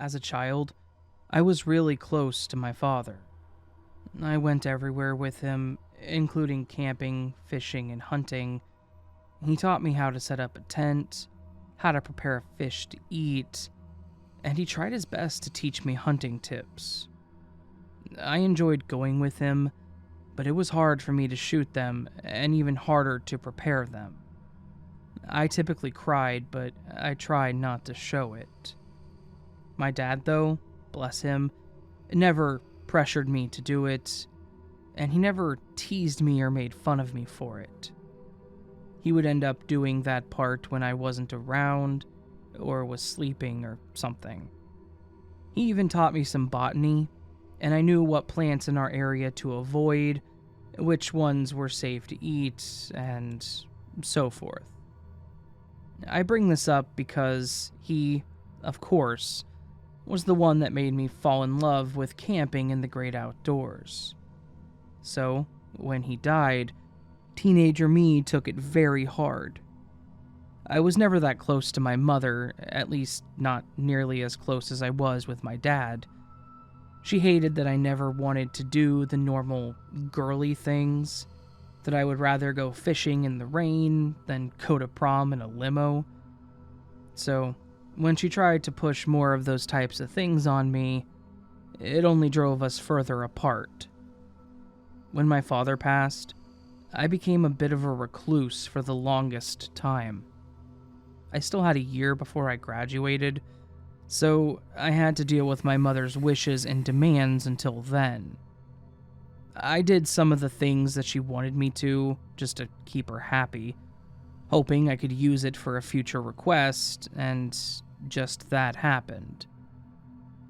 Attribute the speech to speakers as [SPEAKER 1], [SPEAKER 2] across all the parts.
[SPEAKER 1] As a child, I was really close to my father. I went everywhere with him, including camping, fishing, and hunting. He taught me how to set up a tent, how to prepare a fish to eat, and he tried his best to teach me hunting tips. I enjoyed going with him, but it was hard for me to shoot them, and even harder to prepare them. I typically cried, but I tried not to show it. My dad, though, bless him, never pressured me to do it, and he never teased me or made fun of me for it. He would end up doing that part when I wasn't around, or was sleeping or something. He even taught me some botany, and I knew what plants in our area to avoid, which ones were safe to eat, and so forth. I bring this up because he, of course, was the one that made me fall in love with camping in the great outdoors. So, when he died, teenager me took it very hard. I was never that close to my mother, at least not nearly as close as I was with my dad. She hated that I never wanted to do the normal girly things, that I would rather go fishing in the rain than go to prom in a limo. So, when she tried to push more of those types of things on me, it only drove us further apart. When my father passed, I became a bit of a recluse for the longest time. I still had a year before I graduated, so I had to deal with my mother's wishes and demands until then. I did some of the things that she wanted me to, just to keep her happy, hoping I could use it for a future request, and just that happened.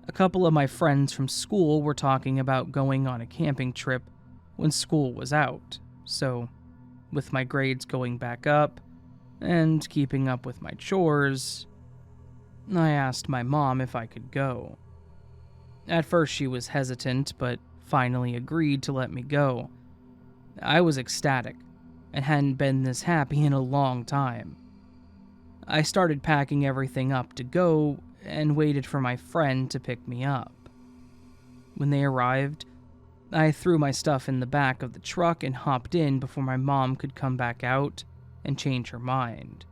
[SPEAKER 1] A couple of my friends from school were talking about going on a camping trip when school was out, so with my grades going back up, and keeping up with my chores, I asked my mom if I could go. At first she was hesitant, but finally agreed to let me go. I was ecstatic, and hadn't been this happy in a long time. I started packing everything up to go, and waited for my friend to pick me up. When they arrived, I threw my stuff in the back of the truck and hopped in before my mom could come back out and change her mind.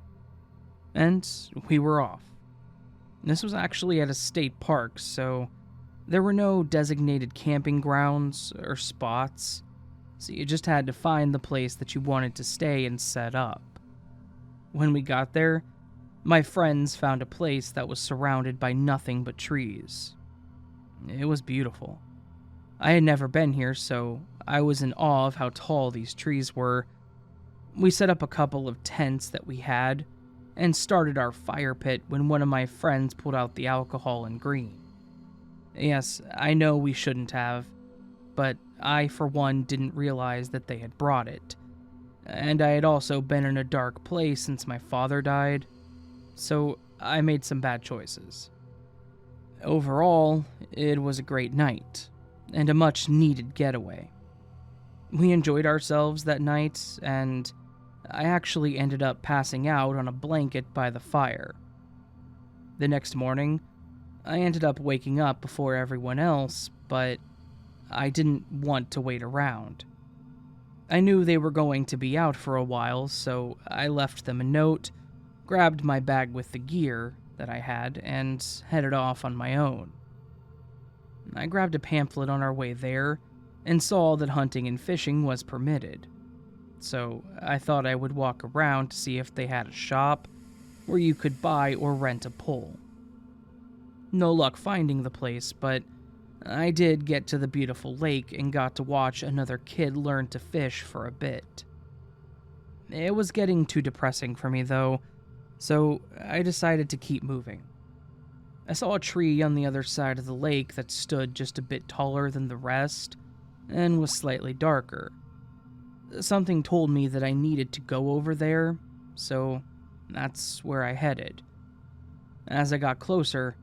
[SPEAKER 1] And we were off. This was actually at a state park, so there were no designated camping grounds or spots, so you just had to find the place that you wanted to stay and set up. When we got there, my friends found a place that was surrounded by nothing but trees. It was beautiful. I had never been here, so I was in awe of how tall these trees were. We set up a couple of tents that we had, and started our fire pit when one of my friends pulled out the alcohol and green. Yes, I know we shouldn't have, but I, for one, didn't realize that they had brought it. And I had also been in a dark place since my father died, so I made some bad choices. Overall, it was a great night, and a much-needed getaway. We enjoyed ourselves that night, and I actually ended up passing out on a blanket by the fire. The next morning, I ended up waking up before everyone else, but I didn't want to wait around. I knew they were going to be out for a while, so I left them a note, grabbed my bag with the gear that I had, and headed off on my own. I grabbed a pamphlet on our way there, and saw that hunting and fishing was permitted. So I thought I would walk around to see if they had a shop where you could buy or rent a pole. No luck finding the place, but I did get to the beautiful lake and got to watch another kid learn to fish for a bit. It was getting too depressing for me though, so I decided to keep moving. I saw a tree on the other side of the lake that stood just a bit taller than the rest and was slightly darker. Something told me that I needed to go over there, so that's where I headed. As I got closer,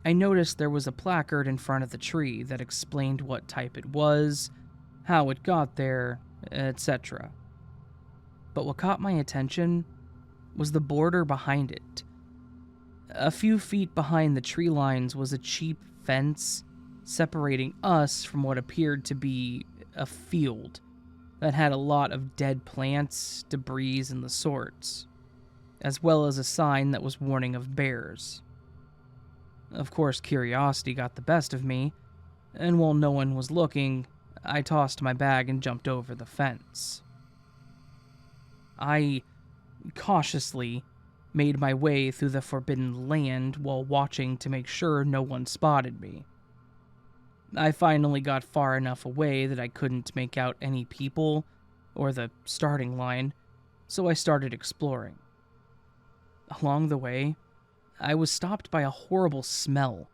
[SPEAKER 1] I noticed there was a placard in front of the tree that explained what type it was, how it got there, etc. But what caught my attention was the border behind it. A few feet behind the tree lines was a cheap fence separating us from what appeared to be a field that had a lot of dead plants, debris, and the sorts, as well as a sign that was warning of bears. Of course, curiosity got the best of me, and while no one was looking, I tossed my bag and jumped over the fence. I cautiously made my way through the forbidden land while watching to make sure no one spotted me. I finally got far enough away that I couldn't make out any people or the starting line, so I started exploring. Along the way, I was stopped by a horrible smell.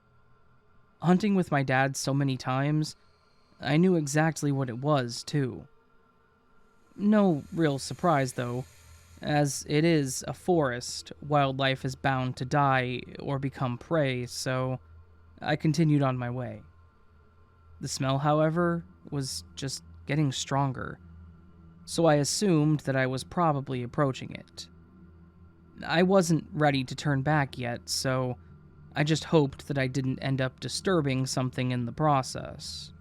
[SPEAKER 1] Hunting with my dad so many times, I knew exactly what it was, too. No real surprise, though, as it is a forest, wildlife is bound to die or become prey, so I continued on my way. The smell, however, was just getting stronger, so I assumed that I was probably approaching it. I wasn't ready to turn back yet, so I just hoped that I didn't end up disturbing something in the process.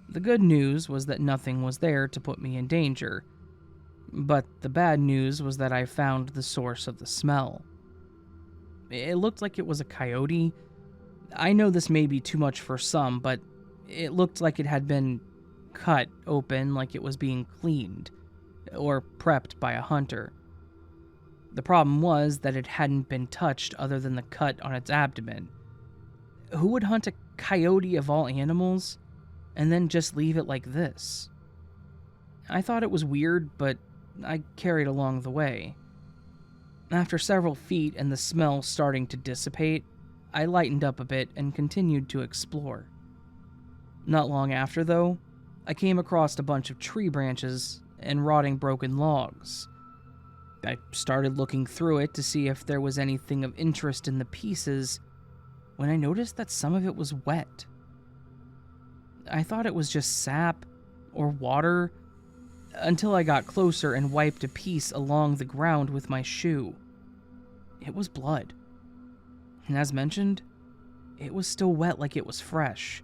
[SPEAKER 1] The good news was that nothing was there to put me in danger, but the bad news was that I found the source of the smell. It looked like it was a coyote. I know this may be too much for some, but it looked like it had been cut open, like it was being cleaned or prepped by a hunter. The problem was that it hadn't been touched other than the cut on its abdomen. Who would hunt a coyote of all animals and then just leave it like this? I thought it was weird, but I carried along the way. After several feet and the smell starting to dissipate, I lightened up a bit and continued to explore. Not long after, though, I came across a bunch of tree branches and rotting broken logs. I started looking through it to see if there was anything of interest in the pieces when I noticed that some of it was wet. I thought it was just sap or water until I got closer and wiped a piece along the ground with my shoe. It was blood. And as mentioned, it was still wet like it was fresh.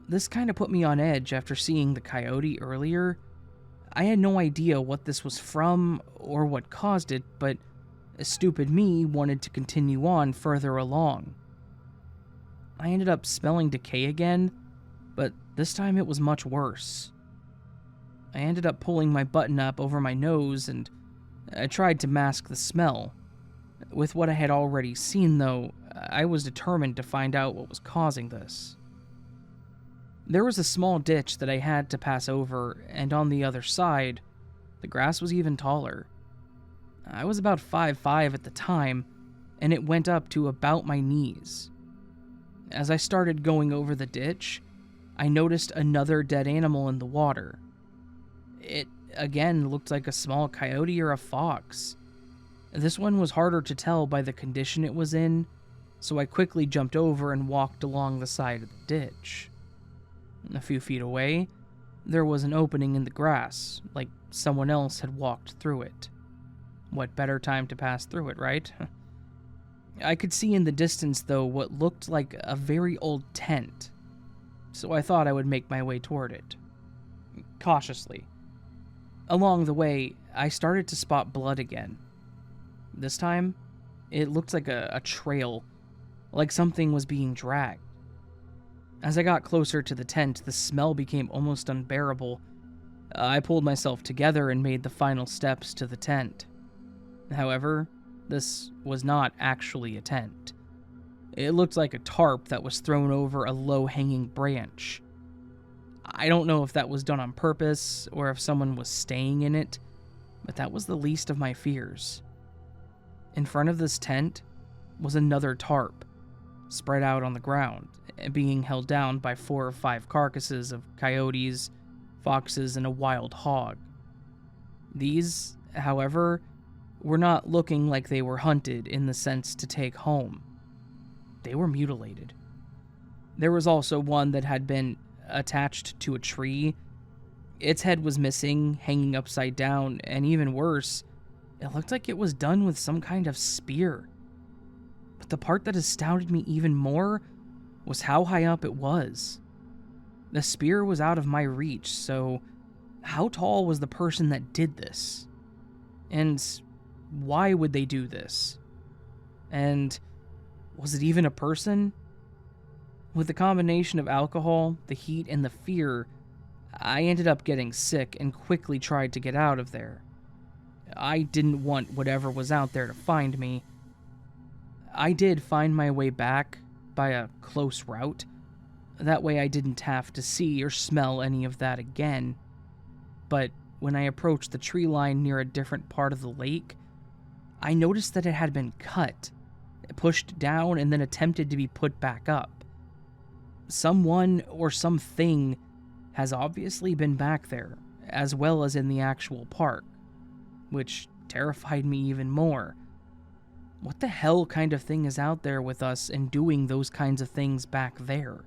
[SPEAKER 1] This kind of put me on edge after seeing the coyote earlier. I had no idea what this was from or what caused it, but a stupid me wanted to continue on further along. I ended up smelling decay again, but this time it was much worse. I ended up pulling my button up over my nose and I tried to mask the smell. With what I had already seen, though, I was determined to find out what was causing this. There was a small ditch that I had to pass over, and on the other side, the grass was even taller. I was about 5'5" at the time, and it went up to about my knees. As I started going over the ditch, I noticed another dead animal in the water. It, again, looked like a small coyote or a fox. This one was harder to tell by the condition it was in, so I quickly jumped over and walked along the side of the ditch. A few feet away, there was an opening in the grass, like someone else had walked through it. What better time to pass through it, right? I could see in the distance, though, what looked like a very old tent, so I thought I would make my way toward it. Cautiously. Along the way, I started to spot blood again. This time, it looked like a trail, like something was being dragged. As I got closer to the tent, the smell became almost unbearable. I pulled myself together and made the final steps to the tent. However, this was not actually a tent. It looked like a tarp that was thrown over a low-hanging branch. I don't know if that was done on purpose or if someone was staying in it, but that was the least of my fears. In front of this tent was another tarp, spread out on the ground, being held down by 4 or 5 carcasses of coyotes, foxes, and a wild hog. These, however, were not looking like they were hunted in the sense to take home. They were mutilated. There was also one that had been attached to a tree. Its head was missing, hanging upside down, and even worse, it looked like it was done with some kind of spear. But the part that astounded me even more was how high up it was. The spear was out of my reach, so how tall was the person that did this? And why would they do this? And was it even a person? With the combination of alcohol, the heat, and the fear, I ended up getting sick and quickly tried to get out of there. I didn't want whatever was out there to find me. I did find my way back by a close route. That way I didn't have to see or smell any of that again. But when I approached the tree line near a different part of the lake, I noticed that it had been cut, pushed down, and then attempted to be put back up. Someone or something has obviously been back there, as well as in the actual park, which terrified me even more. What the hell kind of thing is out there with us and doing those kinds of things back there?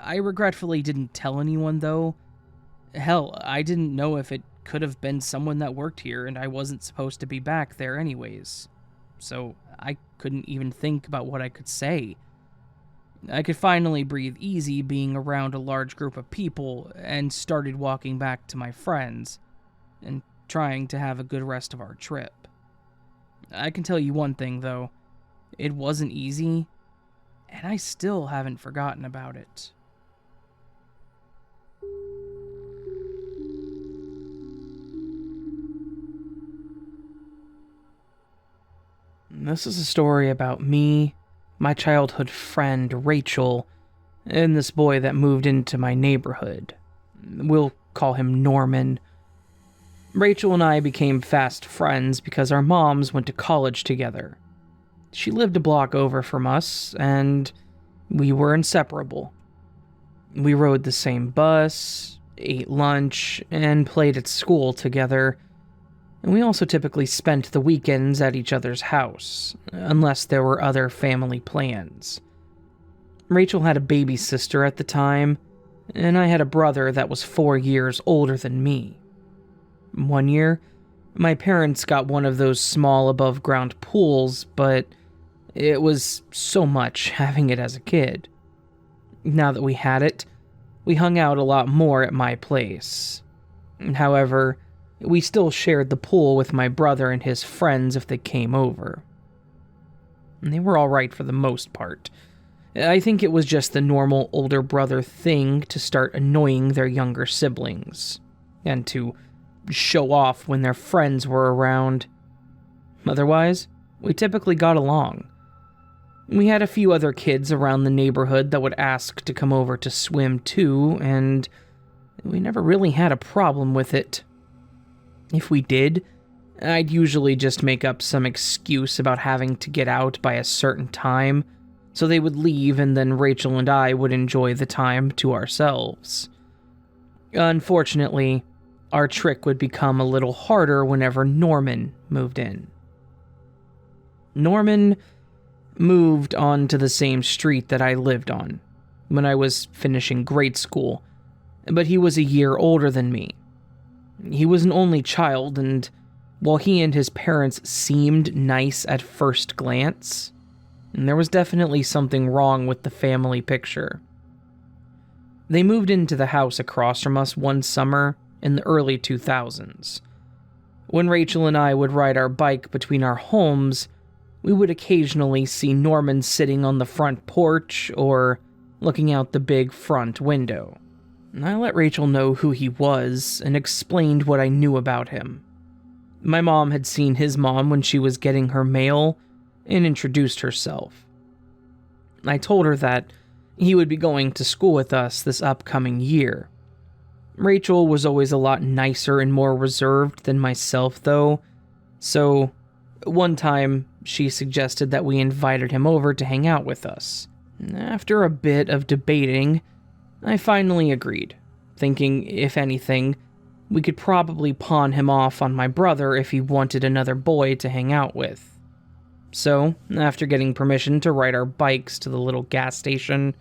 [SPEAKER 1] I regretfully didn't tell anyone, though. Hell, I didn't know if it could have been someone that worked here, and I wasn't supposed to be back there anyways. So I couldn't even think about what I could say. I could finally breathe easy being around a large group of people and started walking back to my friends and trying to have a good rest of our trip. I can tell you one thing, though. It wasn't easy, and I still haven't forgotten about it. This is a story about me, my childhood friend Rachel, and this boy that moved into my neighborhood. We'll call him Norman. Rachel and I became fast friends because our moms went to college together. She lived a block over from us, and we were inseparable. We rode the same bus, ate lunch, and played at school together. And we also typically spent the weekends at each other's house, unless there were other family plans. Rachel had a baby sister at the time, and I had a brother that was 4 years older than me. One year, my parents got one of those small above-ground pools, but it was so much having it as a kid. Now that we had it, we hung out a lot more at my place. However, we still shared the pool with my brother and his friends if they came over. And they were alright for the most part. I think it was just the normal older brother thing to start annoying their younger siblings, and to show off when their friends were around. Otherwise, we typically got along. We had a few other kids around the neighborhood that would ask to come over to swim too, and we never really had a problem with it. If we did, I'd usually just make up some excuse about having to get out by a certain time, so they would leave and then Rachel and I would enjoy the time to ourselves. Unfortunately, our trick would become a little harder whenever Norman moved in. Norman moved onto the same street that I lived on when I was finishing grade school, but he was a year older than me. He was an only child, and while he and his parents seemed nice at first glance, there was definitely something wrong with the family picture. They moved into the house across from us one summer in the early 2000s. When Rachel and I would ride our bike between our homes, we would occasionally see Norman sitting on the front porch or looking out the big front window. I let Rachel know who he was and explained what I knew about him. My mom had seen his mom when she was getting her mail and introduced herself. I told her that he would be going to school with us this upcoming year. Rachel was always a lot nicer and more reserved than myself, though, so one time she suggested that we invited him over to hang out with us. After a bit of debating, I finally agreed, thinking, if anything, we could probably pawn him off on my brother if he wanted another boy to hang out with. So, after getting permission to ride our bikes to the little gas station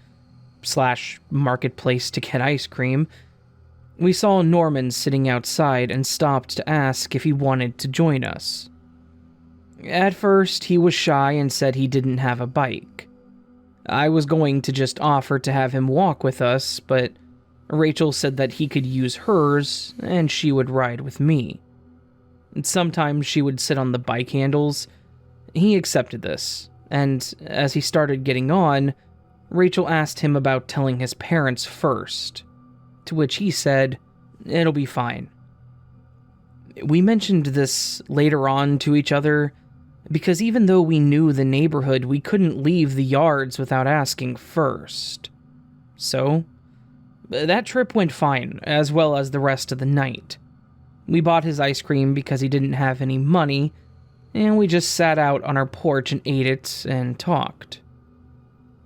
[SPEAKER 1] / marketplace to get ice cream, we saw Norman sitting outside and stopped to ask if he wanted to join us. At first, he was shy and said he didn't have a bike. I was going to just offer to have him walk with us, but Rachel said that he could use hers and she would ride with me. Sometimes she would sit on the bike handles. He accepted this, and as he started getting on, Rachel asked him about telling his parents first, to which he said, "It'll be fine." We mentioned this later on to each other because even though we knew the neighborhood, we couldn't leave the yards without asking first. So, that trip went fine, as well as the rest of the night. We bought his ice cream because he didn't have any money, and we just sat out on our porch and ate it and talked.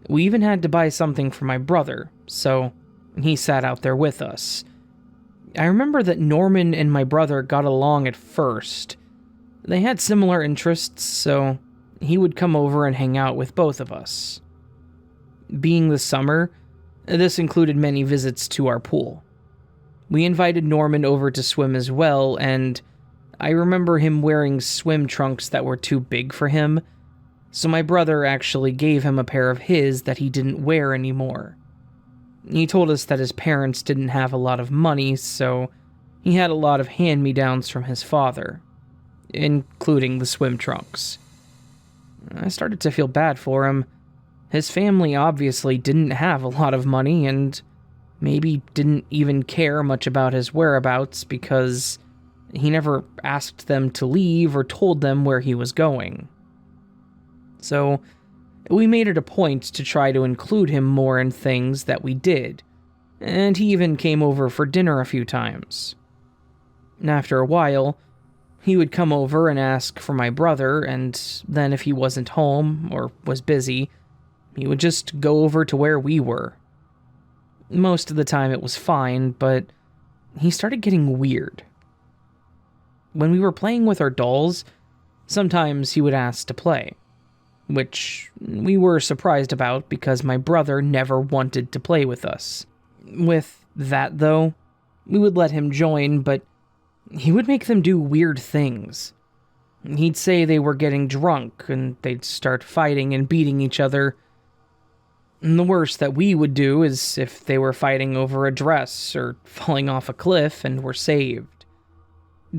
[SPEAKER 1] We even had to buy something for my brother, so he sat out there with us. I remember that Norman and my brother got along at first. They had similar interests, so he would come over and hang out with both of us. Being the summer, this included many visits to our pool. We invited Norman over to swim as well, and I remember him wearing swim trunks that were too big for him, so my brother actually gave him a pair of his that he didn't wear anymore. He told us that his parents didn't have a lot of money, so he had a lot of hand-me-downs from his father, including the swim trunks. I started to feel bad for him. His family obviously didn't have a lot of money and maybe didn't even care much about his whereabouts because he never asked them to leave or told them where he was going. So, we made it a point to try to include him more in things that we did, and he even came over for dinner a few times. After a while, he would come over and ask for my brother, and then if he wasn't home or was busy, he would just go over to where we were. Most of the time it was fine, but he started getting weird. When we were playing with our dolls, sometimes he would ask to play, which we were surprised about because my brother never wanted to play with us. With that, though, we would let him join, but he would make them do weird things. He'd say they were getting drunk, and they'd start fighting and beating each other. And the worst that we would do is if they were fighting over a dress or falling off a cliff and were saved.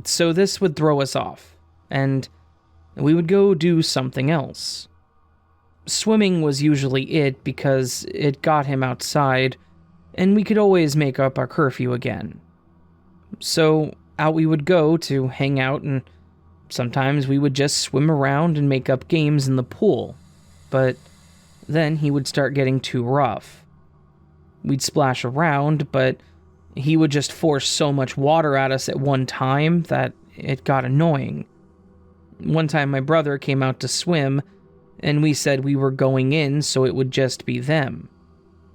[SPEAKER 1] So this would throw us off, and we would go do something else. Swimming was usually it because it got him outside, and we could always make up our curfew again. So out we would go to hang out, and sometimes we would just swim around and make up games in the pool, but then he would start getting too rough. We'd splash around, but he would just force so much water at us at one time that it got annoying. One time my brother came out to swim, and we said we were going in so it would just be them.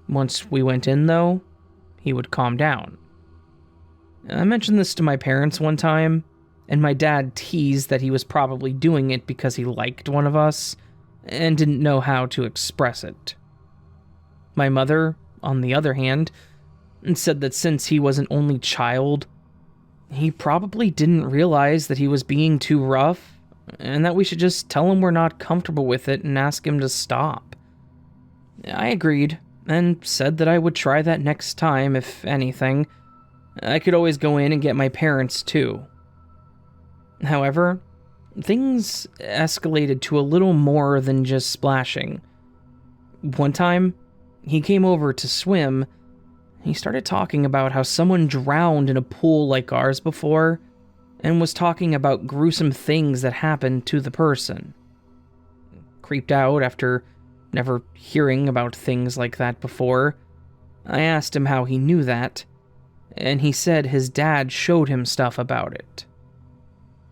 [SPEAKER 1] Once we went in, though, he would calm down. I mentioned this to my parents one time, and my dad teased that he was probably doing it because he liked one of us and didn't know how to express it. My mother, on the other hand, said that since he was an only child, he probably didn't realize that he was being too rough, and that we should just tell him we're not comfortable with it and ask him to stop. I agreed, and said that I would try that next time, if anything. I could always go in and get my parents, too. However, things escalated to a little more than just splashing. One time, he came over to swim. He started talking about how someone drowned in a pool like ours before, and was talking about gruesome things that happened to the person. Creeped out after never hearing about things like that before, I asked him how he knew that, and he said his dad showed him stuff about it.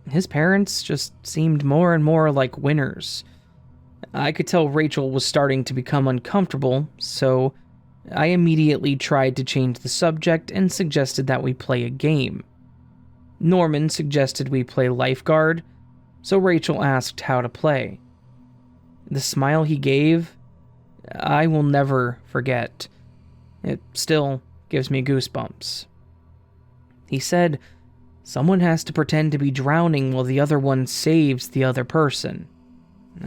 [SPEAKER 1] His parents just seemed more and more like winners. I could tell Rachel was starting to become uncomfortable, so I immediately tried to change the subject and suggested that we play a game. Norman suggested we play lifeguard, so Rachel asked how to play. The smile he gave, I will never forget. It still gives me goosebumps. He said Someone has to pretend to be drowning while the other one saves the other person.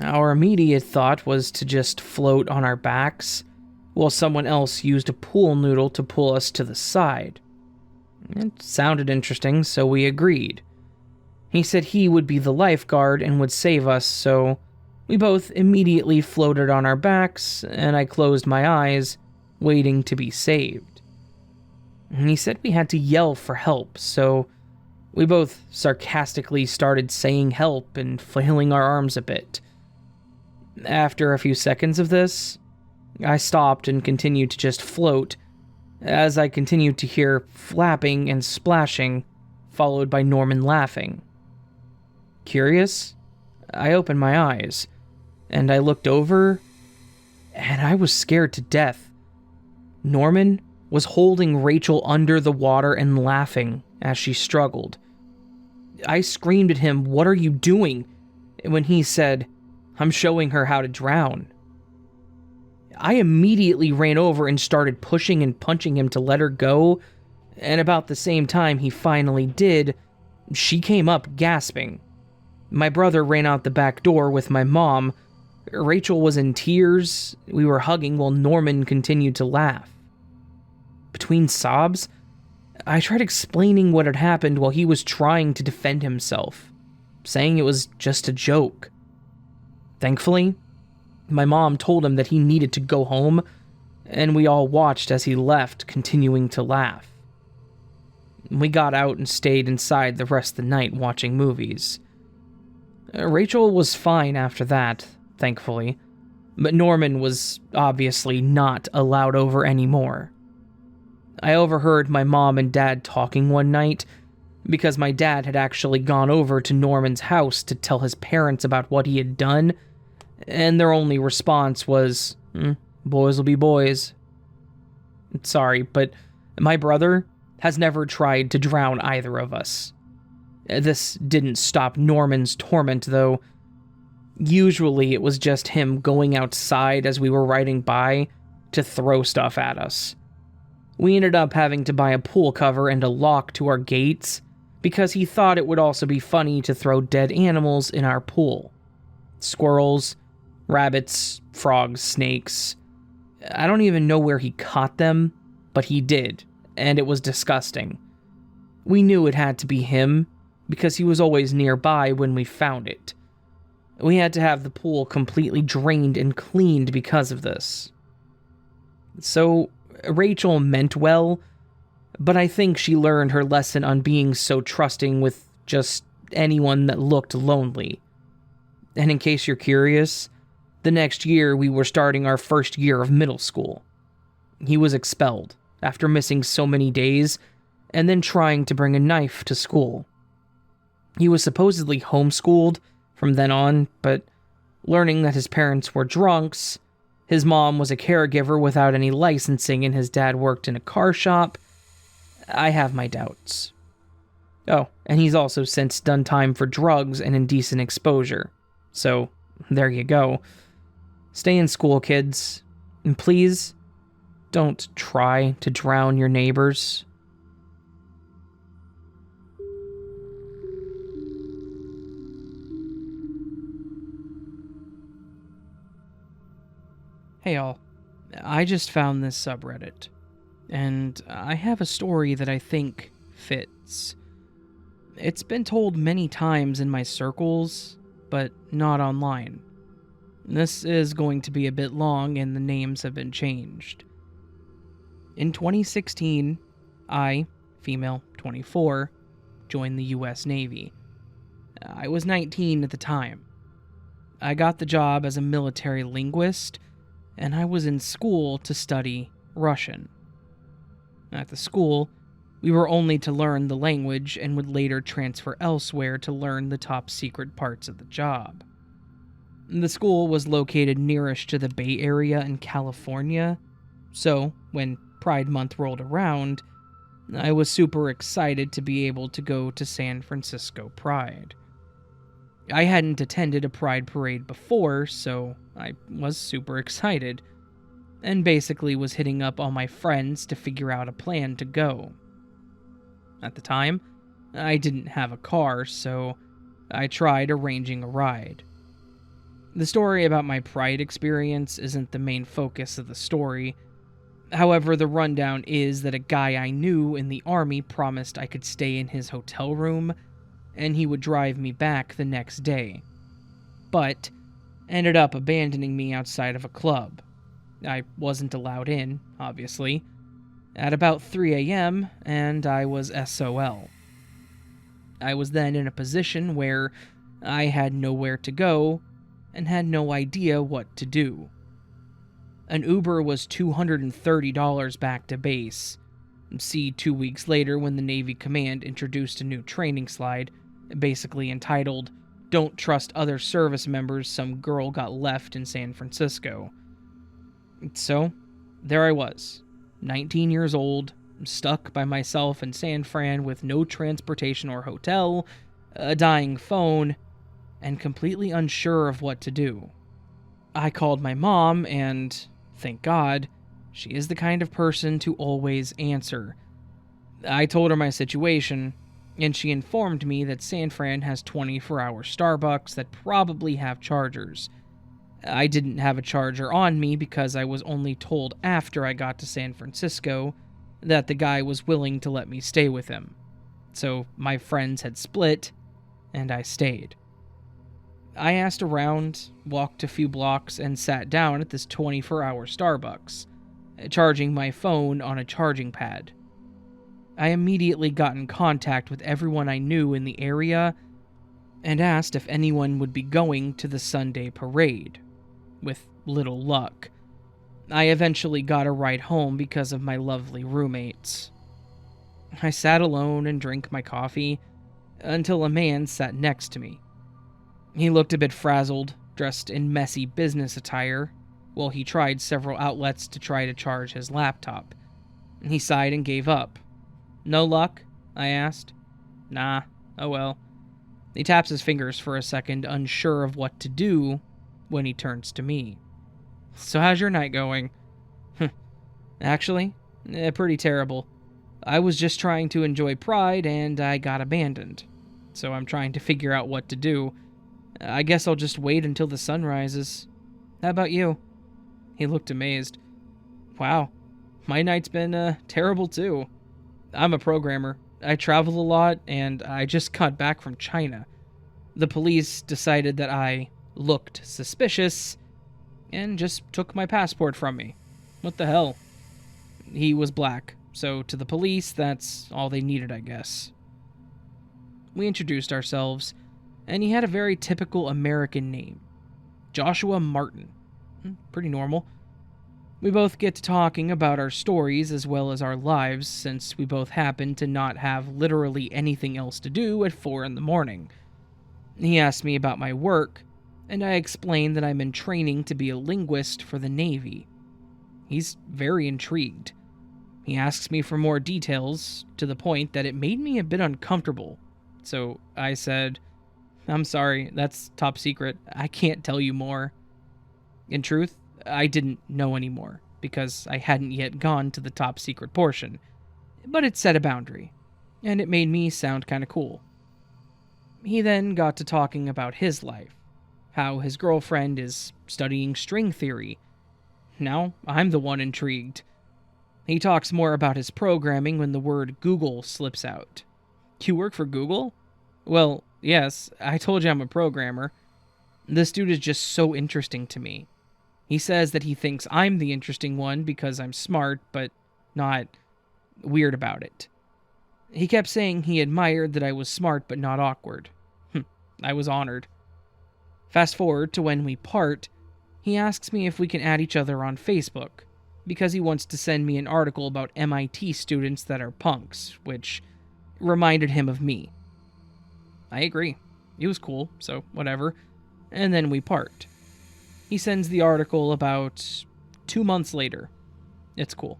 [SPEAKER 1] Our immediate thought was to just float on our backs, while someone else used a pool noodle to pull us to the side. It sounded interesting, so we agreed. He said he would be the lifeguard and would save us, so we both immediately floated on our backs, and I closed my eyes, waiting to be saved. He said we had to yell for help, so we both sarcastically started saying help and flailing our arms a bit. After a few seconds of this, I stopped and continued to just float, as I continued to hear flapping and splashing, followed by Norman laughing. Curious, I opened my eyes, and I looked over, and I was scared to death. Norman was holding Rachel under the water and laughing as she struggled. I screamed at him, "What are you doing?" when he said, "I'm showing her how to drown." I immediately ran over and started pushing and punching him to let her go, and about the same time he finally did, she came up gasping. My brother ran out the back door with my mom. Rachel was in tears. We were hugging while Norman continued to laugh. Between sobs, I tried explaining what had happened while he was trying to defend himself, saying it was just a joke. Thankfully, my mom told him that he needed to go home, and we all watched as he left, continuing to laugh. We got out and stayed inside the rest of the night watching movies. Rachel was fine after that, thankfully, but Norman was obviously not allowed over anymore. I overheard my mom and dad talking one night, because my dad had actually gone over to Norman's house to tell his parents about what he had done, and their only response was, "Boys will be boys." Sorry, but my brother has never tried to drown either of us. This didn't stop Norman's torment, though. Usually it was just him going outside as we were riding by to throw stuff at us. We ended up having to buy a pool cover and a lock to our gates, because he thought it would also be funny to throw dead animals in our pool. Squirrels, rabbits, frogs, snakes. I don't even know where he caught them, but he did, and it was disgusting. We knew it had to be him, because he was always nearby when we found it. We had to have the pool completely drained and cleaned because of this. So, Rachel meant well, but I think she learned her lesson on being so trusting with just anyone that looked lonely. And in case you're curious, the next year we were starting our first year of middle school. He was expelled after missing so many days and then trying to bring a knife to school. He was supposedly homeschooled from then on, but learning that his parents were drunks, his mom was a caregiver without any licensing, and his dad worked in a car shop, I have my doubts. Oh, and he's also since done time for drugs and indecent exposure. So, there you go. Stay in school, kids. And please, don't try to drown your neighbors. Hey all, I just found this subreddit, and I have a story that I think fits. It's been told many times in my circles, but not online. This is going to be a bit long and the names have been changed. In 2016, I, female 24, joined the US Navy. I was 19 at the time. I got the job as a military linguist, and I was in school to study Russian. At the school, we were only to learn the language and would later transfer elsewhere to learn the top secret parts of the job. The school was located nearest to the Bay Area in California, so when Pride Month rolled around, I was super excited to be able to go to San Francisco Pride. I hadn't attended a Pride parade before, so I was super excited, and basically was hitting up all my friends to figure out a plan to go. At the time, I didn't have a car, so I tried arranging a ride. The story about my Pride experience isn't the main focus of the story. However, the rundown is that a guy I knew in the army promised I could stay in his hotel room, and he would drive me back the next day, but ended up abandoning me outside of a club. I wasn't allowed in, obviously, at about 3 a.m., and I was SOL. I was then in a position where I had nowhere to go and had no idea what to do. An Uber was $230 back to base. See 2 weeks later when the Navy Command introduced a new training slide, basically entitled, "Don't Trust Other Service Members, Some Girl Got Left in San Francisco." So, there I was, 19 years old, stuck by myself in San Fran with no transportation or hotel, a dying phone, and completely unsure of what to do. I called my mom, and thank God, she is the kind of person to always answer. I told her my situation, and she informed me that San Fran has 24-hour Starbucks that probably have chargers. I didn't have a charger on me because I was only told after I got to San Francisco that the guy was willing to let me stay with him. So my friends had split, and I stayed. I asked around, walked a few blocks, and sat down at this 24-hour Starbucks, charging my phone on a charging pad. I immediately got in contact with everyone I knew in the area and asked if anyone would be going to the Sunday parade. With little luck. I eventually got a ride home because of my lovely roommates. I sat alone and drank my coffee until a man sat next to me. He looked a bit frazzled, dressed in messy business attire, while he tried several outlets to try to charge his laptop. He sighed and gave up. "No luck?" I asked. "Nah, oh well." He taps his fingers for a second, unsure of what to do, when he turns to me. "So how's your night going?" "Actually, pretty terrible. I was just trying to enjoy Pride and I got abandoned. So I'm trying to figure out what to do. I guess I'll just wait until the sun rises. How about you?" He looked amazed. "Wow, my night's been terrible too. I'm a programmer. I travel a lot and I just got back from China. The police decided that I looked suspicious and just took my passport from me. What the hell?" He was black, so to the police, that's all they needed, I guess. We introduced ourselves, and he had a very typical American name. Joshua Martin. Pretty normal. We both get to talking about our stories as well as our lives, since we both happen to not have literally anything else to do at 4 in the morning. He asked me about my work, and I explained that I'm in training to be a linguist for the Navy. He's very intrigued. He asks me for more details, to the point that it made me a bit uncomfortable. So I said, "I'm sorry, that's top secret. I can't tell you more." In truth, I didn't know anymore, because I hadn't yet gone to the top secret portion. But it set a boundary, and it made me sound kinda cool. He then got to talking about his life, how his girlfriend is studying string theory. Now, I'm the one intrigued. He talks more about his programming when the word Google slips out. "You work for Google?" "Well, yes, I told you I'm a programmer." This dude is just so interesting to me. He says that he thinks I'm the interesting one because I'm smart, but not weird about it. He kept saying he admired that I was smart but not awkward. I was honored. Fast forward to when we part, he asks me if we can add each other on Facebook, because he wants to send me an article about MIT students that are punks, which reminded him of me. I agree. He was cool, so whatever. And then we part. He sends the article about 2 months later. It's cool.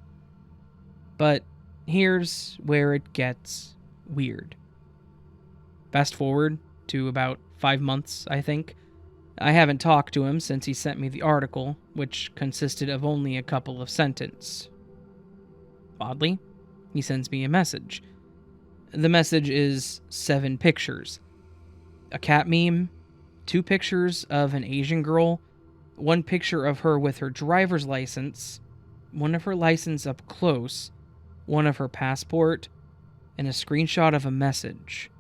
[SPEAKER 1] But here's where it gets weird. Fast forward to about 5 months, I think. I haven't talked to him since he sent me the article, which consisted of only a couple of sentences. Oddly, he sends me a message. The message is 7 pictures. A cat meme, 2 pictures of an Asian girl, 1 picture of her with her driver's license, 1 of her license up close, 1 of her passport, and a screenshot of a message.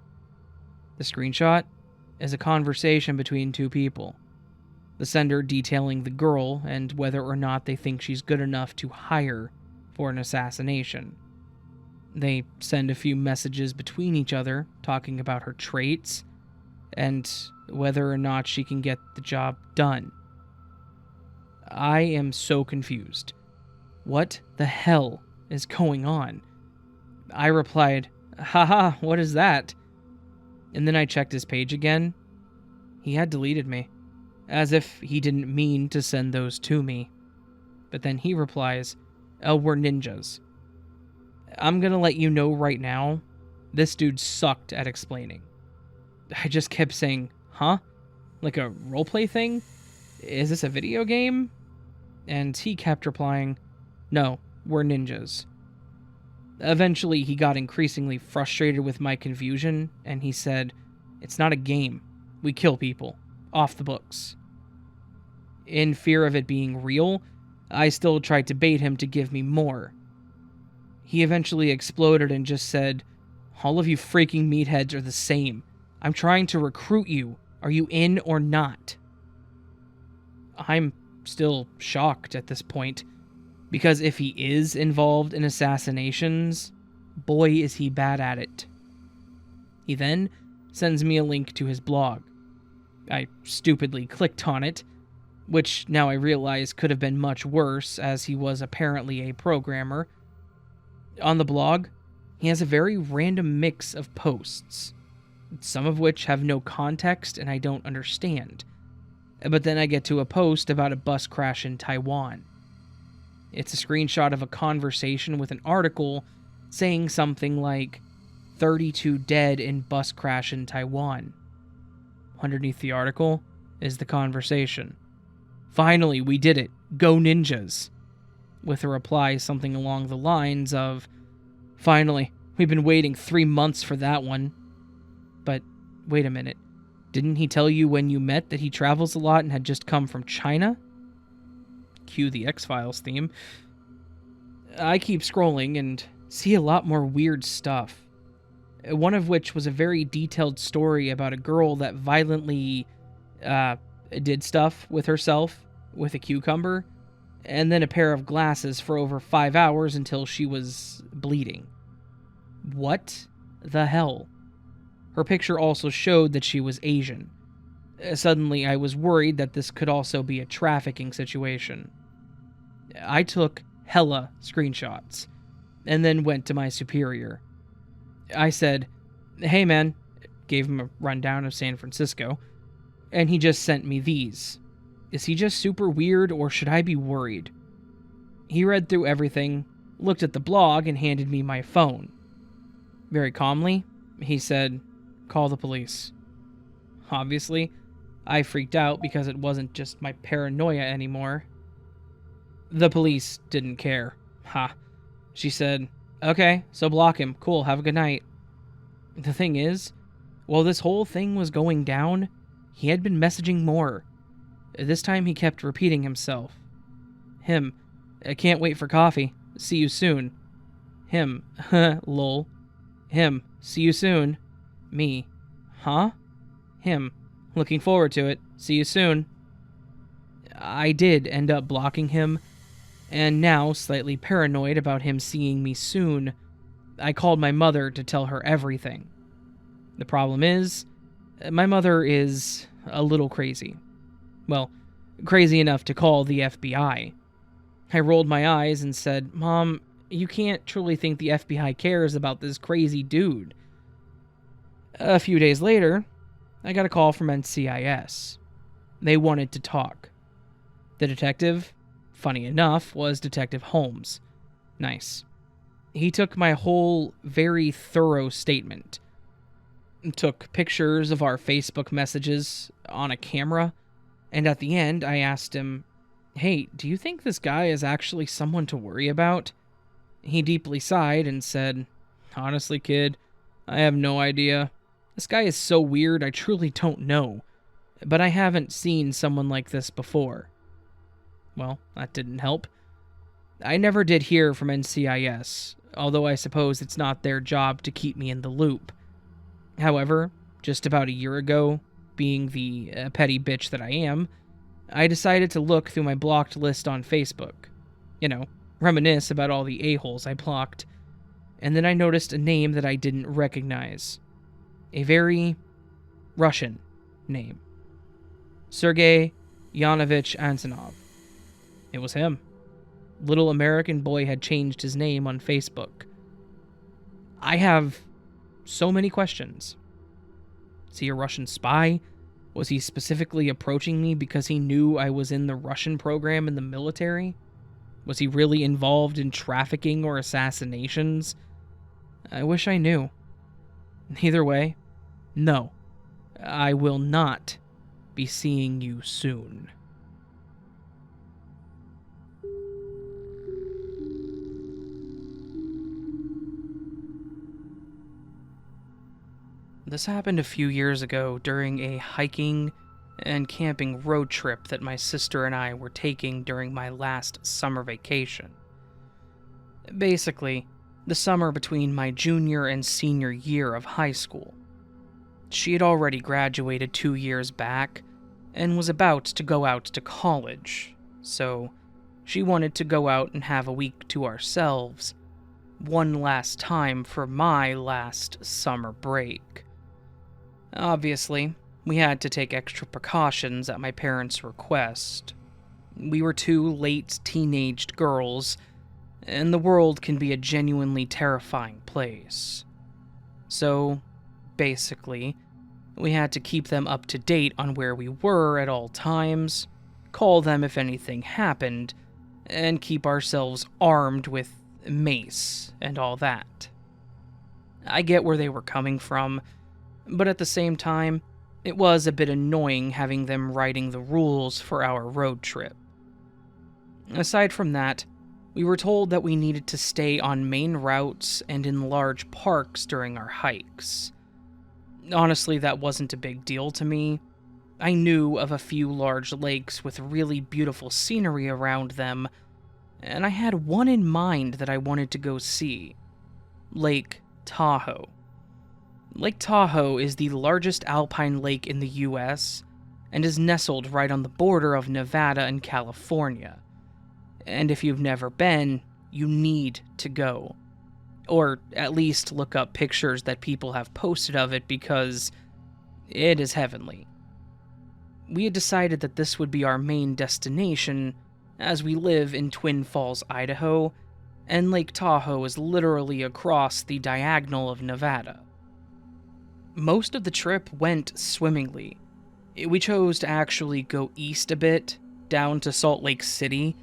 [SPEAKER 1] The screenshot is a conversation between 2 people. The sender detailing the girl and whether or not they think she's good enough to hire for an assassination. They send a few messages between each other talking about her traits and whether or not she can get the job done. I am so confused. What the hell is going on? I replied, "Haha, what is that?" And then I checked his page again. He had deleted me, as if he didn't mean to send those to me. But then he replies, "Oh, we're ninjas." I'm gonna let you know right now, this dude sucked at explaining. I just kept saying, "Huh? Like a roleplay thing? Is this a video game?" And he kept replying, "No, we're ninjas." Eventually, he got increasingly frustrated with my confusion, and he said, "It's not a game. We kill people. Off the books." In fear of it being real, I still tried to bait him to give me more. He eventually exploded and just said, "All of you freaking meatheads are the same. I'm trying to recruit you. Are you in or not?" I'm still shocked at this point, because if he is involved in assassinations, boy is he bad at it. He then sends me a link to his blog. I stupidly clicked on it, which now I realize could have been much worse, as he was apparently a programmer. On the blog, he has a very random mix of posts, some of which have no context and I don't understand. But then I get to a post about a bus crash in Taiwan. It's a screenshot of a conversation with an article saying something like, 32 dead in bus crash in Taiwan. Underneath the article is the conversation. "Finally, we did it. Go ninjas." With a reply something along the lines of, "Finally, we've been waiting 3 months for that one." But wait a minute. Didn't he tell you when you met that he travels a lot and had just come from China? Cue the X-Files theme. I keep scrolling and see a lot more weird stuff. One of which was a very detailed story about a girl that violently did stuff with herself with a cucumber and then a pair of glasses for over 5 hours until she was bleeding. What the hell? Her picture also showed that she was Asian. Suddenly, I was worried that this could also be a trafficking situation. I took hella screenshots, and then went to my superior. I said, "Hey man," gave him a rundown of San Francisco, and he just sent me these. Is he just super weird, or should I be worried? He read through everything, looked at the blog, and handed me my phone. Very calmly, he said, "Call the police." Obviously, I freaked out because it wasn't just my paranoia anymore. The police didn't care. Ha. She said, "Okay, so block him. Cool, have a good night." The thing is, while this whole thing was going down, he had been messaging more. This time he kept repeating himself. Him, "I can't wait for coffee. See you soon." Him, lol. Him, "See you soon." Me, "Huh?" Him, "Looking forward to it. See you soon." I did end up blocking him, and now, slightly paranoid about him seeing me soon, I called my mother to tell her everything. The problem is, my mother is a little crazy. Well, crazy enough to call the FBI. I rolled my eyes and said, "Mom, you can't truly think the FBI cares about this crazy dude." A few days later, I got a call from NCIS. They wanted to talk. The detective, funny enough, was Detective Holmes. Nice. He took my whole very thorough statement, took pictures of our Facebook messages on a camera, and at the end I asked him, "Hey, do you think this guy is actually someone to worry about?" He deeply sighed and said, "Honestly, kid, I have no idea. This guy is so weird, I truly don't know. But I haven't seen someone like this before. Well, that didn't help. I never did hear from NCIS, although I suppose it's not their job to keep me in the loop. However, just about a year ago, being the petty bitch that I am, I decided to look through my blocked list on Facebook. Reminisce about all the a-holes I blocked. And then I noticed a name that I didn't recognize. A very Russian name. Sergei Yanovich Antonov. It was him. Little American boy had changed his name on Facebook. I have so many questions. Is he a Russian spy? Was he specifically approaching me because he knew I was in the Russian program in the military? Was he really involved in trafficking or assassinations? I wish I knew. Either way, no. I will not be seeing you soon. This happened a few years ago during a hiking and camping road trip that my sister and I were taking during my last summer vacation. Basically, the summer between my junior and senior year of high school. She had already graduated 2 years back and was about to go out to college, so she wanted to go out and have a week to ourselves, one last time for my last summer break. Obviously, we had to take extra precautions at my parents' request. We were two late teenaged girls, and the world can be a genuinely terrifying place. So, basically, we had to keep them up to date on where we were at all times, call them if anything happened, and keep ourselves armed with mace and all that. I get where they were coming from, but at the same time, it was a bit annoying having them writing the rules for our road trip. Aside from that, we were told that we needed to stay on main routes and in large parks during our hikes. Honestly, that wasn't a big deal to me. I knew of a few large lakes with really beautiful scenery around them, and I had one in mind that I wanted to go see. Lake Tahoe. Lake Tahoe is the largest alpine lake in the US and is nestled right on the border of Nevada and California. And if you've never been, you need to go. Or at least look up pictures that people have posted of it because it is heavenly. We had decided that this would be our main destination as we live in Twin Falls, Idaho, and Lake Tahoe is literally across the diagonal of Nevada. Most of the trip went swimmingly. We chose to actually go east a bit, down to Salt Lake City,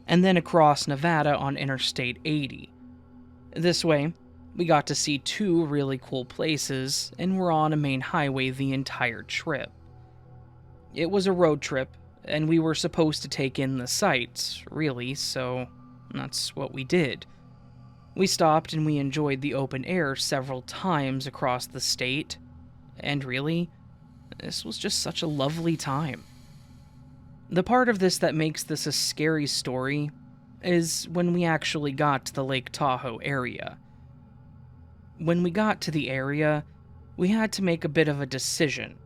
[SPEAKER 1] and then across Nevada on Interstate 80. This way, we got to see two really cool places, and were on a main highway the entire trip. It was a road trip, and we were supposed to take in the sights, really, so that's what we did. We stopped and we enjoyed the open air several times across the state, and really, this was just such a lovely time. The part of this that makes this a scary story is when we actually got to the Lake Tahoe area. When we got to the area, we had to make a bit of a decision.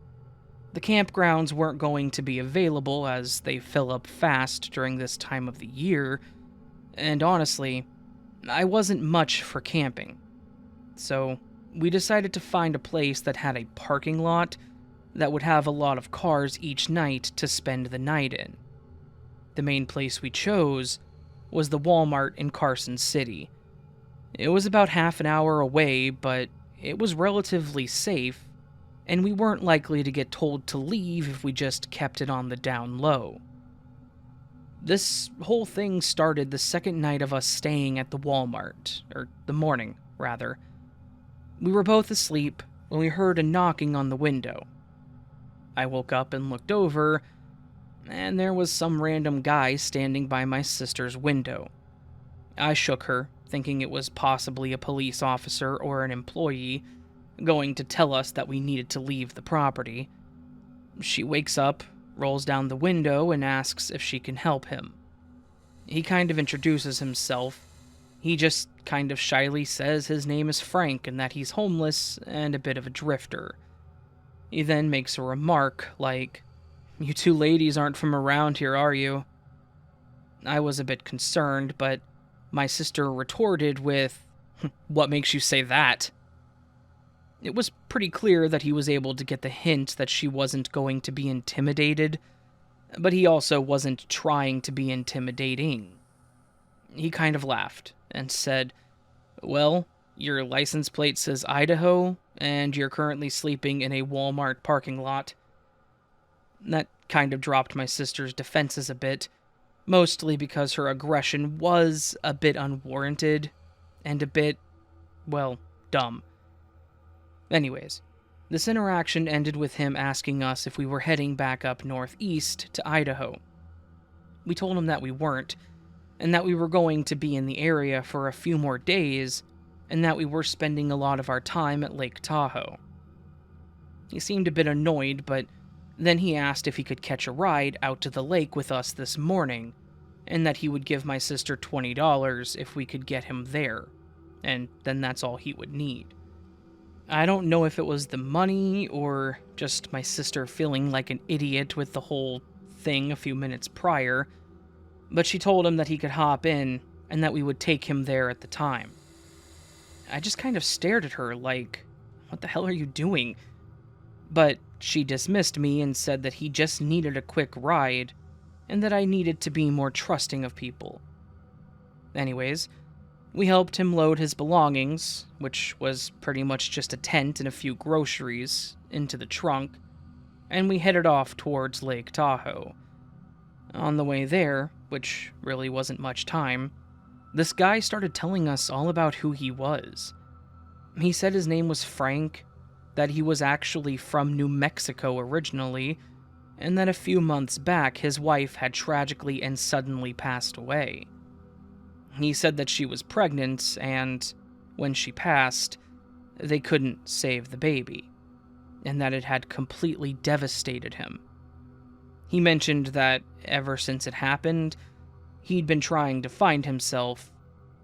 [SPEAKER 1] The campgrounds weren't going to be available as they fill up fast during this time of the year, and honestly, I wasn't much for camping. So, we decided to find a place that had a parking lot that would have a lot of cars each night to spend the night in. The main place we chose was the Walmart in Carson City. It was about half an hour away, but it was relatively safe, and we weren't likely to get told to leave if we just kept it on the down low. This whole thing started the second night of us staying at the Walmart, or the morning, rather. We were both asleep when we heard a knocking on the window. I woke up and looked over, and there was some random guy standing by my sister's window. I shook her, thinking it was possibly a police officer or an employee, going to tell us that we needed to leave the property. She wakes up, rolls down the window, and asks if she can help him. He kind of introduces himself. He just kind of shyly says his name is Frank and that he's homeless and a bit of a drifter. He then makes a remark like, "You two ladies aren't from around here, are you?" I was a bit concerned, but my sister retorted with, "What makes you say that?" It was pretty clear that he was able to get the hint that she wasn't going to be intimidated, but he also wasn't trying to be intimidating. He kind of laughed and said, "Well, your license plate says Idaho, and you're currently sleeping in a Walmart parking lot." That kind of dropped my sister's defenses a bit, mostly because her aggression was a bit unwarranted and a bit, well, dumb. Anyways, this interaction ended with him asking us if we were heading back up northeast to Idaho. We told him that we weren't, and that we were going to be in the area for a few more days, and that we were spending a lot of our time at Lake Tahoe. He seemed a bit annoyed, but then he asked if he could catch a ride out to the lake with us this morning, and that he would give my sister $20 if we could get him there, and then that's all he would need. I don't know if it was the money or just my sister feeling like an idiot with the whole thing a few minutes prior, but she told him that he could hop in and that we would take him there at the time. I just kind of stared at her like, "What the hell are you doing?" But she dismissed me and said that he just needed a quick ride and that I needed to be more trusting of people. Anyways, we helped him load his belongings, which was pretty much just a tent and a few groceries, into the trunk, and we headed off towards Lake Tahoe. On the way there, which really wasn't much time, this guy started telling us all about who he was. He said his name was Frank, that he was actually from New Mexico originally, and that a few months back his wife had tragically and suddenly passed away. He said that she was pregnant, and when she passed, they couldn't save the baby, and that it had completely devastated him. He mentioned that ever since it happened, he'd been trying to find himself,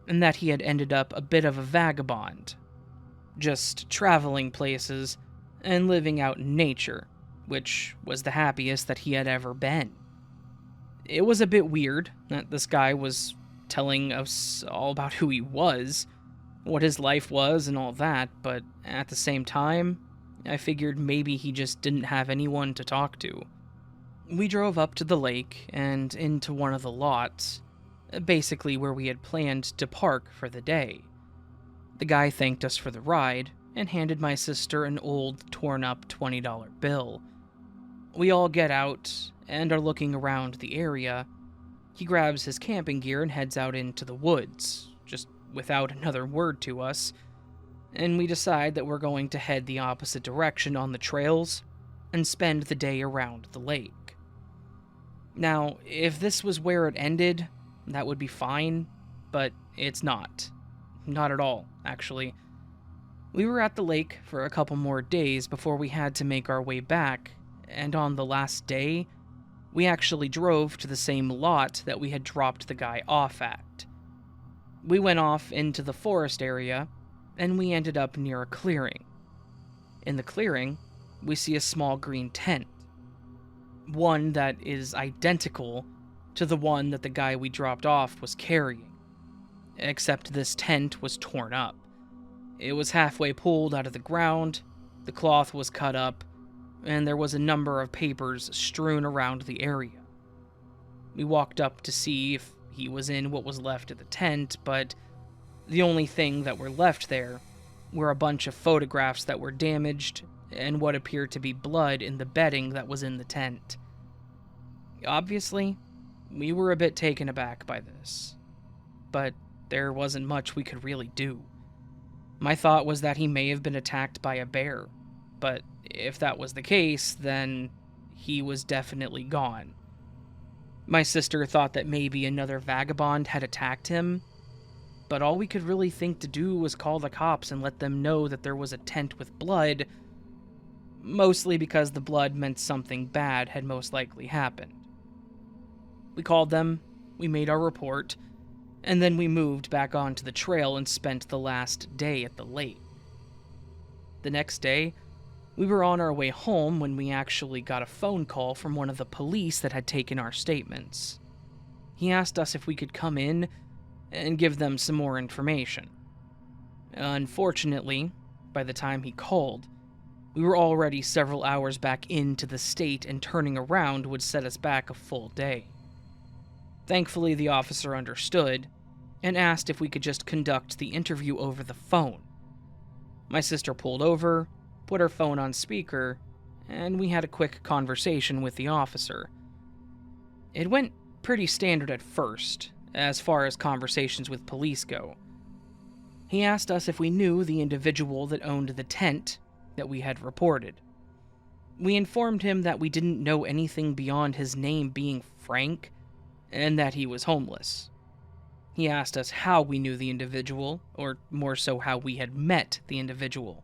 [SPEAKER 1] and that he had ended up a bit of a vagabond, just traveling places and living out in nature, which was the happiest that he had ever been. It was a bit weird that this guy was telling us all about who he was, what his life was and all that, but at the same time, I figured maybe he just didn't have anyone to talk to. We drove up to the lake and into one of the lots, basically where we had planned to park for the day. The guy thanked us for the ride and handed my sister an old, torn-up $20 bill. We all get out and are looking around the area. He grabs his camping gear and heads out into the woods, just without another word to us, and we decide that we're going to head the opposite direction on the trails and spend the day around the lake. Now, if this was where it ended, that would be fine, but it's not. Not at all, actually. We were at the lake for a couple more days before we had to make our way back, and on the last day, we actually drove to the same lot that we had dropped the guy off at. We went off into the forest area, and we ended up near a clearing. In the clearing, we see a small green tent. One that is identical to the one that the guy we dropped off was carrying. Except this tent was torn up. It was halfway pulled out of the ground, the cloth was cut up, and there was a number of papers strewn around the area. We walked up to see if he was in what was left of the tent, but the only thing that were left there were a bunch of photographs that were damaged and what appeared to be blood in the bedding that was in the tent. Obviously, we were a bit taken aback by this, but there wasn't much we could really do. My thought was that he may have been attacked by a bear, but if that was the case, then he was definitely gone. My sister thought that maybe another vagabond had attacked him, but all we could really think to do was call the cops and let them know that there was a tent with blood, mostly because the blood meant something bad had most likely happened. We called them, we made our report, and then we moved back onto the trail and spent the last day at the lake. The next day, we were on our way home when we actually got a phone call from one of the police that had taken our statements. He asked us if we could come in and give them some more information. Unfortunately, by the time he called, we were already several hours back into the state, and turning around would set us back a full day. Thankfully, the officer understood and asked if we could just conduct the interview over the phone. My sister pulled over, put her phone on speaker, and we had a quick conversation with the officer. It went pretty standard at first, as far as conversations with police go. He asked us if we knew the individual that owned the tent that we had reported. We informed him that we didn't know anything beyond his name being Frank, and that he was homeless. He asked us how we knew the individual, or more so how we had met the individual.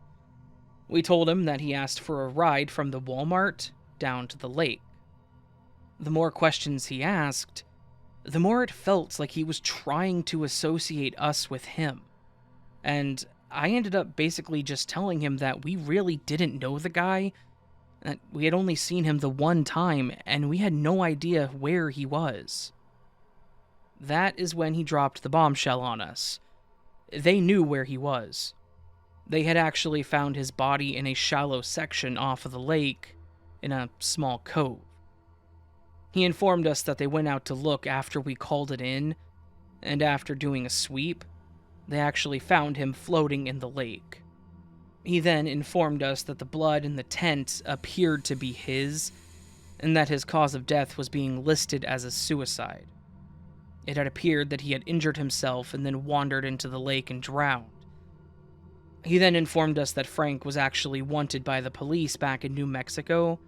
[SPEAKER 1] We told him that he asked for a ride from the Walmart down to the lake. The more questions he asked, the more it felt like he was trying to associate us with him. And I ended up basically just telling him that we really didn't know the guy, that we had only seen him the one time, and we had no idea where he was. That is when he dropped the bombshell on us. They knew where he was. They had actually found his body in a shallow section off of the lake, in a small cove. He informed us that they went out to look after we called it in, and after doing a sweep, they actually found him floating in the lake. He then informed us that the blood in the tent appeared to be his, and that his cause of death was being listed as a suicide. It had appeared that he had injured himself and then wandered into the lake and drowned. He then informed us that Frank was actually wanted by the police back in New Mexico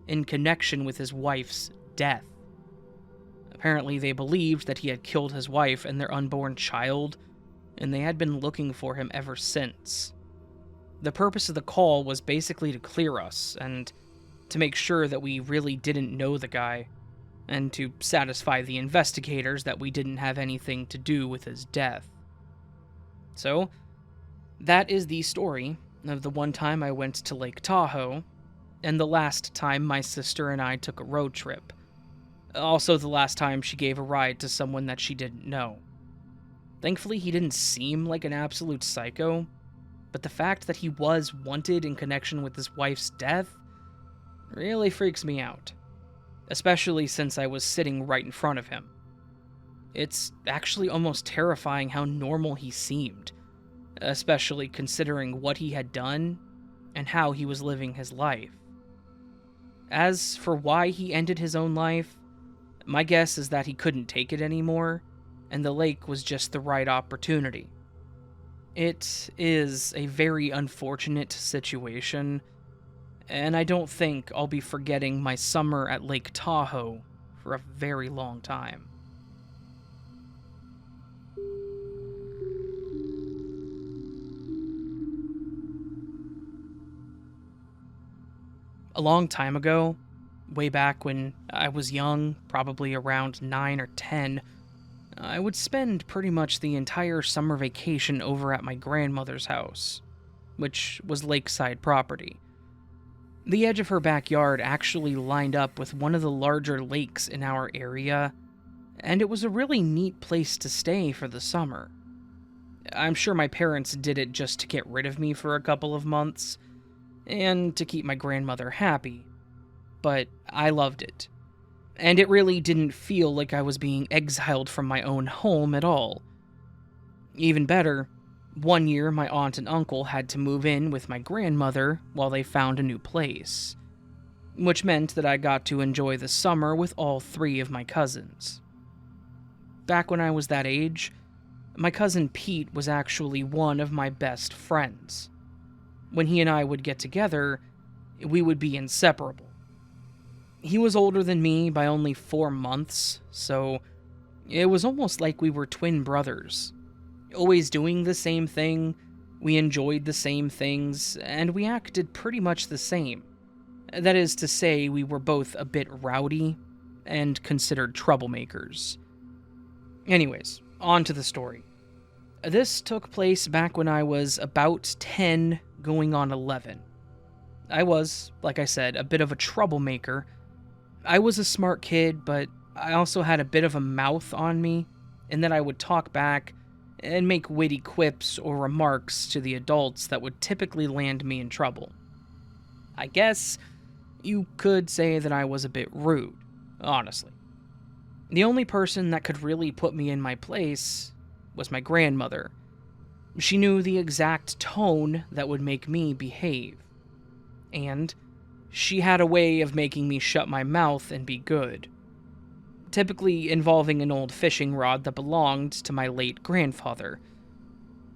[SPEAKER 1] in connection with his wife's death. Apparently, they believed that he had killed his wife and their unborn child, and they had been looking for him ever since. The purpose of the call was basically to clear us, and to make sure that we really didn't know the guy, and to satisfy the investigators that we didn't have anything to do with his death. So, that is the story of the one time I went to Lake Tahoe, and the last time my sister and I took a road trip. Also the last time she gave a ride to someone that she didn't know. Thankfully, he didn't seem like an absolute psycho, but the fact that he was wanted in connection with his wife's death really freaks me out, especially since I was sitting right in front of him. It's actually almost terrifying how normal he seemed, especially considering what he had done and how he was living his life. As for why he ended his own life, my guess is that he couldn't take it anymore, and the lake was just the right opportunity. It is a very unfortunate situation, and I don't think I'll be forgetting my summer at Lake Tahoe for a very long time. A long time ago, way back when I was young, probably around 9 or 10, I would spend pretty much the entire summer vacation over at my grandmother's house, which was lakeside property. The edge of her backyard actually lined up with one of the larger lakes in our area, and it was a really neat place to stay for the summer. I'm sure my parents did it just to get rid of me for a couple of months, and to keep my grandmother happy, but I loved it. And it really didn't feel like I was being exiled from my own home at all. Even better, one year my aunt and uncle had to move in with my grandmother while they found a new place, which meant that I got to enjoy the summer with all 3 of my cousins. Back when I was that age, my cousin Pete was actually one of my best friends. When he and I would get together, we would be inseparable. He was older than me by only 4 months, so it was almost like we were twin brothers. always doing the same thing, we enjoyed the same things, and we acted pretty much the same. That is to say, we were both a bit rowdy and considered troublemakers. Anyways, on to the story. This took place back when I was about 10, going on 11. I was, like I said, a bit of a troublemaker. I was a smart kid, but I also had a bit of a mouth on me, in that I would talk back and make witty quips or remarks to the adults that would typically land me in trouble. I guess you could say that I was a bit rude, honestly. The only person that could really put me in my place was my grandmother. She knew the exact tone that would make me behave. And she had a way of making me shut my mouth and be good. Typically involving an old fishing rod that belonged to my late grandfather.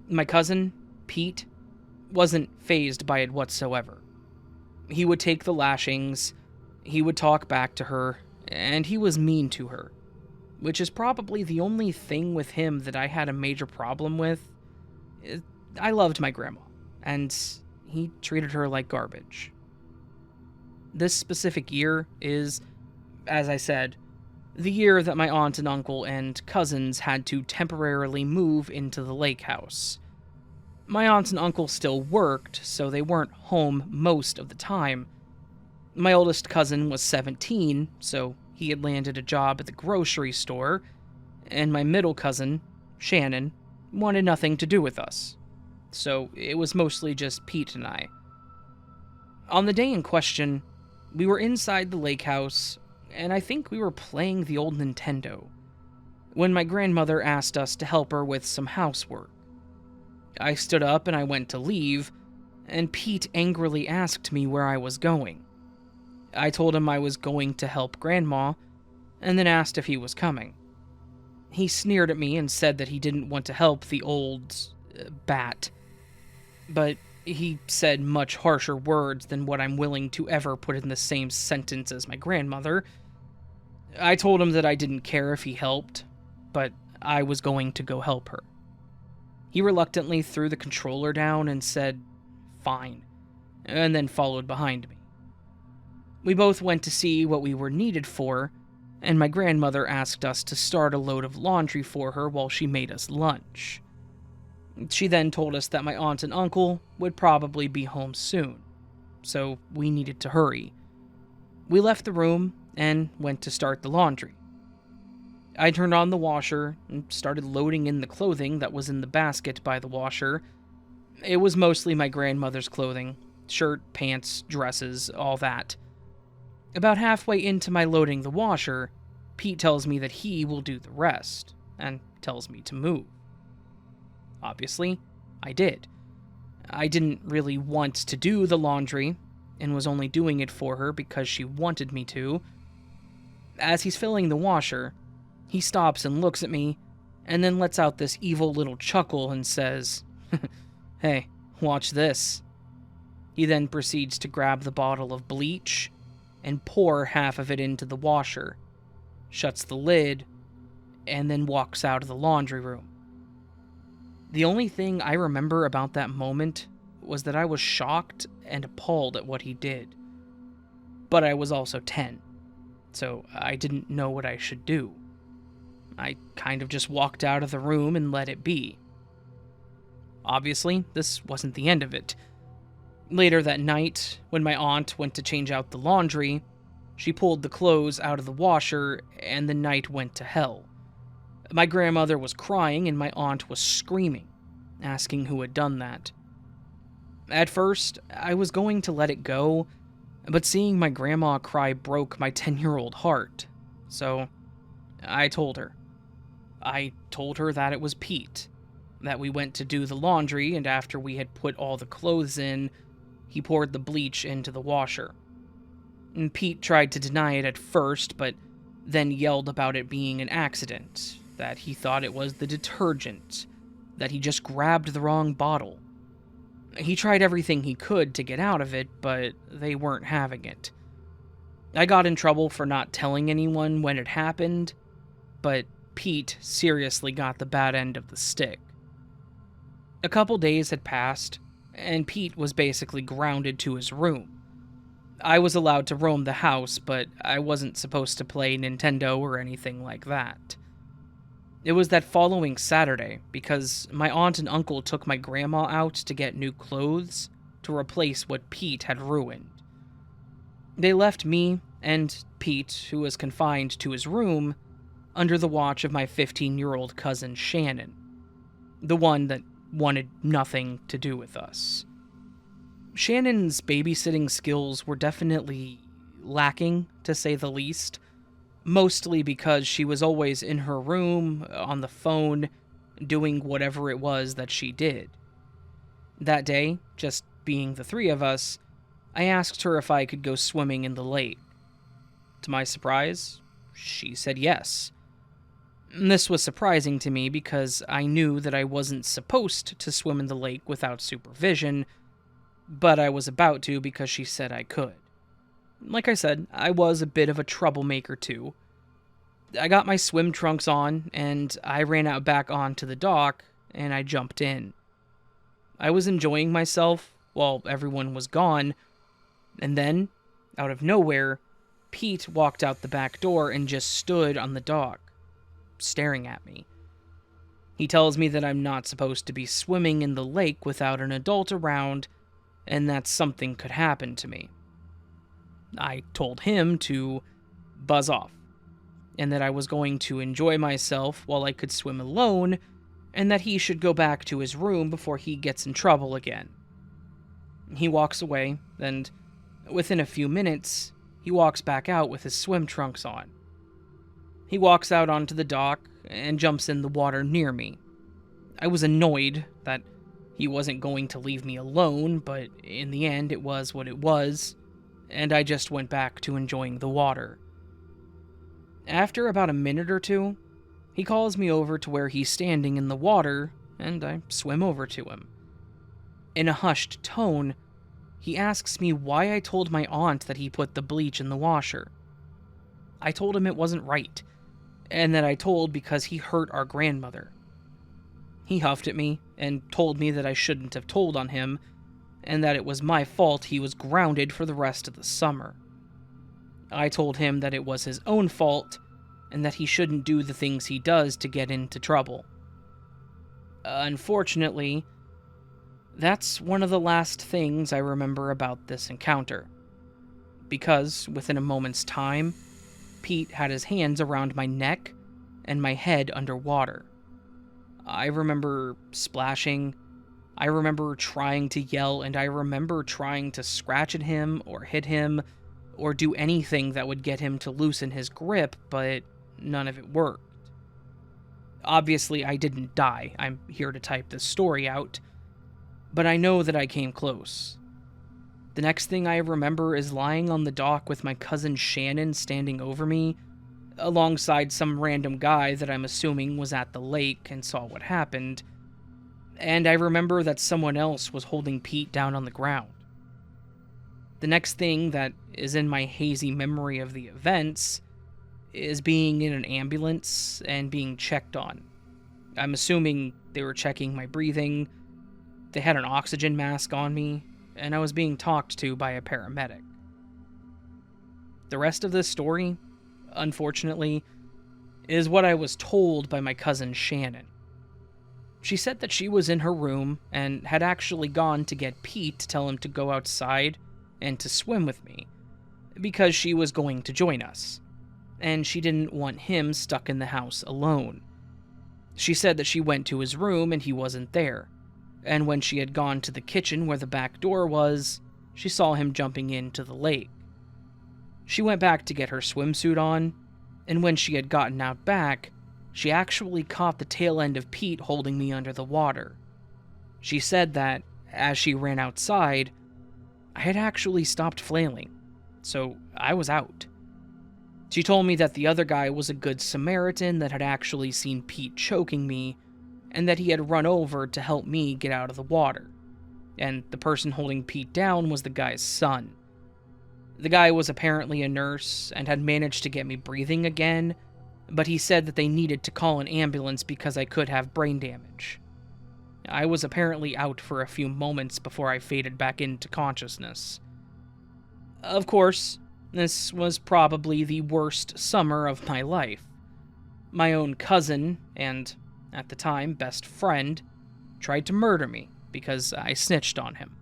[SPEAKER 1] My cousin, Pete, wasn't fazed by it whatsoever. He would take the lashings, he would talk back to her, and he was mean to her. Which is probably the only thing with him that I had a major problem with. I loved my grandma, and he treated her like garbage. This specific year is, as I said, the year that my aunt and uncle and cousins had to temporarily move into the lake house. My aunt and uncle still worked, so they weren't home most of the time. My oldest cousin was 17, so he had landed a job at the grocery store, and my middle cousin, Shannon, wanted nothing to do with us. So it was mostly just Pete and I. On the day in question, we were inside the lake house, and I think we were playing the old Nintendo, when my grandmother asked us to help her with some housework. I stood up and I went to leave, and Pete angrily asked me where I was going. I told him I was going to help Grandma, and then asked if he was coming. He sneered at me and said that he didn't want to help the old bat, but he said much harsher words than what I'm willing to ever put in the same sentence as my grandmother. I told him that I didn't care if he helped, but I was going to go help her. He reluctantly threw the controller down and said, "Fine," and then followed behind me. We both went to see what we were needed for, and my grandmother asked us to start a load of laundry for her while she made us lunch. She then told us that my aunt and uncle would probably be home soon, so we needed to hurry. We left the room and went to start the laundry. I turned on the washer and started loading in the clothing that was in the basket by the washer. It was mostly my grandmother's clothing, shirt, pants, dresses, all that. About halfway into my loading the washer, Pete tells me that he will do the rest, and tells me to move. Obviously, I did. I didn't really want to do the laundry, and was only doing it for her because she wanted me to. As he's filling the washer, he stops and looks at me, and then lets out this evil little chuckle and says, "Hey, watch this." He then proceeds to grab the bottle of bleach and pour half of it into the washer, shuts the lid, and then walks out of the laundry room. The only thing I remember about that moment was that I was shocked and appalled at what he did. But I was also 10, so I didn't know what I should do. I kind of just walked out of the room and let it be. Obviously, this wasn't the end of it. Later that night, when my aunt went to change out the laundry, she pulled the clothes out of the washer, and the night went to hell. My grandmother was crying, and my aunt was screaming, asking who had done that. At first, I was going to let it go, but seeing my grandma cry broke my 10-year-old heart, so I told her. I told her that it was Pete, that we went to do the laundry, and after we had put all the clothes in, he poured the bleach into the washer. And Pete tried to deny it at first, but then yelled about it being an accident, that he thought it was the detergent, that he just grabbed the wrong bottle. He tried everything he could to get out of it, but they weren't having it. I got in trouble for not telling anyone when it happened, but Pete seriously got the bad end of the stick. A couple days had passed, and Pete was basically grounded to his room. I was allowed to roam the house, but I wasn't supposed to play Nintendo or anything like that. It was that following Saturday, because my aunt and uncle took my grandma out to get new clothes to replace what Pete had ruined. They left me and Pete, who was confined to his room, under the watch of my 15-year-old cousin Shannon, the one that wanted nothing to do with us. Shannon's babysitting skills were definitely lacking, to say the least, mostly because she was always in her room, on the phone, doing whatever it was that she did. That day, just being the three of us, I asked her if I could go swimming in the lake. To my surprise, she said yes. This was surprising to me because I knew that I wasn't supposed to swim in the lake without supervision, but I was about to because she said I could. Like I said, I was a bit of a troublemaker too. I got my swim trunks on, and I ran out back onto the dock, and I jumped in. I was enjoying myself while everyone was gone, and then, out of nowhere, Pete walked out the back door and just stood on the dock, staring at me. He tells me that I'm not supposed to be swimming in the lake without an adult around, and that something could happen to me. I told him to buzz off, and that I was going to enjoy myself while I could swim alone, and that he should go back to his room before he gets in trouble again. He walks away, and within a few minutes, he walks back out with his swim trunks on. He walks out onto the dock and jumps in the water near me. I was annoyed that he wasn't going to leave me alone, but in the end it was what it was, and I just went back to enjoying the water. After about a minute or two, he calls me over to where he's standing in the water, and I swim over to him. In a hushed tone, he asks me why I told my aunt that he put the bleach in the washer. I told him it wasn't right, and that I told because he hurt our grandmother. He huffed at me and told me that I shouldn't have told on him, and that it was my fault he was grounded for the rest of the summer. I told him that it was his own fault, and that he shouldn't do the things he does to get into trouble. Unfortunately, that's one of the last things I remember about this encounter, because within a moment's time, Pete had his hands around my neck and my head underwater. I remember splashing, I remember trying to yell, and I remember trying to scratch at him or hit him or do anything that would get him to loosen his grip, but none of it worked. Obviously, I didn't die. I'm here to type this story out, but I know that I came close. The next thing I remember is lying on the dock with my cousin Shannon standing over me, alongside some random guy that I'm assuming was at the lake and saw what happened, and I remember that someone else was holding Pete down on the ground. The next thing that is in my hazy memory of the events is being in an ambulance and being checked on. I'm assuming they were checking my breathing, they had an oxygen mask on me, and I was being talked to by a paramedic. The rest of this story, unfortunately, is what I was told by my cousin Shannon. She said that she was in her room and had actually gone to get Pete to tell him to go outside and to swim with me, because she was going to join us, and she didn't want him stuck in the house alone. She said that she went to his room and he wasn't there, and when she had gone to the kitchen where the back door was, she saw him jumping into the lake. She went back to get her swimsuit on, and when she had gotten out back, she actually caught the tail end of Pete holding me under the water. She said that, as she ran outside, I had actually stopped flailing, so I was out. She told me that the other guy was a good Samaritan that had actually seen Pete choking me, and that he had run over to help me get out of the water, and the person holding Pete down was the guy's son. The guy was apparently a nurse and had managed to get me breathing again, but he said that they needed to call an ambulance because I could have brain damage. I was apparently out for a few moments before I faded back into consciousness. Of course, this was probably the worst summer of my life. My own cousin, and at the time, best friend, tried to murder me because I snitched on him.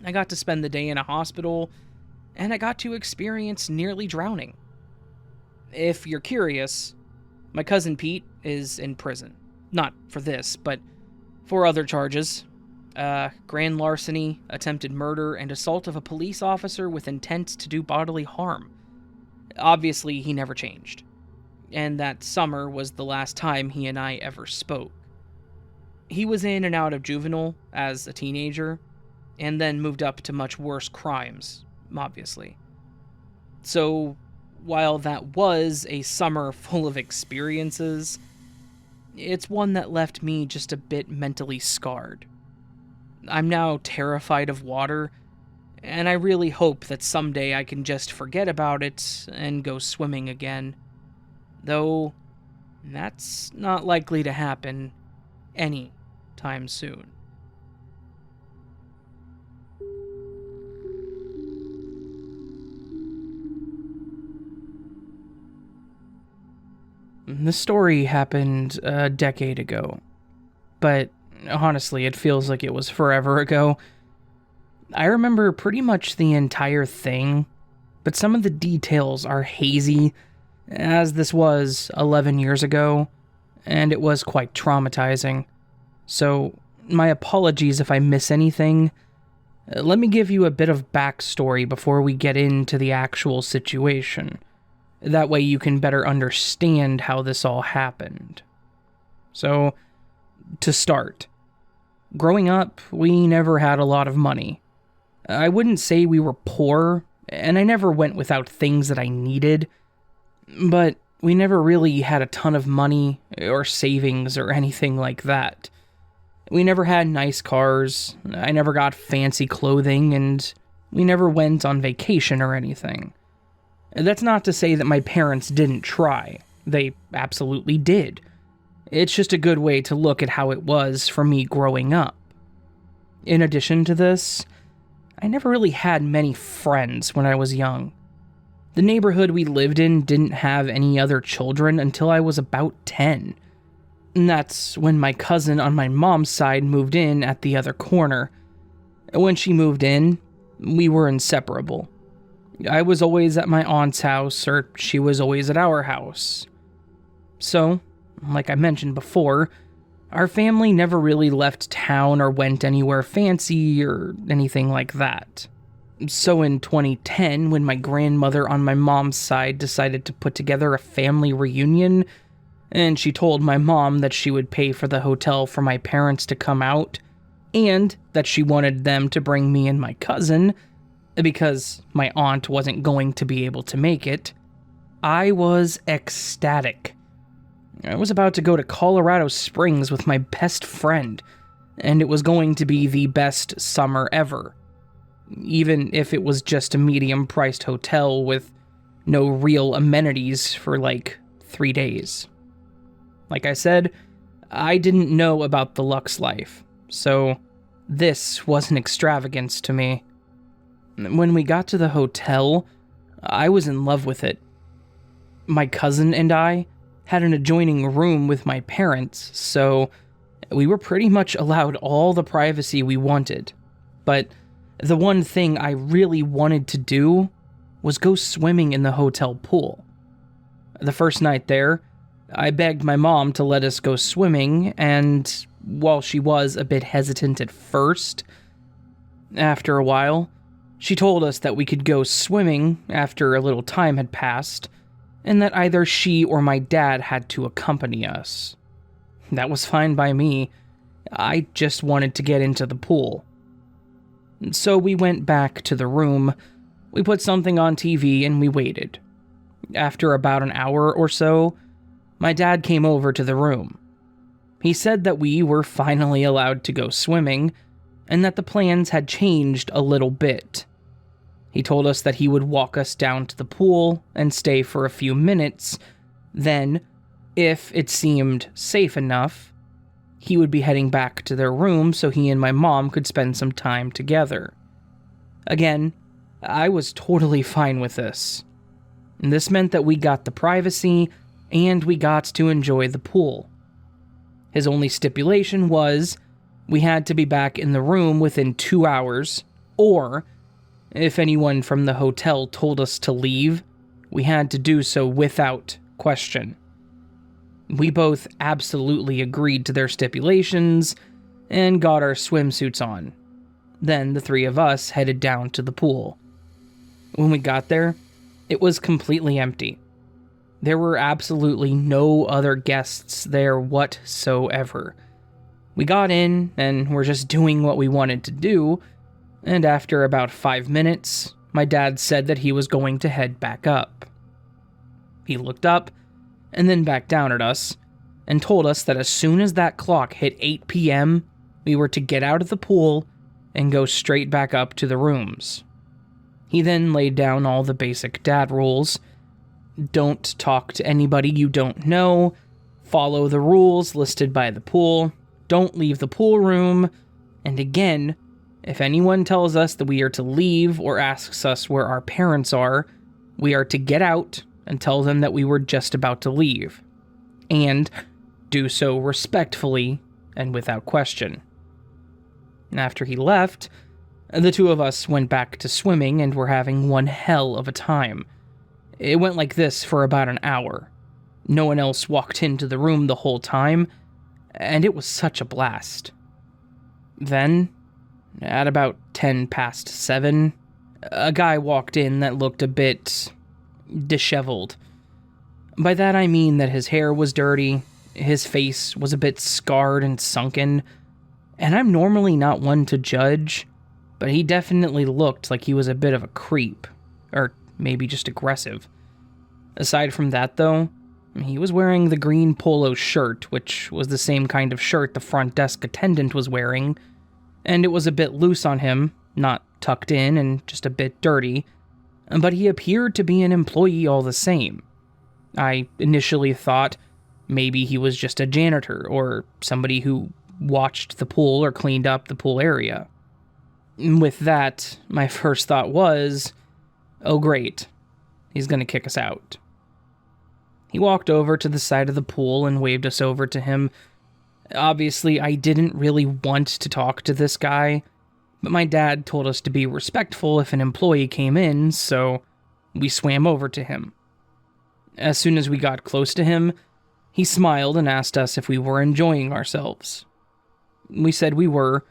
[SPEAKER 1] I got to spend the day in a hospital, and I got to experience nearly drowning. If you're curious, my cousin Pete is in prison. Not for this, but for other charges. Grand larceny, attempted murder, and assault of a police officer with intent to do bodily harm. Obviously, he never changed. And that summer was the last time he and I ever spoke. He was in and out of juvenile as a teenager, and then moved up to much worse crimes, obviously. So, while that was a summer full of experiences, it's one that left me just a bit mentally scarred. I'm now terrified of water, and I really hope that someday I can just forget about it and go swimming again. Though, that's not likely to happen any time soon. The story happened a decade ago, but honestly, it feels like it was forever ago. I remember pretty much the entire thing, but some of the details are hazy, as this was 11 years ago, and it was quite traumatizing. So, my apologies if I miss anything. Let me give you a bit of backstory before we get into the actual situation. That way you can better understand how this all happened. So, to start, growing up, we never had a lot of money. I wouldn't say we were poor, and I never went without things that I needed, but we never really had a ton of money or savings or anything like that. We never had nice cars, I never got fancy clothing, and we never went on vacation or anything. That's not to say that my parents didn't try. They absolutely did. It's just a good way to look at how it was for me growing up. In addition to this, I never really had many friends when I was young. The neighborhood we lived in didn't have any other children until I was about 10. And that's when my cousin on my mom's side moved in at the other corner. When she moved in, we were inseparable. I was always at my aunt's house, or she was always at our house. So, like I mentioned before, our family never really left town or went anywhere fancy or anything like that. So in 2010, when my grandmother on my mom's side decided to put together a family reunion, and she told my mom that she would pay for the hotel for my parents to come out, and that she wanted them to bring me and my cousin, because my aunt wasn't going to be able to make it, I was ecstatic. I was about to go to Colorado Springs with my best friend, and it was going to be the best summer ever. Even if it was just a medium-priced hotel with no real amenities for like 3 days. Like I said, I didn't know about the Lux life, so this was an extravagance to me. When we got to the hotel, I was in love with it. My cousin and I had an adjoining room with my parents, so we were pretty much allowed all the privacy we wanted. But the one thing I really wanted to do was go swimming in the hotel pool. The first night there, I begged my mom to let us go swimming, and while she was a bit hesitant at first, after a while, she told us that we could go swimming after a little time had passed, and that either she or my dad had to accompany us. That was fine by me. I just wanted to get into the pool. So we went back to the room, we put something on TV, and we waited. After about an hour or so, my dad came over to the room. He said that we were finally allowed to go swimming, and that the plans had changed a little bit. He told us that he would walk us down to the pool and stay for a few minutes, then, if it seemed safe enough, he would be heading back to their room so he and my mom could spend some time together. Again, I was totally fine with this. And this meant that we got the privacy and we got to enjoy the pool. His only stipulation was we had to be back in the room within 2 hours, or if anyone from the hotel told us to leave, we had to do so without question. We both absolutely agreed to their stipulations and got our swimsuits on. Then the three of us headed down to the pool. When we got there, it was completely empty. There were absolutely no other guests there whatsoever. We got in and were just doing what we wanted to do, and after about 5 minutes, my dad said that he was going to head back up. He looked up and then back down at us and told us that as soon as that clock hit 8 p.m., we were to get out of the pool and go straight back up to the rooms. He then laid down all the basic dad rules. Don't talk to anybody you don't know. Follow the rules listed by the pool. Don't leave the pool room. And again, if anyone tells us that we are to leave or asks us where our parents are, we are to get out and tell them that we were just about to leave. And do so respectfully and without question. After he left, the two of us went back to swimming and were having one hell of a time. It went like this for about an hour. No one else walked into the room the whole time, and it was such a blast. Then, at about 10 past 7, a guy walked in that looked a bit disheveled. By that I mean that his hair was dirty, his face was a bit scarred and sunken, and I'm normally not one to judge, but he definitely looked like he was a bit of a creep, or maybe just aggressive. Aside from that though, he was wearing the green polo shirt, which was the same kind of shirt the front desk attendant was wearing, and it was a bit loose on him, not tucked in and just a bit dirty, but he appeared to be an employee all the same. I initially thought maybe he was just a janitor or somebody who watched the pool or cleaned up the pool area. With that, my first thought was, oh great, he's gonna kick us out. He walked over to the side of the pool and waved us over to him. Obviously, I didn't really want to talk to this guy, but my dad told us to be respectful if an employee came in, so we swam over to him. As soon as we got close to him, he smiled and asked us if we were enjoying ourselves. We said we were.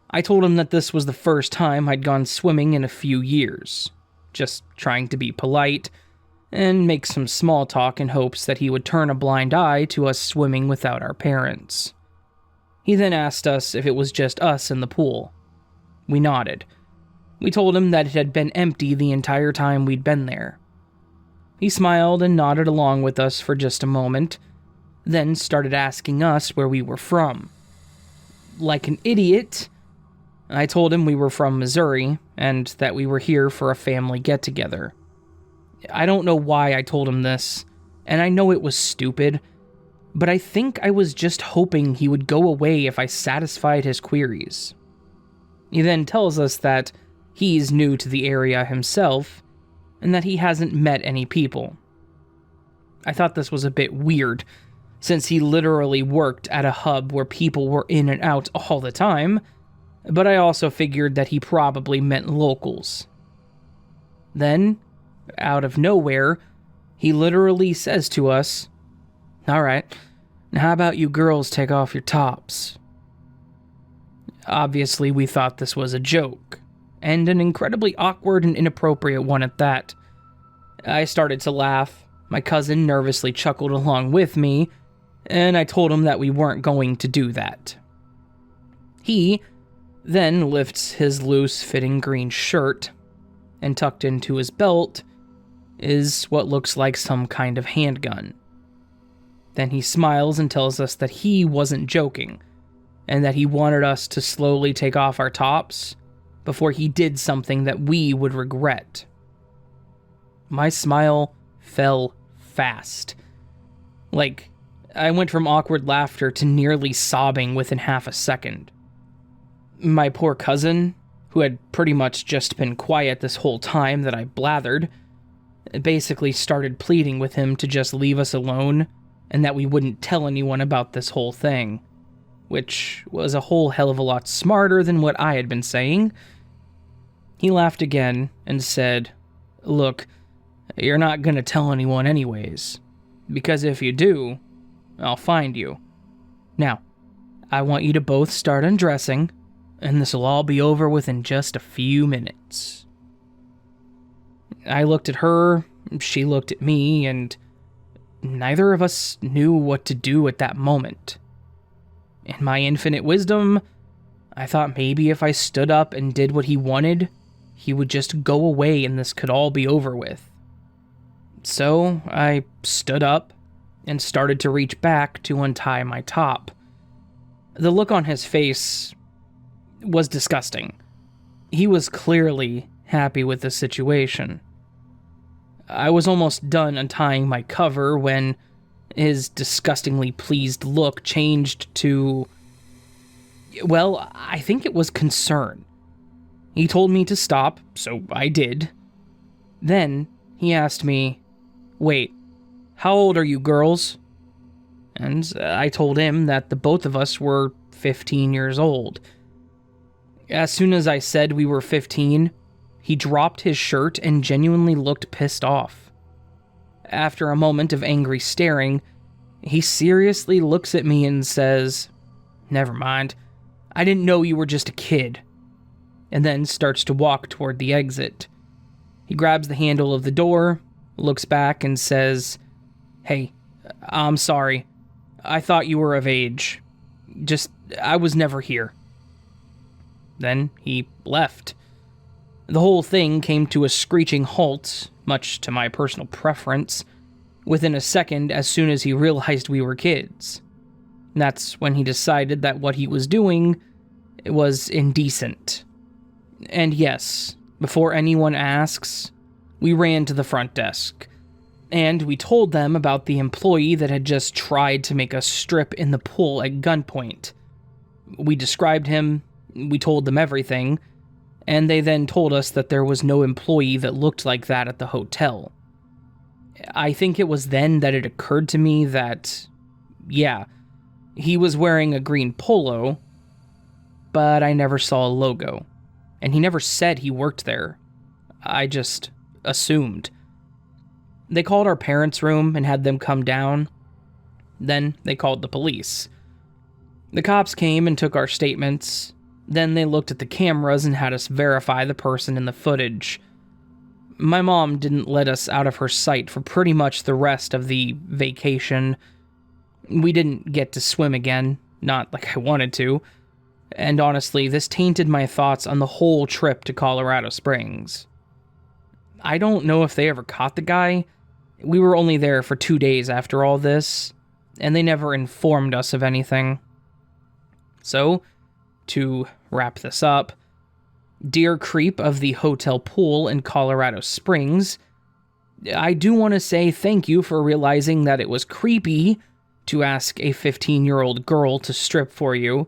[SPEAKER 1] I told him that this was the first time I'd gone swimming in a few years, just trying to be polite and make some small talk in hopes that he would turn a blind eye to us swimming without our parents. He then asked us if it was just us in the pool. We nodded. We told him that it had been empty the entire time we'd been there. He smiled and nodded along with us for just a moment, then started asking us where we were from. Like an idiot, I told him we were from Missouri and that we were here for a family get-together. I don't know why I told him this, and I know it was stupid, but I think I was just hoping he would go away if I satisfied his queries. He then tells us that he's new to the area himself, and that he hasn't met any people. I thought this was a bit weird, since he literally worked at a hub where people were in and out all the time, but I also figured that he probably meant locals. Then, out of nowhere, he literally says to us, "Alright, now how about you girls take off your tops?" Obviously, we thought this was a joke, and an incredibly awkward and inappropriate one at that. I started to laugh, my cousin nervously chuckled along with me, and I told him that we weren't going to do that. He then lifts his loose-fitting green shirt, and tucked into his belt is what looks like some kind of handgun. Then he smiles and tells us that he wasn't joking, and that he wanted us to slowly take off our tops before he did something that we would regret. My smile fell fast. Like, I went from awkward laughter to nearly sobbing within half a second. My poor cousin, who had pretty much just been quiet this whole time that I blathered, basically started pleading with him to just leave us alone and that we wouldn't tell anyone about this whole thing, which was a whole hell of a lot smarter than what I had been saying. He laughed again and said, "Look, you're not gonna tell anyone anyways, because if you do, I'll find you. Now, I want you to both start undressing, and this'll all be over within just a few minutes." I looked at her, she looked at me, and neither of us knew what to do at that moment. In my infinite wisdom, I thought maybe if I stood up and did what he wanted, he would just go away and this could all be over with. So I stood up and started to reach back to untie my top. The look on his face was disgusting. He was clearly happy with the situation. I was almost done untying my cover when his disgustingly pleased look changed to, well, I think it was concern. He told me to stop, so I did. Then he asked me, "Wait, how old are you girls?" And I told him that the both of us were 15 years old. As soon as I said we were 15, he dropped his shirt and genuinely looked pissed off. After a moment of angry staring, he seriously looks at me and says, "Never mind, I didn't know you were just a kid," and then starts to walk toward the exit. He grabs the handle of the door, looks back and says, "Hey, I'm sorry. I thought you were of age. I was never here." Then he left. The whole thing came to a screeching halt, much to my personal preference, within a second as soon as he realized we were kids. That's when he decided that what he was doing was indecent. And yes, before anyone asks, we ran to the front desk, and we told them about the employee that had just tried to make us strip in the pool at gunpoint. We described him, we told them everything, and they then told us that there was no employee that looked like that at the hotel. I think it was then that it occurred to me that, yeah, he was wearing a green polo, but I never saw a logo, and he never said he worked there. I just assumed. They called our parents' room and had them come down. Then they called the police. The cops came and took our statements. Then they looked at the cameras and had us verify the person in the footage. My mom didn't let us out of her sight for pretty much the rest of the vacation. We didn't get to swim again, not like I wanted to. And honestly, this tainted my thoughts on the whole trip to Colorado Springs. I don't know if they ever caught the guy. We were only there for 2 days after all this, and they never informed us of anything. So, to wrap this up, dear creep of the hotel pool in Colorado Springs, I do want to say thank you for realizing that it was creepy to ask a 15-year-old girl to strip for you,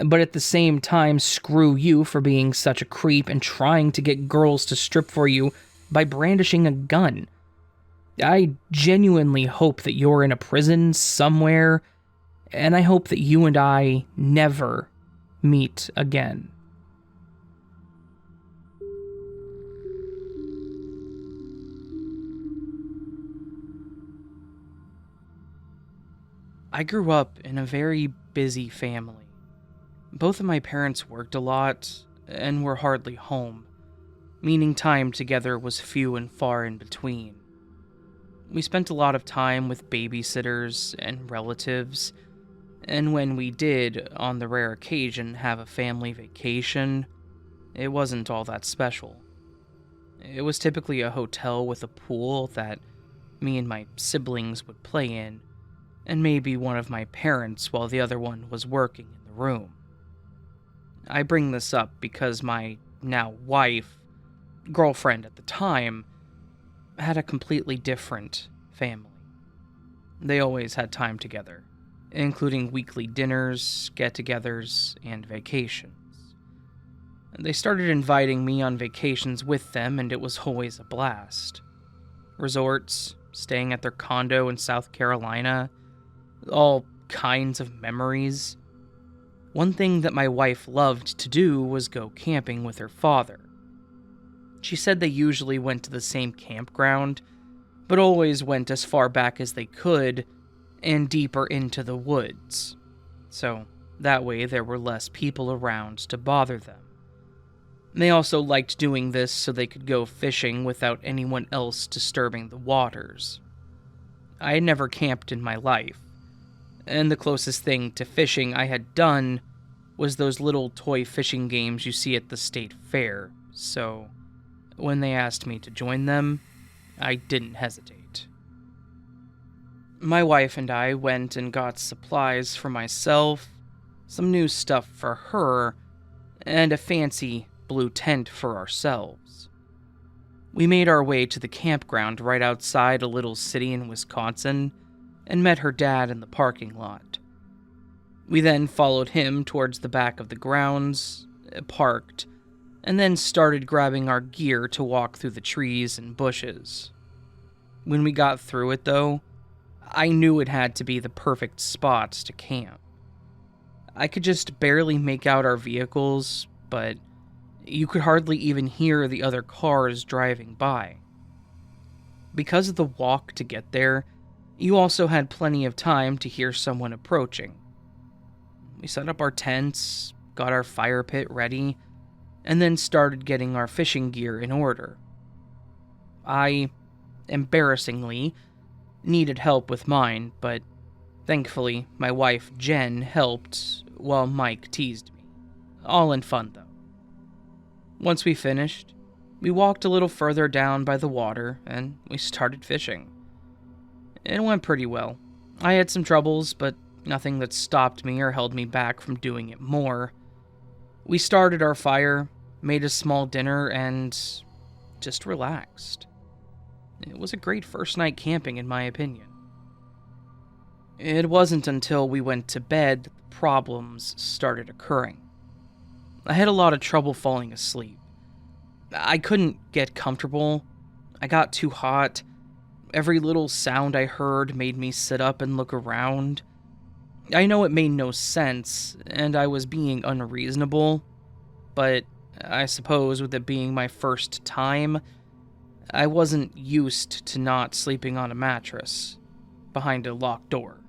[SPEAKER 1] but at the same time, screw you for being such a creep and trying to get girls to strip for you by brandishing a gun. I genuinely hope that you're in a prison somewhere, and I hope that you and I never meet again. I grew up in a very busy family. Both of my parents worked a lot and were hardly home, meaning time together was few and far in between. We spent a lot of time with babysitters and relatives, and when we did, on the rare occasion, have a family vacation, it wasn't all that special. It was typically a hotel with a pool that me and my siblings would play in, and maybe one of my parents while the other one was working in the room. I bring this up because my now wife, girlfriend at the time, had a completely different family. They always had time together, including weekly dinners, get-togethers, and vacations. They started inviting me on vacations with them, and it was always a blast. Resorts, staying at their condo in South Carolina, all kinds of memories. One thing that my wife loved to do was go camping with her father. She said they usually went to the same campground, but always went as far back as they could and deeper into the woods, so that way there were less people around to bother them. They also liked doing this so they could go fishing without anyone else disturbing the waters. I had never camped in my life, and the closest thing to fishing I had done was those little toy fishing games you see at the state fair, so when they asked me to join them, I didn't hesitate. My wife and I went and got supplies for myself, some new stuff for her, and a fancy blue tent for ourselves. We made our way to the campground right outside a little city in Wisconsin and met her dad in the parking lot. We then followed him towards the back of the grounds, parked, and then started grabbing our gear to walk through the trees and bushes. When we got through it, though, I knew it had to be the perfect spot to camp. I could just barely make out our vehicles, but you could hardly even hear the other cars driving by. Because of the walk to get there, you also had plenty of time to hear someone approaching. We set up our tents, got our fire pit ready, and then started getting our fishing gear in order. I, embarrassingly, needed help with mine, but thankfully my wife Jen helped while Mike teased me. All in fun, though. Once we finished, we walked a little further down by the water, and we started fishing. It went pretty well. I had some troubles, but nothing that stopped me or held me back from doing it more. We started our fire, made a small dinner, and just relaxed. It was a great first night camping, in my opinion. It wasn't until we went to bed that the problems started occurring. I had a lot of trouble falling asleep. I couldn't get comfortable. I got too hot. Every little sound I heard made me sit up and look around. I know it made no sense, and I was being unreasonable, but I suppose with it being my first time, I wasn't used to not sleeping on a mattress behind a locked door.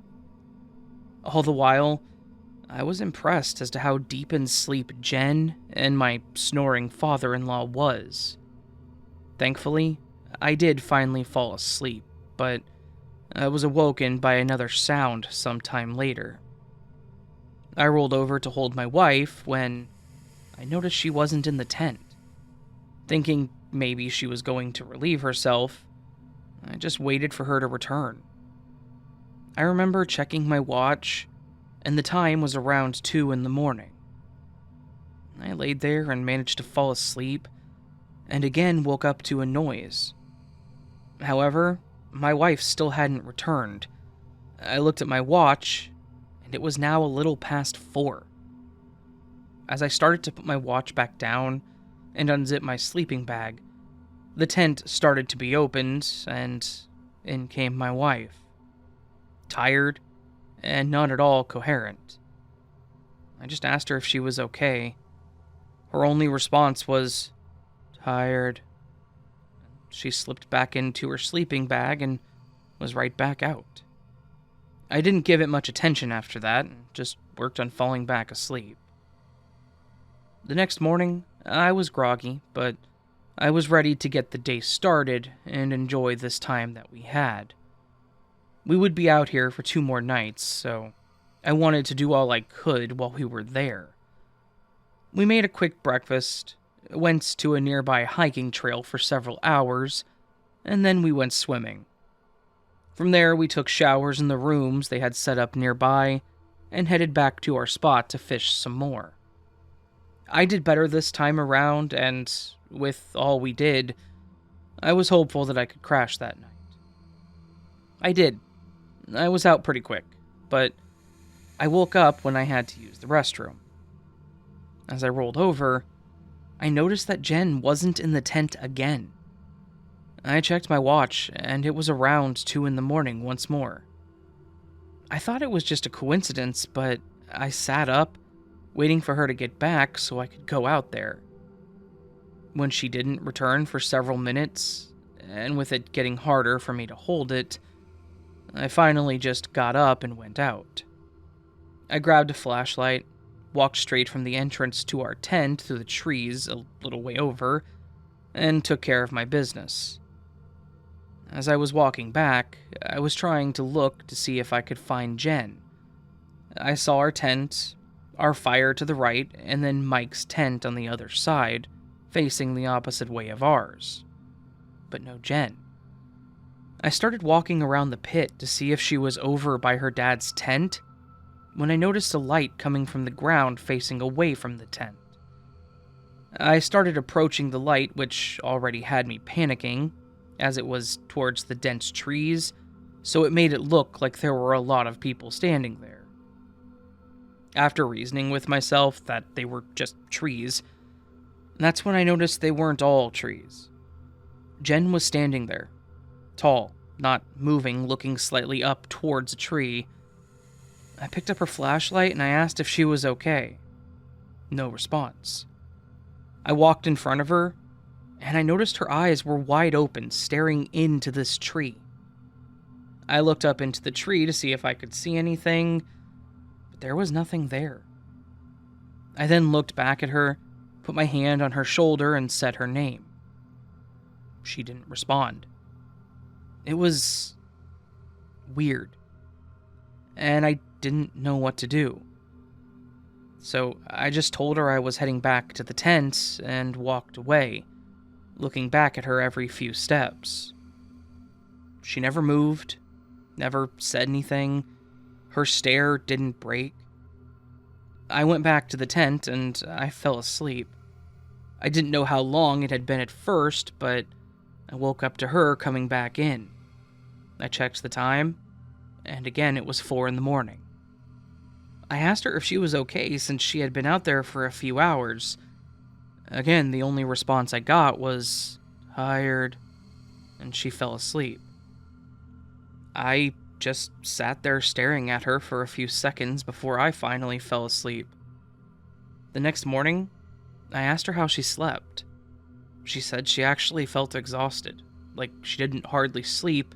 [SPEAKER 1] All the while, I was impressed as to how deep in sleep Jen and my snoring father-in-law was. Thankfully, I did finally fall asleep, but I was awoken by another sound sometime later. I rolled over to hold my wife when I noticed she wasn't in the tent. Thinking maybe she was going to relieve herself, I just waited for her to return. I remember checking my watch, and the time was around 2 a.m. I laid there and managed to fall asleep, and again woke up to a noise. However, my wife still hadn't returned. I looked at my watch, and it was now a little past 4. As I started to put my watch back down and unzip my sleeping bag, the tent started to be opened, and in came my wife. Tired, and not at all coherent. I just asked her if she was okay. Her only response was, "Tired." She slipped back into her sleeping bag and was right back out. I didn't give it much attention after that, and just worked on falling back asleep. The next morning, I was groggy, but I was ready to get the day started and enjoy this time that we had. We would be out here for 2 more nights, so I wanted to do all I could while we were there. We made a quick breakfast, went to a nearby hiking trail for several hours, and then we went swimming. From there, we took showers in the rooms they had set up nearby and headed back to our spot to fish some more. I did better this time around, and with all we did, I was hopeful that I could crash that night. I did. I was out pretty quick, but I woke up when I had to use the restroom. As I rolled over, I noticed that Jen wasn't in the tent again. I checked my watch, and it was around 2 in the morning once more. I thought it was just a coincidence, but I sat up, waiting for her to get back so I could go out there. When she didn't return for several minutes, and with it getting harder for me to hold it, I finally just got up and went out. I grabbed a flashlight, walked straight from the entrance to our tent through the trees a little way over, and took care of my business. As I was walking back, I was trying to look to see if I could find Jen. I saw our tent, our fire to the right, and then Mike's tent on the other side, facing the opposite way of ours. But no Jen. I started walking around the pit to see if she was over by her dad's tent, when I noticed a light coming from the ground facing away from the tent. I started approaching the light, which already had me panicking, as it was towards the dense trees, so it made it look like there were a lot of people standing there. After reasoning with myself that they were just trees, that's when I noticed they weren't all trees. Jen was standing there, tall, not moving, looking slightly up towards a tree. I picked up her flashlight and I asked if she was okay. No response. I walked in front of her, and I noticed her eyes were wide open, staring into this tree. I looked up into the tree to see if I could see anything, but there was nothing there. I then looked back at her, put my hand on her shoulder, and said her name. She didn't respond. It was weird, and I didn't know what to do. So I just told her I was heading back to the tent and walked away, looking back at her every few steps. She never moved, never said anything. Her stare didn't break. I went back to the tent and I fell asleep. I didn't know how long it had been at first, but I woke up to her coming back in. I checked the time, and again it was 4 in the morning. I asked her if she was okay since she had been out there for a few hours. Again, the only response I got was, "Tired," and she fell asleep. I just sat there staring at her for a few seconds before I finally fell asleep. The next morning, I asked her how she slept. She said she actually felt exhausted, like she didn't hardly sleep,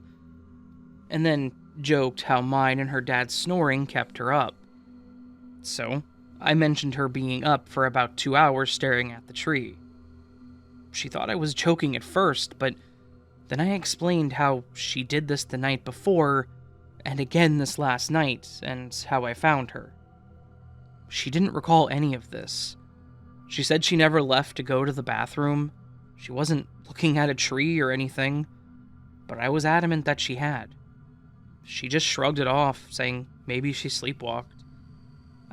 [SPEAKER 1] and then joked how mine and her dad's snoring kept her up. So, I mentioned her being up for about 2 hours staring at the tree. She thought I was joking at first, but then I explained how she did this the night before, and again this last night, and how I found her. She didn't recall any of this. She said she never left to go to the bathroom. She wasn't looking at a tree or anything, but I was adamant that she had. She just shrugged it off, saying maybe she sleepwalked.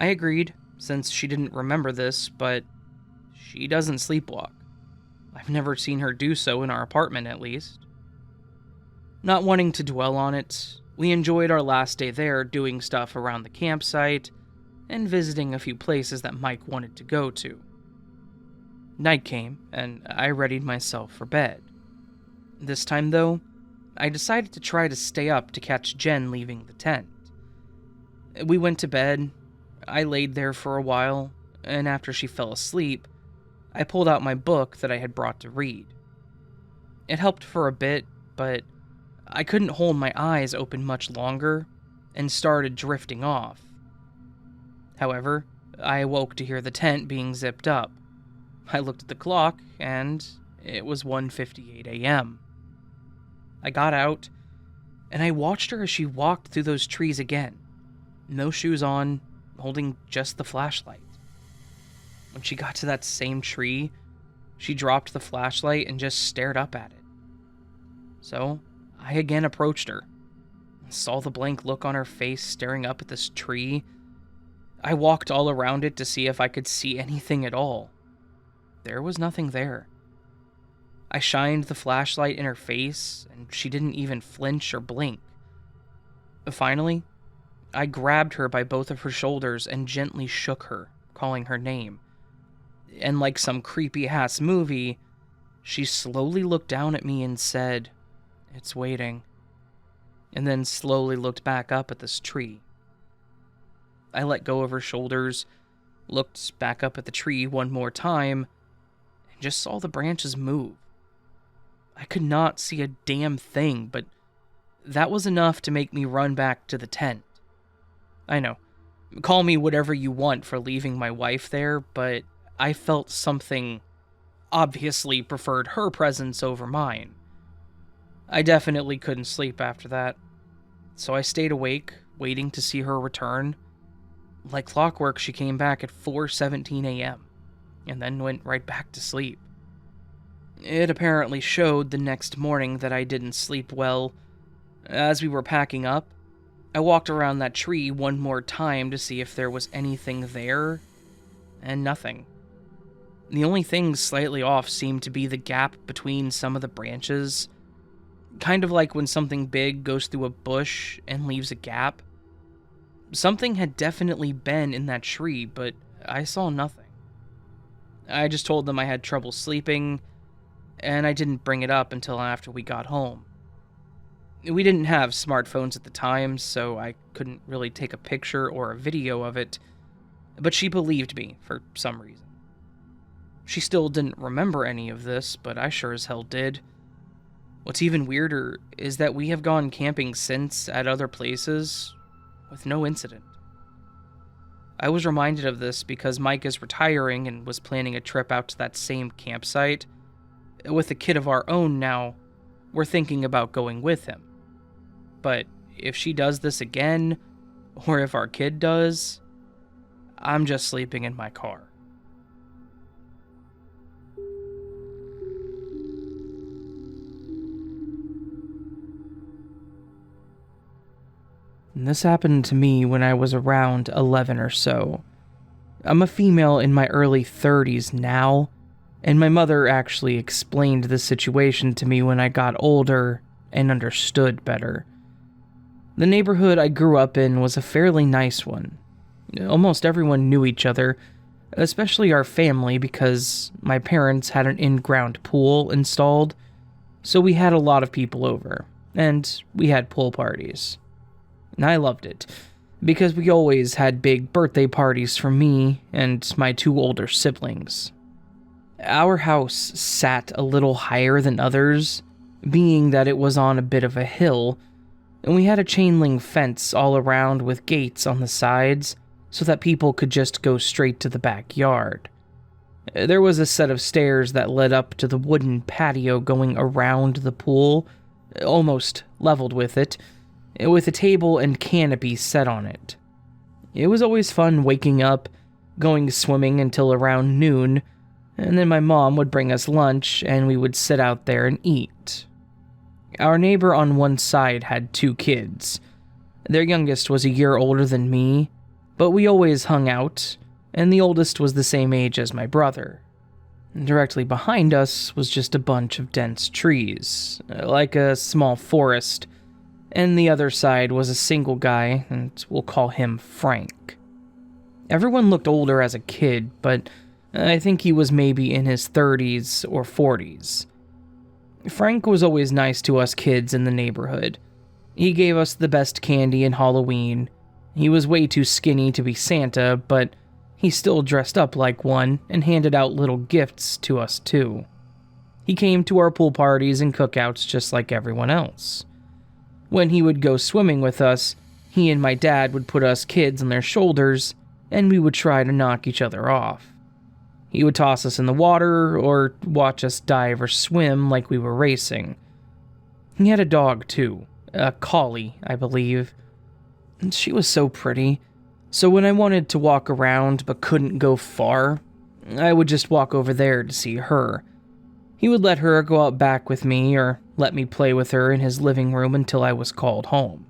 [SPEAKER 1] I agreed, since she didn't remember this, but she doesn't sleepwalk. I've never seen her do so in our apartment, at least. Not wanting to dwell on it, we enjoyed our last day there doing stuff around the campsite and visiting a few places that Mike wanted to go to. Night came, and I readied myself for bed. This time, though, I decided to try to stay up to catch Jen leaving the tent. We went to bed. I laid there for a while, and after she fell asleep, I pulled out my book that I had brought to read. It helped for a bit, but I couldn't hold my eyes open much longer and started drifting off. However, I awoke to hear the tent being zipped up. I looked at the clock, and it was 1:58 a.m. I got out, and I watched her as she walked through those trees again, no shoes on, holding just the flashlight. When she got to that same tree, she dropped the flashlight and just stared up at it. So, I again approached her, and saw the blank look on her face staring up at this tree. I walked all around it to see if I could see anything at all. There was nothing there. I shined the flashlight in her face, and she didn't even flinch or blink. Finally, I grabbed her by both of her shoulders and gently shook her, calling her name. And like some creepy-ass movie, she slowly looked down at me and said, "It's waiting," and then slowly looked back up at this tree. I let go of her shoulders, looked back up at the tree one more time, and just saw the branches move. I could not see a damn thing, but that was enough to make me run back to the tent. I know, call me whatever you want for leaving my wife there, but I felt something obviously preferred her presence over mine. I definitely couldn't sleep after that, so I stayed awake, waiting to see her return. Like clockwork, she came back at 4:17 a.m., and then went right back to sleep. It apparently showed the next morning that I didn't sleep well. As we were packing up, I walked around that tree one more time to see if there was anything there, and nothing. The only thing slightly off seemed to be the gap between some of the branches, kind of like when something big goes through a bush and leaves a gap. Something had definitely been in that tree, but I saw nothing. I just told them I had trouble sleeping, and I didn't bring it up until after we got home. We didn't have smartphones at the time, so I couldn't really take a picture or a video of it, but she believed me for some reason. She still didn't remember any of this, but I sure as hell did. What's even weirder is that we have gone camping since at other places with no incident. I was reminded of this because Mike is retiring and was planning a trip out to that same campsite. With a kid of our own now, we're thinking about going with him. But if she does this again, or if our kid does, I'm just sleeping in my car. And this happened to me when I was around 11 or so. I'm a female in my early 30s now, and my mother actually explained the situation to me when I got older and understood better. The neighborhood I grew up in was a fairly nice one. Almost everyone knew each other, especially our family because my parents had an in-ground pool installed, so we had a lot of people over, and we had pool parties. And I loved it, because we always had big birthday parties for me and my two older siblings. Our house sat a little higher than others, being that it was on a bit of a hill, and we had a chain link fence all around with gates on the sides so that people could just go straight to the backyard. There was a set of stairs that led up to the wooden patio going around the pool, almost leveled with it, with a table and canopy set on it. It was always fun waking up, going swimming until around noon, and then my mom would bring us lunch and we would sit out there and eat. Our neighbor on one side had 2 kids. Their youngest was a year older than me, but we always hung out, and the oldest was the same age as my brother. Directly behind us was just a bunch of dense trees, like a small forest, and the other side was a single guy, and we'll call him Frank. Everyone looked older as a kid, but I think he was maybe in his 30s or 40s. Frank was always nice to us kids in the neighborhood. He gave us the best candy in Halloween. He was way too skinny to be Santa, but he still dressed up like one and handed out little gifts to us too. He came to our pool parties and cookouts just like everyone else. When he would go swimming with us, he and my dad would put us kids on their shoulders, and we would try to knock each other off. He would toss us in the water, or watch us dive or swim like we were racing. He had a dog too, a collie, I believe. And she was so pretty, so when I wanted to walk around but couldn't go far, I would just walk over there to see her. He would let her go out back with me, or let me play with her in his living room until I was called home.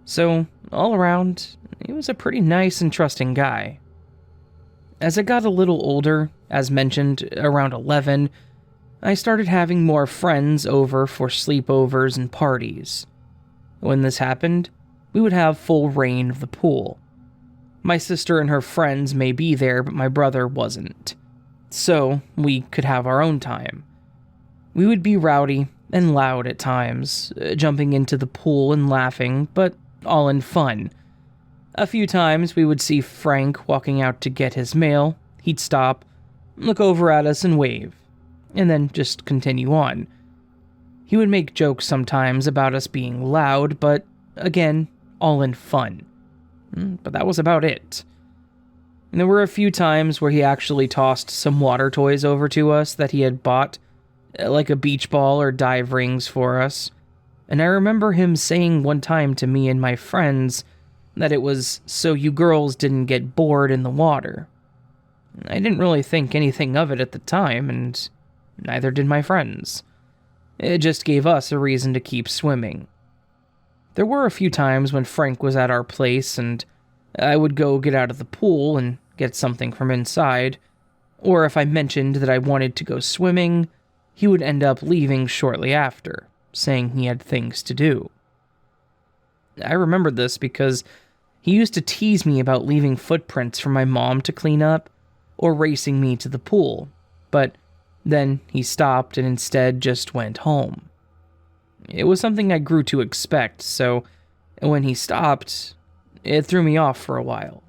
[SPEAKER 1] So, all around, he was a pretty nice and trusting guy. As I got a little older, as mentioned, around 11, I started having more friends over for sleepovers and parties. When this happened, we would have full reign of the pool. My sister and her friends may be there, but my brother wasn't. So, we could have our own time. We would be rowdy and loud at times, jumping into the pool and laughing, but all in fun. A few times we would see Frank walking out to get his mail. He'd stop, look over at us and wave, and then just continue on. He would make jokes sometimes about us being loud, but again, all in fun. But that was about it. And there were a few times where he actually tossed some water toys over to us that he had bought, like a beach ball or dive rings for us. And I remember him saying one time to me and my friends that it was so you girls didn't get bored in the water. I didn't really think anything of it at the time, and neither did my friends. It just gave us a reason to keep swimming. There were a few times when Frank was at our place and I would go get out of the pool and get something from inside, or if I mentioned that I wanted to go swimming, he would end up leaving shortly after, saying he had things to do. I remembered this because he used to tease me about leaving footprints for my mom to clean up, or racing me to the pool, but then he stopped and instead just went home. It was something I grew to expect, so when he stopped, it threw me off for a while.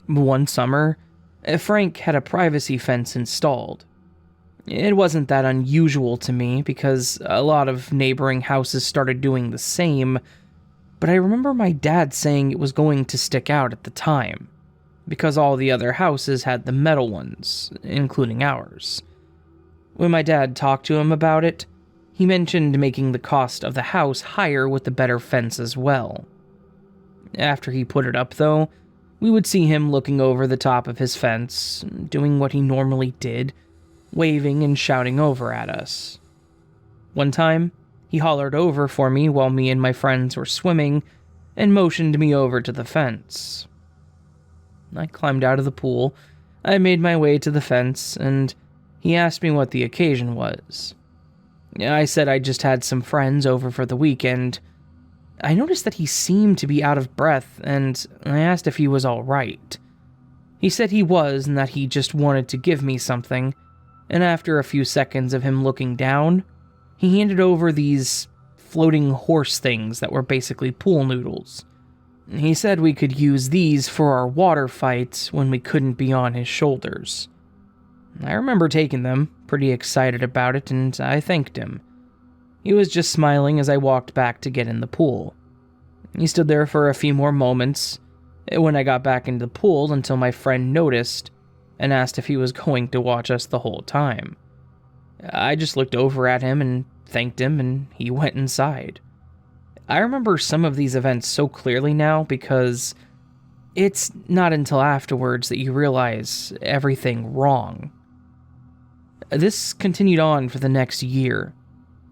[SPEAKER 1] One summer, Frank had a privacy fence installed. It wasn't that unusual to me because a lot of neighboring houses started doing the same, but I remember my dad saying it was going to stick out at the time, because all the other houses had the metal ones, including ours. When my dad talked to him about it, he mentioned making the cost of the house higher with the better fence as well. After he put it up, though, we would see him looking over the top of his fence, doing what he normally did, waving and shouting over at us. One time, he hollered over for me while me and my friends were swimming and motioned me over to the fence. I climbed out of the pool, I made my way to the fence, and he asked me what the occasion was. I said I just had some friends over for the weekend. I noticed that he seemed to be out of breath, and I asked if he was all right. He said he was, and that he just wanted to give me something, and after a few seconds of him looking down, he handed over these floating horse things that were basically pool noodles. He said we could use these for our water fights when we couldn't be on his shoulders. I remember taking them, pretty excited about it, and I thanked him. He was just smiling as I walked back to get in the pool. He stood there for a few more moments when I got back into the pool until my friend noticed and asked if he was going to watch us the whole time. I just looked over at him and thanked him, and he went inside. I remember some of these events so clearly now because it's not until afterwards that you realize everything wrong. This continued on for the next year.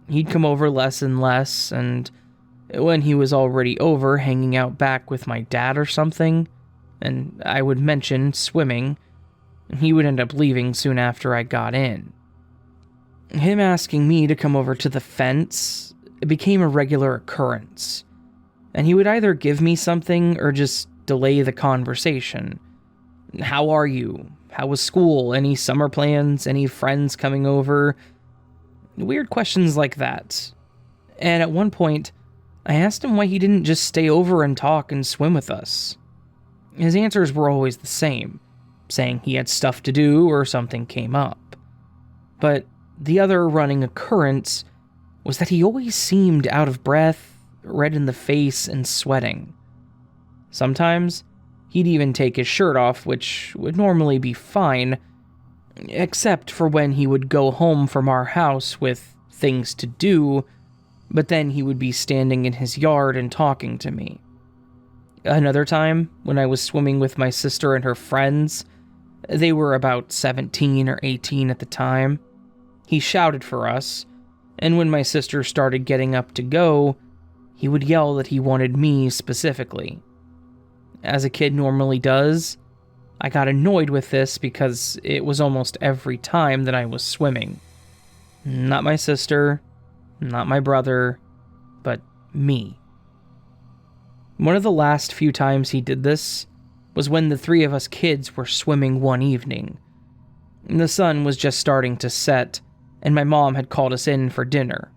[SPEAKER 1] He'd come over less and less, and when he was already over hanging out back with my dad or something, and I would mention swimming, he would end up leaving soon after I got in. Him asking me to come over to the fence became a regular occurrence, and he would either give me something or just delay the conversation. How are you? How was school? Any summer plans? Any friends coming over? Weird questions like that. And at one point, I asked him why he didn't just stay over and talk and swim with us. His answers were always the same, saying he had stuff to do or something came up. But the other running occurrence was that he always seemed out of breath, red in the face, and sweating. Sometimes, he'd even take his shirt off, which would normally be fine, except for when he would go home from our house with things to do, but then he would be standing in his yard and talking to me. Another time, when I was swimming with my sister and her friends, they were about 17 or 18 at the time, he shouted for us, and when my sister started getting up to go, he would yell that he wanted me specifically. As a kid normally does, I got annoyed with this because it was almost every time that I was swimming. Not my sister, not my brother, but me. One of the last few times he did this was when the three of us kids were swimming one evening. The sun was just starting to set, and my mom had called us in for dinner.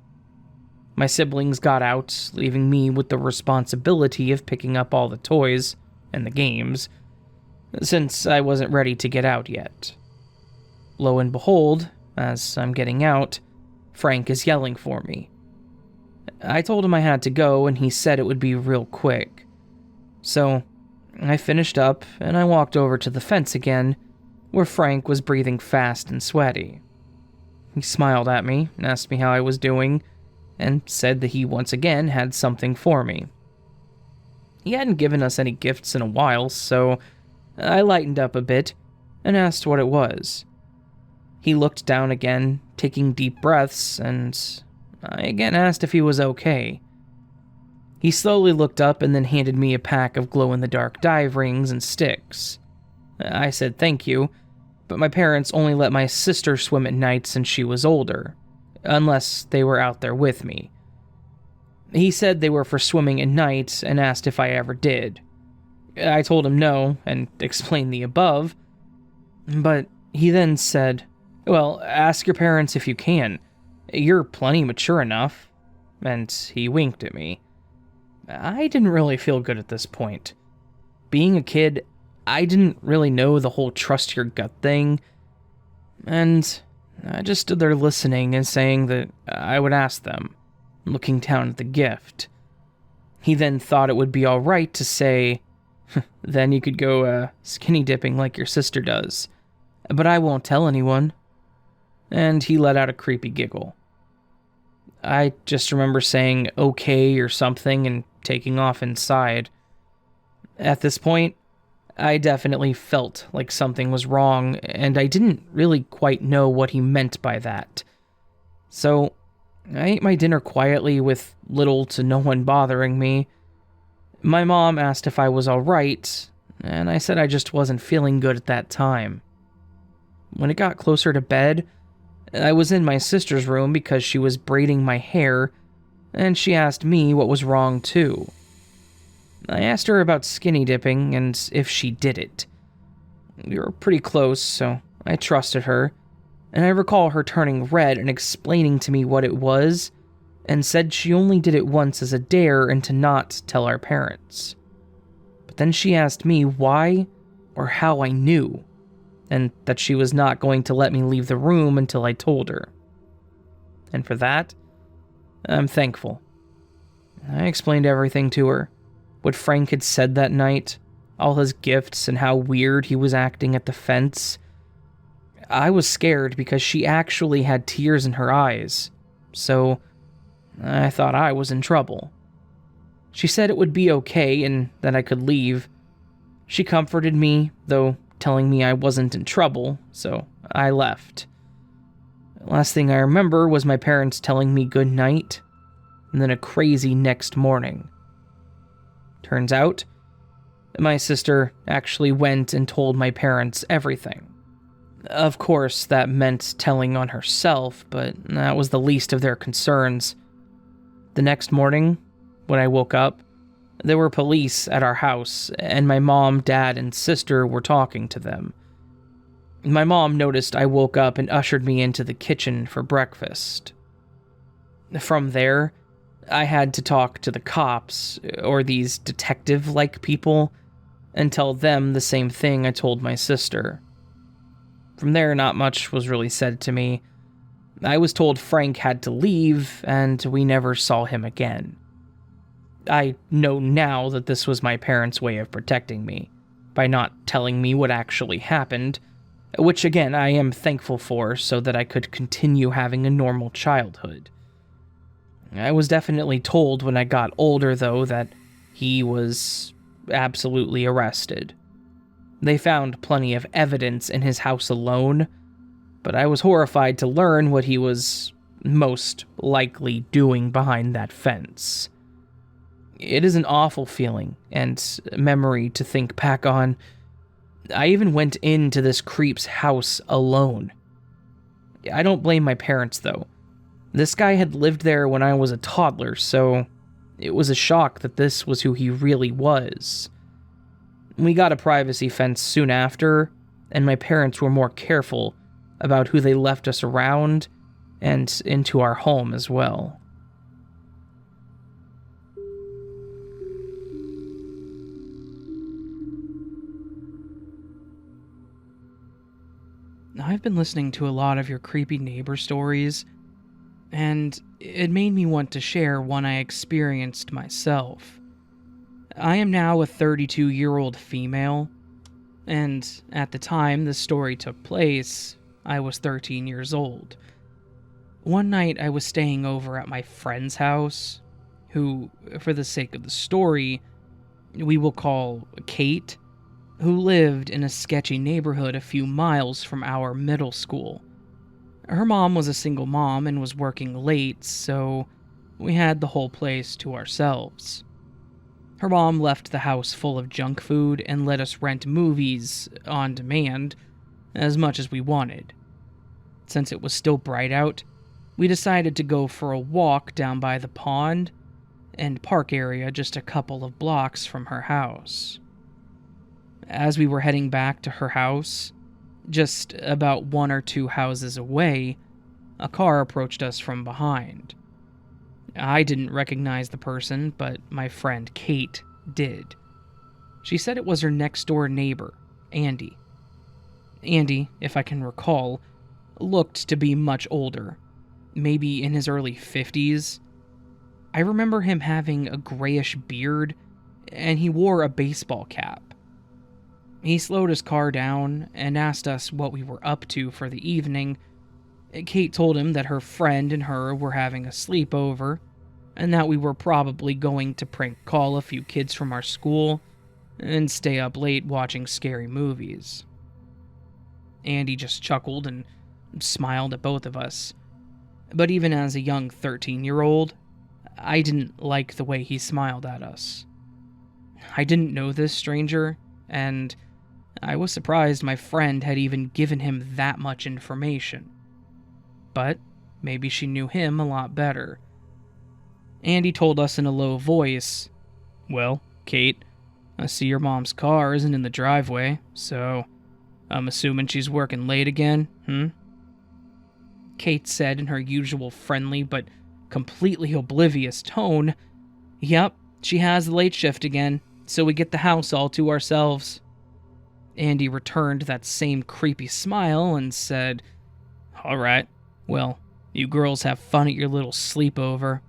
[SPEAKER 1] My siblings got out, leaving me with the responsibility of picking up all the toys and the games, since I wasn't ready to get out yet. Lo and behold, as I'm getting out, Frank is yelling for me. I told him I had to go, and he said it would be real quick. So, I finished up, and I walked over to the fence again, where Frank was breathing fast and sweaty. He smiled at me, and asked me how I was doing, and said that he once again had something for me. He hadn't given us any gifts in a while, so I lightened up a bit, and asked what it was. He looked down again, taking deep breaths, and I again asked if he was okay. He slowly looked up and then handed me a pack of glow-in-the-dark dive rings and sticks. I said thank you, but my parents only let my sister swim at night since she was older, unless they were out there with me. He said they were for swimming at night and asked if I ever did. I told him no and explained the above, but he then said, "Well, ask your parents if you can. You're plenty mature enough," and he winked at me. I didn't really feel good at this point. Being a kid, I didn't really know the whole trust your gut thing, and I just stood there listening and saying that I would ask them, looking down at the gift. He then thought it would be alright to say, "Then you could go skinny dipping like your sister does, but I won't tell anyone." And he let out a creepy giggle. I just remember saying okay or something and taking off inside. At this point, I definitely felt like something was wrong, and I didn't really quite know what he meant by that. So, I ate my dinner quietly with little to no one bothering me. My mom asked if I was alright, and I said I just wasn't feeling good at that time. When it got closer to bed, I was in my sister's room because she was braiding my hair, and she asked me what was wrong too. I asked her about skinny dipping and if she did it. We were pretty close, so I trusted her, and I recall her turning red and explaining to me what it was, and said she only did it once as a dare and to not tell our parents. But then she asked me why or how I knew, and that she was not going to let me leave the room until I told her. And for that, I'm thankful. I explained everything to her, what Frank had said that night, all his gifts, and how weird he was acting at the fence. I was scared because she actually had tears in her eyes, so I thought I was in trouble. She said it would be okay and that I could leave. She comforted me, though telling me I wasn't in trouble, so I left. Last thing I remember was my parents telling me good night, and then a crazy next morning. Turns out, my sister actually went and told my parents everything. Of course, that meant telling on herself, but that was the least of their concerns. The next morning, when I woke up, there were police at our house, and my mom, dad, and sister were talking to them. My mom noticed I woke up and ushered me into the kitchen for breakfast. From there, I had to talk to the cops, or these detective-like people, and tell them the same thing I told my sister. From there, not much was really said to me. I was told Frank had to leave, and we never saw him again. I know now that this was my parents' way of protecting me, by not telling me what actually happened, which again I am thankful for so that I could continue having a normal childhood. I was definitely told when I got older, though, that he was absolutely arrested. They found plenty of evidence in his house alone, but I was horrified to learn what he was most likely doing behind that fence. It is an awful feeling and memory to think back on. I even went into this creep's house alone. I don't blame my parents, though. This guy had lived there when I was a toddler, so It was a shock that this was who he really was. We got a privacy fence soon after, and my parents were more careful about who they left us around and into our home as well. I've been listening to a lot of your creepy neighbor stories, and it made me want to share one I experienced myself. I am now a 32-year-old female, and at the time the story took place, I was 13 years old. One night I was staying over at my friend's house, who, for the sake of the story, we will call Kate, who lived in a sketchy neighborhood a few miles from our middle school. Her mom was a single mom and was working late, so we had the whole place to ourselves. Her mom left the house full of junk food and let us rent movies on demand as much as we wanted. Since it was still bright out, we decided to go for a walk down by the pond and park area just a couple of blocks from her house. As we were heading back to her house, just about 1 or 2 houses away, a car approached us from behind. I didn't recognize the person, but my friend Kate did. She said it was her next-door neighbor, Andy. Andy, if I can recall, looked to be much older, maybe in his early 50s. I remember him having a grayish beard, and he wore a baseball cap. He slowed his car down and asked us what we were up to for the evening. Kate told him that her friend and her were having a sleepover, and that we were probably going to prank call a few kids from our school and stay up late watching scary movies. Andy just chuckled and smiled at both of us. But even as a young 13-year-old, I didn't like the way he smiled at us. I didn't know this stranger, and I was surprised my friend had even given him that much information. But maybe she knew him a lot better. Andy told us in a low voice, "Well, Kate, I see your mom's car isn't in the driveway, so I'm assuming she's working late again, Kate said in her usual friendly but completely oblivious tone, "Yep, she has the late shift again, so we get the house all to ourselves." Andy returned that same creepy smile and said, "All right, well, you girls have fun at your little sleepover,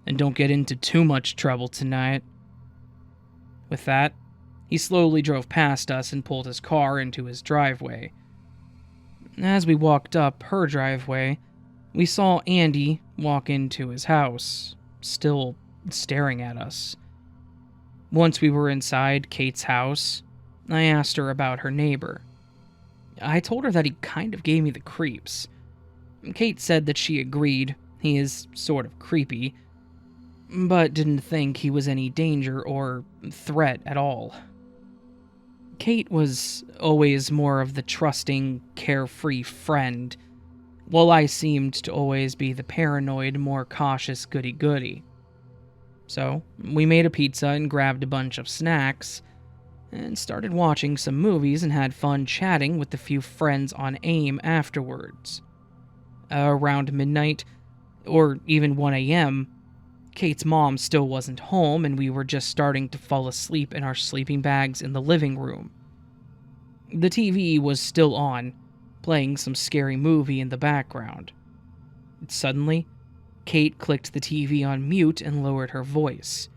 [SPEAKER 1] and don't get into too much trouble tonight." With that, he slowly drove past us and pulled his car into his driveway. As we walked up her driveway, we saw Andy walk into his house, still staring at us. Once we were inside Kate's house, I asked her about her neighbor. I told her that he kind of gave me the creeps. Kate said that she agreed, he is sort of creepy, but didn't think he was any danger or threat at all. Kate was always more of the trusting, carefree friend, while I seemed to always be the paranoid, more cautious goody-goody. So, we made a pizza and grabbed a bunch of snacks, and started watching some movies and had fun chatting with the few friends on AIM afterwards. Around midnight, or even 1 a.m., Kate's mom still wasn't home, and we were just starting to fall asleep in our sleeping bags in the living room. The TV was still on, playing some scary movie in the background. Suddenly, Kate clicked the TV on mute and lowered her voice.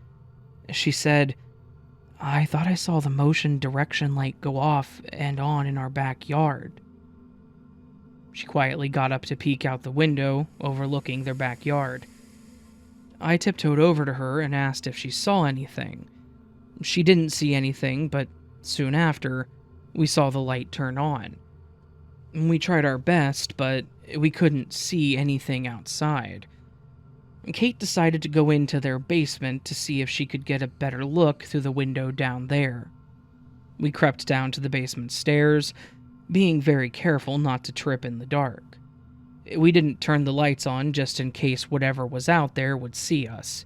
[SPEAKER 1] She said, "I thought I saw the motion direction light go off and on in our backyard." She quietly got up to peek out the window, overlooking their backyard. I tiptoed over to her and asked if she saw anything. She didn't see anything, but soon after, we saw the light turn on. We tried our best, but we couldn't see anything outside. Kate decided to go into their basement to see if she could get a better look through the window down there. We crept down to the basement stairs, being very careful not to trip in the dark. We didn't turn the lights on just in case whatever was out there would see us.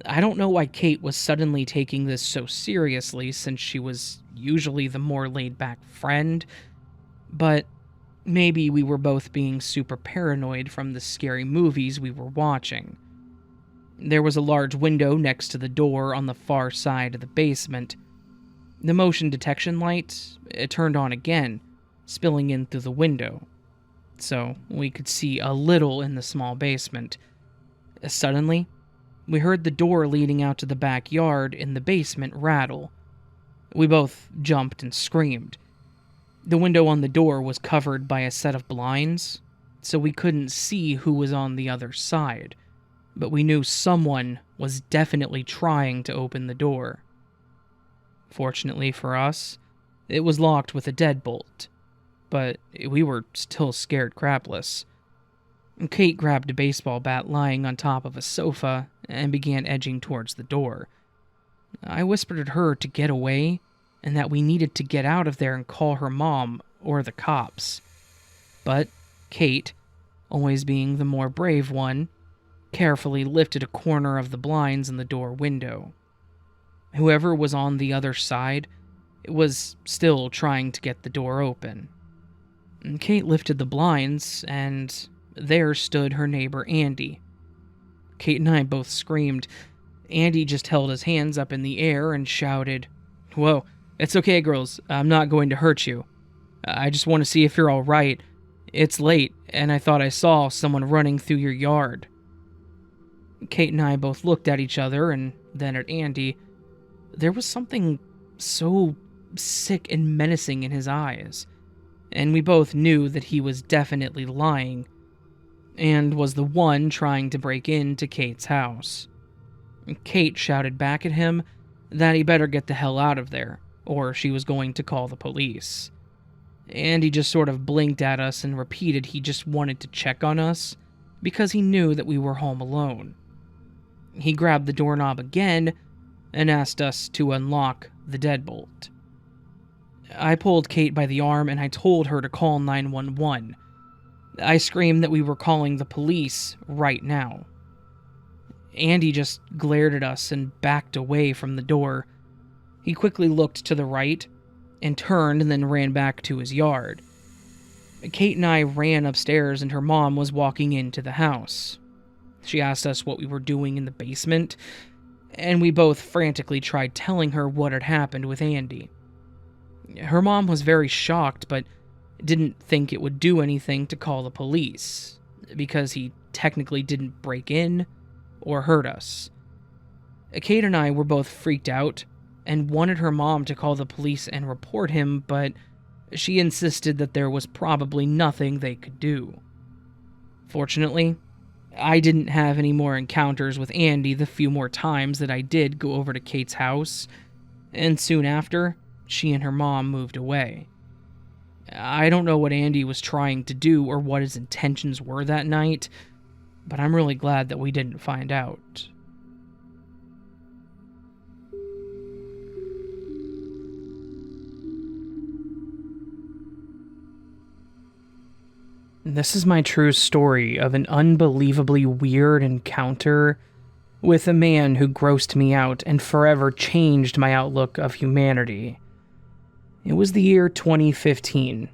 [SPEAKER 1] I don't know why Kate was suddenly taking this so seriously, since she was usually the more laid-back friend, but maybe we were both being super paranoid from the scary movies we were watching. There was a large window next to the door on the far side of the basement. The motion detection light, it turned on again, spilling in through the window, so we could see a little in the small basement. Suddenly, we heard the door leading out to the backyard in the basement rattle. We both jumped and screamed. The window on the door was covered by a set of blinds, so we couldn't see who was on the other side, but we knew someone was definitely trying to open the door. Fortunately for us, it was locked with a deadbolt, but we were still scared crapless. Kate grabbed a baseball bat lying on top of a sofa and began edging towards the door. I whispered at her to get away and that we needed to get out of there and call her mom or the cops. But Kate, always being the more brave one, carefully lifted a corner of the blinds in the door window. Whoever was on the other side was still trying to get the door open. Kate lifted the blinds, and there stood her neighbor Andy. Kate and I both screamed. Andy just held his hands up in the air and shouted, "Whoa, it's okay, girls. I'm not going to hurt you. I just want to see if you're all right. It's late, and I thought I saw someone running through your yard." Kate and I both looked at each other and then at Andy. There was something so sick and menacing in his eyes, and we both knew that he was definitely lying, and was the one trying to break into Kate's house. Kate shouted back at him that he better get the hell out of there, or she was going to call the police. And he just sort of blinked at us and repeated he just wanted to check on us, because he knew that we were home alone. He grabbed the doorknob again and asked us to unlock the deadbolt. I pulled Kate by the arm and I told her to call 911. I screamed that we were calling the police right now. Andy just glared at us and backed away from the door. He quickly looked to the right and turned and then ran back to his yard. Kate and I ran upstairs and her mom was walking into the house. She asked us what we were doing in the basement, and we both frantically tried telling her what had happened with Andy. Her mom was very shocked, but didn't think it would do anything to call the police, because he technically didn't break in or hurt us. Kate and I were both freaked out and wanted her mom to call the police and report him, but she insisted that there was probably nothing they could do. Fortunately, I didn't have any more encounters with Andy the few more times that I did go over to Kate's house, and soon after, she and her mom moved away. I don't know what Andy was trying to do or what his intentions were that night, but I'm really glad that we didn't find out. This is my true story of an unbelievably weird encounter with a man who grossed me out and forever changed my outlook of humanity. It was the year 2015,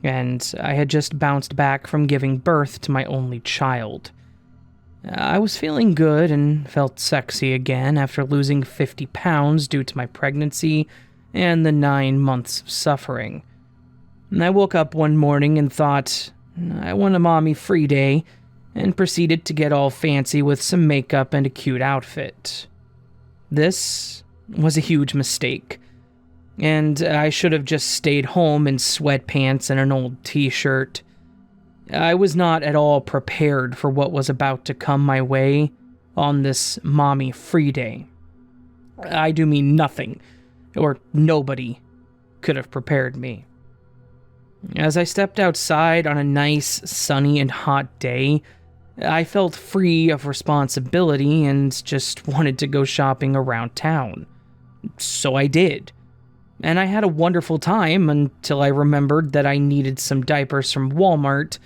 [SPEAKER 1] and I had just bounced back from giving birth to my only child. I was feeling good and felt sexy again after losing 50 pounds due to my pregnancy and the 9 months of suffering. I woke up one morning and thought, I want a mommy free day, and proceeded to get all fancy with some makeup and a cute outfit. This was a huge mistake, and I should have just stayed home in sweatpants and an old t-shirt. I was not at all prepared for what was about to come my way on this mommy free day. I do mean nothing, or nobody, could have prepared me. As I stepped outside on a nice, sunny, and hot day, I felt free of responsibility and just wanted to go shopping around town. So I did. And I had a wonderful time until I remembered that I needed some diapers from Walmart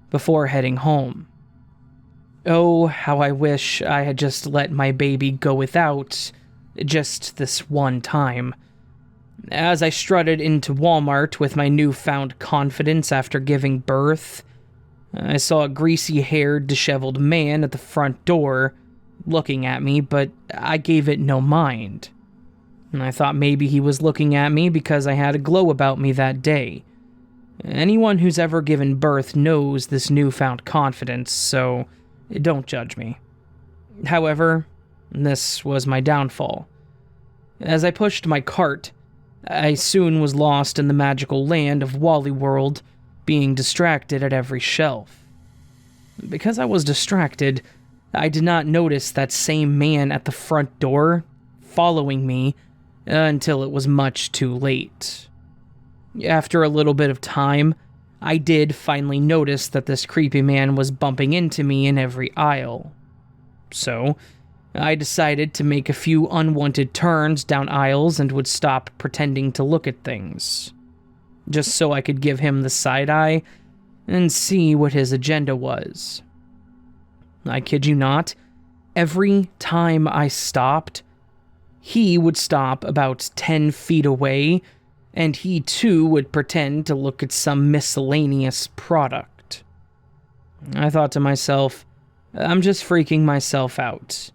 [SPEAKER 1] before heading home. Oh, how I wish I had just let my baby go without, just this one time. As I strutted into Walmart with my newfound confidence after giving birth, I saw a greasy-haired, disheveled man at the front door looking at me, but I gave it no mind. And I thought maybe he was looking at me because I had a glow about me that day. Anyone who's ever given birth knows this newfound confidence, so don't judge me. However, this was my downfall. As I pushed my cart, I soon was lost in the magical land of Wally World, being distracted at every shelf. Because I was distracted, I did not notice that same man at the front door following me until it was much too late. After a little bit of time, I did finally notice that this creepy man was bumping into me in every aisle. So, I decided to make a few unwanted turns down aisles and would stop pretending to look at things, just so I could give him the side eye and see what his agenda was. I kid you not, every time I stopped, he would stop about 10 feet away, and he too would pretend to look at some miscellaneous product. I thought to myself, I'm just freaking myself out,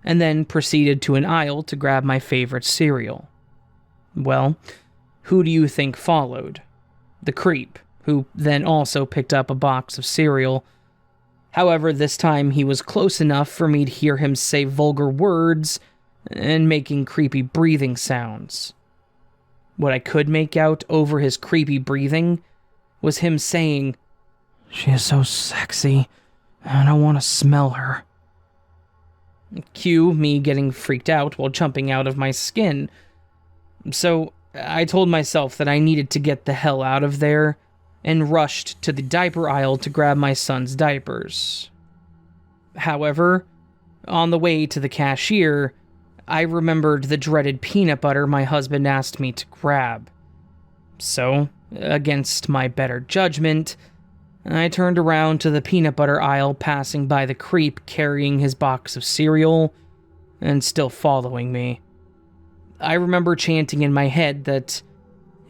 [SPEAKER 1] and then proceeded to an aisle to grab my favorite cereal. Well, who do you think followed? The creep, who then also picked up a box of cereal. However, this time he was close enough for me to hear him say vulgar words and making creepy breathing sounds. What I could make out over his creepy breathing was him saying, "She is so sexy, and I want to smell her." Cue me getting freaked out while jumping out of my skin. So I told myself that I needed to get the hell out of there and rushed to the diaper aisle to grab my son's diapers. However, on the way to the cashier, I remembered the dreaded peanut butter my husband asked me to grab. So, against my better judgment, I turned around to the peanut butter aisle, passing by the creep carrying his box of cereal and still following me. I remember chanting in my head that,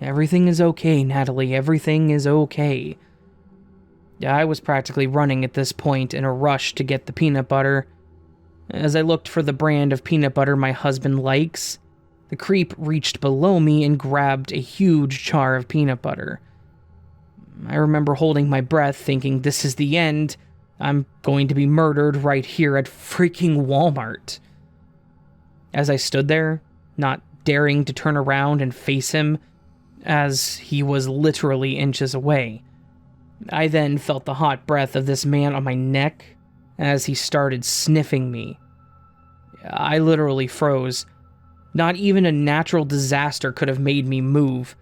[SPEAKER 1] "Everything is okay, Natalie, everything is okay." I was practically running at this point in a rush to get the peanut butter. As I looked for the brand of peanut butter my husband likes, the creep reached below me and grabbed a huge jar of peanut butter. I remember holding my breath, thinking this is the end. I'm going to be murdered right here at freaking Walmart. As I stood there, not daring to turn around and face him, as he was literally inches away, I then felt the hot breath of this man on my neck as he started sniffing me. I literally froze. Not even a natural disaster could have made me move.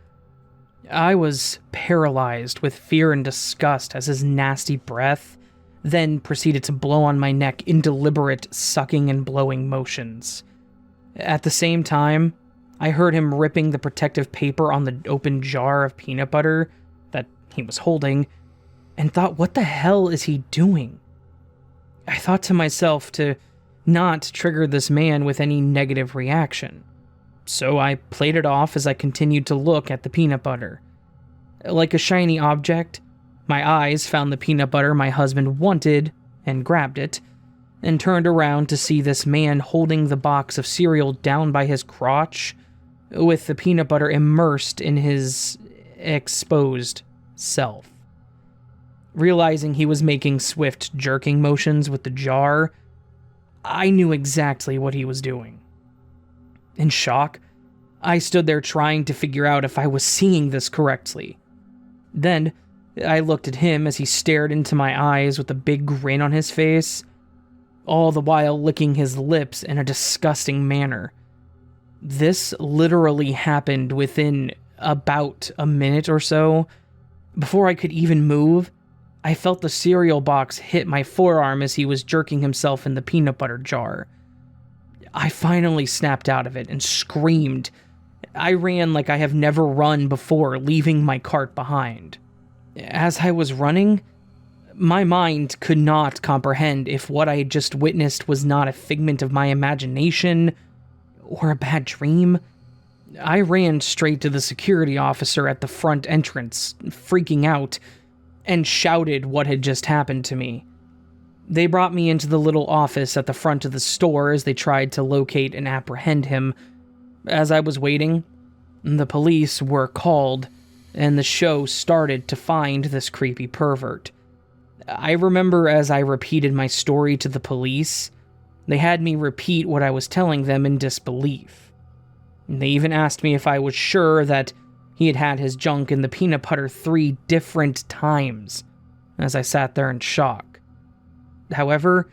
[SPEAKER 1] I was paralyzed with fear and disgust as his nasty breath then proceeded to blow on my neck in deliberate sucking and blowing motions. At the same time, I heard him ripping the protective paper on the open jar of peanut butter that he was holding, and thought, what the hell is he doing? I thought to myself to not trigger this man with any negative reaction. So I played it off as I continued to look at the peanut butter. Like a shiny object, my eyes found the peanut butter my husband wanted and grabbed it, and turned around to see this man holding the box of cereal down by his crotch, with the peanut butter immersed in his exposed self. Realizing he was making swift jerking motions with the jar, I knew exactly what he was doing. In shock, I stood there trying to figure out if I was seeing this correctly. Then, I looked at him as he stared into my eyes with a big grin on his face, all the while licking his lips in a disgusting manner. This literally happened within about a minute or so. Before I could even move, I felt the cereal box hit my forearm as he was jerking himself in the peanut butter jar. I finally snapped out of it and screamed. I ran like I have never run before, leaving my cart behind. As I was running, My mind could not comprehend if what I had just witnessed was not a figment of my imagination or a bad dream. I ran straight to the security officer at the front entrance, freaking out, and shouted what had just happened to me. They brought me into the little office at the front of the store as they tried to locate and apprehend him. As I was waiting, the police were called, and the show started to find this creepy pervert. I remember as I repeated my story to the police, they had me repeat what I was telling them in disbelief. They even asked me if I was sure that he had had his junk in the peanut butter 3 different times, as I sat there in shock. However,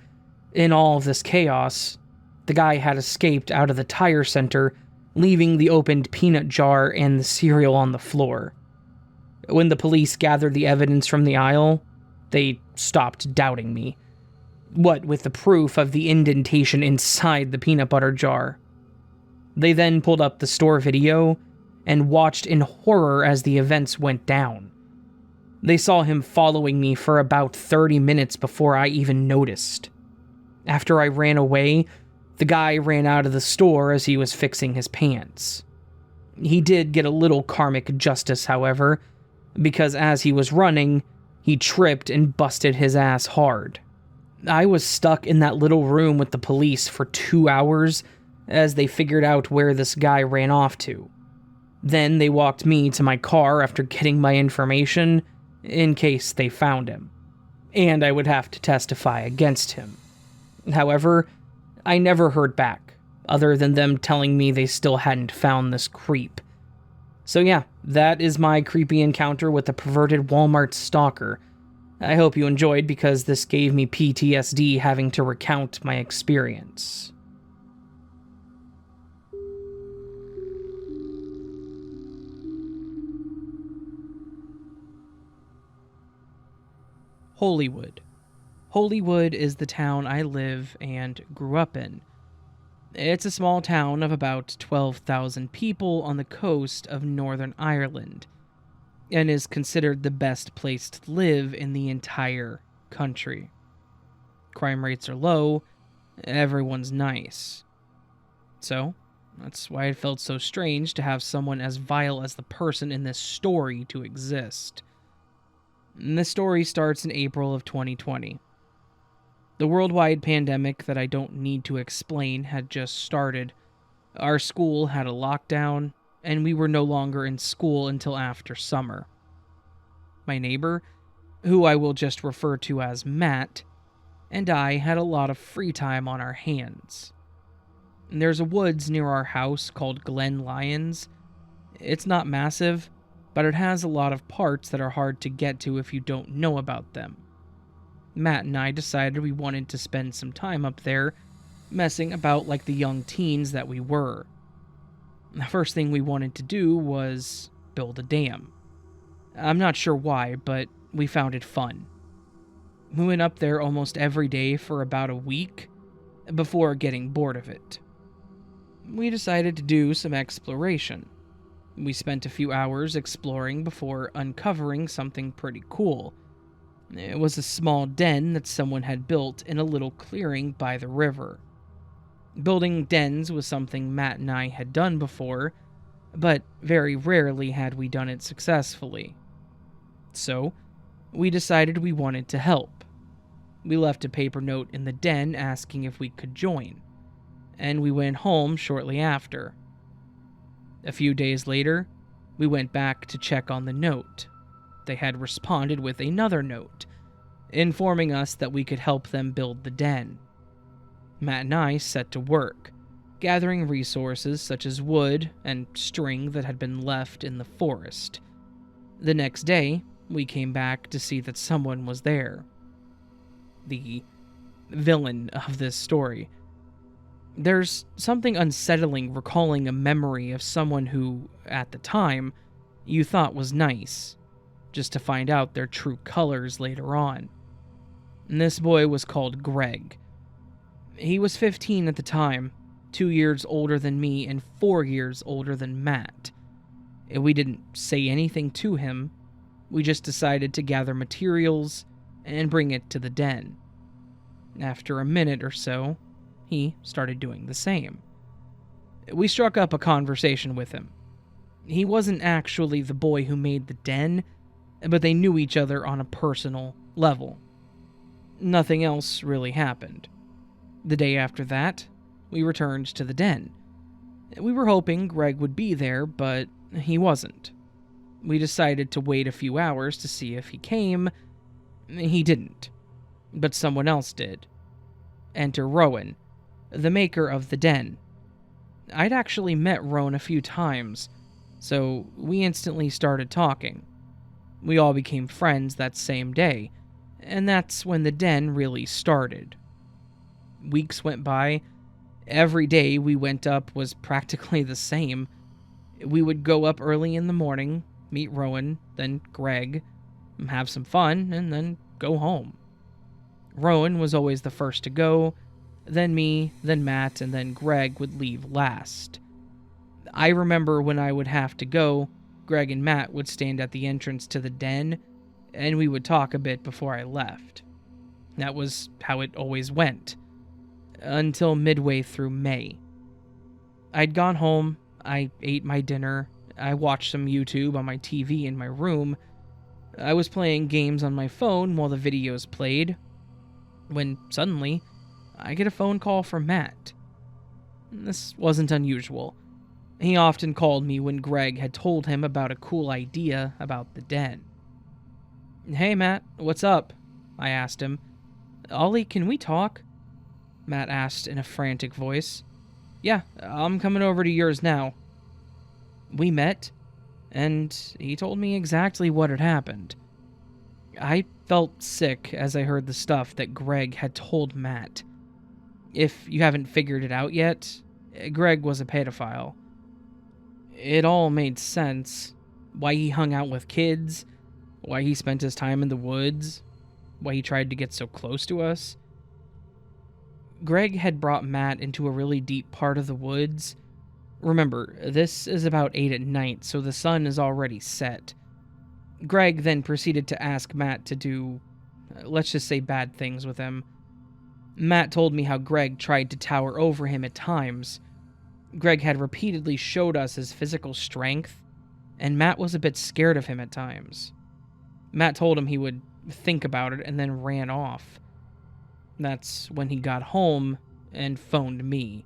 [SPEAKER 1] in all of this chaos, the guy had escaped out of the tire center, leaving the opened peanut jar and the cereal on the floor. When the police gathered the evidence from the aisle, they stopped doubting me. What with the proof of the indentation inside the peanut butter jar. They then pulled up the store video and watched in horror as the events went down. They saw him following me for about 30 minutes before I even noticed. After I ran away, the guy ran out of the store as he was fixing his pants. He did get a little karmic justice, however, because as he was running, he tripped and busted his ass hard. I was stuck in that little room with the police for 2 hours as they figured out where this guy ran off to. Then they walked me to my car after getting my information in case they found him, and I would have to testify against him. However, I never heard back, other than them telling me they still hadn't found this creep. So yeah, that is my creepy encounter with the perverted Walmart stalker. I hope you enjoyed because this gave me PTSD having to recount my experience. Hollywood. Hollywood is the town I live and grew up in. It's a small town of about 12,000 people on the coast of Northern Ireland, and is considered the best place to live in the entire country. Crime rates are low, everyone's nice. So, that's why it felt so strange to have someone as vile as the person in this story to exist. And this story starts in April of 2020. The worldwide pandemic that I don't need to explain had just started. Our school had a lockdown, and we were no longer in school until after summer. My neighbor, who I will just refer to as Matt, and I had a lot of free time on our hands. And there's a woods near our house called Glen Lyons. It's not massive, but it has a lot of parts that are hard to get to if you don't know about them. Matt and I decided we wanted to spend some time up there, messing about like the young teens that we were. The first thing we wanted to do was build a dam. I'm not sure why, but we found it fun. We went up there almost every day for about a week before getting bored of it. We decided to do some exploration. We spent a few hours exploring before uncovering something pretty cool. It was a small den that someone had built in a little clearing by the river. Building dens was something Matt and I had done before, but very rarely had we done it successfully. So, we decided we wanted to help. We left a paper note in the den asking if we could join, and we went home shortly after. A few days later, we went back to check on the note. They had responded with another note, informing us that we could help them build the den. Matt and I set to work, gathering resources such as wood and string that had been left in the forest. The next day, we came back to see that someone was there. The villain of this story. There's something unsettling recalling a memory of someone who, at the time, you thought was nice, just to find out their true colors later on. And this boy was called Greg. He was 15 at the time, 2 years older than me and 4 years older than Matt. We didn't say anything to him, we just decided to gather materials and bring it to the den. After a minute or so, he started doing the same. We struck up a conversation with him. He wasn't actually the boy who made the den, but they knew each other on a personal level. Nothing else really happened. The day after that, we returned to the den. We were hoping Greg would be there, but he wasn't. We decided to wait a few hours to see if he came. He didn't, but someone else did. Enter Rowan, the maker of the den. I'd actually met Rowan a few times, so we instantly started talking. We all became friends that same day, and that's when the den really started. Weeks went by. Every day we went up was practically the same. We would go up early in the morning, meet Rowan, then Greg, have some fun, and then go home. Rowan was always the first to go, then me, then Matt, and then Greg would leave last. I remember when I would have to go, Greg and Matt would stand at the entrance to the den, and we would talk a bit before I left. That was how it always went. Until midway through May. I'd gone home, I ate my dinner, I watched some YouTube on my TV in my room, I was playing games on my phone while the videos played, when suddenly, I get a phone call from Matt. This wasn't unusual. He often called me when Greg had told him about a cool idea about the den. "Hey Matt, what's up?" I asked him. "Ollie, can we talk?" Matt asked in a frantic voice. "Yeah, I'm coming over to yours now." We met, and he told me exactly what had happened. I felt sick as I heard the stuff that Greg had told Matt. If you haven't figured it out yet, Greg was a pedophile. It all made sense. Why he hung out with kids, why he spent his time in the woods, why he tried to get so close to us. Greg had brought Matt into a really deep part of the woods. Remember, this is about 8 at night, so the sun is already set. Greg then proceeded to ask Matt to do, let's just say, bad things with him. Matt told me how Greg tried to tower over him at times. Greg had repeatedly showed us his physical strength, and Matt was a bit scared of him at times. Matt told him he would think about it and then ran off. That's when he got home and phoned me.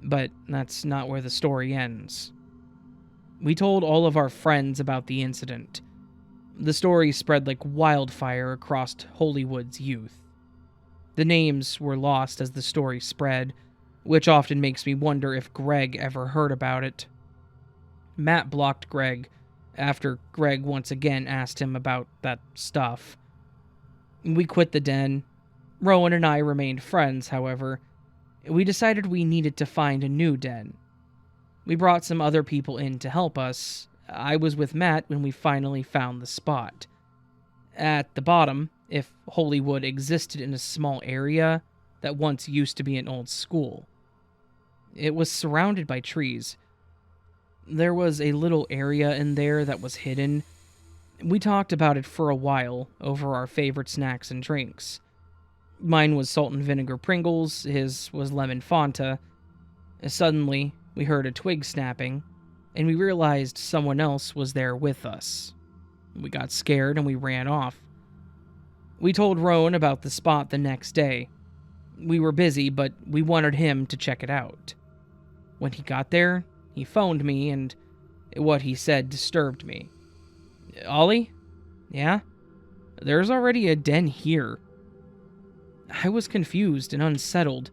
[SPEAKER 1] But that's not where the story ends. We told all of our friends about the incident. The story spread like wildfire across Hollywood's youth. The names were lost as the story spread, which often makes me wonder if Greg ever heard about it. Matt blocked Greg after Greg once again asked him about that stuff. We quit the den. Rowan and I remained friends, however. We decided we needed to find a new den. We brought some other people in to help us. I was with Matt when we finally found the spot. At the bottom, if Hollywood existed in a small area that once used to be an old school. It was surrounded by trees. There was a little area in there that was hidden. We talked about it for a while over our favorite snacks and drinks. Mine was salt and vinegar Pringles, his was lemon Fanta. Suddenly, we heard a twig snapping, and we realized someone else was there with us. We got scared and we ran off. We told Rowan about the spot the next day. We were busy, but we wanted him to check it out. When he got there, he phoned me, and what he said disturbed me. "Ollie? Yeah? There's already a den here." I was confused and unsettled.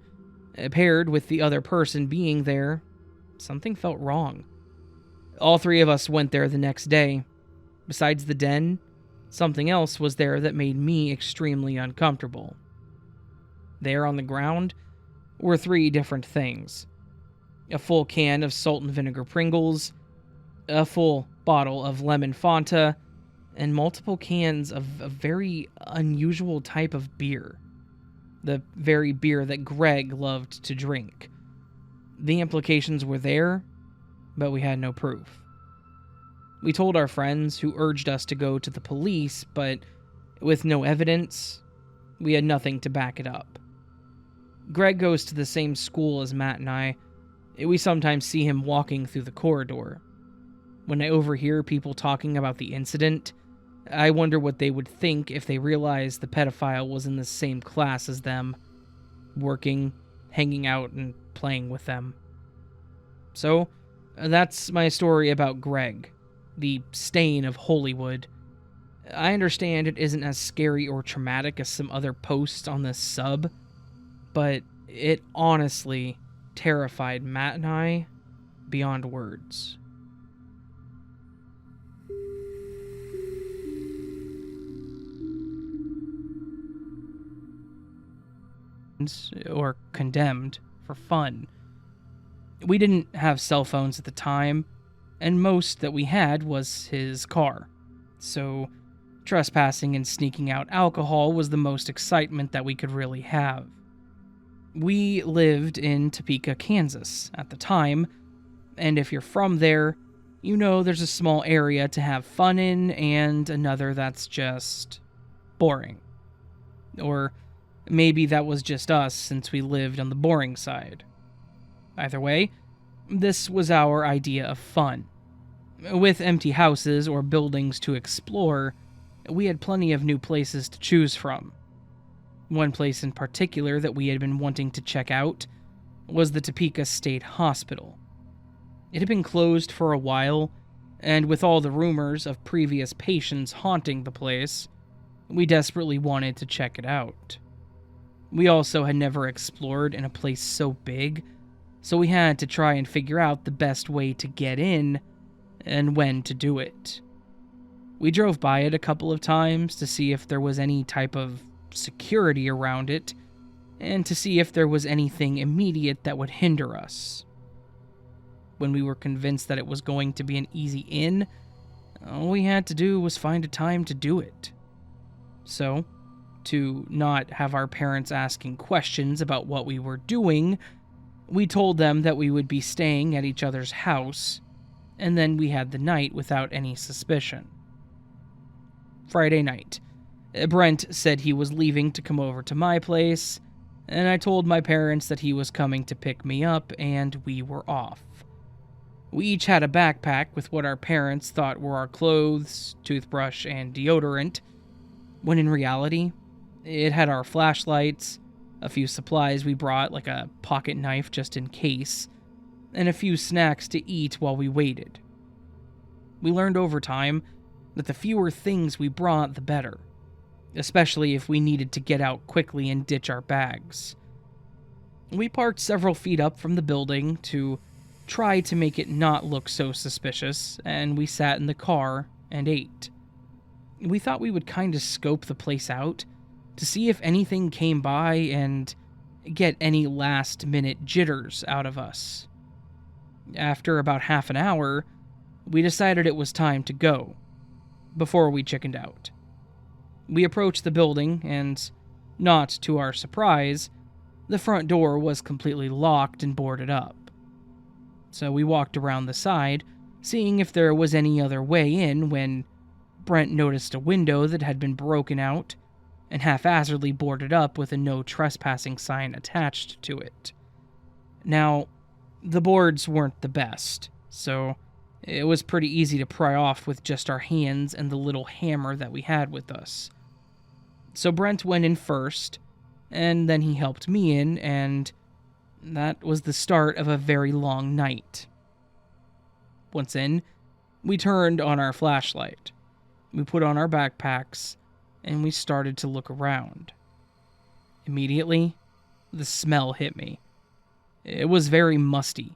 [SPEAKER 1] Paired with the other person being there, something felt wrong. All three of us went there the next day. Besides the den, something else was there that made me extremely uncomfortable. There on the ground were 3 different things. A full can of salt and vinegar Pringles, a full bottle of lemon Fanta, and multiple cans of a very unusual type of beer. The very beer that Greg loved to drink. The implications were there, but we had no proof. We told our friends, who urged us to go to the police, but With no evidence, we had nothing to back it up. Greg goes to the same school as Matt and I. We sometimes see him walking through the corridor. When I overhear people talking about the incident, I wonder what they would think if they realized the pedophile was in the same class as them, working, hanging out, and playing with them. So, that's my story about Greg, the stain of Hollywood. I understand it isn't as scary or traumatic as some other posts on this sub, but it honestly terrified Matt and I beyond words. Or condemned for fun. We didn't have cell phones at the time, and most that we had was his car. So, trespassing and sneaking out alcohol was the most excitement that we could really have. We lived in Topeka, Kansas at the time, and if you're from there, you know there's a small area to have fun in and another that's just boring. Or maybe that was just us since we lived on the boring side. Either way, this was our idea of fun. With empty houses or buildings to explore, we had plenty of new places to choose from. One place in particular that we had been wanting to check out was the Topeka State Hospital. It had been closed for a while, and with all the rumors of previous patients haunting the place, we desperately wanted to check it out. We also had never explored in a place so big, so we had to try and figure out the best way to get in and when to do it. We drove by it a couple of times to see if there was any type of security around it, and to see if there was anything immediate that would hinder us. When we were convinced that it was going to be an easy in, all we had to do was find a time to do it. So, to not have our parents asking questions about what we were doing, we told them that we would be staying at each other's house, and then we had the night without any suspicion. Friday night, Brent said he was leaving to come over to my place, and I told my parents that he was coming to pick me up, and we were off. We each had a backpack with what our parents thought were our clothes, toothbrush, and deodorant, when in reality, it had our flashlights, a few supplies we brought, like a pocket knife just in case, and a few snacks to eat while we waited. We learned over time that the fewer things we brought, the better, especially if we needed to get out quickly and ditch our bags. We parked several feet up from the building to try to make it not look so suspicious, and we sat in the car and ate. We thought we would kind of scope the place out to see if anything came by and get any last-minute jitters out of us. After about half an hour, we decided it was time to go, before we chickened out. We approached the building, and, not to our surprise, the front door was completely locked and boarded up. So we walked around the side, seeing if there was any other way in, when Brent noticed a window that had been broken out and haphazardly boarded up with a no trespassing sign attached to it. Now, the boards weren't the best, so it was pretty easy to pry off with just our hands and the little hammer that we had with us. So Brent went in first, and then he helped me in, and that was the start of a very long night. Once in, we turned on our flashlight. We put on our backpacks, and we started to look around. Immediately, the smell hit me. It was very musty,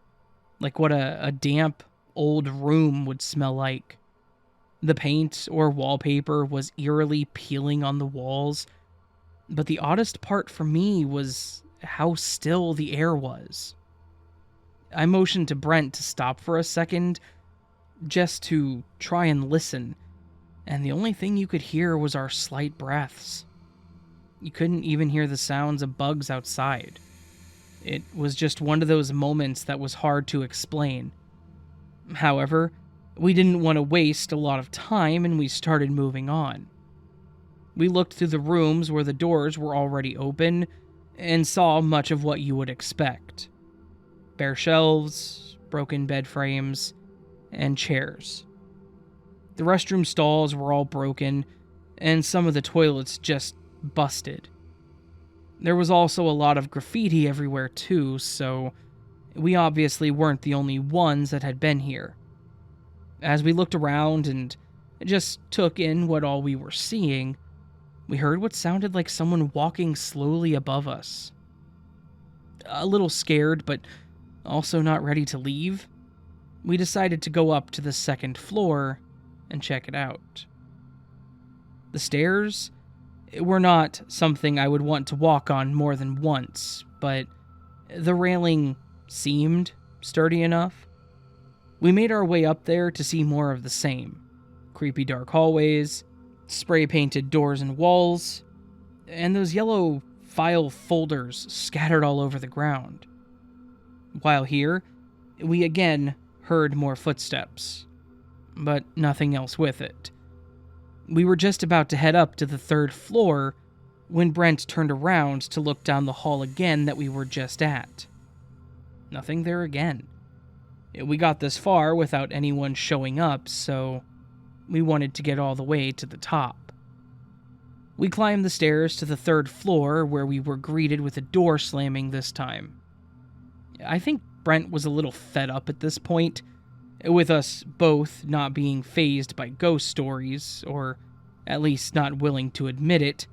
[SPEAKER 1] like what a damp, old room would smell like. The paint or wallpaper was eerily peeling on the walls, but the oddest part for me was how still the air was. I motioned to Brent to stop for a second, just to try and listen, and the only thing you could hear was our slight breaths. You couldn't even hear the sounds of bugs outside. It was just one of those moments that was hard to explain. However, we didn't want to waste a lot of time, and we started moving on. We looked through the rooms where the doors were already open and saw much of what you would expect: bare shelves, broken bed frames, and chairs. The restroom stalls were all broken, and some of the toilets just busted. There was also a lot of graffiti everywhere too, so we obviously weren't the only ones that had been here. As we looked around and just took in what all we were seeing, we heard what sounded like someone walking slowly above us. A little scared, but also not ready to leave, we decided to go up to the second floor and check it out. The stairs were not something I would want to walk on more than once, but the railing seemed sturdy enough. We made our way up there to see more of the same: creepy dark hallways, spray-painted doors and walls, and those yellow file folders scattered all over the ground. While here, we again heard more footsteps, but nothing else with it. We were just about to head up to the third floor when Brent turned around to look down the hall again that we were just at. Nothing there again. We got this far without anyone showing up, so we wanted to get all the way to the top. We climbed the stairs to the third floor, where we were greeted with a door slamming this time. I think Brent was a little fed up at this point, with us both not being fazed by ghost stories, or at least not willing to admit it,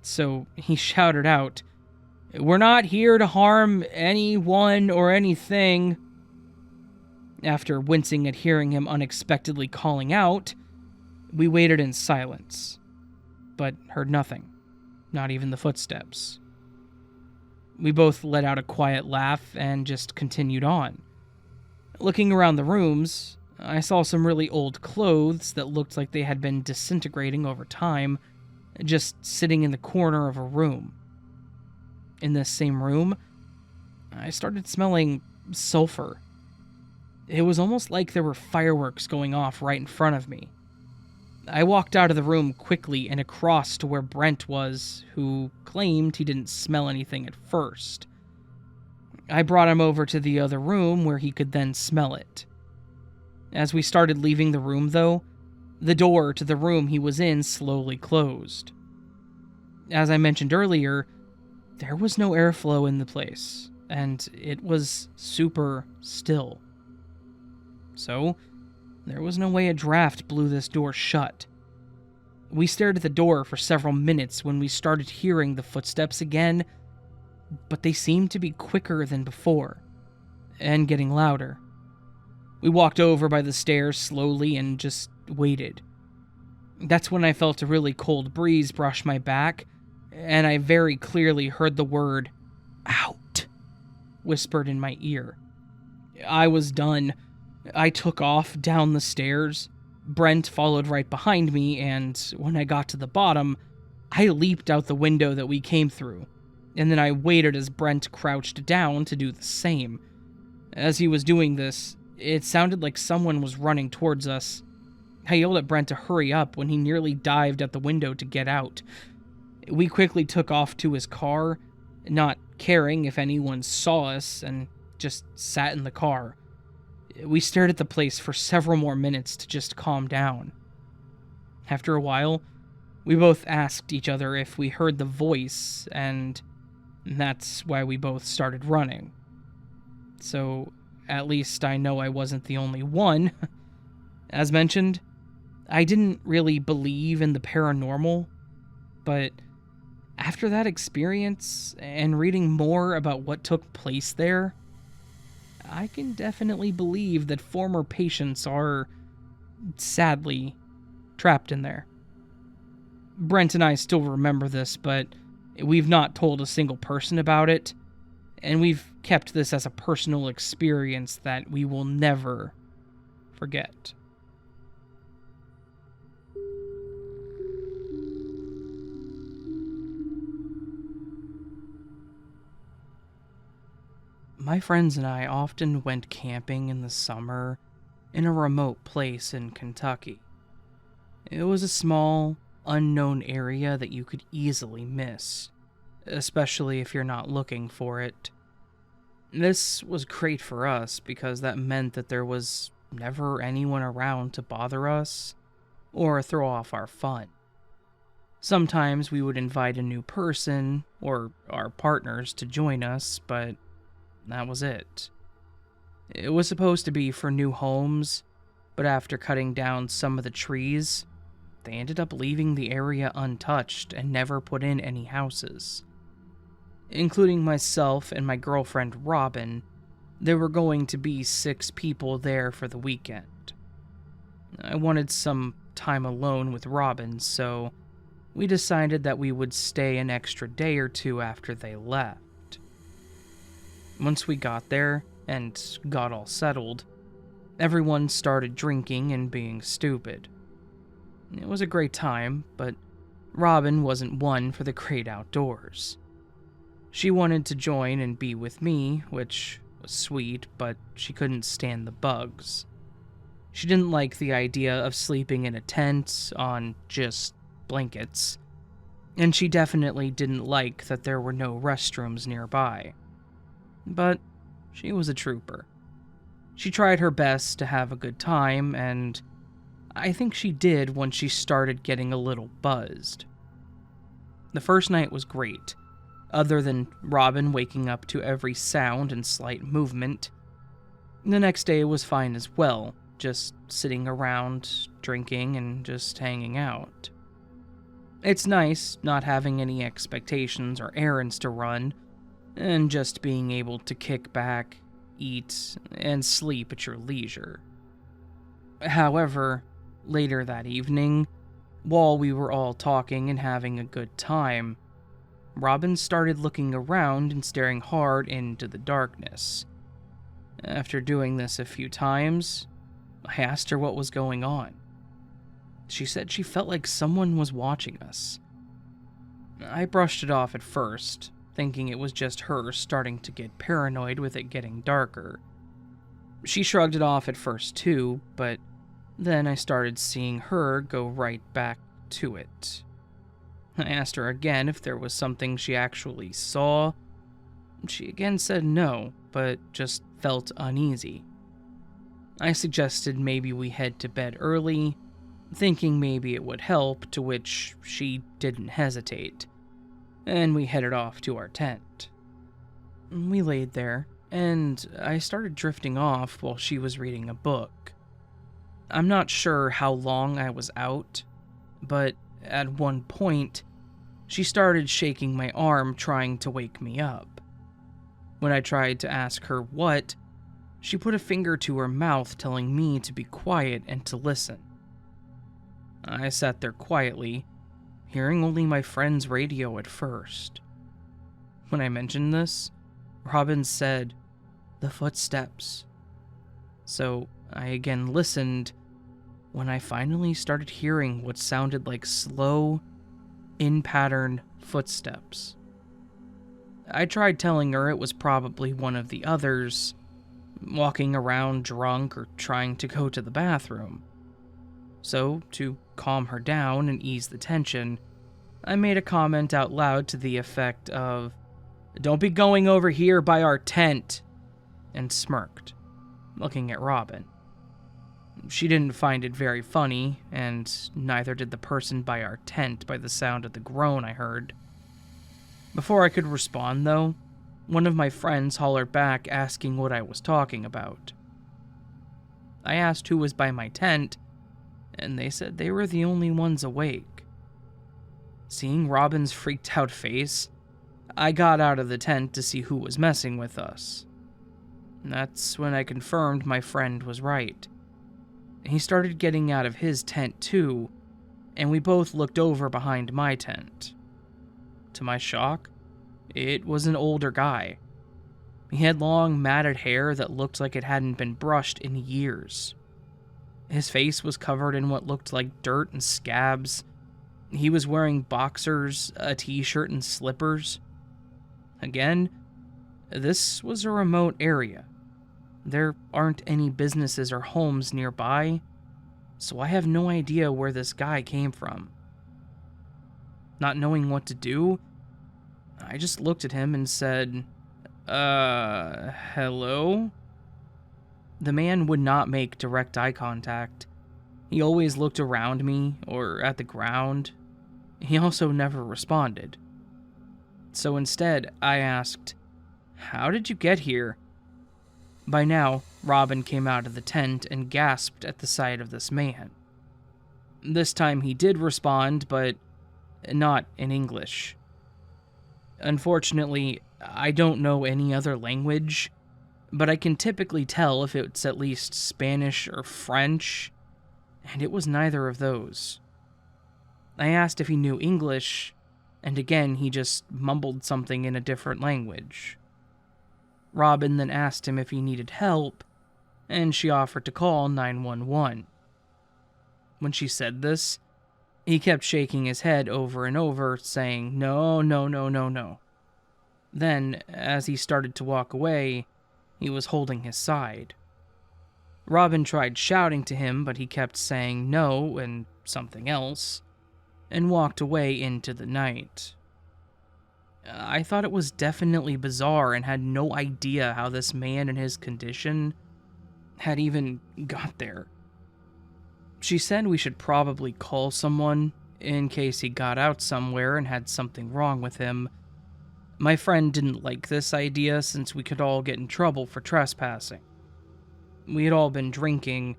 [SPEAKER 1] so he shouted out, "We're not here to harm anyone or anything." After wincing at hearing him unexpectedly calling out, we waited in silence, but heard nothing, not even the footsteps. We both let out a quiet laugh and just continued on. Looking around the rooms, I saw some really old clothes that looked like they had been disintegrating over time, just sitting in the corner of a room. In this same room, I started smelling sulfur. It was almost like there were fireworks going off right in front of me. I walked out of the room quickly and across to where Brent was, who claimed he didn't smell anything at first. I brought him over to the other room where he could then smell it. As we started leaving the room, though, the door to the room he was in slowly closed. As I mentioned earlier, there was no airflow in the place, and it was super still. So, there was no way a draft blew this door shut. We stared at the door for several minutes when we started hearing the footsteps again, but they seemed to be quicker than before, and getting louder. We walked over by the stairs slowly and just waited. That's when I felt a really cold breeze brush my back, and I very clearly heard the word, "out," whispered in my ear. I was done. I took off down the stairs. Brent followed right behind me, and when I got to the bottom, I leaped out the window that we came through, and then I waited as Brent crouched down to do the same. As he was doing this, it sounded like someone was running towards us. I yelled at Brent to hurry up when he nearly dived at the window to get out. We quickly took off to his car, not caring if anyone saw us, and just sat in the car. We stared at the place for several more minutes to just calm down. After a while, we both asked each other if we heard the voice, and that's why we both started running. So, at least I know I wasn't the only one. As mentioned, I didn't really believe in the paranormal, but after that experience and reading more about what took place there, I can definitely believe that former patients are, sadly, trapped in there. Brent and I still remember this, but we've not told a single person about it, and we've kept this as a personal experience that we will never forget. My friends and I often went camping in the summer in a remote place in Kentucky. It was a small, unknown area that you could easily miss, especially if you're not looking for it. This was great for us because that meant that there was never anyone around to bother us or throw off our fun. Sometimes we would invite a new person or our partners to join us, but that was it. It was supposed to be for new homes, but after cutting down some of the trees, they ended up leaving the area untouched and never put in any houses. Including myself and my girlfriend Robin, there were going to be 6 people there for the weekend. I wanted some time alone with Robin, so we decided that we would stay an extra day or 2 after they left. Once we got there and got all settled, everyone started drinking and being stupid. It was a great time, but Robin wasn't one for the great outdoors. She wanted to join and be with me, which was sweet, but she couldn't stand the bugs. She didn't like the idea of sleeping in a tent on just blankets, and she definitely didn't like that there were no restrooms nearby. But she was a trooper. She tried her best to have a good time, and I think she did when she started getting a little buzzed. The first night was great, other than Robin waking up to every sound and slight movement. The next day was fine as well, just sitting around, drinking, and just hanging out. It's nice not having any expectations or errands to run, and just being able to kick back, eat, and sleep at your leisure. However, later that evening, while we were all talking and having a good time, Robin started looking around and staring hard into the darkness. After doing this a few times, I asked her what was going on. She said she felt like someone was watching us. I brushed it off at first, thinking it was just her starting to get paranoid with it getting darker. She shrugged it off at first too, but then I started seeing her go right back to it. I asked her again if there was something she actually saw. She again said no, but just felt uneasy. I suggested maybe we head to bed early, thinking maybe it would help, to which she didn't hesitate, and we headed off to our tent. We laid there, and I started drifting off while she was reading a book. I'm not sure how long I was out, but at one point, she started shaking my arm trying to wake me up. When I tried to ask her what, she put a finger to her mouth telling me to be quiet and to listen. I sat there quietly, hearing only my friend's radio at first. When I mentioned this, Robin said, "The footsteps." So I again listened when I finally started hearing what sounded like slow, in-pattern footsteps. I tried telling her it was probably one of the others, walking around drunk or trying to go to the bathroom. So, to calm her down and ease the tension, I made a comment out loud to the effect of, "Don't be going over here by our tent," and smirked, looking at Robin. She didn't find it very funny, and neither did the person by our tent by the sound of the groan I heard. Before I could respond, though, one of my friends hollered back asking what I was talking about. I asked who was by my tent, and they said they were the only ones awake. Seeing Robin's freaked out face, I got out of the tent to see who was messing with us. That's when I confirmed my friend was right. He started getting out of his tent too, and we both looked over behind my tent. To my shock, it was an older guy. He had long, matted hair that looked like it hadn't been brushed in years. His face was covered in what looked like dirt and scabs. He was wearing boxers, a t-shirt, and slippers. Again, this was a remote area. There aren't any businesses or homes nearby, so I have no idea where this guy came from. not knowing what to do. I just looked at him and said, hello? The man would not make direct eye contact. He always looked around me or at the ground. He also never responded. So instead, I asked, "How did you get here?" By now, Robin came out of the tent and gasped at the sight of this man. This time he did respond, but not in English. Unfortunately, I don't know any other language, but I can typically tell if it's at least Spanish or French, and it was neither of those. I asked if he knew English, and again he just mumbled something in a different language. Robin then asked him if he needed help, and she offered to call 911. When she said this, he kept shaking his head over and over, saying, "No, no, no, no, no." Then, as he started to walk away, he was holding his side. Robin tried shouting to him, but he kept saying no and something else, and walked away into the night. I thought it was definitely bizarre and had no idea how this man in his condition had even got there. She said we should probably call someone in case he got out somewhere and had something wrong with him. My friend didn't like this idea since we could all get in trouble for trespassing. We had all been drinking,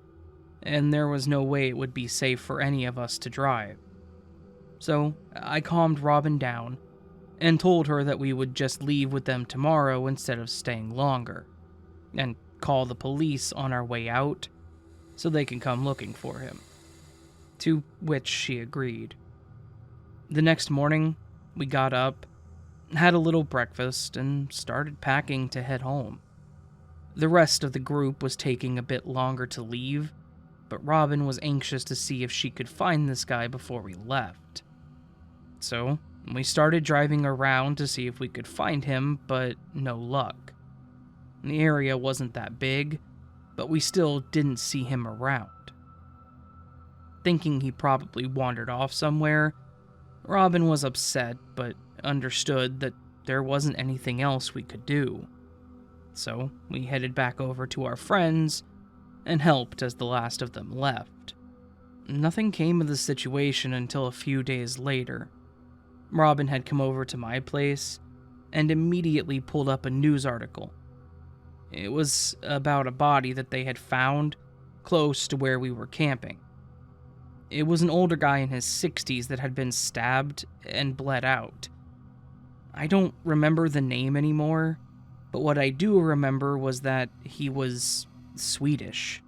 [SPEAKER 1] and there was no way it would be safe for any of us to drive. So I calmed Robin down and told her that we would just leave with them tomorrow instead of staying longer, and call the police on our way out so they can come looking for him. To which she agreed. The next morning, we got up, had a little breakfast, and started packing to head home. The rest of the group was taking a bit longer to leave, but Robin was anxious to see if she could find this guy before we left. So, we started driving around to see if we could find him, but no luck. The area wasn't that big, but we still didn't see him around. Thinking he probably wandered off somewhere, Robin was upset, but understood that there wasn't anything else we could do. So, we headed back over to our friends and helped as the last of them left. Nothing came of the situation until a few days later. Robin had come over to my place and immediately pulled up a news article. It was about a body that they had found close to where we were camping. It was an older guy in his 60s that had been stabbed and bled out. I don't remember the name anymore, but what I do remember was that he was Swedish.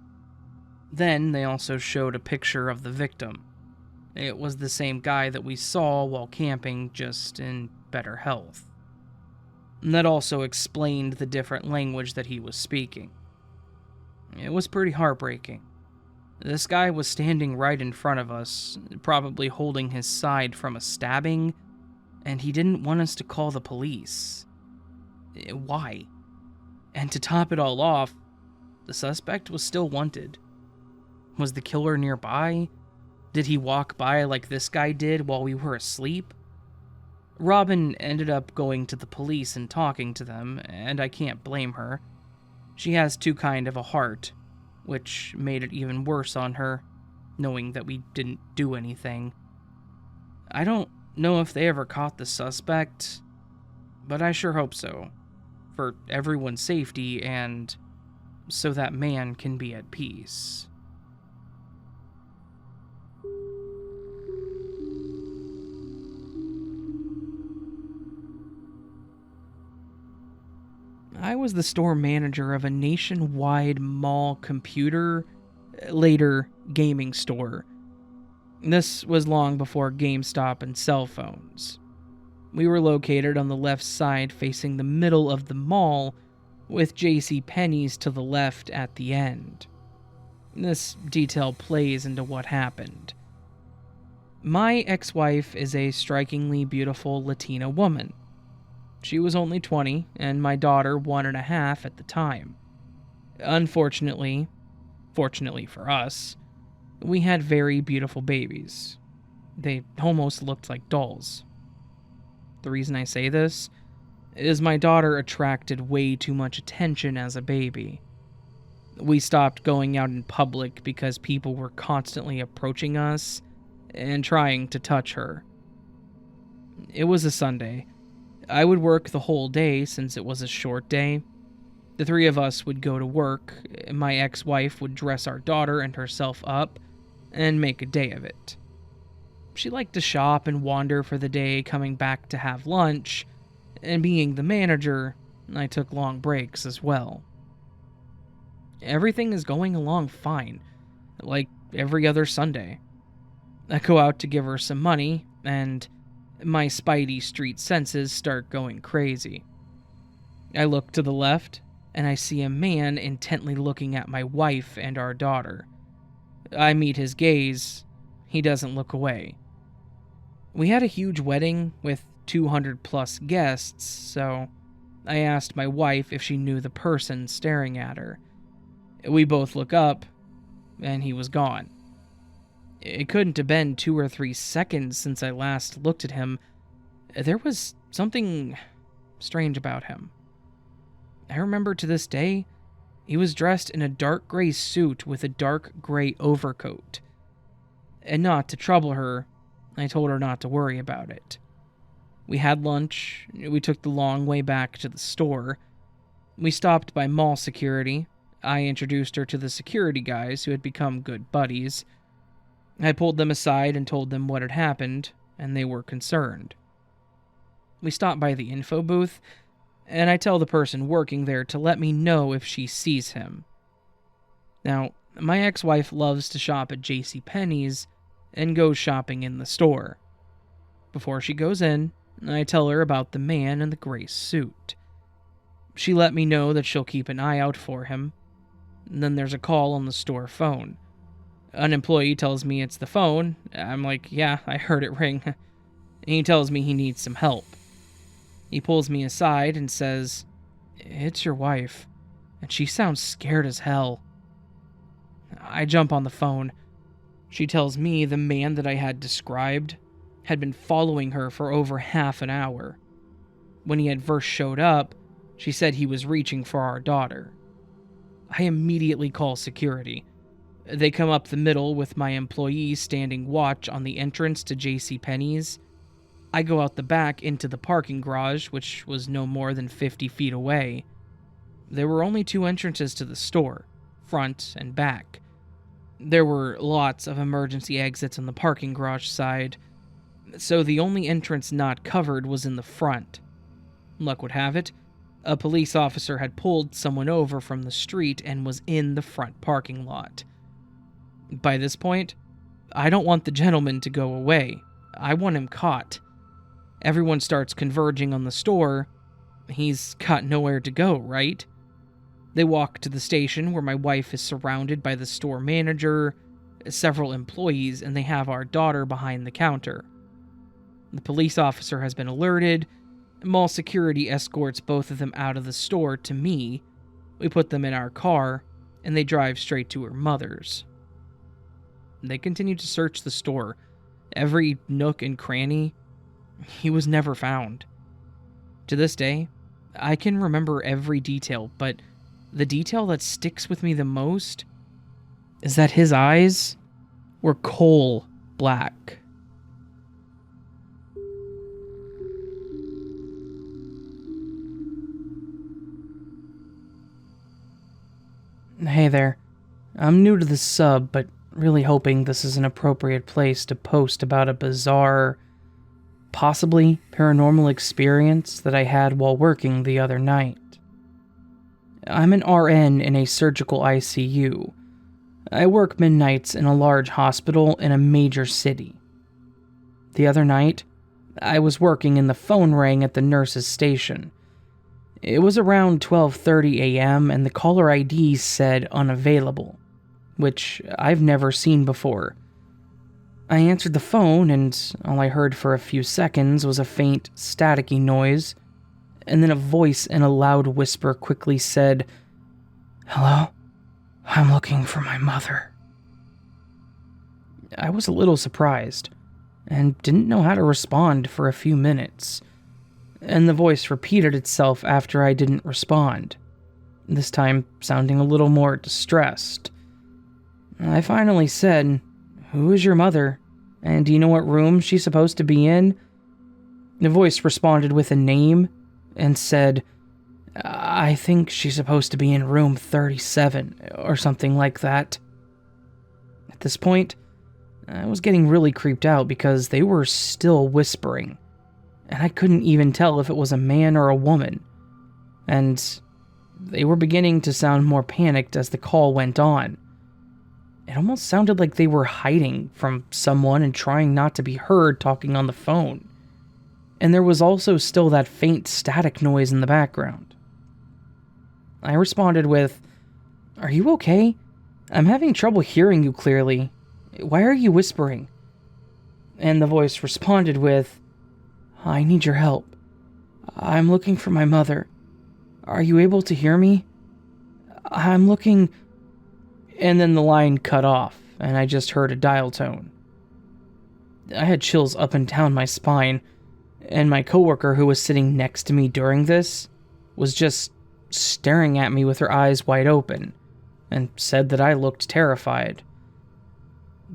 [SPEAKER 1] Then they also showed a picture of the victim. It was the same guy that we saw while camping, just in better health. And that also explained the different language that he was speaking. It was pretty heartbreaking. This guy was standing right in front of us, probably holding his side from a stabbing, and he didn't want us to call the police. Why? And to top it all off, the suspect was still wanted. Was the killer nearby? Did he walk by like this guy did while we were asleep? Robin ended up going to the police and talking to them, and I can't blame her. She has too kind of a heart, which made it even worse on her, knowing that we didn't do anything. I don't know if they ever caught the suspect, but I sure hope so. For everyone's safety and so that man can be at peace. I was the store manager of a nationwide mall computer, later gaming store. This was long before GameStop and cell phones. We were located on the left side facing the middle of the mall, with JCPenney's to the left at the end. This detail plays into what happened. My ex-wife is a strikingly beautiful Latina woman. She was only 20, and my daughter 1.5 at the time. Unfortunately, fortunately for us, we had very beautiful babies. They almost looked like dolls. The reason I say this is my daughter attracted way too much attention as a baby. We stopped going out in public because people were constantly approaching us and trying to touch her. It was a Sunday. I would work the whole day since it was a short day. The three of us would go to work. My ex-wife would dress our daughter and herself up and make a day of it. She liked to shop and wander for the day, coming back to have lunch, and being the manager, I took long breaks as well. Everything is going along fine, like every other Sunday. I go out to give her some money, and my spidey street senses start going crazy. I look to the left, and I see a man intently looking at my wife and our daughter. I meet his gaze. He doesn't look away. We had a huge wedding with 200 plus guests, so I asked my wife if she knew the person staring at her. We both look up, and he was gone. It couldn't have been 2 or 3 seconds since I last looked at him. There was something strange about him. I remember to this day, he was dressed in a dark gray suit with a dark gray overcoat. And not to trouble her, I told her not to worry about it. We had lunch, we took the long way back to the store. We stopped by mall security. I introduced her to the security guys who had become good buddies. I pulled them aside and told them what had happened, and they were concerned. We stopped by the info booth, and I tell the person working there to let me know if she sees him. Now, my ex-wife loves to shop at JCPenney's and goes shopping in the store. Before she goes in, I tell her about the man in the gray suit. She let me know that she'll keep an eye out for him. And then there's a call on the store phone. An employee tells me it's the phone. I'm like, yeah, I heard it ring. And he tells me he needs some help. He pulls me aside and says, "It's your wife, and she sounds scared as hell." I jump on the phone. She tells me the man that I had described had been following her for over half an hour. When he had first showed up, she said he was reaching for our daughter. I immediately call security. They come up the middle with my employees standing watch on the entrance to JCPenney's. I go out the back into the parking garage, which was no more than 50 feet away. There were only 2 entrances to the store, front and back. There were lots of emergency exits on the parking garage side, so the only entrance not covered was in the front. Luck would have it, a police officer had pulled someone over from the street and was in the front parking lot. By this point, I don't want the gentleman to go away. I want him caught. Everyone starts converging on the store. He's got nowhere to go, right? They walk to the station where my wife is surrounded by the store manager, several employees, and they have our daughter behind the counter. The police officer has been alerted. Mall security escorts both of them out of the store to me. We put them in our car, and they drive straight to her mother's. They continue to search the store, every nook and cranny. He was never found. To this day, I can remember every detail, but the detail that sticks with me the most is that his eyes were coal black. Hey there. I'm new to the sub, but really hoping this is an appropriate place to post about a bizarre, possibly paranormal experience that I had while working the other night. I'm an RN in a surgical ICU. I work midnights in a large hospital in a major city. The other night, I was working and the phone rang at the nurse's station. It was around 12:30 a.m. and the caller ID said unavailable, which I've never seen before. I answered the phone and all I heard for a few seconds was a faint, staticky noise, and then a voice in a loud whisper quickly said, "Hello? I'm looking for my mother." I was a little surprised and didn't know how to respond for a few minutes. and the voice repeated itself after I didn't respond, this time sounding a little more distressed. I finally said, "Who is your mother? And do you know what room she's supposed to be in?" The voice responded with a name and said, "I think she's supposed to be in room 37, or something like that." At this point, I was getting really creeped out because they were still whispering, and I couldn't even tell if it was a man or a woman. And they were beginning to sound more panicked as the call went on. It almost sounded like they were hiding from someone and trying not to be heard talking on the phone. And there was also still that faint static noise in the background. I responded with, "Are you okay? I'm having trouble hearing you clearly. Why are you whispering?" And the voice responded with, "I need your help. I'm looking for my mother. Are you able to hear me? I'm looking..." And then the line cut off, and I just heard a dial tone. I had chills up and down my spine, and my coworker who was sitting next to me during this was just staring at me with her eyes wide open, and said that I looked terrified.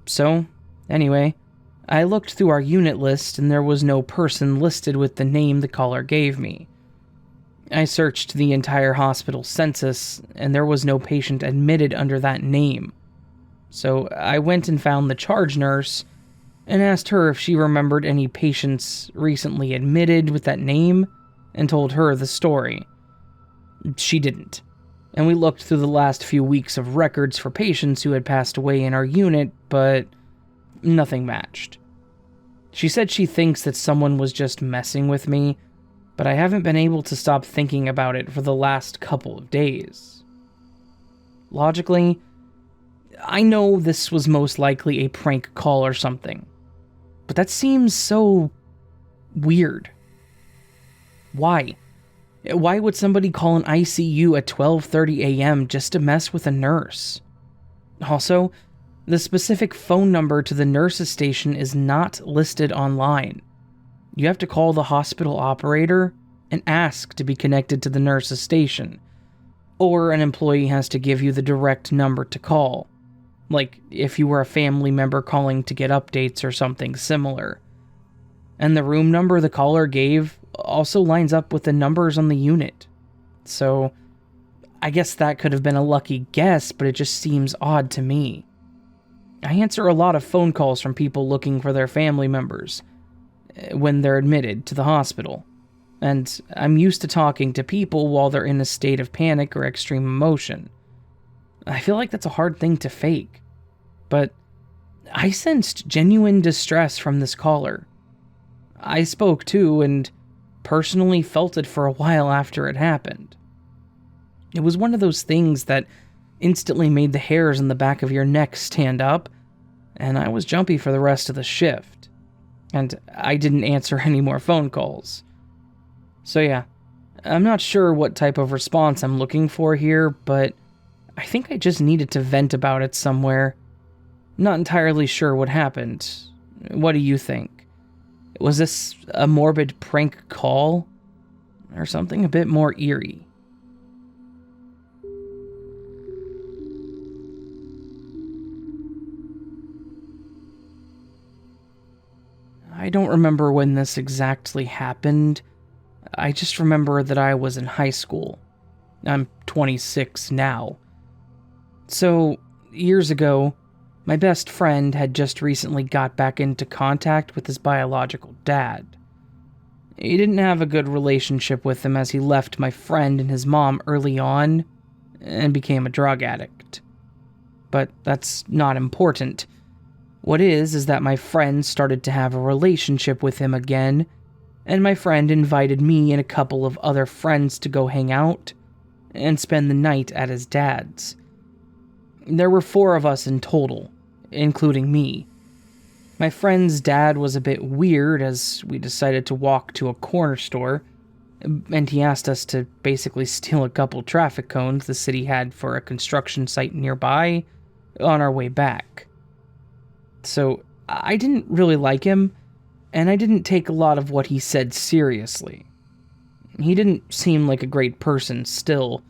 [SPEAKER 1] So, anyway, I looked through our unit list and there was no person listed with the name the caller gave me. I searched the entire hospital census and there was no patient admitted under that name. So I went and found the charge nurse and asked her if she remembered any patients recently admitted with that name and told her the story. She didn't. And we looked through the last few weeks of records for patients who had passed away in our unit, but nothing matched. She said she thinks that someone was just messing with me, but I haven't been able to stop thinking about it for the last couple of days. Logically, I know this was most likely a prank call or something, but that seems so weird. Why? Why would somebody call an ICU at 12:30 a.m. just to mess with a nurse? Also, the specific phone number to the nurse's station is not listed online. You have to call the hospital operator and ask to be connected to the nurse's station, or an employee has to give you the direct number to call, like if you were a family member calling to get updates or something similar. And the room number the caller gave also lines up with the numbers on the unit. So, I guess that could have been a lucky guess, but it just seems odd to me. I answer a lot of phone calls from people looking for their family members when they're admitted to the hospital, and I'm used to talking to people while they're in a state of panic or extreme emotion. I feel like that's a hard thing to fake, but I sensed genuine distress from this caller. I spoke too, and personally felt it for a while after it happened. It was one of those things that instantly made the hairs on the back of your neck stand up, and I was jumpy for the rest of the shift. And I didn't answer any more phone calls. So yeah, I'm not sure what type of response I'm looking for here, but I think I just needed to vent about it somewhere. Not entirely sure what happened. What do you think? Was this a morbid prank call? Or something a bit more eerie? I don't remember when this exactly happened. I just remember that I was in high school. I'm 26 now. So, years ago, my best friend had just recently got back into contact with his biological dad. He didn't have a good relationship with him as he left my friend and his mom early on and became a drug addict. But that's not important. What is that my friend started to have a relationship with him again, and my friend invited me and a couple of other friends to go hang out and spend the night at his dad's. There were 4 of us in total, including me. My friend's dad was a bit weird as we decided to walk to a corner store, and he asked us to basically steal a couple traffic cones the city had for a construction site nearby on our way back. So I didn't really like him, and I didn't take a lot of what he said seriously. he didn't seem like a great person still.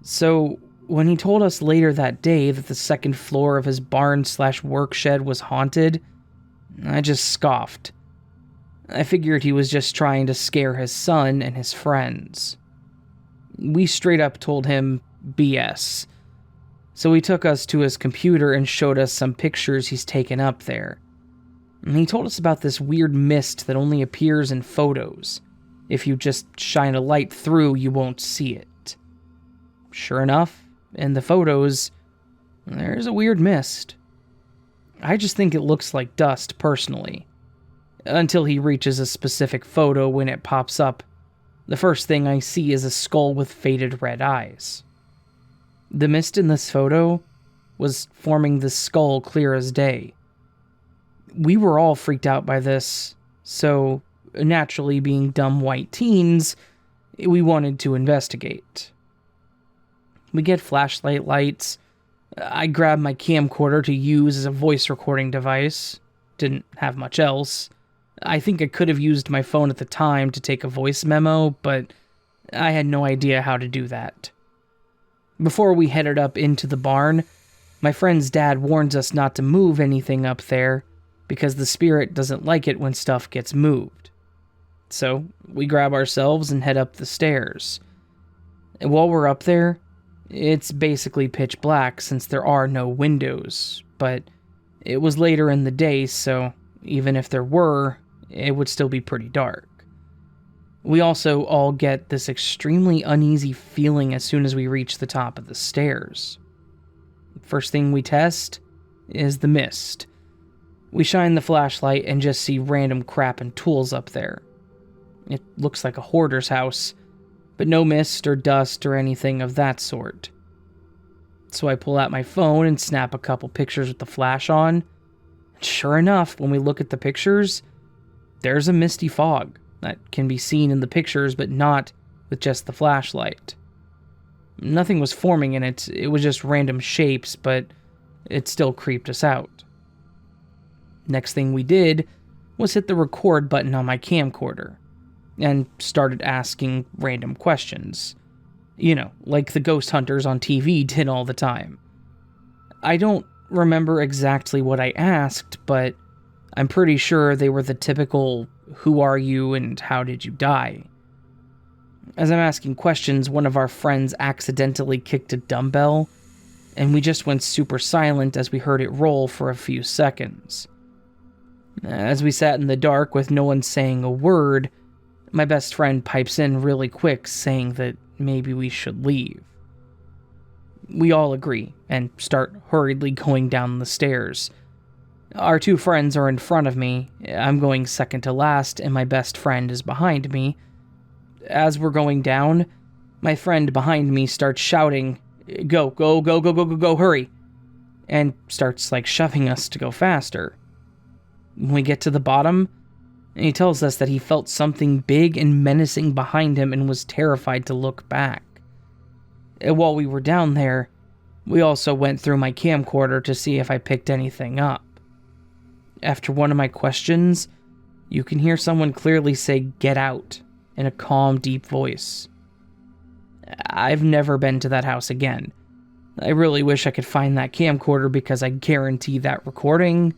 [SPEAKER 1] So, when he told us later that day that the second floor of his barn/work shed was haunted, I just scoffed. I figured he was just trying to scare his son and his friends. We straight up told him BS. So he took us to his computer and showed us some pictures he's taken up there. And he told us about this weird mist that only appears in photos. If you just shine a light through, you won't see it. Sure enough, in the photos, there's a weird mist. I just think it looks like dust, personally. Until he reaches a specific photo when it pops up. The first thing I see is a skull with faded red eyes. The mist in this photo was forming this skull clear as day. We were all freaked out by this, so naturally being dumb white teens, we wanted to investigate. We get flashlight lights. I grabbed my camcorder to use as a voice recording device. Didn't have much else. I think I could have used my phone at the time to take a voice memo, but I had no idea how to do that. Before we headed up into the barn, my friend's dad warns us not to move anything up there because the spirit doesn't like it when stuff gets moved. So we grab ourselves and head up the stairs. And while we're up there, it's basically pitch black since there are no windows, but it was later in the day, so even if there were, it would still be pretty dark. We also all get this extremely uneasy feeling as soon as we reach the top of the stairs. First thing we test is the mist. We shine the flashlight and just see random crap and tools up there. It looks like a hoarder's house, but no mist or dust or anything of that sort. So I pull out my phone and snap a couple pictures with the flash on. Sure enough, when we look at the pictures, there's a misty fog that can be seen in the pictures, but not with just the flashlight. Nothing was forming in it, it was just random shapes, but it still creeped us out. Next thing we did was hit the record button on my camcorder, and started asking random questions. You know, like the ghost hunters on TV did all the time. I don't remember exactly what I asked, but I'm pretty sure they were the typical, who are you and how did you die? As I'm asking questions, one of our friends accidentally kicked a dumbbell, and we just went super silent as we heard it roll for a few seconds. As we sat in the dark with no one saying a word, my best friend pipes in really quick saying that maybe we should leave. We all agree and start hurriedly going down the stairs. Our two friends are in front of me, I'm going second to last, and my best friend is behind me. As we're going down, my friend behind me starts shouting, go, go, go, go, go, go, go, hurry, and starts shoving us to go faster. When we get to the bottom, he tells us that he felt something big and menacing behind him and was terrified to look back. And while we were down there, we also went through my camcorder to see if I picked anything up. After one of my questions, you can hear someone clearly say, "Get out," in a calm, deep voice. I've never been to that house again. I really wish I could find that camcorder because I guarantee that recording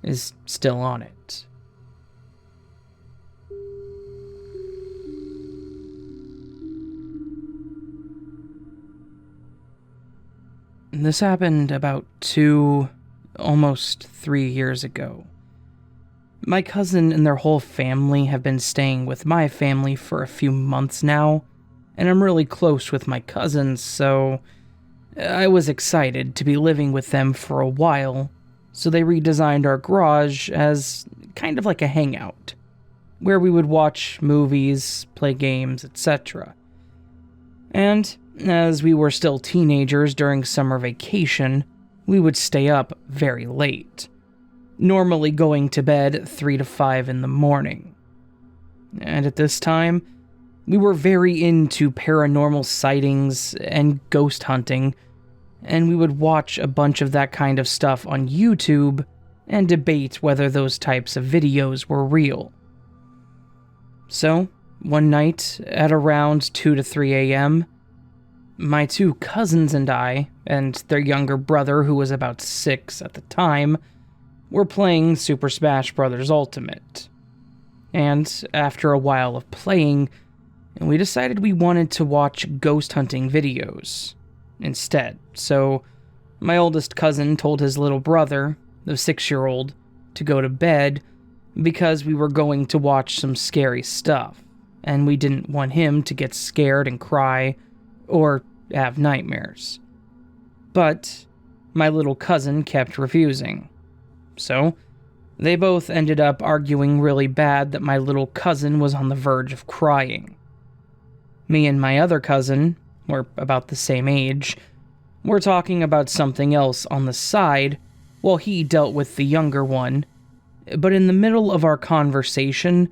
[SPEAKER 1] is still on it. This happened about 2, almost 3 years ago. My cousin and their whole family have been staying with my family for a few months now, and I'm really close with my cousins, so I was excited to be living with them for a while, so they redesigned our garage as kind of like a hangout, where we would watch movies, play games, etc. And as we were still teenagers during summer vacation, we would stay up very late, normally going to bed at 3 to 5 in the morning. And at this time, we were very into paranormal sightings and ghost hunting, and we would watch a bunch of that kind of stuff on YouTube and debate whether those types of videos were real. So, One night at around 2 to 3 a.m., my two cousins and I, and their younger brother, who was about 6 at the time, were playing Super Smash Bros. Ultimate. And after a while of playing, we decided we wanted to watch ghost hunting videos instead. So my oldest cousin told his little brother, the 6-year-old, to go to bed because we were going to watch some scary stuff, and we didn't want him to get scared and cry or have nightmares. But my little cousin kept refusing. So they both ended up arguing really bad that my little cousin was on the verge of crying. Me and my other cousin, we're about the same age, were talking about something else on the side while he dealt with the younger one. But in the middle of our conversation,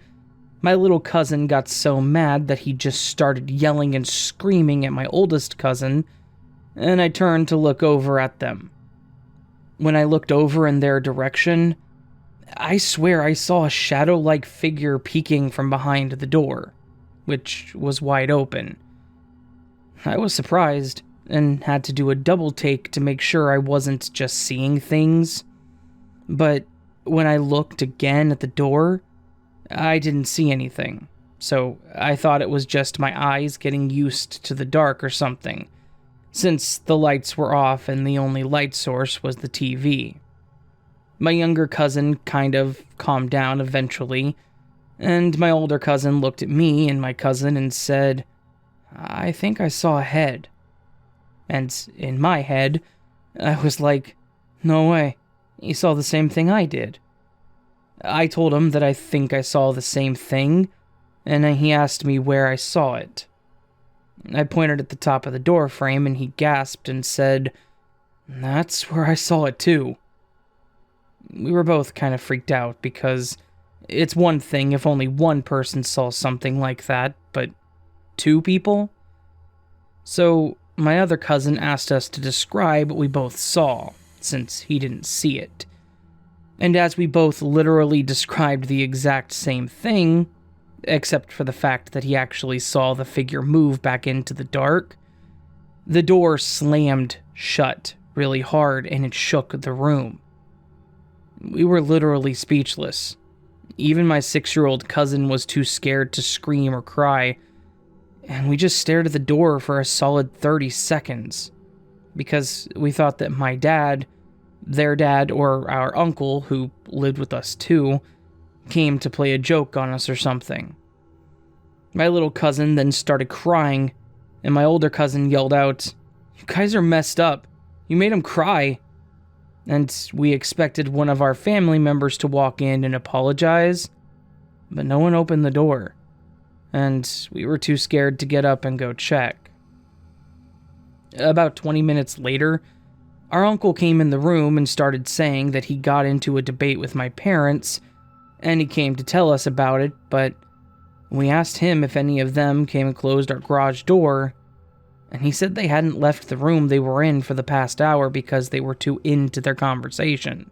[SPEAKER 1] my little cousin got so mad that he just started yelling and screaming at my oldest cousin, and I turned to look over at them. When I looked over in their direction, I swear I saw a shadow-like figure peeking from behind the door, which was wide open. I was surprised and had to do a double take to make sure I wasn't just seeing things. But when I looked again at the door, I didn't see anything, so I thought it was just my eyes getting used to the dark or something, since the lights were off and the only light source was the TV. My younger cousin kind of calmed down eventually, and my older cousin looked at me and my cousin and said, "I think I saw a head." And in my head, I was like, "No way, you saw the same thing I did." I told him that I think I saw the same thing, and he asked me where I saw it. I pointed at the top of the door frame, and he gasped and said, "That's where I saw it too." We were both kind of freaked out, because it's one thing if only one person saw something like that, but 2 people? So my other cousin asked us to describe what we both saw, since he didn't see it. And as we both literally described the exact same thing, except for the fact that he actually saw the figure move back into the dark, the door slammed shut really hard and it shook the room. We were literally speechless. Even my 6-year-old cousin was too scared to scream or cry, and we just stared at the door for a solid 30 seconds, because we thought that my dad, their dad, or our uncle, who lived with us too, came to play a joke on us or something. My little cousin then started crying, and my older cousin yelled out, "You guys are messed up. You made him cry." And we expected one of our family members to walk in and apologize, but no one opened the door, and we were too scared to get up and go check. About 20 minutes later, our uncle came in the room and started saying that he got into a debate with my parents, and he came to tell us about it, but we asked him if any of them came and closed our garage door, and he said they hadn't left the room they were in for the past hour because they were too into their conversation.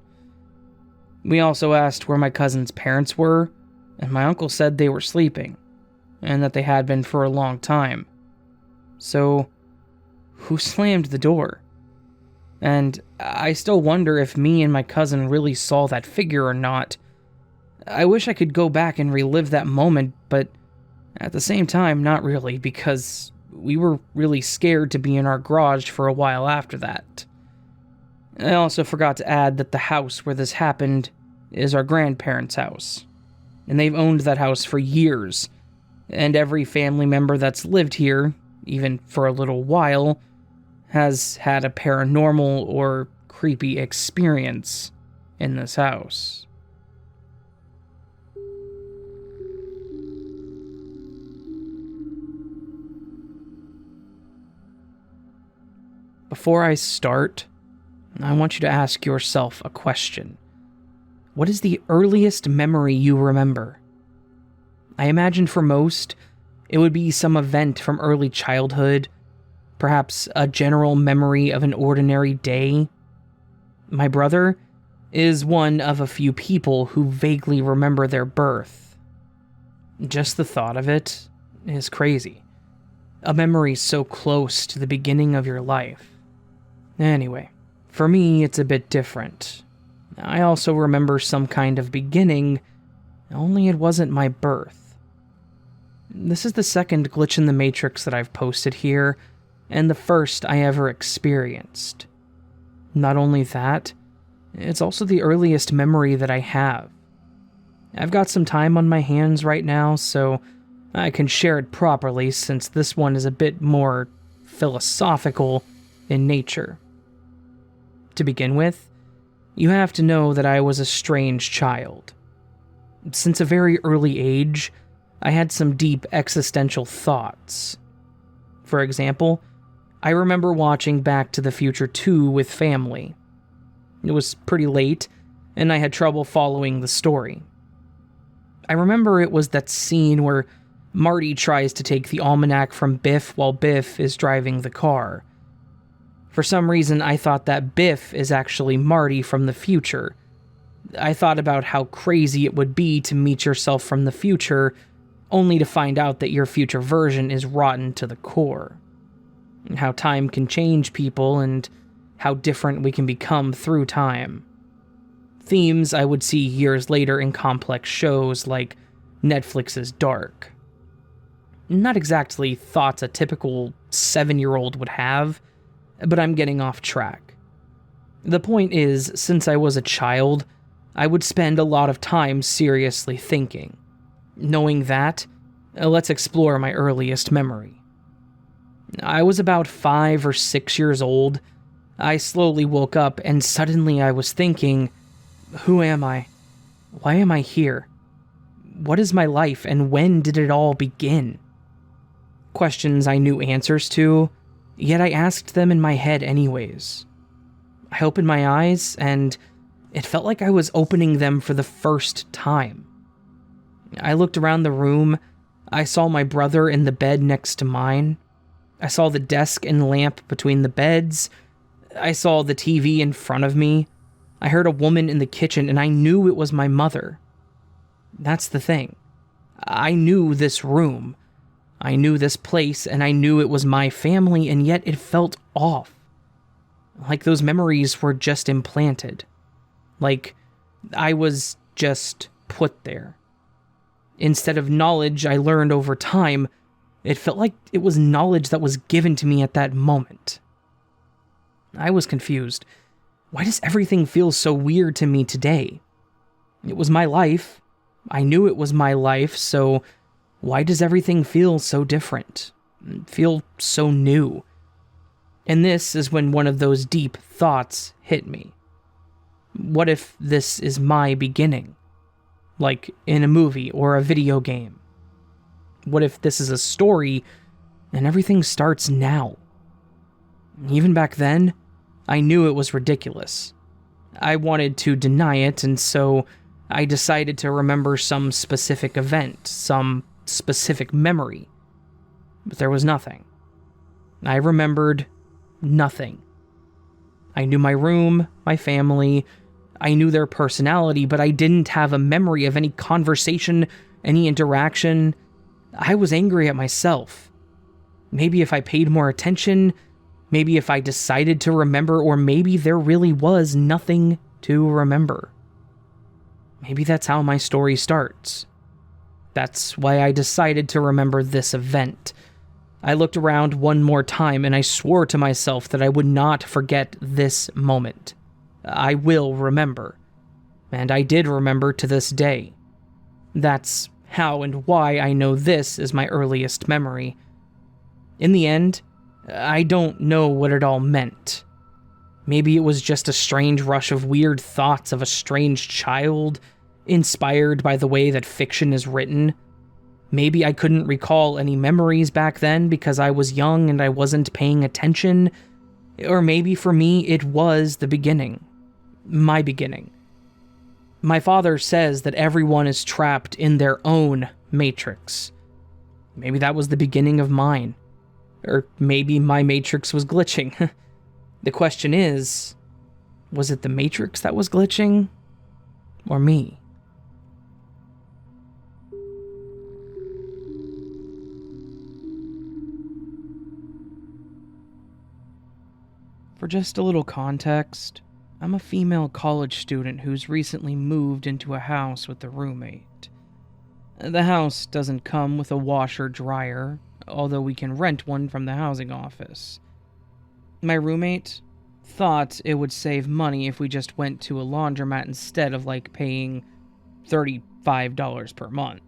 [SPEAKER 1] We also asked where my cousin's parents were, and my uncle said they were sleeping, and that they had been for a long time. So, who slammed the door? And I still wonder if me and my cousin really saw that figure or not. I wish I could go back and relive that moment, but at the same time, not really, because we were really scared to be in our garage for a while after that. I also forgot to add that the house where this happened is our grandparents' house, and they've owned that house for years, and every family member that's lived here, even for a little while, has had a paranormal or creepy experience in this house. Before I start, I want you to ask yourself a question. What is the earliest memory you remember? I imagine for most, it would be some event from early childhood, perhaps a general memory of an ordinary day. My brother is one of a few people who vaguely remember their birth. Just the thought of it is crazy. A memory so close to the beginning of your life. Anyway, for me, it's a bit different. I also remember some kind of beginning, only it wasn't my birth. This is the second glitch in the Matrix that I've posted here, and the first I ever experienced. Not only that, it's also the earliest memory that I have. I've got some time on my hands right now, so I can share it properly since this one is a bit more philosophical in nature. To begin with, you have to know that I was a strange child. Since a very early age, I had some deep existential thoughts. For example, I remember watching Back to the Future 2 with family. It was pretty late, and I had trouble following the story. I remember it was that scene where Marty tries to take the almanac from Biff while Biff is driving the car. For some reason, I thought that Biff is actually Marty from the future. I thought about how crazy it would be to meet yourself from the future, only to find out that your future version is rotten to the core. How time can change people, and how different we can become through time. Themes I would see years later in complex shows like Netflix's Dark. Not exactly thoughts a typical 7-year-old would have, but I'm getting off track. The point is, since I was a child, I would spend a lot of time seriously thinking. Knowing that, let's explore my earliest memory. I was about 5 or 6 years old. I slowly woke up and suddenly I was thinking, who am I? Why am I here? What is my life and when did it all begin? Questions I knew answers to, yet I asked them in my head anyways. I opened my eyes and it felt like I was opening them for the first time. I looked around the room. I saw my brother in the bed next to mine. I saw the desk and lamp between the beds. I saw the TV in front of me. I heard a woman in the kitchen and I knew it was my mother. That's the thing. I knew this room. I knew this place and I knew it was my family, and yet it felt off. Like those memories were just implanted. Like I was just put there. Instead of knowledge I learned over time, it felt like it was knowledge that was given to me at that moment. I was confused. Why does everything feel so weird to me today? It was my life. I knew it was my life, so why does everything feel so different? Feel so new? And this is when one of those deep thoughts hit me. What if this is my beginning? Like in a movie or a video game? What if this is a story and everything starts now? Even back then, I knew it was ridiculous. I wanted to deny it, and so I decided to remember some specific event, some specific memory. But there was nothing. I remembered nothing. I knew my room, my family, I knew their personality, but I didn't have a memory of any conversation, any interaction. I was angry at myself. Maybe if I paid more attention, maybe if I decided to remember, or maybe there really was nothing to remember. Maybe that's how my story starts. That's why I decided to remember this event. I looked around one more time and I swore to myself that I would not forget this moment. I will remember. And I did remember to this day. That's how and why I know this is my earliest memory. In the end, I don't know what it all meant. Maybe it was just a strange rush of weird thoughts of a strange child, inspired by the way that fiction is written. Maybe I couldn't recall any memories back then because I was young and I wasn't paying attention. Or maybe for me, it was the beginning. My beginning. My father says that everyone is trapped in their own matrix. Maybe that was the beginning of mine. Or maybe my matrix was glitching. The question is, was it the matrix that was glitching? Or me? For just a little context, I'm a female college student who's recently moved into a house with a roommate. The house doesn't come with a washer-dryer, although we can rent one from the housing office. My roommate thought it would save money if we just went to a laundromat instead of paying $35 per month.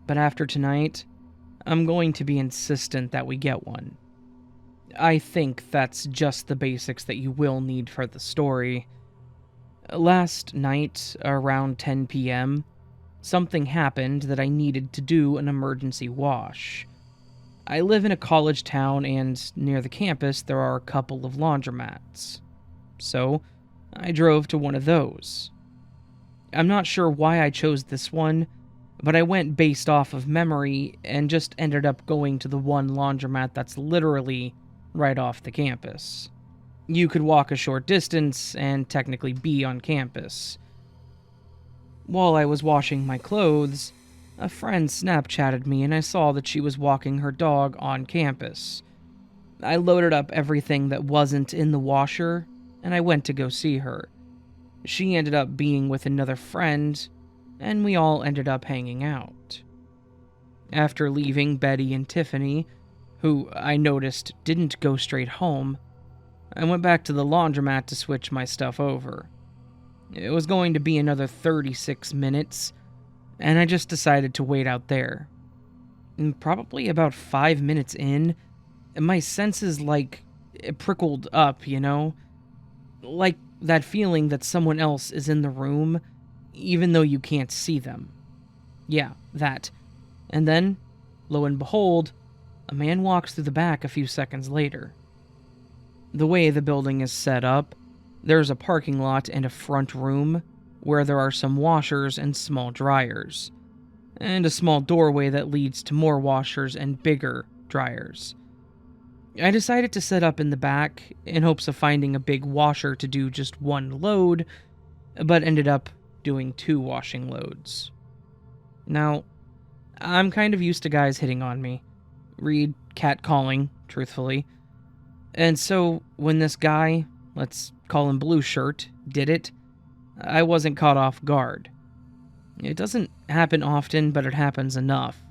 [SPEAKER 1] But after tonight, I'm going to be insistent that we get one. I think that's just the basics that you will need for the story. Last night, around 10 p.m., something happened that I needed to do an emergency wash. I live in a college town, and near the campus there are a couple of laundromats. So, I drove to one of those. I'm not sure why I chose this one, but I went based off of memory and just ended up going to the one laundromat that's literally right off the campus. You could walk a short distance and technically be on campus. While I was washing my clothes, a friend Snapchatted me and I saw that she was walking her dog on campus. I loaded up everything that wasn't in the washer and I went to go see her. She ended up being with another friend, and we all ended up hanging out. After leaving Betty and Tiffany, who I noticed didn't go straight home, I went back to the laundromat to switch my stuff over. It was going to be another 36 minutes, and I just decided to wait out there. And probably about 5 minutes in, my senses it prickled up, Like that feeling that someone else is in the room, even though you can't see them. Yeah, that. And then, lo and behold, a man walks through the back a few seconds later. The way the building is set up, there's a parking lot and a front room where there are some washers and small dryers, and a small doorway that leads to more washers and bigger dryers. I decided to set up in the back in hopes of finding a big washer to do just one load, but ended up doing 2 washing loads. Now, I'm kind of used to guys hitting on me. Read catcalling, truthfully. And so, when this guy, let's call him Blue Shirt, did it, I wasn't caught off guard. It doesn't happen often, but it happens enough.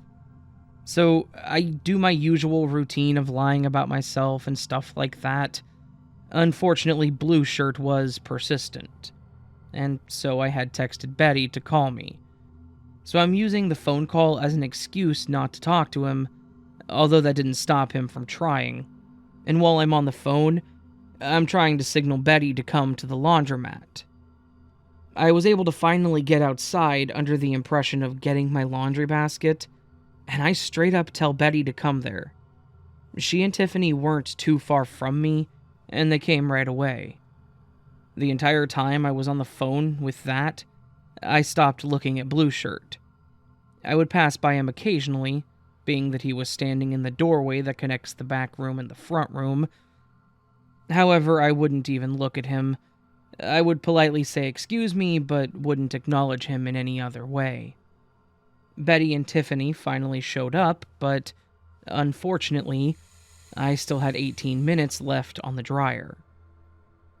[SPEAKER 1] So, I do my usual routine of lying about myself and stuff like that. Unfortunately, Blue Shirt was persistent, and so I had texted Betty to call me. So I'm using the phone call as an excuse not to talk to him, although that didn't stop him from trying. And while I'm on the phone, I'm trying to signal Betty to come to the laundromat. I was able to finally get outside under the impression of getting my laundry basket, and I straight up tell Betty to come there. She and Tiffany weren't too far from me, and they came right away. The entire time I was on the phone with that, I stopped looking at Blue Shirt. I would pass by him occasionally, being that he was standing in the doorway that connects the back room and the front room. However, I wouldn't even look at him. I would politely say excuse me, but wouldn't acknowledge him in any other way. Betty and Tiffany finally showed up, but unfortunately, I still had 18 minutes left on the dryer.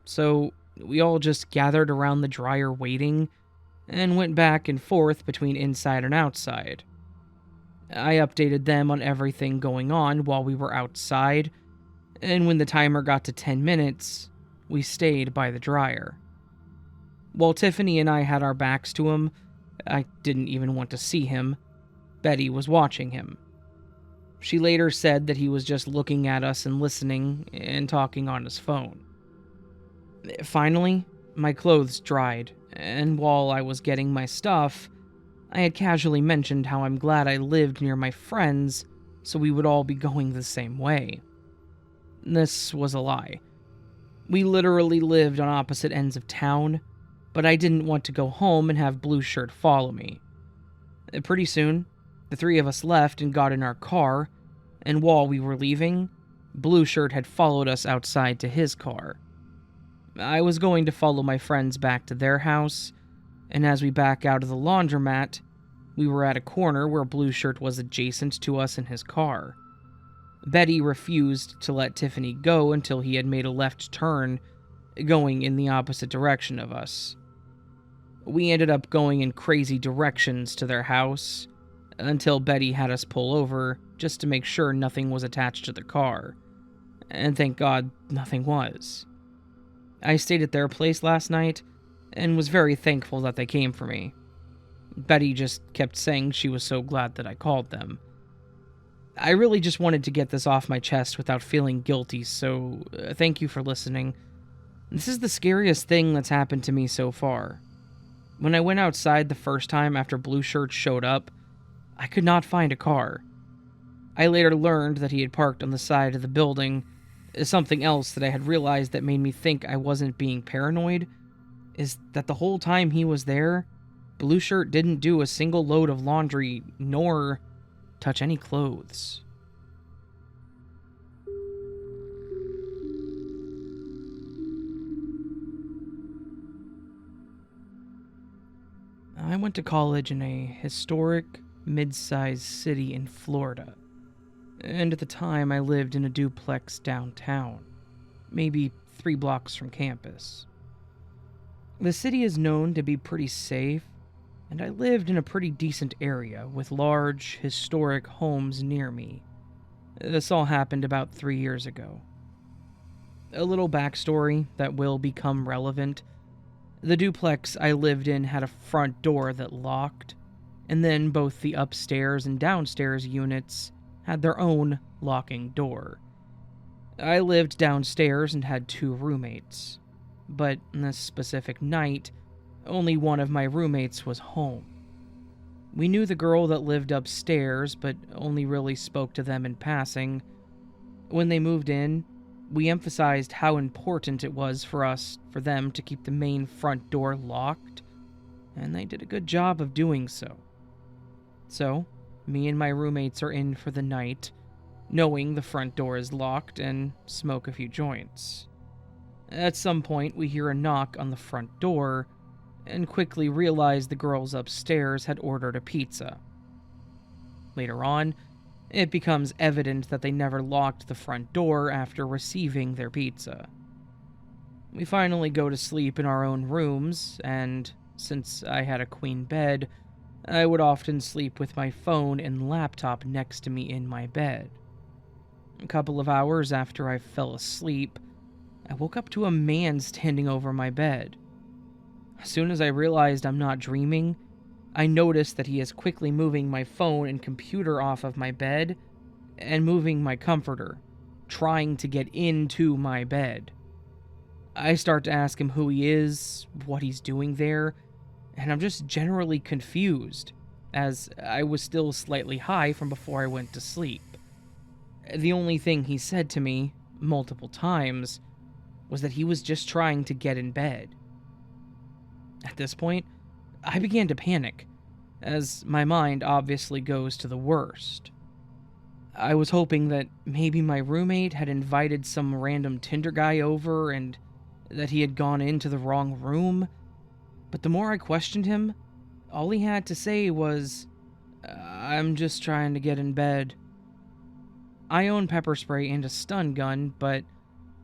[SPEAKER 1] So, we all just gathered around the dryer waiting, and went back and forth between inside and outside. I updated them on everything going on while we were outside, and when the timer got to 10 minutes, we stayed by the dryer. While Tiffany and I had our backs to him, I didn't even want to see him. Betty was watching him. She later said that he was just looking at us and listening and talking on his phone. Finally, my clothes dried, and while I was getting my stuff, I had casually mentioned how I'm glad I lived near my friends, so we would all be going the same way. This was a lie. We literally lived on opposite ends of town, but I didn't want to go home and have Blue Shirt follow me. Pretty soon, the 3 of us left and got in our car, and while we were leaving, Blue Shirt had followed us outside to his car. I was going to follow my friends back to their house, and as we back out of the laundromat, we were at a corner where Blue Shirt was adjacent to us in his car. Betty refused to let Tiffany go until he had made a left turn, going in the opposite direction of us. We ended up going in crazy directions to their house, until Betty had us pull over just to make sure nothing was attached to the car. And thank God nothing was. I stayed at their place last night and was very thankful that they came for me. Betty just kept saying she was so glad that I called them. I really just wanted to get this off my chest without feeling guilty, so thank you for listening. This is the scariest thing that's happened to me so far. When I went outside the first time after Blue Shirt showed up, I could not find a car. I later learned that he had parked on the side of the building. Something else that I had realized that made me think I wasn't being paranoid is that the whole time he was there, Blue Shirt didn't do a single load of laundry nor touch any clothes. I went to college in a historic, mid-sized city in Florida, and at the time I lived in a duplex downtown, maybe 3 blocks from campus. The city is known to be pretty safe, and I lived in a pretty decent area with large, historic homes near me. This all happened about 3 years ago. A little backstory that will become relevant. The duplex I lived in had a front door that locked, and then both the upstairs and downstairs units had their own locking door. I lived downstairs and had 2 roommates, but this specific night, only one of my roommates was home. We knew the girl that lived upstairs, but only really spoke to them in passing. When they moved in, we emphasized how important it was for them to keep the main front door locked, and they did a good job of doing so. So, me and my roommates are in for the night, knowing the front door is locked, and smoke a few joints. At some point, we hear a knock on the front door, and quickly realize the girls upstairs had ordered a pizza. Later on, it becomes evident that they never locked the front door after receiving their pizza. We finally go to sleep in our own rooms, and since I had a queen bed, I would often sleep with my phone and laptop next to me in my bed. A couple of hours after I fell asleep, I woke up to a man standing over my bed. As soon as I realized I'm not dreaming, I noticed that he is quickly moving my phone and computer off of my bed and moving my comforter, trying to get into my bed. I start to ask him who he is, what he's doing there, and I'm just generally confused, as I was still slightly high from before I went to sleep. The only thing he said to me, multiple times, was that he was just trying to get in bed. At this point, I began to panic, as my mind obviously goes to the worst. I was hoping that maybe my roommate had invited some random Tinder guy over and that he had gone into the wrong room, but the more I questioned him, all he had to say was, "I'm just trying to get in bed." I own pepper spray and a stun gun, but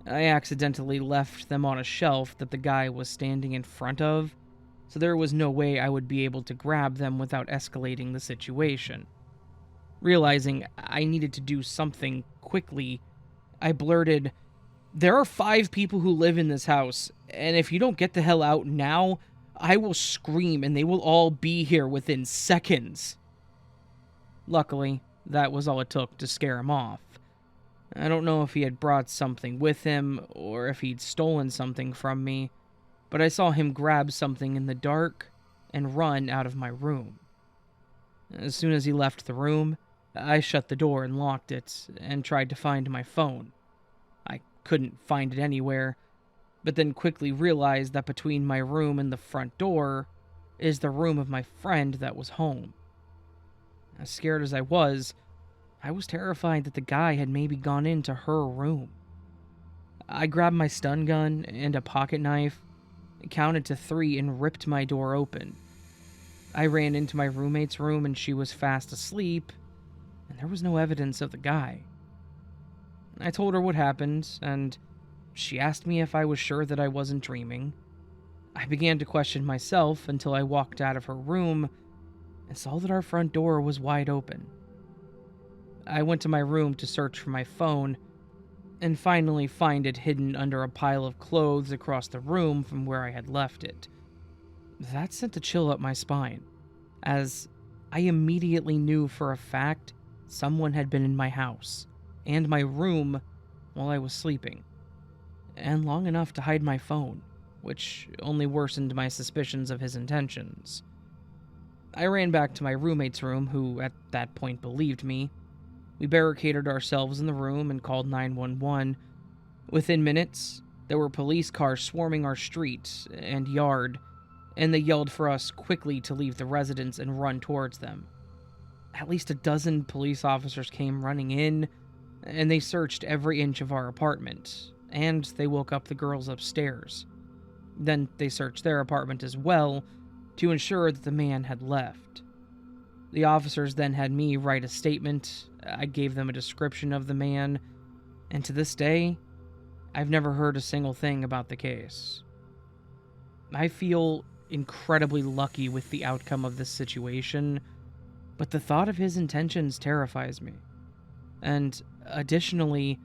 [SPEAKER 1] I accidentally left them on a shelf that the guy was standing in front of, so there was no way I would be able to grab them without escalating the situation. Realizing I needed to do something quickly, I blurted, "There are 5 people who live in this house, and if you don't get the hell out now, I will scream and they will all be here within seconds." Luckily, that was all it took to scare him off. I don't know if he had brought something with him or if he'd stolen something from me, but I saw him grab something in the dark and run out of my room. As soon as he left the room, I shut the door and locked it and tried to find my phone. I couldn't find it anywhere, but then quickly realized that between my room and the front door is the room of my friend that was home. As scared as I was terrified that the guy had maybe gone into her room. I grabbed my stun gun and a pocket knife, counted to 3 and ripped my door open. I ran into my roommate's room and she was fast asleep, and there was no evidence of the guy. I told her what happened, and she asked me if I was sure that I wasn't dreaming. I began to question myself until I walked out of her room and saw that our front door was wide open. I went to my room to search for my phone and finally find it hidden under a pile of clothes across the room from where I had left it. That sent a chill up my spine, as I immediately knew for a fact someone had been in my house and my room while I was sleeping, and long enough to hide my phone, which only worsened my suspicions of his intentions. I ran back to my roommate's room, who at that point believed me. We barricaded ourselves in the room and called 911. Within minutes, there were police cars swarming our street and yard, and they yelled for us quickly to leave the residence and run towards them. At least a dozen police officers came running in, and they searched every inch of our apartment, and they woke up the girls upstairs. Then they searched their apartment as well to ensure that the man had left. The officers then had me write a statement. I gave them a description of the man, and to this day, I've never heard a single thing about the case. I feel incredibly lucky with the outcome of this situation, but the thought of his intentions terrifies me. And additionally,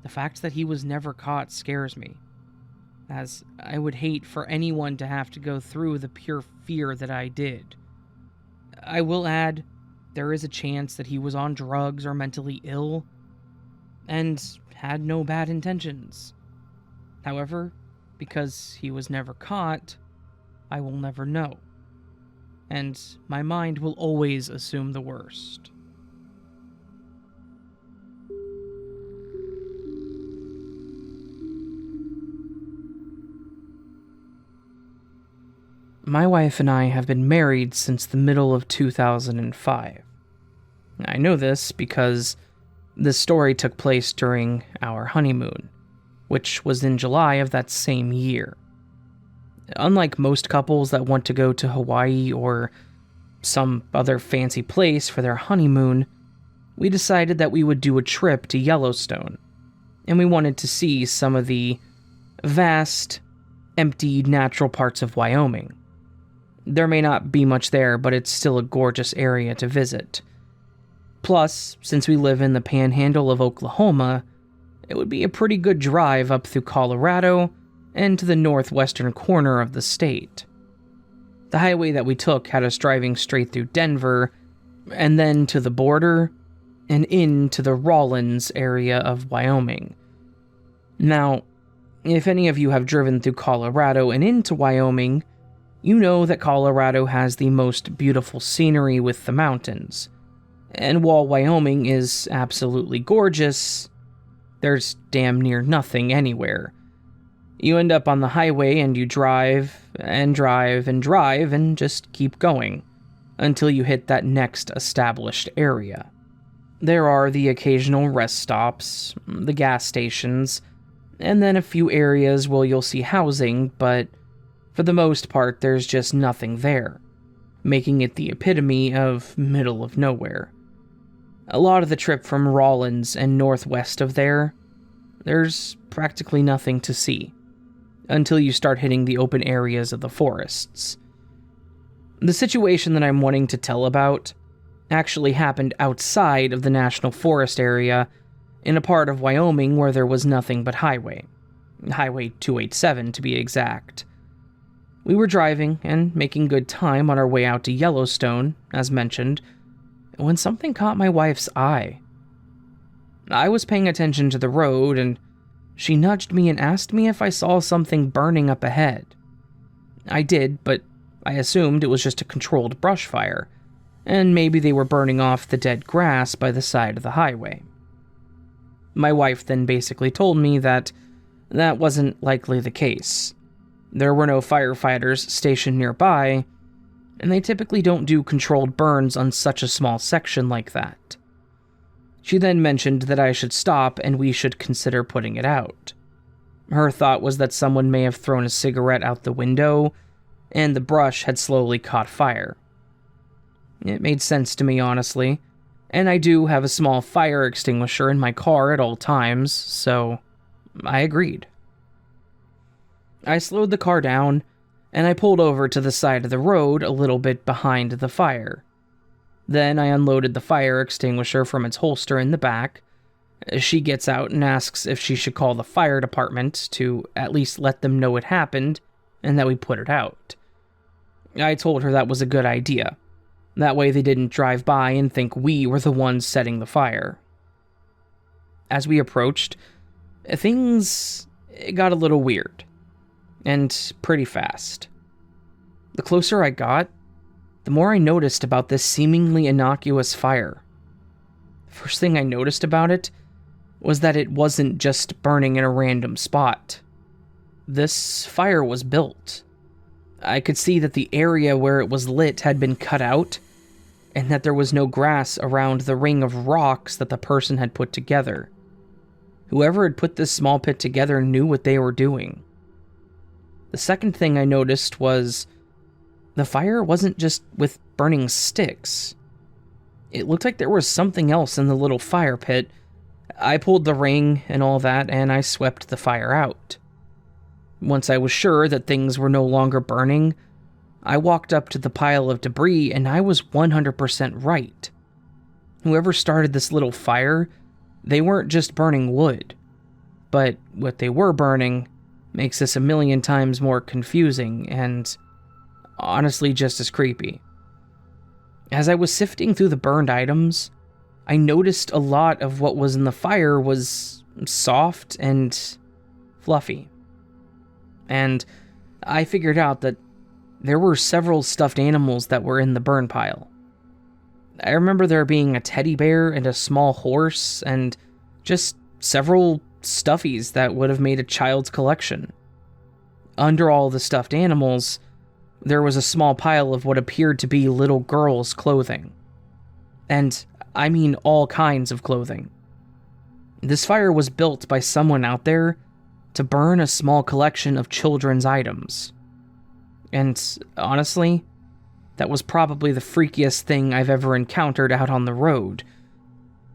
[SPEAKER 1] the fact that he was never caught scares me, as I would hate for anyone to have to go through the pure fear that I did. I will add, there is a chance that he was on drugs or mentally ill, and had no bad intentions. However, because he was never caught, I will never know, and my mind will always assume the worst. My wife and I have been married since the middle of 2005. I know this because this story took place during our honeymoon, which was in July of that same year. Unlike most couples that want to go to Hawaii or some other fancy place for their honeymoon, we decided that we would do a trip to Yellowstone, and we wanted to see some of the vast, empty, natural parts of Wyoming. There may not be much there, but it's still a gorgeous area to visit. Plus, since we live in the panhandle of Oklahoma, it would be a pretty good drive up through Colorado and to the northwestern corner of the state. The highway that we took had us driving straight through Denver, and then to the border, and into the Rawlins area of Wyoming. Now, if any of you have driven through Colorado and into Wyoming, you know that Colorado has the most beautiful scenery with the mountains. And while Wyoming is absolutely gorgeous, there's damn near nothing anywhere. You end up on the highway and you drive and drive and drive and just keep going until you hit that next established area. There are the occasional rest stops, the gas stations, and then a few areas where you'll see housing, but for the most part, there's just nothing there, making it the epitome of middle of nowhere. A lot of the trip from Rawlins and northwest of there's practically nothing to see, until you start hitting the open areas of the forests. The situation that I'm wanting to tell about actually happened outside of the National Forest area, in a part of Wyoming where there was nothing but Highway 287 to be exact. We were driving and making good time on our way out to Yellowstone, as mentioned, when something caught my wife's eye. I was paying attention to the road, and she nudged me and asked me if I saw something burning up ahead. I did, but I assumed it was just a controlled brush fire, and maybe they were burning off the dead grass by the side of the highway. My wife then basically told me that wasn't likely the case. There were no firefighters stationed nearby, and they typically don't do controlled burns on such a small section like that. She then mentioned that I should stop and we should consider putting it out. Her thought was that someone may have thrown a cigarette out the window, and the brush had slowly caught fire. It made sense to me, honestly, And I do have a small fire extinguisher in my car at all times, so I agreed. I slowed the car down, and I pulled over to the side of the road a little bit behind the fire. Then I unloaded the fire extinguisher from its holster in the back. She gets out and asks if she should call the fire department to at least let them know it happened and that we put it out. I told her that was a good idea. That way they didn't drive by and think we were the ones setting the fire. As we approached, things got a little weird, and pretty fast. The closer I got, the more I noticed about this seemingly innocuous fire. The first thing I noticed about it was that it wasn't just burning in a random spot. This fire was built. I could see that the area where it was lit had been cut out, and that there was no grass around the ring of rocks that the person had put together. Whoever had put this small pit together knew what they were doing. The second thing I noticed was the fire wasn't just with burning sticks. It looked like there was something else in the little fire pit. I pulled the ring and all that, and I swept the fire out. Once I was sure that things were no longer burning, I walked up to the pile of debris, and I was 100% right. Whoever started this little fire, they weren't just burning wood, but what they were burning makes this a million times more confusing and honestly just as creepy. As I was sifting through the burned items, I noticed a lot of what was in the fire was soft and fluffy. And I figured out that there were several stuffed animals that were in the burn pile. I remember there being a teddy bear and a small horse and just several stuffies that would have made a child's collection. Under all the stuffed animals, there was a small pile of what appeared to be little girls' clothing. And I mean all kinds of clothing. This fire was built by someone out there to burn a small collection of children's items. And honestly, that was probably the freakiest thing I've ever encountered out on the road.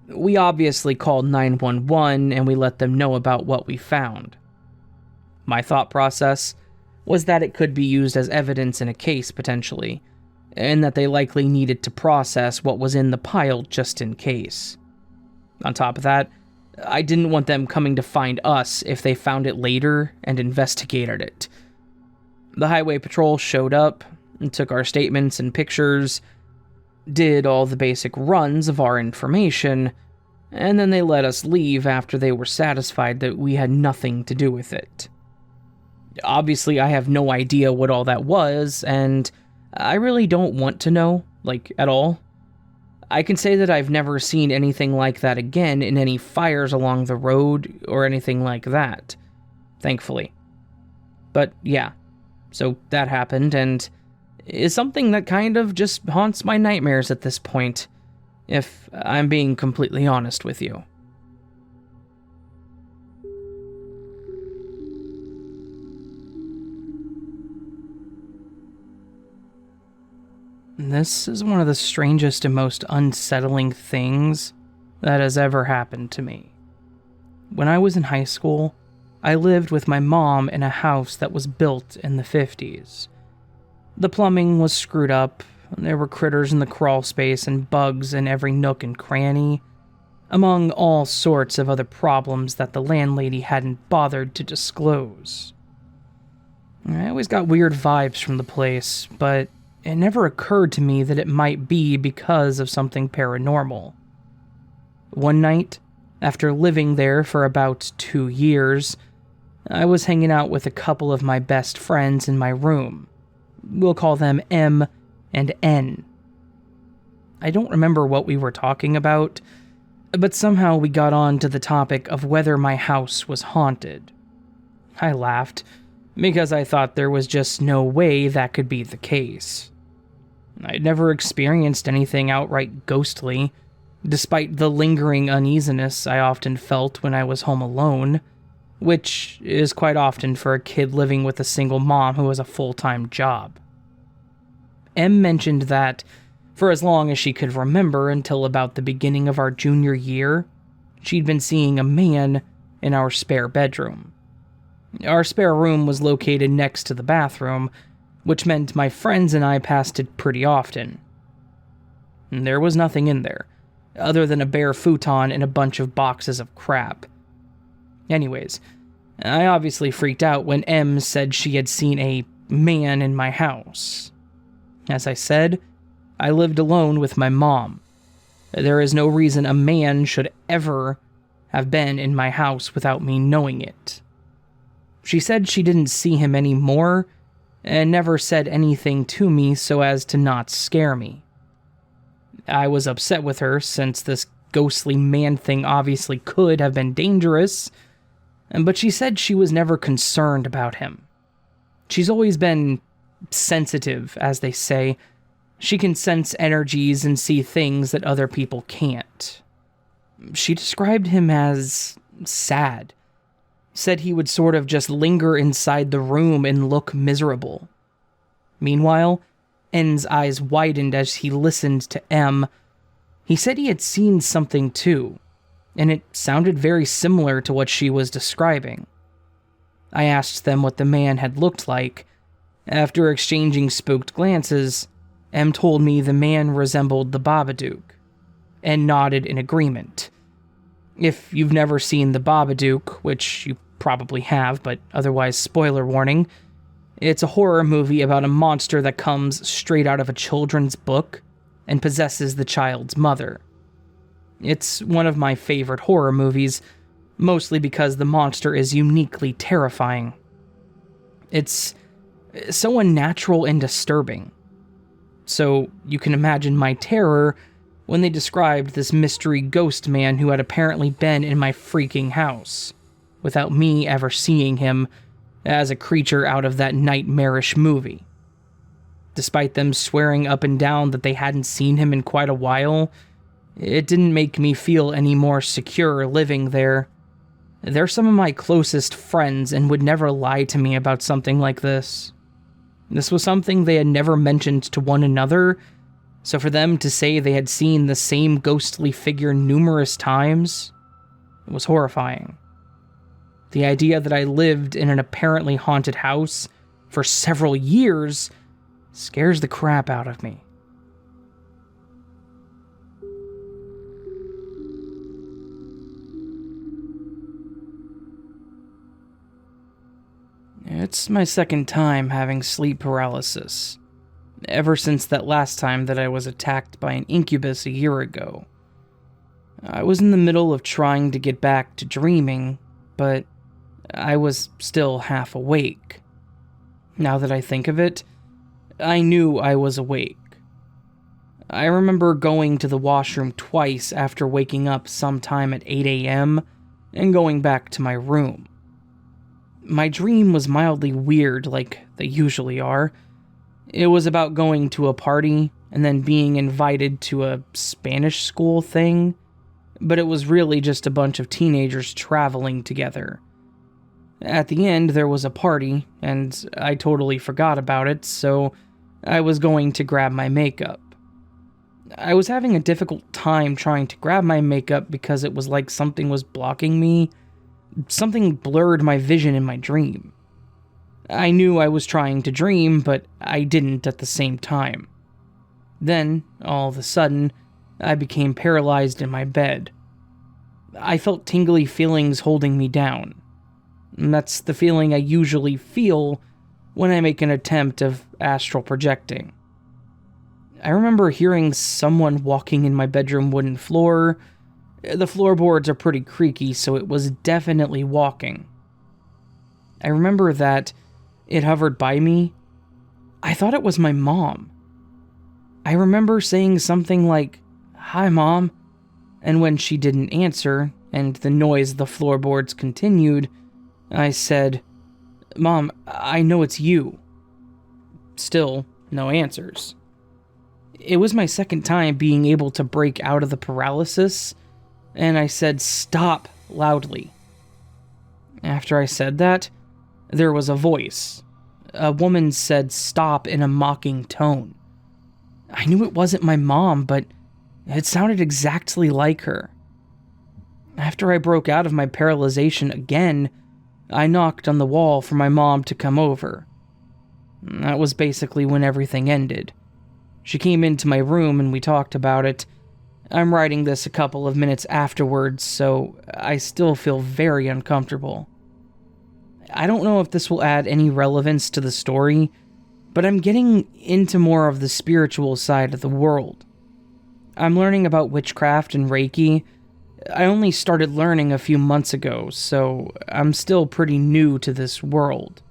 [SPEAKER 1] We obviously called 911 and we let them know about what we found. My thought process was that it could be used as evidence in a case potentially, and that they likely needed to process what was in the pile just in case. On top of that, I didn't want them coming to find us if they found it later and investigated it. The highway patrol showed up and took our statements and pictures, did all the basic runs of our information, and then they let us leave after they were satisfied that we had nothing to do with it. Obviously, I have no idea what all that was, and I really don't want to know, at all. I can say that I've never seen anything like that again in any fires along the road or anything like that, thankfully. But yeah, so that happened, and is something that kind of just haunts my nightmares at this point, if I'm being completely honest with you. This is one of the strangest and most unsettling things that has ever happened to me. When I was in high school, I lived with my mom in a house that was built in the 50s. The plumbing was screwed up, there were critters in the crawl space and bugs in every nook and cranny, among all sorts of other problems that the landlady hadn't bothered to disclose. I always got weird vibes from the place, but it never occurred to me that it might be because of something paranormal. One night, after living there for about 2 years, I was hanging out with a couple of my best friends in my room. We'll call them M and N. I don't remember what we were talking about, but somehow we got on to the topic of whether my house was haunted. I laughed, because I thought there was just no way that could be the case. I'd never experienced anything outright ghostly, despite the lingering uneasiness I often felt when I was home alone, which is quite often for a kid living with a single mom who has a full-time job. M mentioned that, For as long as she could remember, until about the beginning of our junior year, she'd been seeing a man in our spare bedroom. Our spare room was located next to the bathroom, which meant my friends and I passed it pretty often. There was nothing in there, other than a bare futon and a bunch of boxes of crap. Anyways, I obviously freaked out when Em said she had seen a man in my house. As I said, I lived alone with my mom. There is no reason a man should ever have been in my house without me knowing it. She said she didn't see him anymore, and never said anything to me so as to not scare me. I was upset with her, since this ghostly man thing obviously could have been dangerous, but she said she was never concerned about him. She's always been sensitive, as they say. She can sense energies and see things that other people can't. She described him as sad. Said he would sort of just linger inside the room and look miserable. Meanwhile, N's eyes widened as he listened to M. He said he had seen something too, and it sounded very similar to what she was describing. I asked them what the man had looked like. After exchanging spooked glances, M told me the man resembled the Babadook, and nodded in agreement. If you've never seen the Babadook, which you probably have, but otherwise spoiler warning, it's a horror movie about a monster that comes straight out of a children's book and possesses the child's mother. It's one of my favorite horror movies, mostly because the monster is uniquely terrifying. It's so unnatural and disturbing. So you can imagine my terror when they described this mystery ghost man who had apparently been in my freaking house, without me ever seeing him, as a creature out of that nightmarish movie. Despite them swearing up and down that they hadn't seen him in quite a while, it didn't make me feel any more secure living there. They're some of my closest friends and would never lie to me about something like this. This was something they had never mentioned to one another, so for them to say they had seen the same ghostly figure numerous times, it was horrifying. The idea that I lived in an apparently haunted house for several years scares the crap out of me. It's my second time having sleep paralysis, ever since that last time that I was attacked by an incubus a year ago. I was in the middle of trying to get back to dreaming, but I was still half awake. Now that I think of it, I knew I was awake. I remember going to the washroom twice after waking up sometime at 8 a.m. and going back to my room. My dream was mildly weird, like they usually are. It was about going to a party and then being invited to a Spanish school thing, but it was really just a bunch of teenagers traveling together. At the end, there was a party, and I totally forgot about it, so I was going to grab my makeup. I was having a difficult time trying to grab my makeup because it was like something was blocking me. Something blurred my vision in my dream. I knew I was trying to dream, but I didn't at the same time. Then, all of a sudden, I became paralyzed in my bed. I felt tingly feelings holding me down. And that's the feeling I usually feel when I make an attempt of astral projecting. I remember hearing someone walking in my bedroom wooden floor. The floorboards are pretty creaky, so it was definitely walking. I remember that it hovered by me. I thought it was my mom. I remember saying something like, "Hi, Mom," and when she didn't answer, and the noise of the floorboards continued, I said, "Mom, I know it's you." Still, no answers. It was my second time being able to break out of the paralysis, and I said, "Stop," loudly. After I said that, there was a voice. A woman said "stop" in a mocking tone. I knew it wasn't my mom, but it sounded exactly like her. After I broke out of my paralyzation again, I knocked on the wall for my mom to come over. That was basically when everything ended. She came into my room and we talked about it. I'm writing this a couple of minutes afterwards, so I still feel very uncomfortable. I don't know if this will add any relevance to the story, but I'm getting into more of the spiritual side of the world. I'm learning about witchcraft and Reiki. I only started learning a few months ago, so I'm still pretty new to this world.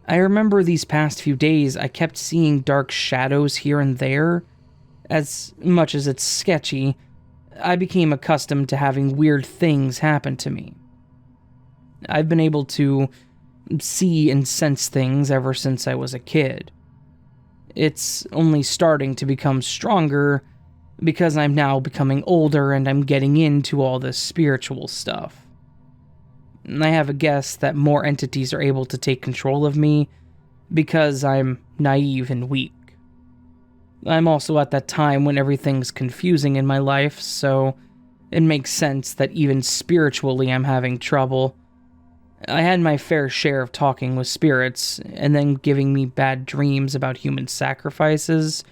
[SPEAKER 1] I remember these past few days I kept seeing dark shadows here and there. As much as it's sketchy, I became accustomed to having weird things happen to me. I've been able to see and sense things ever since I was a kid. It's only starting to become stronger because I'm now becoming older and I'm getting into all this spiritual stuff. I have a guess that more entities are able to take control of me because I'm naive and weak. I'm also at that time when everything's confusing in my life, so it makes sense that even spiritually I'm having trouble. I had my fair share of talking with spirits and then giving me bad dreams about human sacrifices,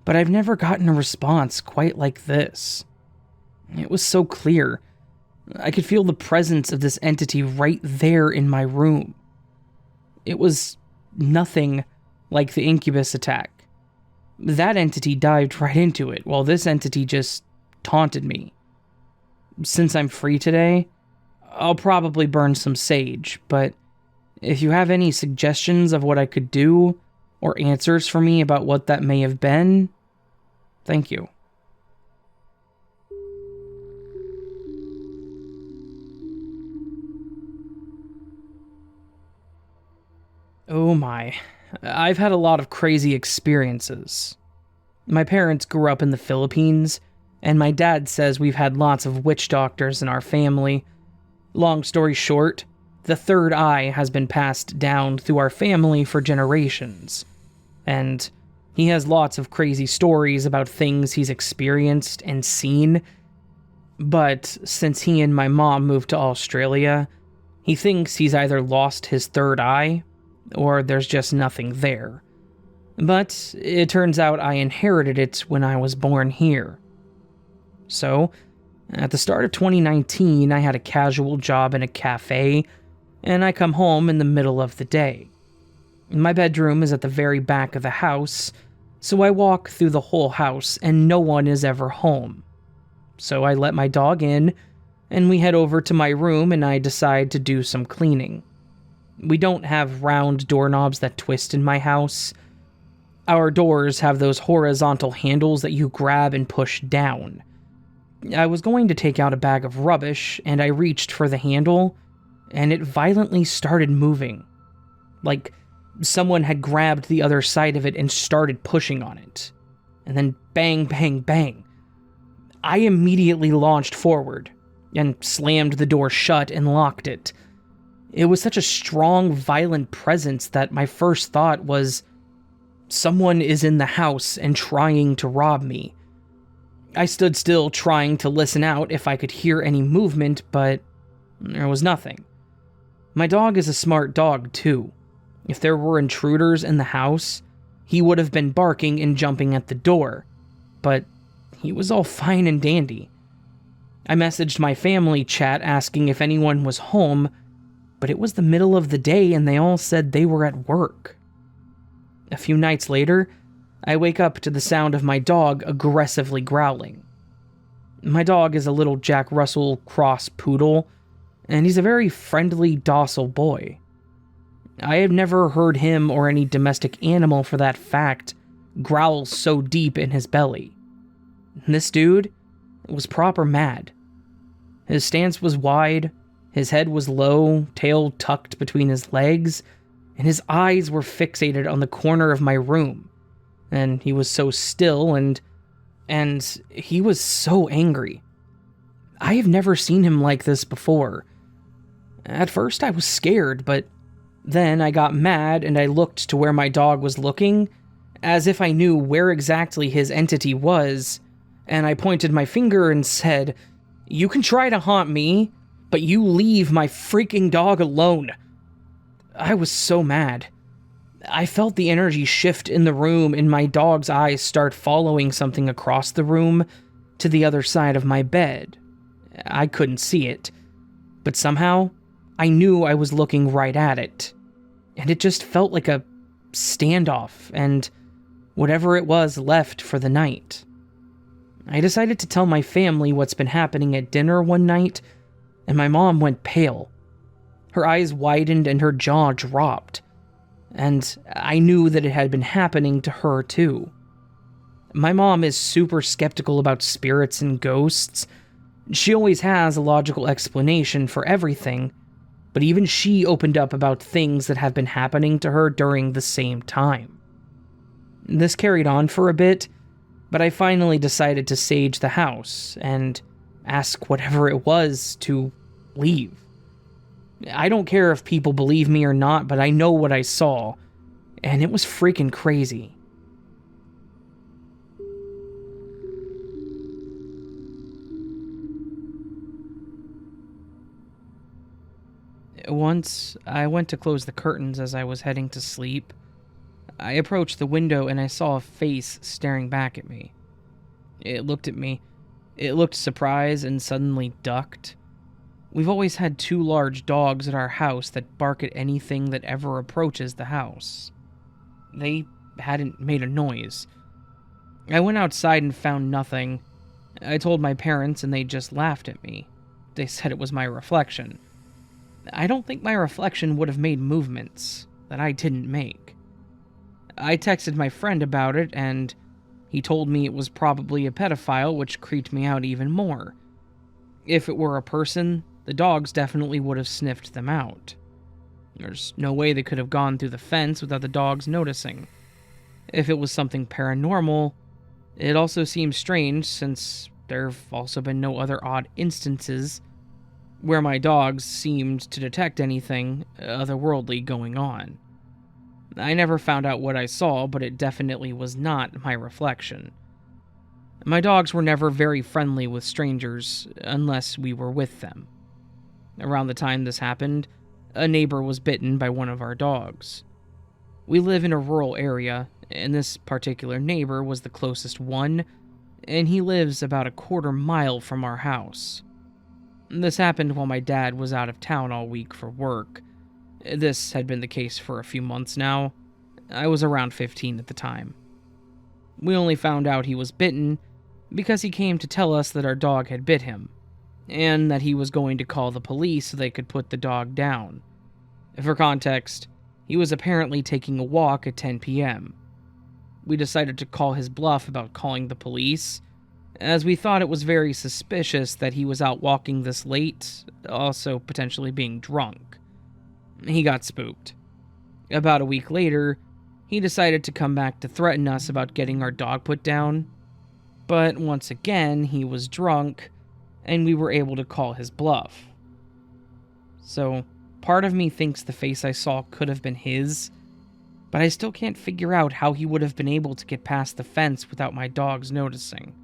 [SPEAKER 1] but I've never gotten a response quite like this. It was so clear. I could feel the presence of this entity right there in my room. It was nothing like the incubus attack. That entity dived right into it, while this entity just taunted me. Since I'm free today, I'll probably burn some sage, but if you have any suggestions of what I could do, or answers for me about what that may have been, thank you. Oh my, I've had a lot of crazy experiences. My parents grew up in the Philippines, and my dad says we've had lots of witch doctors in our family. Long story short, the third eye has been passed down through our family for generations, and he has lots of crazy stories about things he's experienced and seen, but since he and my mom moved to Australia, he thinks he's either lost his third eye or there's just nothing there. But it turns out I inherited it when I was born here. So, at the start of 2019, I had a casual job in a cafe, and I come home in the middle of the day. My bedroom is at the very back of the house, so I walk through the whole house and no one is ever home. So I let my dog in, and we head over to my room and I decide to do some cleaning. We don't have round doorknobs that twist in my house. Our doors have those horizontal handles that you grab and push down. I was going to take out a bag of rubbish, and I reached for the handle, and it violently started moving. Like someone had grabbed the other side of it and started pushing on it. And then bang, bang, bang. I immediately launched forward, and slammed the door shut and locked it. It was such a strong, violent presence that my first thought was, someone is in the house and trying to rob me. I stood still, trying to listen out if I could hear any movement, but there was nothing. My dog is a smart dog, too. If there were intruders in the house, he would have been barking and jumping at the door, but he was all fine and dandy. I messaged my family chat asking if anyone was home, but it was the middle of the day and they all said they were at work. A few nights later, I wake up to the sound of my dog aggressively growling. My dog is a little Jack Russell cross poodle, and he's a very friendly, docile boy. I have never heard him or any domestic animal for that fact growl so deep in his belly. This dude was proper mad. His stance was wide, his head was low, tail tucked between his legs, and his eyes were fixated on the corner of my room. And he was so still, and he was so angry. I have never seen him like this before. At first I was scared, but then I got mad and I looked to where my dog was looking, as if I knew where exactly his entity was, and I pointed my finger and said, "You can try to haunt me, but you leave my freaking dog alone." I was so mad. I felt the energy shift in the room and my dog's eyes start following something across the room to the other side of my bed. I couldn't see it, but somehow I knew I was looking right at it, and it just felt like a standoff, and whatever it was left for the night. I decided to tell my family what's been happening at dinner one night, and my mom went pale. Her eyes widened and her jaw dropped, and I knew that it had been happening to her too. My mom is super skeptical about spirits and ghosts. She always has a logical explanation for everything, but even she opened up about things that have been happening to her during the same time. This carried on for a bit, but I finally decided to sage the house and ask whatever it was to leave. I don't care if people believe me or not, but I know what I saw, and it was freaking crazy. Once, I went to close the curtains as I was heading to sleep. I approached the window and I saw a face staring back at me. It looked at me. It looked surprised and suddenly ducked. We've always had 2 large dogs at our house that bark at anything that ever approaches the house. They hadn't made a noise. I went outside and found nothing. I told my parents and they just laughed at me. They said it was my reflection. I don't think my reflection would have made movements that I didn't make. I texted my friend about it, and he told me it was probably a pedophile, which creeped me out even more. If it were a person, the dogs definitely would have sniffed them out. There's no way they could have gone through the fence without the dogs noticing. If it was something paranormal, it also seems strange since there have also been no other odd instances where my dogs seemed to detect anything otherworldly going on. I never found out what I saw, but it definitely was not my reflection. My dogs were never very friendly with strangers unless we were with them. Around the time this happened, a neighbor was bitten by one of our dogs. We live in a rural area, and this particular neighbor was the closest one, and he lives about a quarter-mile from our house. This happened while my dad was out of town all week for work. This had been the case for a few months now. I was around 15 at the time. We only found out he was bitten because he came to tell us that our dog had bit him, and that he was going to call the police so they could put the dog down. For context, he was apparently taking a walk at 10 p.m. We decided to call his bluff about calling the police, as we thought it was very suspicious that he was out walking this late, also potentially being drunk. He got spooked. About a week later, he decided to come back to threaten us about getting our dog put down, but once again, he was drunk, and we were able to call his bluff. So, part of me thinks the face I saw could have been his, but I still can't figure out how he would have been able to get past the fence without my dogs noticing.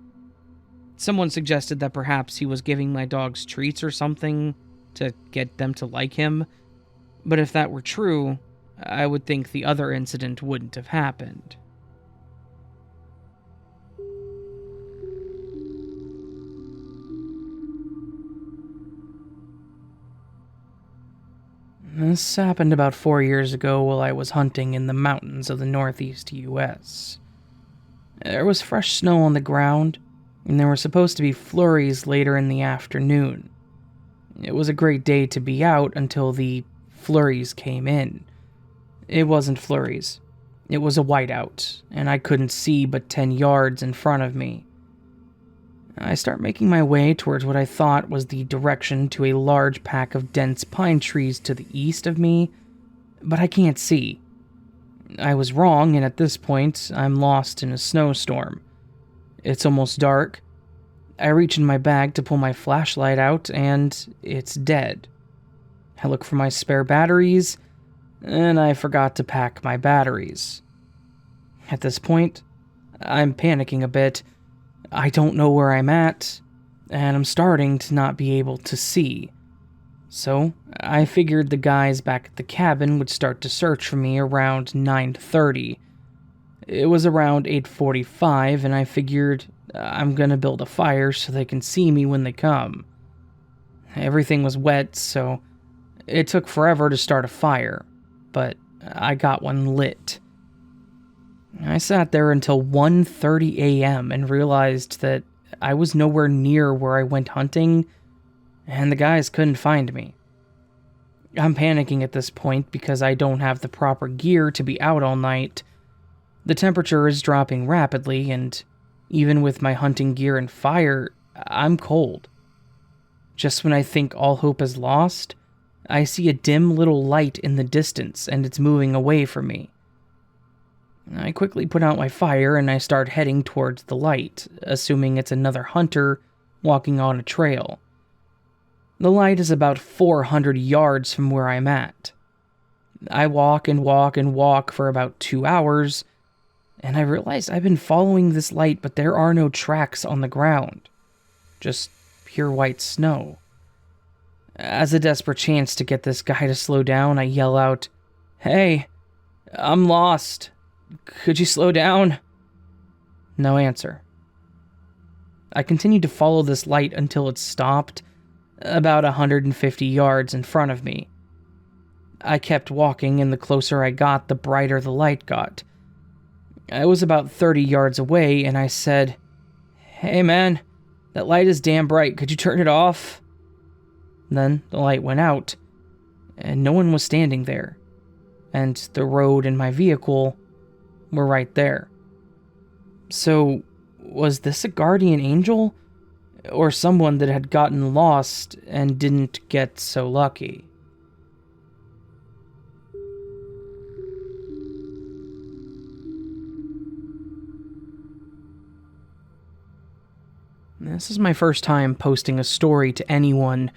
[SPEAKER 1] Someone suggested that perhaps he was giving my dogs treats or something to get them to like him, but if that were true, I would think the other incident wouldn't have happened. This happened about 4 years ago while I was hunting in the mountains of the northeast US. There was fresh snow on the ground, and there were supposed to be flurries later in the afternoon. It was a great day to be out until the flurries came in. It wasn't flurries. It was a whiteout, and I couldn't see but 10 yards in front of me. I start making my way towards what I thought was the direction to a large pack of dense pine trees to the east of me, but I can't see. I was wrong, and at this point, I'm lost in a snowstorm. It's almost dark. I reach in my bag to pull my flashlight out, and it's dead. I look for my spare batteries, and I forgot to pack my batteries. At this point, I'm panicking a bit. I don't know where I'm at, and I'm starting to not be able to see. So, I figured the guys back at the cabin would start to search for me around 9:30. It was around 8:45, and I figured I'm gonna build a fire so they can see me when they come. Everything was wet, so it took forever to start a fire, but I got one lit. I sat there until 1:30 a.m. and realized that I was nowhere near where I went hunting, and the guys couldn't find me. I'm panicking at this point because I don't have the proper gear to be out all night. The temperature is dropping rapidly, and even with my hunting gear and fire, I'm cold. Just when I think all hope is lost, I see a dim little light in the distance, and it's moving away from me. I quickly put out my fire and I start heading towards the light, assuming it's another hunter walking on a trail. The light is about 400 yards from where I'm at. I walk and walk and walk for about 2 hours, and I realize I've been following this light, but there are no tracks on the ground. Just pure white snow. As a desperate chance to get this guy to slow down, I yell out, "Hey, I'm lost. Could you slow down?" No answer. I continued to follow this light until it stopped about 150 yards in front of me. I kept walking, and the closer I got, the brighter the light got. I was about 30 yards away, and I said, "Hey man, that light is damn bright. Could you turn it off?" Then the light went out, and no one was standing there, and the road and my vehicle were right there. So, was this a guardian angel? Or someone that had gotten lost and didn't get so lucky? This is my first time posting a story to anyone.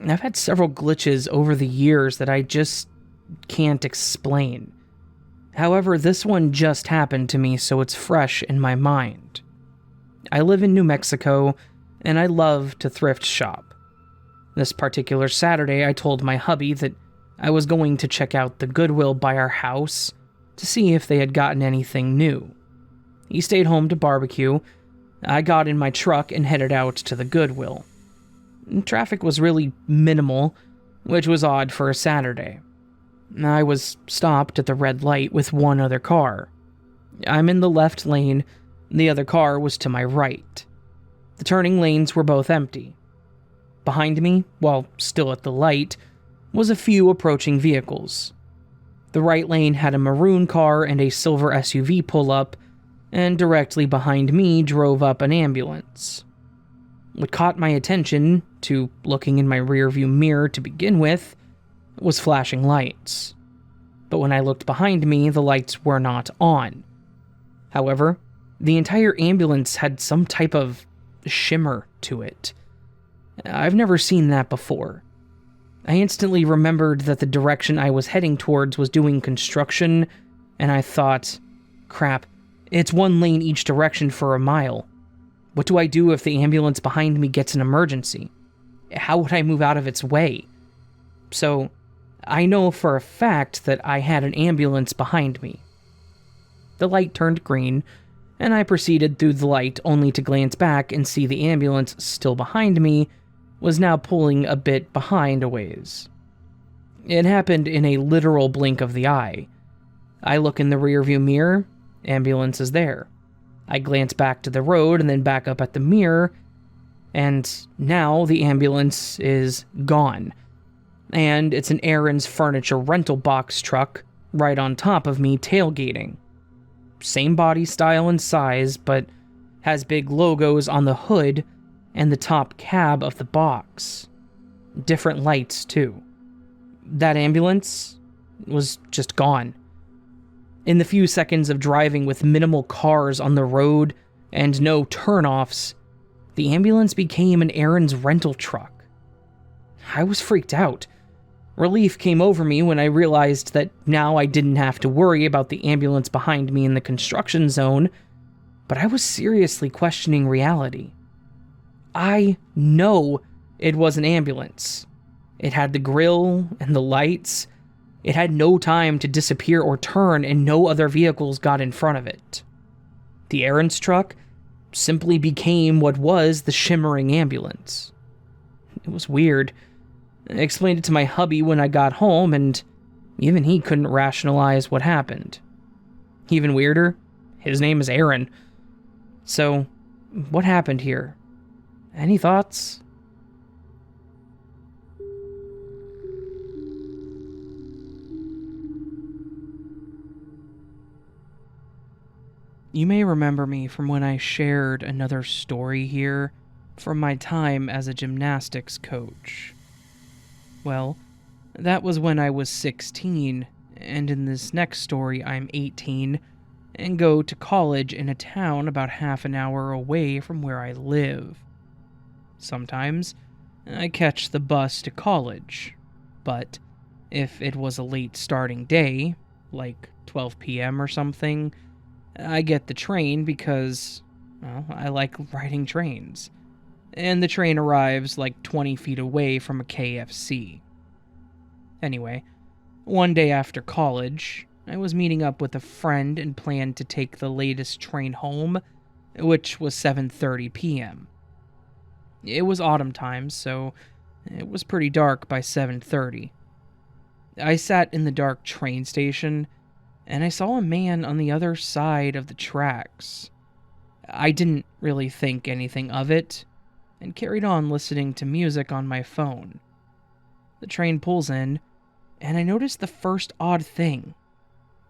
[SPEAKER 1] I've had several glitches over the years that I just can't explain. However, this one just happened to me, so it's fresh in my mind. I live in New Mexico, and I love to thrift shop. This particular Saturday, I told my hubby that I was going to check out the Goodwill by our house to see if they had gotten anything new. He stayed home to barbecue. I got in my truck and headed out to the Goodwill. Traffic was really minimal, which was odd for a Saturday. I was stopped at the red light with one other car. I'm in the left lane, the other car was to my right. The turning lanes were both empty. Behind me, while still at the light, was a few approaching vehicles. The right lane had a maroon car and a silver SUV pull up, and directly behind me drove up an ambulance. What caught my attention, to looking in my rearview mirror to begin with, was flashing lights. But when I looked behind me, the lights were not on. However, the entire ambulance had some type of shimmer to it. I've never seen that before. I instantly remembered that the direction I was heading towards was doing construction, and I thought, crap, it's one lane each direction for a mile. What do I do if the ambulance behind me gets an emergency? How would I move out of its way? So, I know for a fact that I had an ambulance behind me. The light turned green, and I proceeded through the light only to glance back and see the ambulance still behind me was now pulling a bit behind a ways. It happened in a literal blink of the eye. I look in the rearview mirror, ambulance is there. I glance back to the road and then back up at the mirror, and now the ambulance is gone. And it's an Aaron's Furniture rental box truck right on top of me tailgating. Same body style and size, but has big logos on the hood and the top cab of the box. Different lights, too. That ambulance was just gone. In the few seconds of driving with minimal cars on the road and no turnoffs, the ambulance became an Aaron's rental truck. I was freaked out. Relief came over me when I realized that now I didn't have to worry about the ambulance behind me in the construction zone, but I was seriously questioning reality. I know it was an ambulance. It had the grill and the lights. It had no time to disappear or turn, and no other vehicles got in front of it. The errands truck simply became what was the shimmering ambulance. It was weird. I explained it to my hubby when I got home, and even he couldn't rationalize what happened. Even weirder, his name is Aaron. So, what happened here? Any thoughts? You may remember me from when I shared another story here from my time as a gymnastics coach. Well, that was when I was 16, and in this next story I'm 18, and go to college in a town about half an hour away from where I live. Sometimes, I catch the bus to college, but if it was a late starting day, like 12 p.m. or something, I get the train because, well, I like riding trains. And the train arrives like 20 feet away from a KFC. Anyway, one day after college, I was meeting up with a friend and planned to take the latest train home, which was 7:30 p.m. It was autumn time, so it was pretty dark by 7:30. I sat in the dark train station, and I saw a man on the other side of the tracks. I didn't really think anything of it, and carried on listening to music on my phone. The train pulls in, and I noticed the first odd thing.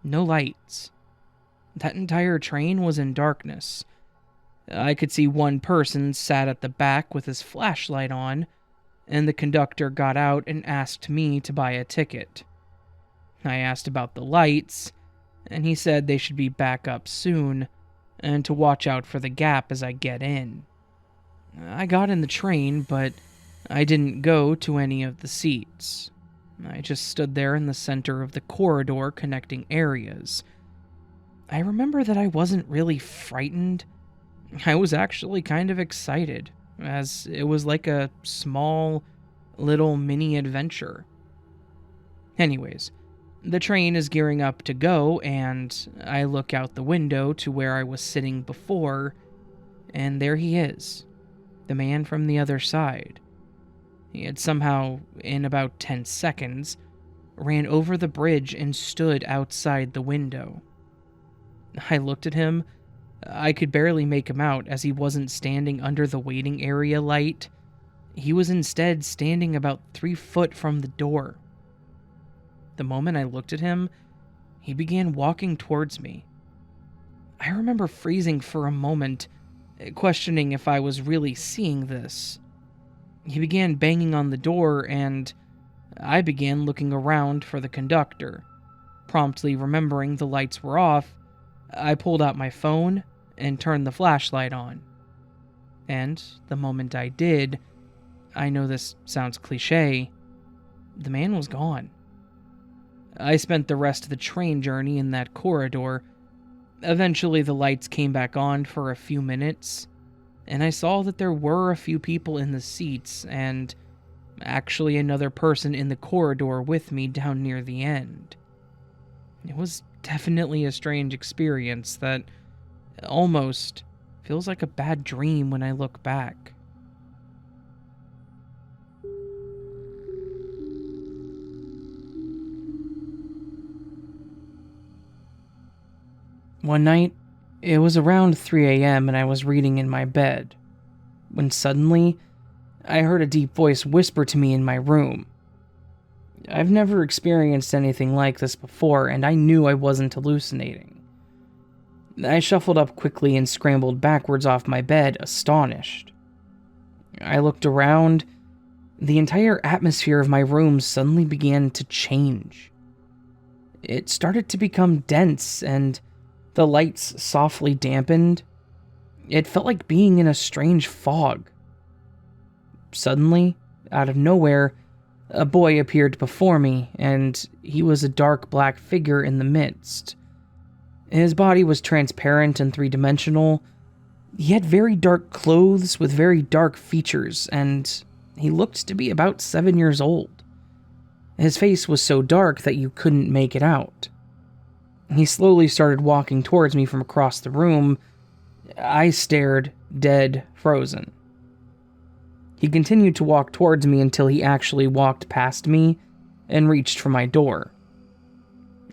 [SPEAKER 1] No lights. That entire train was in darkness. I could see one person sat at the back with his flashlight on, and the conductor got out and asked me to buy a ticket. I asked about the lights, and he said they should be back up soon, and to watch out for the gap as I get in. I got in the train, but I didn't go to any of the seats. I just stood there in the center of the corridor connecting areas. I remember that I wasn't really frightened. I was actually kind of excited, as it was like a small, little mini adventure. Anyways, the train is gearing up to go, and I look out the window to where I was sitting before, and there he is, the man from the other side. He had somehow, in about 10 seconds, ran over the bridge and stood outside the window. I looked at him. I could barely make him out, as he wasn't standing under the waiting area light. He was instead standing about 3 foot from the door. The moment I looked at him, he began walking towards me. I remember freezing for a moment, questioning if I was really seeing this. He began banging on the door, and I began looking around for the conductor. Promptly remembering the lights were off, I pulled out my phone and turned the flashlight on. And the moment I did, I know this sounds cliche, the man was gone. I spent the rest of the train journey in that corridor. Eventually the lights came back on for a few minutes, and I saw that there were a few people in the seats, and actually another person in the corridor with me down near the end. It was definitely a strange experience that almost feels like a bad dream when I look back. One night, it was around 3 a.m. and I was reading in my bed, when suddenly, I heard a deep voice whisper to me in my room. I've never experienced anything like this before, and I knew I wasn't hallucinating. I shuffled up quickly and scrambled backwards off my bed, astonished. I looked around. The entire atmosphere of my room suddenly began to change. It started to become dense, and the lights softly dampened. It felt like being in a strange fog. Suddenly, out of nowhere, A boy appeared before me, and he was a dark black figure in the midst. His body was transparent and three-dimensional. He had very dark clothes with very dark features, and he looked to be about 7 years old. His face was so dark that you couldn't make it out. He slowly started walking towards me from across the room. I stared, dead, frozen. He continued to walk towards me until he actually walked past me and reached for my door.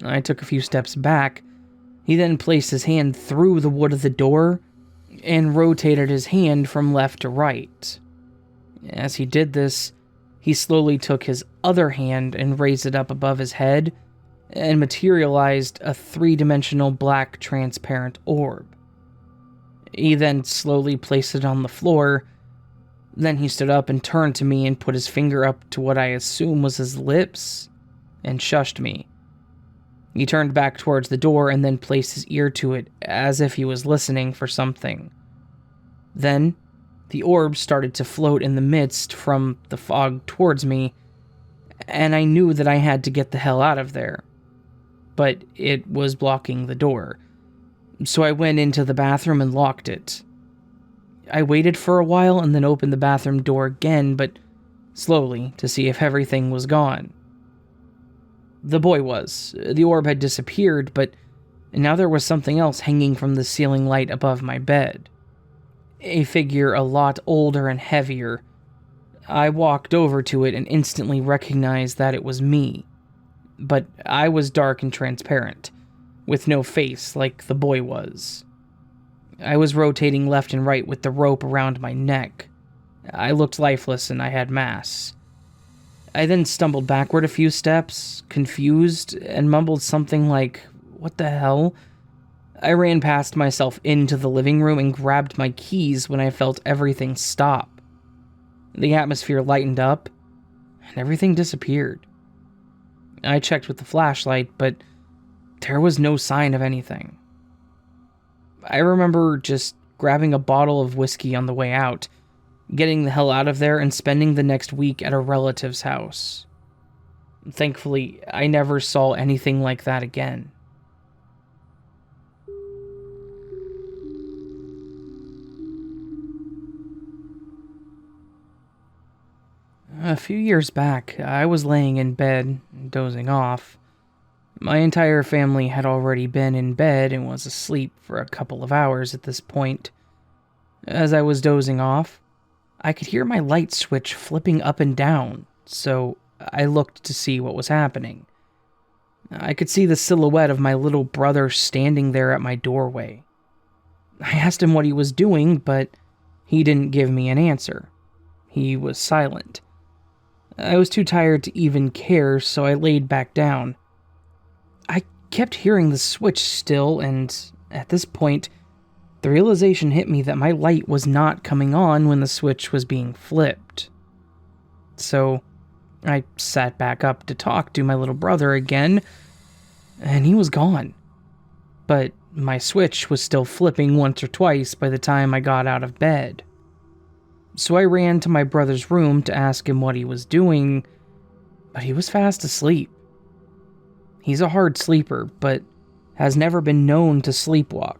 [SPEAKER 1] I took a few steps back. He then placed his hand through the wood of the door and rotated his hand from left to right. As he did this, he slowly took his other hand and raised it up above his head and materialized a three-dimensional black transparent orb. He then slowly placed it on the floor. Then he stood up and turned to me and put his finger up to what I assume was his lips and shushed me. He turned back towards the door and then placed his ear to it as if he was listening for something. Then, the orb started to float in the midst from the fog towards me, and I knew that I had to get the hell out of there. But it was blocking the door, so I went into the bathroom and locked it. I waited for a while and then opened the bathroom door again, but slowly, to see if everything was gone. The boy was. The orb had disappeared, but now there was something else hanging from the ceiling light above my bed. A figure a lot older and heavier. I walked over to it and instantly recognized that it was me. But I was dark and transparent, with no face like the boy was. I was rotating left and right with the rope around my neck. I looked lifeless and I had mass. I then stumbled backward a few steps, confused, and mumbled something like, "What the hell?" I ran past myself into the living room and grabbed my keys when I felt everything stop. The atmosphere lightened up, and everything disappeared. I checked with the flashlight, but there was no sign of anything. I remember just grabbing a bottle of whiskey on the way out, getting the hell out of there, and spending the next week at a relative's house. Thankfully, I never saw anything like that again. A few years back, I was laying in bed, dozing off. My entire family had already been in bed and was asleep for a couple of hours at this point. As I was dozing off, I could hear my light switch flipping up and down, so I looked to see what was happening. I could see the silhouette of my little brother standing there at my doorway. I asked him what he was doing, but he didn't give me an answer. He was silent. I was too tired to even care, so I laid back down. I kept hearing the switch still, and at this point, the realization hit me that my light was not coming on when the switch was being flipped. So, I sat back up to talk to my little brother again, and he was gone. But my switch was still flipping once or twice by the time I got out of bed. So I ran to my brother's room to ask him what he was doing, but he was fast asleep. He's a hard sleeper, but has never been known to sleepwalk,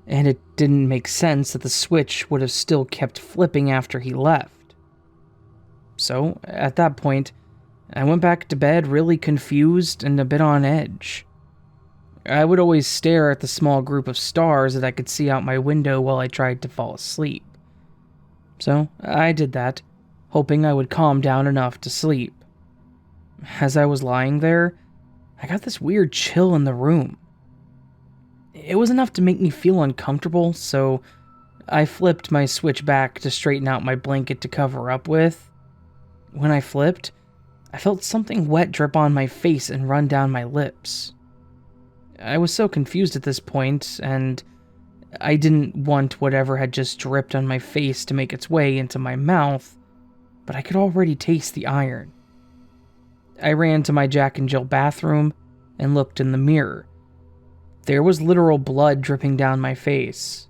[SPEAKER 1] and it didn't make sense that the switch would have still kept flipping after he left. So, at that point, I went back to bed really confused and a bit on edge. I would always stare at the small group of stars that I could see out my window while I tried to fall asleep. So, I did that, hoping I would calm down enough to sleep. As I was lying there, I got this weird chill in the room. It was enough to make me feel uncomfortable, so I flipped my switch back to straighten out my blanket to cover up with. When I flipped, I felt something wet drip on my face and run down my lips. I was so confused at this point, and I didn't want whatever had just dripped on my face to make its way into my mouth, but I could already taste the iron. I ran to my Jack and Jill bathroom and looked in the mirror. There was literal blood dripping down my face.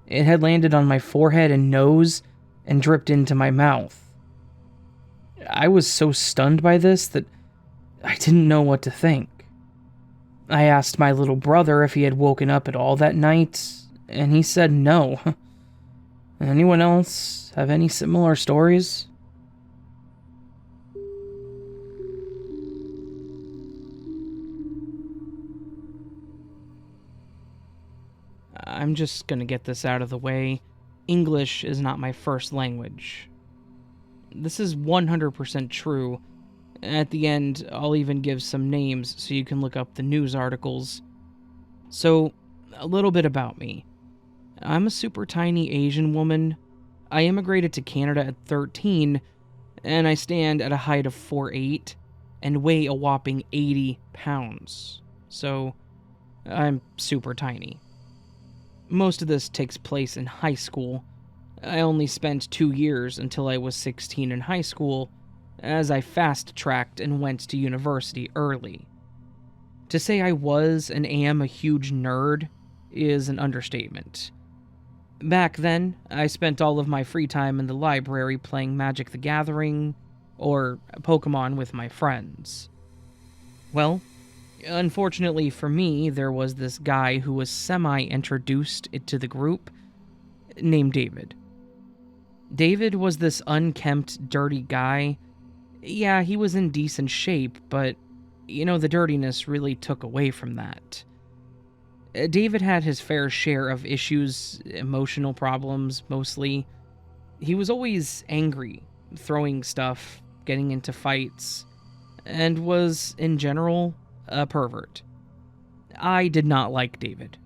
[SPEAKER 1] It had landed on my forehead and nose and dripped into my mouth. I was so stunned by this that I didn't know what to think. I asked my little brother if he had woken up at all that night, and he said no. Anyone else have any similar stories? I'm just gonna get this out of the way. English is not my first language. This is 100% true. At the end, I'll even give some names so you can look up the news articles. So, a little bit about me. I'm a super tiny Asian woman. I immigrated to Canada at 13, and I stand at a height of 4'8" and weigh a whopping 80 pounds. So, I'm super tiny. Most of this takes place in high school. I only spent 2 years until I was 16 in high school, as I fast-tracked and went to university early. To say I was and am a huge nerd is an understatement. Back then, I spent all of my free time in the library playing Magic the Gathering or Pokemon with my friends. Well, unfortunately for me, there was this guy who was semi-introduced into the group named David. David was this unkempt, dirty guy. Yeah, he was in decent shape, but, the dirtiness really took away from that. David had his fair share of issues, emotional problems, mostly. He was always angry, throwing stuff, getting into fights, and was, in general, a pervert. I did not like David.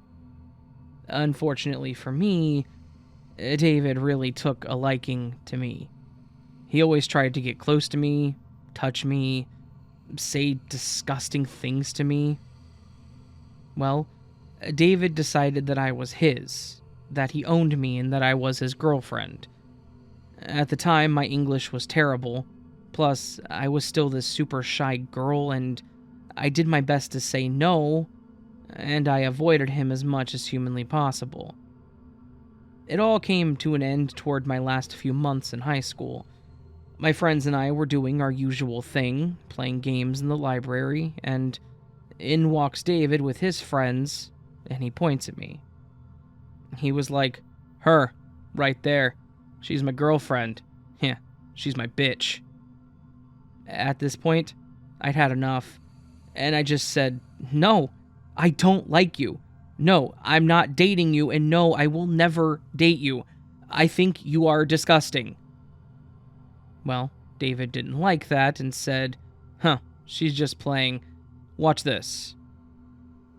[SPEAKER 1] Unfortunately for me, David really took a liking to me. He always tried to get close to me, touch me, say disgusting things to me. Well, David decided that I was his, that he owned me, and that I was his girlfriend. At the time, my English was terrible, plus I was still this super shy girl, and I did my best to say no, and I avoided him as much as humanly possible. It all came to an end toward my last few months in high school. My friends and I were doing our usual thing, playing games in the library, and in walks David with his friends, and he points at me. He was like, "Her, right there. She's my girlfriend. Yeah, she's my bitch." At this point, I'd had enough, and I just said, "No, I don't like you. No, I'm not dating you, and no, I will never date you. I think you are disgusting." Well, David didn't like that and said, "She's just playing. Watch this."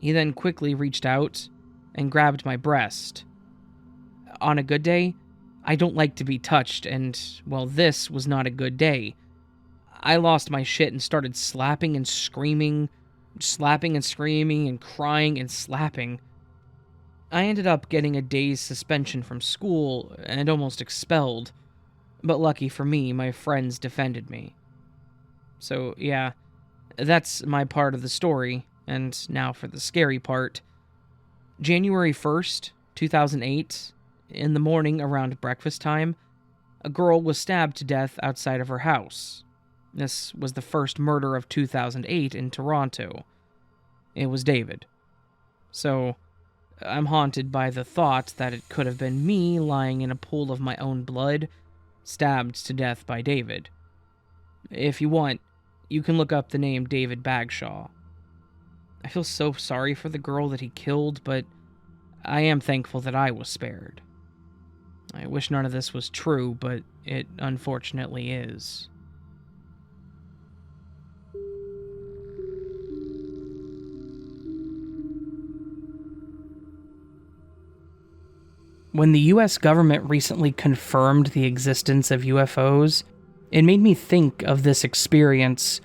[SPEAKER 1] He then quickly reached out and grabbed my breast. On a good day, I don't like to be touched, and, well, this was not a good day. I lost my shit and started slapping and screaming and crying and slapping. I ended up getting a day's suspension from school and almost expelled, but lucky for me, my friends defended me. So, yeah, that's my part of the story, and now for the scary part. January 1st, 2008, in the morning around breakfast time, a girl was stabbed to death outside of her house. This was the first murder of 2008 in Toronto. It was David. So, I'm haunted by the thought that it could have been me lying in a pool of my own blood, stabbed to death by David. If you want, you can look up the name David Bagshaw. I feel so sorry for the girl that he killed, but I am thankful that I was spared. I wish none of this was true, but it unfortunately is. When the US government recently confirmed the existence of UFOs, it made me think of this experience.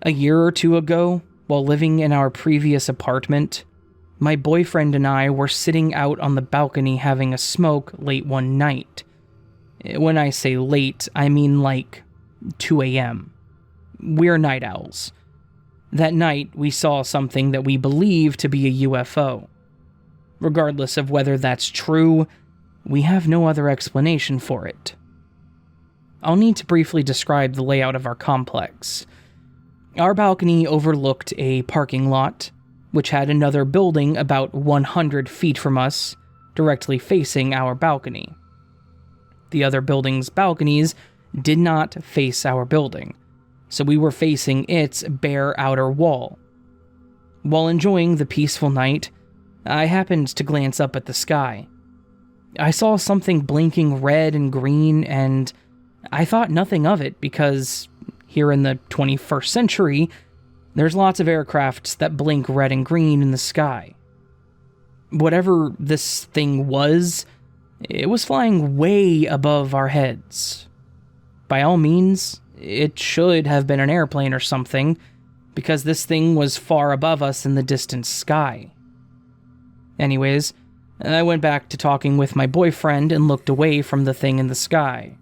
[SPEAKER 1] A year or two ago, while living in our previous apartment, my boyfriend and I were sitting out on the balcony having a smoke late one night. When I say late, I mean like 2 a.m. We're night owls. That night, we saw something that we believe to be a UFO. Regardless of whether that's true, we have no other explanation for it. I'll need to briefly describe the layout of our complex. Our balcony overlooked a parking lot, which had another building about 100 feet from us, directly facing our balcony. The other building's balconies did not face our building, so we were facing its bare outer wall. While enjoying the peaceful night, I happened to glance up at the sky. I saw something blinking red and green, and I thought nothing of it because here in the 21st century, there's lots of aircrafts that blink red and green in the sky. Whatever this thing was, it was flying way above our heads. By all means, it should have been an airplane or something, because this thing was far above us in the distant sky. Anyways, I went back to talking with my boyfriend and looked away from the thing in the sky.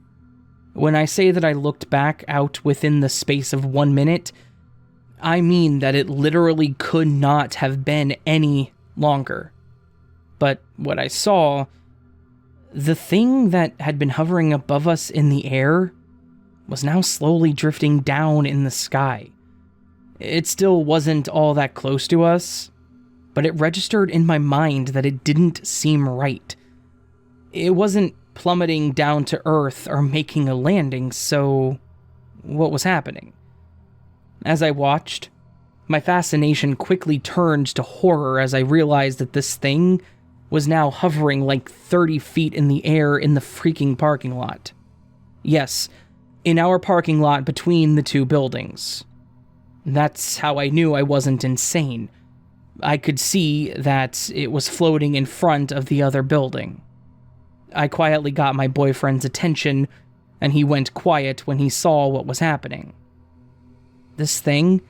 [SPEAKER 1] When I say that I looked back out within the space of 1 minute, I mean that it literally could not have been any longer. But what I saw, the thing that had been hovering above us in the air was now slowly drifting down in the sky. It still wasn't all that close to us, but it registered in my mind that it didn't seem right. It wasn't plummeting down to Earth or making a landing, so what was happening? As I watched, my fascination quickly turned to horror as I realized that this thing was now hovering like 30 feet in the air in the freaking parking lot. Yes, in our parking lot between the two buildings. That's how I knew I wasn't insane. I could see that it was floating in front of the other building. I quietly got my boyfriend's attention, and he went quiet when he saw what was happening. This thing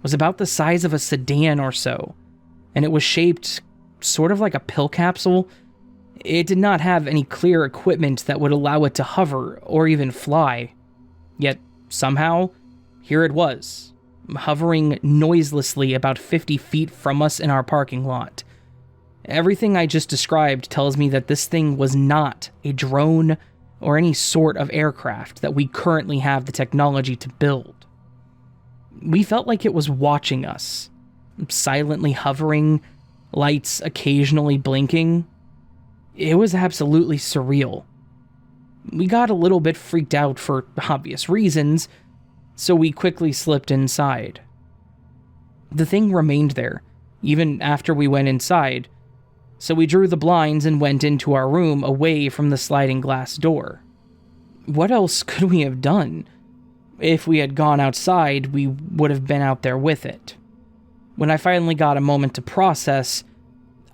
[SPEAKER 1] was about the size of a sedan or so, and it was shaped sort of like a pill capsule. It did not have any clear equipment that would allow it to hover or even fly. Yet, somehow, here it was, hovering noiselessly about 50 feet from us in our parking lot. Everything I just described tells me that this thing was not a drone or any sort of aircraft that we currently have the technology to build. We felt like it was watching us, silently hovering, lights occasionally blinking. It was absolutely surreal. We got a little bit freaked out for obvious reasons, so we quickly slipped inside. The thing remained there, even after we went inside, so we drew the blinds and went into our room away from the sliding glass door. What else could we have done? If we had gone outside, we would have been out there with it. When I finally got a moment to process,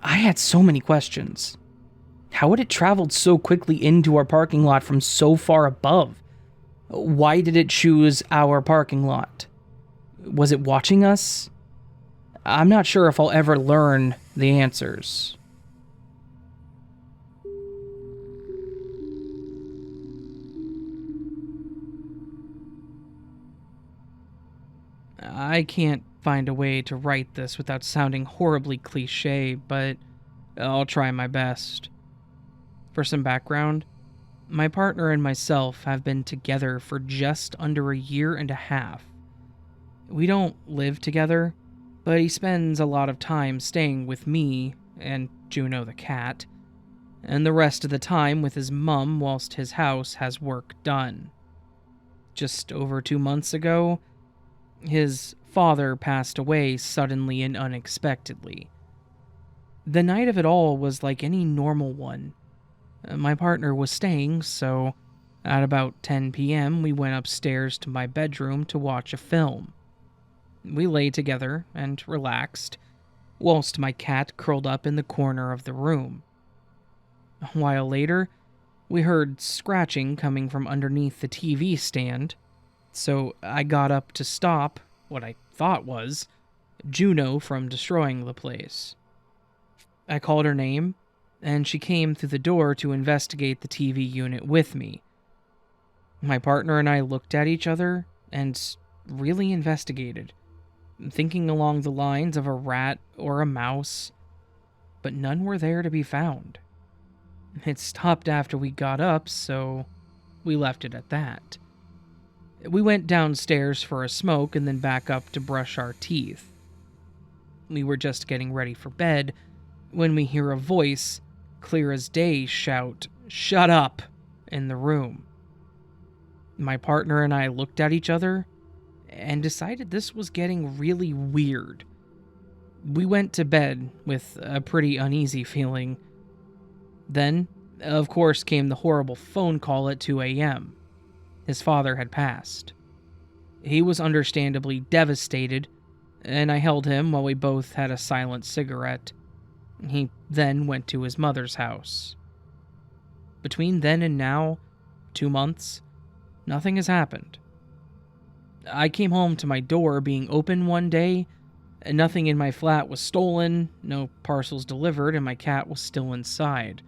[SPEAKER 1] I had so many questions. How had it traveled so quickly into our parking lot from so far above? Why did it choose our parking lot? Was it watching us? I'm not sure if I'll ever learn the answers. I can't find a way to write this without sounding horribly cliche, but I'll try my best. For some background, my partner and myself have been together for just under a year and a half. We don't live together, but he spends a lot of time staying with me and Juno the cat, and the rest of the time with his mum whilst his house has work done. Just over 2 months ago, his father passed away suddenly and unexpectedly. The night of it all was like any normal one. My partner was staying, so at about 10 p.m. we went upstairs to my bedroom to watch a film. We lay together and relaxed, whilst my cat curled up in the corner of the room. A while later, we heard scratching coming from underneath the TV stand, so I got up to stop what I thought was Juno from destroying the place. I called her name, and she came through the door to investigate the TV unit with me. My partner and I looked at each other and really investigated, thinking along the lines of a rat or a mouse, but none were there to be found. It stopped after we got up, so we left it at that. We went downstairs for a smoke and then back up to brush our teeth. We were just getting ready for bed when we hear a voice, clear as day, shout, "Shut up!" in the room. My partner and I looked at each other and decided this was getting really weird. We went to bed with a pretty uneasy feeling. Then, of course, came the horrible phone call at 2 a.m. His father had passed. He was understandably devastated, and I held him while we both had a silent cigarette. He then went to his mother's house. Between then and now, 2 months, nothing has happened. I came home to my door being open one day, and nothing in my flat was stolen, no parcels delivered, and my cat was still inside.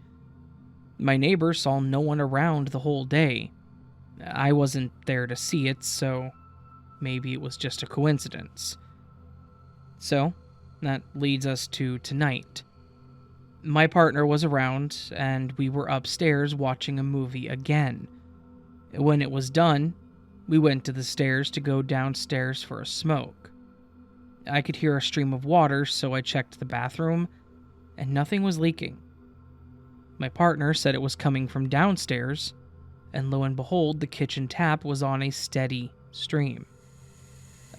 [SPEAKER 1] My neighbor saw no one around the whole day. I wasn't there to see it, so maybe it was just a coincidence. So, that leads us to tonight. My partner was around, and we were upstairs watching a movie again. When it was done, we went to the stairs to go downstairs for a smoke. I could hear a stream of water, so I checked the bathroom, and nothing was leaking. My partner said it was coming from downstairs, and lo and behold, the kitchen tap was on a steady stream.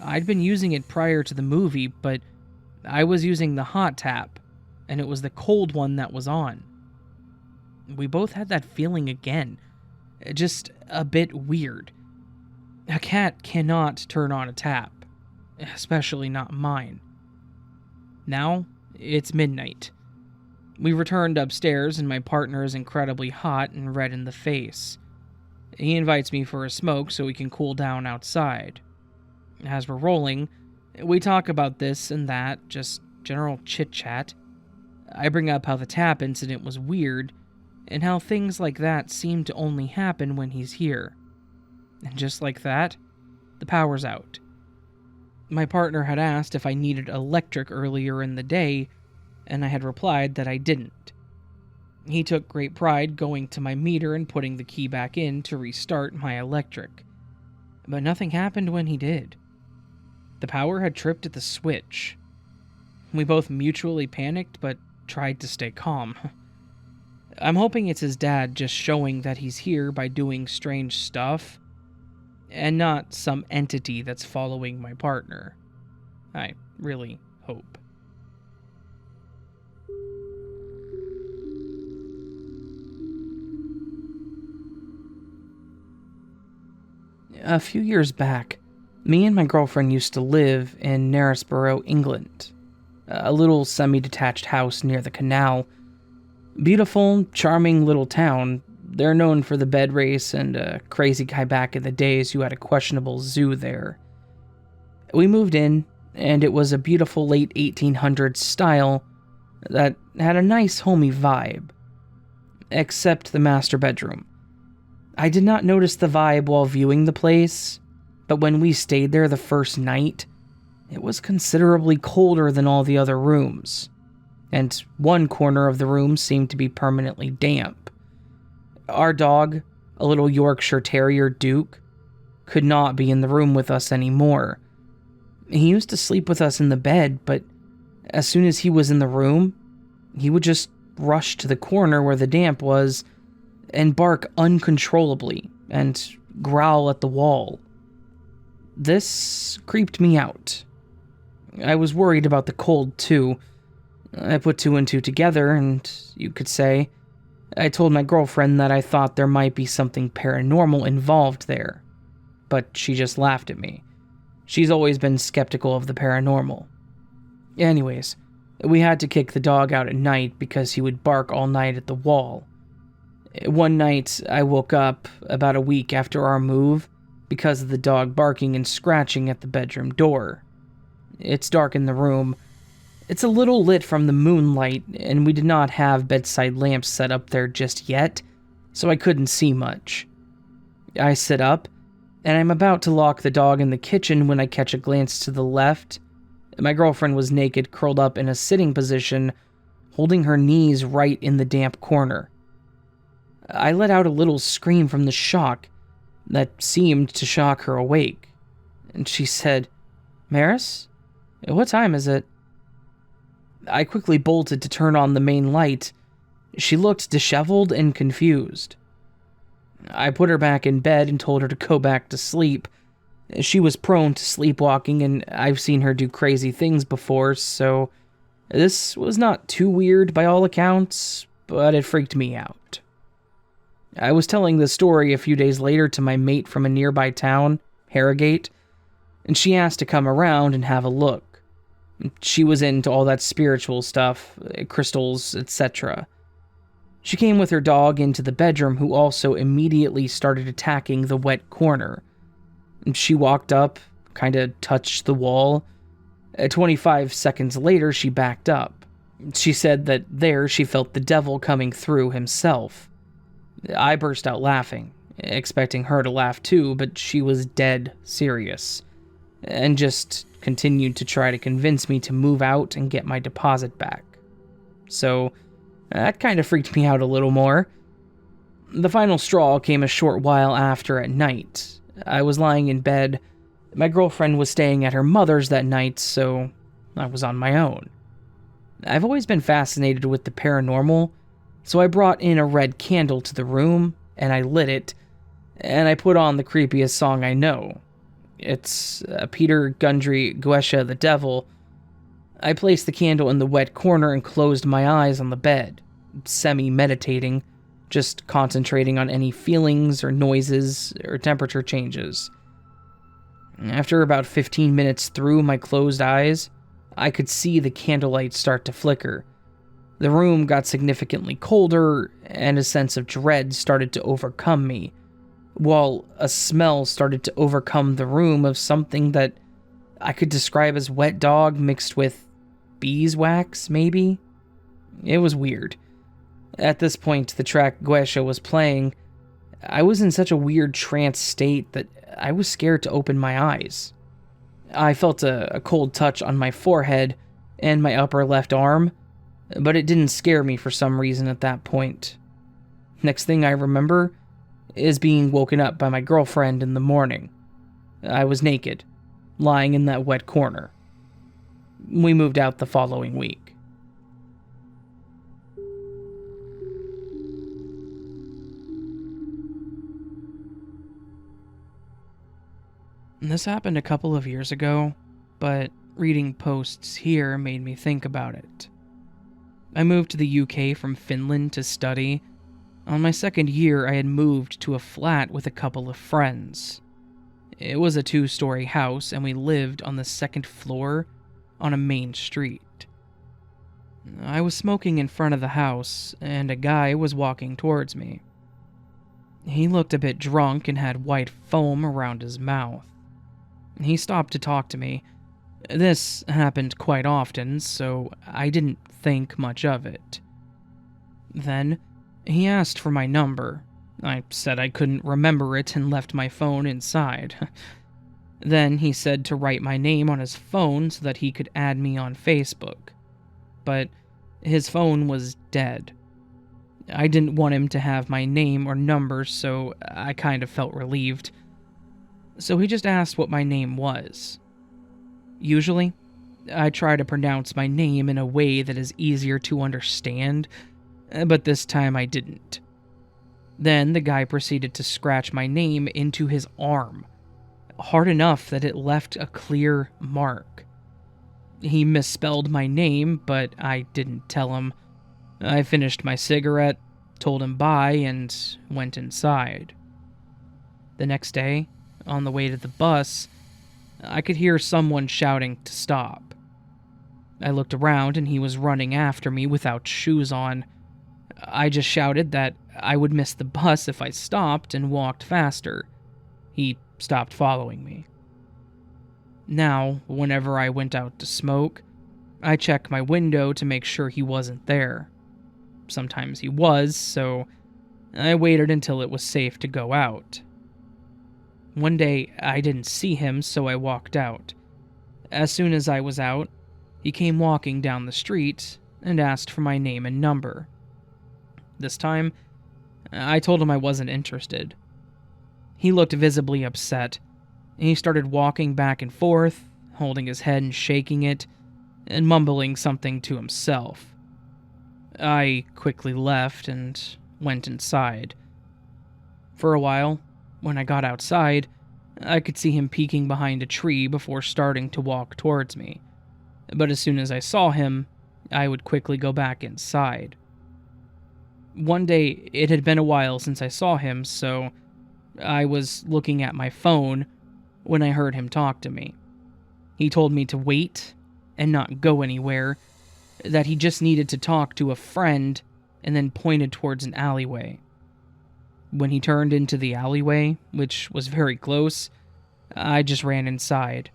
[SPEAKER 1] I'd been using it prior to the movie, but I was using the hot tap, and it was the cold one that was on. We both had that feeling again, just a bit weird. A cat cannot turn on a tap, especially not mine. Now, it's midnight. We returned upstairs, and my partner is incredibly hot and red in the face. He invites me for a smoke so we can cool down outside. As we're rolling, we talk about this and that, just general chit-chat. I bring up how the tap incident was weird, and how things like that seem to only happen when he's here. And just like that, the power's out. My partner had asked if I needed electric earlier in the day, and I had replied that I didn't. He took great pride going to my meter and putting the key back in to restart my electric. But nothing happened when he did. The power had tripped at the switch. We both mutually panicked, but tried to stay calm. I'm hoping it's his dad just showing that he's here by doing strange stuff, and not some entity that's following my partner. I really hope. A few years back, me and my girlfriend used to live in Knaresborough, England, a little semi-detached house near the canal. Beautiful, charming little town. They're known for the bed race and a crazy guy back in the days who had a questionable zoo there. We moved in, and it was a beautiful late 1800s style that had a nice homey vibe. Except the master bedroom. I did not notice the vibe while viewing the place, but when we stayed there the first night, it was considerably colder than all the other rooms, and one corner of the room seemed to be permanently damp. Our dog, a little Yorkshire Terrier Duke, could not be in the room with us anymore. He used to sleep with us in the bed, but as soon as he was in the room, he would just rush to the corner where the damp was and bark uncontrollably and growl at the wall. This creeped me out. I was worried about the cold, too. I put two and two together, and you could say, I told my girlfriend that I thought there might be something paranormal involved there, but she just laughed at me. She's always been skeptical of the paranormal. Anyways, we had to kick the dog out at night because he would bark all night at the wall. One night, I woke up about a week after our move because of the dog barking and scratching at the bedroom door. It's dark in the room. It's a little lit from the moonlight, and we did not have bedside lamps set up there just yet, so I couldn't see much. I sit up, and I'm about to lock the dog in the kitchen when I catch a glance to the left. My girlfriend was naked, curled up in a sitting position, holding her knees right in the damp corner. I let out a little scream from the shock that seemed to shock her awake, and she said, "Maris, what time is it?" I quickly bolted to turn on the main light. She looked disheveled and confused. I put her back in bed and told her to go back to sleep. She was prone to sleepwalking, and I've seen her do crazy things before, so this was not too weird by all accounts, but it freaked me out. I was telling the story a few days later to my mate from a nearby town, Harrogate, and she asked to come around and have a look. She was into all that spiritual stuff, crystals, etc. She came with her dog into the bedroom, who also immediately started attacking the wet corner. She walked up, kinda touched the wall. 25 seconds later, she backed up. She said that there she felt the devil coming through himself. I burst out laughing, expecting her to laugh too, but she was dead serious, and just continued to try to convince me to move out and get my deposit back. So, that kind of freaked me out a little more. The final straw came a short while after at night. I was lying in bed. My girlfriend was staying at her mother's that night, so I was on my own. I've always been fascinated with the paranormal, so I brought in a red candle to the room, and I lit it, and I put on the creepiest song I know. It's Peter Gundry, Guesha the Devil. I placed the candle in the wet corner and closed my eyes on the bed, semi-meditating, just concentrating on any feelings or noises or temperature changes. After about 15 minutes through my closed eyes, I could see the candlelight start to flicker. The room got significantly colder, and a sense of dread started to overcome me, while a smell started to overcome the room of something that I could describe as wet dog mixed with beeswax, maybe? It was weird. At this point, the track Guesha was playing. I was in such a weird trance state that I was scared to open my eyes. I felt a cold touch on my forehead and my upper left arm, but it didn't scare me for some reason at that point. Next thing I remember is being woken up by my girlfriend in the morning. I was naked, lying in that wet corner. We moved out the following week. This happened a couple of years ago, but reading posts here made me think about it. I moved to the UK from Finland to study. On my second year, I had moved to a flat with a couple of friends. It was a 2-story house, and we lived on the second floor on a main street. I was smoking in front of the house, and a guy was walking towards me. He looked a bit drunk and had white foam around his mouth. He stopped to talk to me. This happened quite often, so I didn't think much of it. Then, he asked for my number. I said I couldn't remember it and left my phone inside. Then he said to write my name on his phone so that he could add me on Facebook. But his phone was dead. I didn't want him to have my name or number, so I kind of felt relieved. So he just asked what my name was. Usually, I try to pronounce my name in a way that is easier to understand, but this time I didn't. Then the guy proceeded to scratch my name into his arm, hard enough that it left a clear mark. He misspelled my name, but I didn't tell him. I finished my cigarette, told him bye, and went inside. The next day, on the way to the bus, I could hear someone shouting to stop. I looked around and he was running after me without shoes on. I just shouted that I would miss the bus if I stopped and walked faster. He stopped following me. Now, whenever I went out to smoke, I checked my window to make sure he wasn't there. Sometimes he was, so I waited until it was safe to go out. One day, I didn't see him, so I walked out. As soon as I was out, he came walking down the street and asked for my name and number. This time, I told him I wasn't interested. He looked visibly upset. He started walking back and forth, holding his head and shaking it, and mumbling something to himself. I quickly left and went inside. For a while, when I got outside, I could see him peeking behind a tree before starting to walk towards me. But as soon as I saw him, I would quickly go back inside. One day, it had been a while since I saw him, so I was looking at my phone when I heard him talk to me. He told me to wait and not go anywhere, that he just needed to talk to a friend, and then pointed towards an alleyway. When he turned into the alleyway, which was very close, I just ran inside.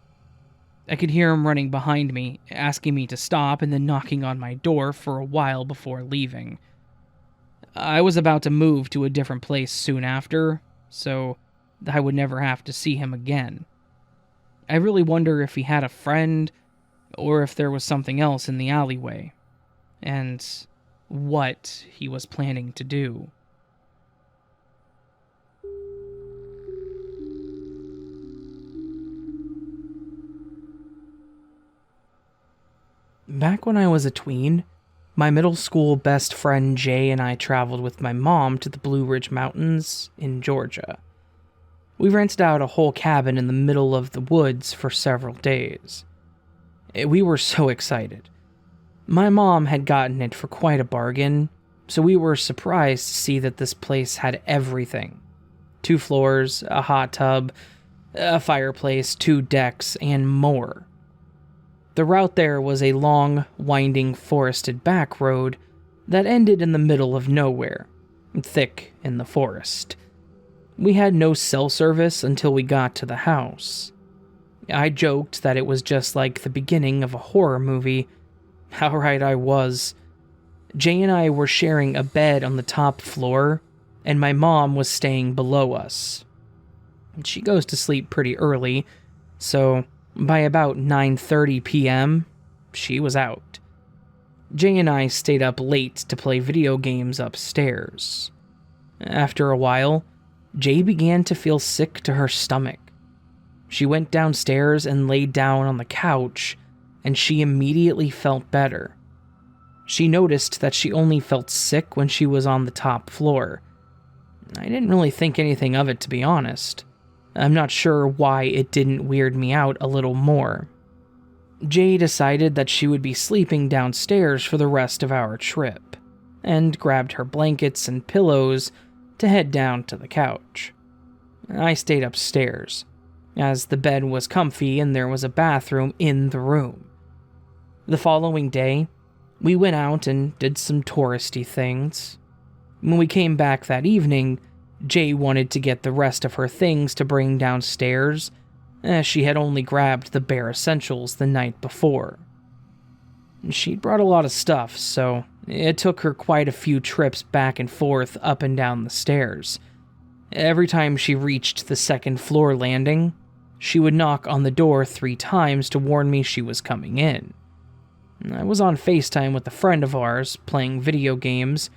[SPEAKER 1] I could hear him running behind me, asking me to stop, and then knocking on my door for a while before leaving. I was about to move to a different place soon after, so I would never have to see him again. I really wonder if he had a friend, or if there was something else in the alleyway, and what he was planning to do. Back when I was a tween, my middle school best friend Jay and I traveled with my mom to the Blue Ridge Mountains in Georgia. We rented out a whole cabin in the middle of the woods for several days. We were so excited. My mom had gotten it for quite a bargain, so we were surprised to see that this place had everything. 2 floors, a hot tub, a fireplace, 2 decks, and more. The route there was a long, winding, forested back road that ended in the middle of nowhere, thick in the forest. We had no cell service until we got to the house. I joked that it was just like the beginning of a horror movie. How right I was. Jay and I were sharing a bed on the top floor, and my mom was staying below us. She goes to sleep pretty early, so by about 9:30 p.m., she was out. Jay and I stayed up late to play video games upstairs. After a while, Jay began to feel sick to her stomach. She went downstairs and laid down on the couch, and she immediately felt better. She noticed that she only felt sick when she was on the top floor. I didn't really think anything of it, to be honest. I'm not sure why it didn't weird me out a little more. Jay decided that she would be sleeping downstairs for the rest of our trip, and grabbed her blankets and pillows to head down to the couch. I stayed upstairs, as the bed was comfy and there was a bathroom in the room. The following day, we went out and did some touristy things. When we came back that evening, Jay wanted to get the rest of her things to bring downstairs, as she had only grabbed the bare essentials the night before. She'd brought a lot of stuff, so it took her quite a few trips back and forth up and down the stairs. Every time she reached the second floor landing, she would knock on the door 3 times to warn me she was coming in. I was on FaceTime with a friend of ours, playing video games,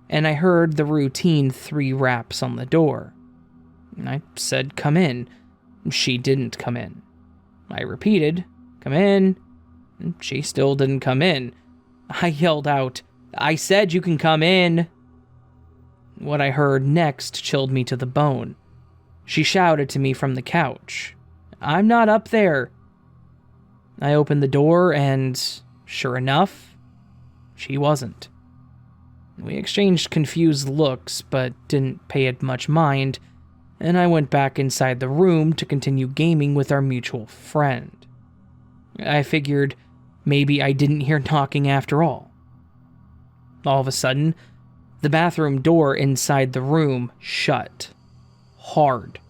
[SPEAKER 1] and I heard the routine 3 raps on the door. I said, "Come in." She didn't come in. I repeated, "Come in." She still didn't come in. I yelled out, "I said you can come in." What I heard next chilled me to the bone. She shouted to me from the couch, "I'm not up there." I opened the door and, sure enough, she wasn't. We exchanged confused looks, but didn't pay it much mind, and I went back inside the room to continue gaming with our mutual friend. I figured maybe I didn't hear knocking after all. All of a sudden, the bathroom door inside the room shut. Hard.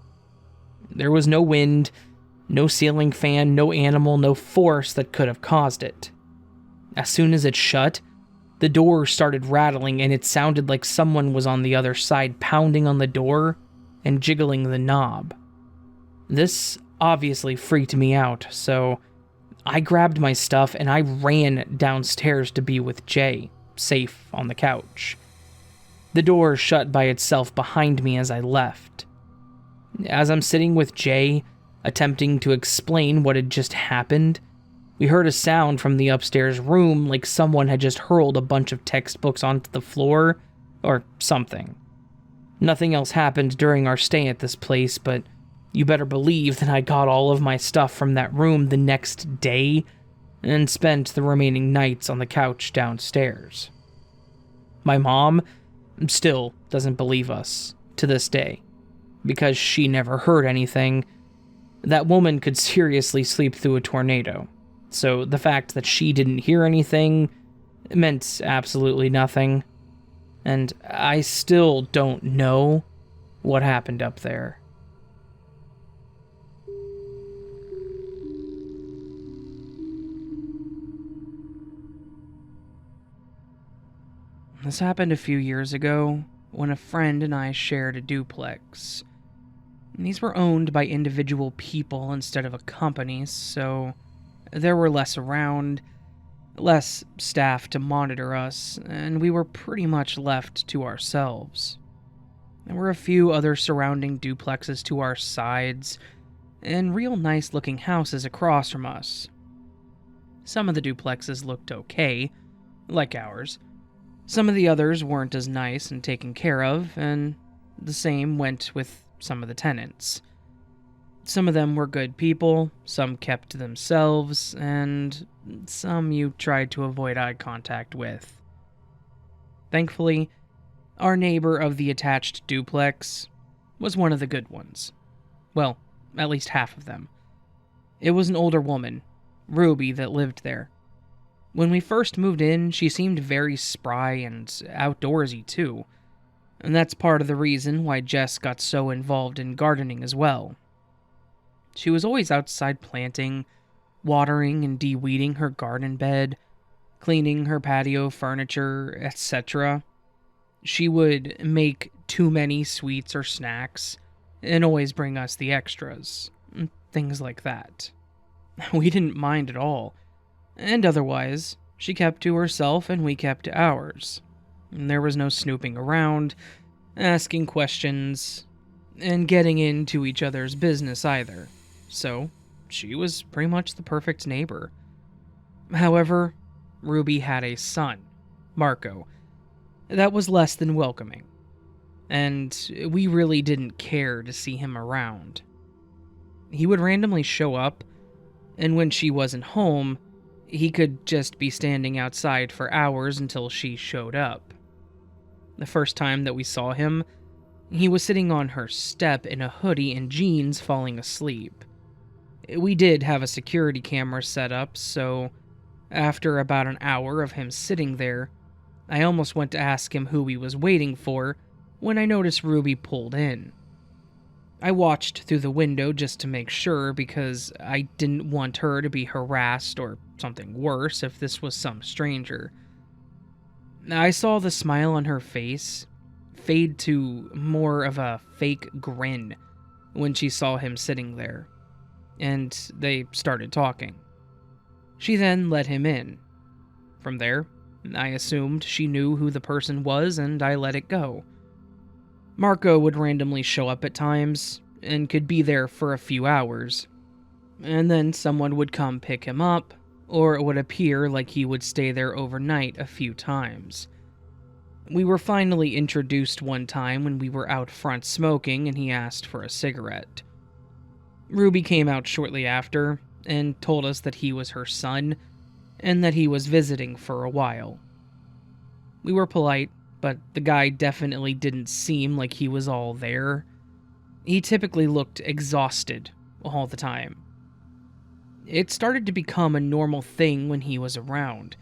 [SPEAKER 1] There was no wind, no ceiling fan, no animal, no force that could have caused it. As soon as it shut, the door started rattling, and it sounded like someone was on the other side pounding on the door and jiggling the knob. This obviously freaked me out, so I grabbed my stuff and I ran downstairs to be with Jay, safe on the couch. The door shut by itself behind me as I left. As I'm sitting with Jay, attempting to explain what had just happened, we heard a sound from the upstairs room like someone had just hurled a bunch of textbooks onto the floor, or something. Nothing else happened during our stay at this place, but you better believe that I got all of my stuff from that room the next day and spent the remaining nights on the couch downstairs. My mom still doesn't believe us to this day, because she never heard anything. That woman could seriously sleep through a tornado, so the fact that she didn't hear anything meant absolutely nothing, and I still don't know what happened up there. This happened a few years ago when a friend and I shared a duplex. These were owned by individual people instead of a company, so there were less around, less staff to monitor us, and we were pretty much left to ourselves. There were a few other surrounding duplexes to our sides, and real nice looking houses across from us. Some of the duplexes looked okay, like ours. Some of the others weren't as nice and taken care of, and the same went with some of the tenants. Some of them were good people, some kept to themselves, and some you tried to avoid eye contact with. Thankfully, our neighbor of the attached duplex was one of the good ones. Well, at least half of them. It was an older woman, Ruby, that lived there. When we first moved in, she seemed very spry and outdoorsy too, and that's part of the reason why Jess got so involved in gardening as well. She was always outside planting, watering and de-weeding her garden bed, cleaning her patio furniture, etc. She would make too many sweets or snacks, and always bring us the extras, things like that. We didn't mind at all. And otherwise, she kept to herself and we kept to ours. And there was no snooping around, asking questions, and getting into each other's business either. So, she was pretty much the perfect neighbor. However, Ruby had a son, Marco, that was less than welcoming. And we really didn't care to see him around. He would randomly show up, and when she wasn't home, he could just be standing outside for hours until she showed up. The first time that we saw him, he was sitting on her step in a hoodie and jeans falling asleep. We did have a security camera set up, so after about an hour of him sitting there, I almost went to ask him who he was waiting for when I noticed Ruby pulled in. I watched through the window just to make sure because I didn't want her to be harassed or something worse if this was some stranger. I saw the smile on her face fade to more of a fake grin when she saw him sitting there, and they started talking. She then let him in. From there, I assumed she knew who the person was and I let it go. Marco would randomly show up at times, and could be there for a few hours, and then someone would come pick him up, or it would appear like he would stay there overnight a few times. We were finally introduced one time when we were out front smoking and he asked for a cigarette. Ruby came out shortly after and told us that he was her son, and that he was visiting for a while. We were polite, but the guy definitely didn't seem like he was all there. He typically looked exhausted all the time. It started to become a normal thing when he was around.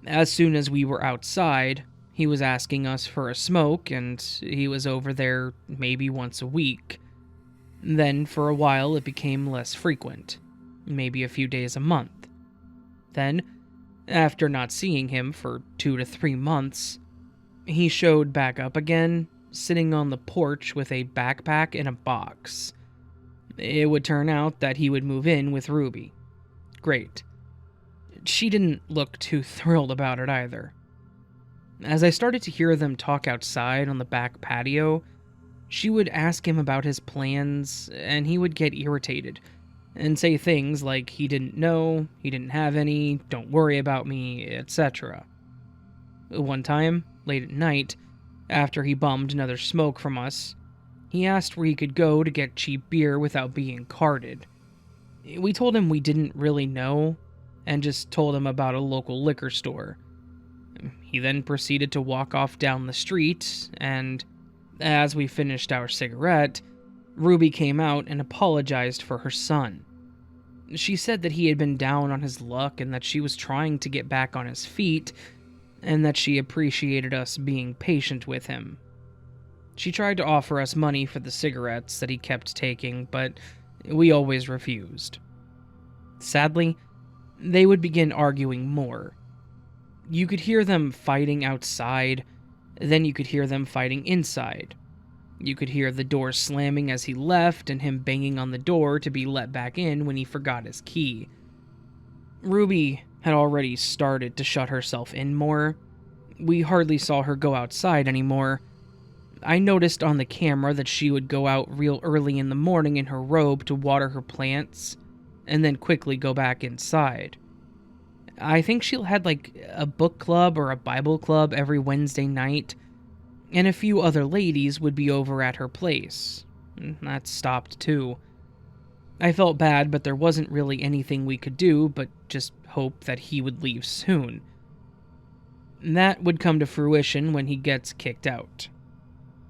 [SPEAKER 1] As soon as we were outside, he was asking us for a smoke, and he was over there maybe once a week. Then, for a while, it became less frequent, maybe a few days a month. Then, after not seeing him for 2 to 3 months, he showed back up again, sitting on the porch with a backpack and a box. It would turn out that he would move in with Ruby. Great. She didn't look too thrilled about it either. As I started to hear them talk outside on the back patio, she would ask him about his plans, and he would get irritated and say things like he didn't know, he didn't have any, don't worry about me, etc. One time, late at night, after he bummed another smoke from us, he asked where he could go to get cheap beer without being carded. We told him we didn't really know, and just told him about a local liquor store. He then proceeded to walk off down the street, and as we finished our cigarette, Ruby came out and apologized for her son. She said that he had been down on his luck and that she was trying to get back on his feet, and that she appreciated us being patient with him. She tried to offer us money for the cigarettes that he kept taking, but we always refused. Sadly, they would begin arguing more. You could hear them fighting outside, then you could hear them fighting inside. You could hear the door slamming as he left and him banging on the door to be let back in when he forgot his key. Ruby had already started to shut herself in more. We hardly saw her go outside anymore. I noticed on the camera that she would go out real early in the morning in her robe to water her plants, and then quickly go back inside. I think she had like a book club or a Bible club every Wednesday night, and a few other ladies would be over at her place. That stopped too. I felt bad, but there wasn't really anything we could do but just hope that he would leave soon. That would come to fruition when he gets kicked out.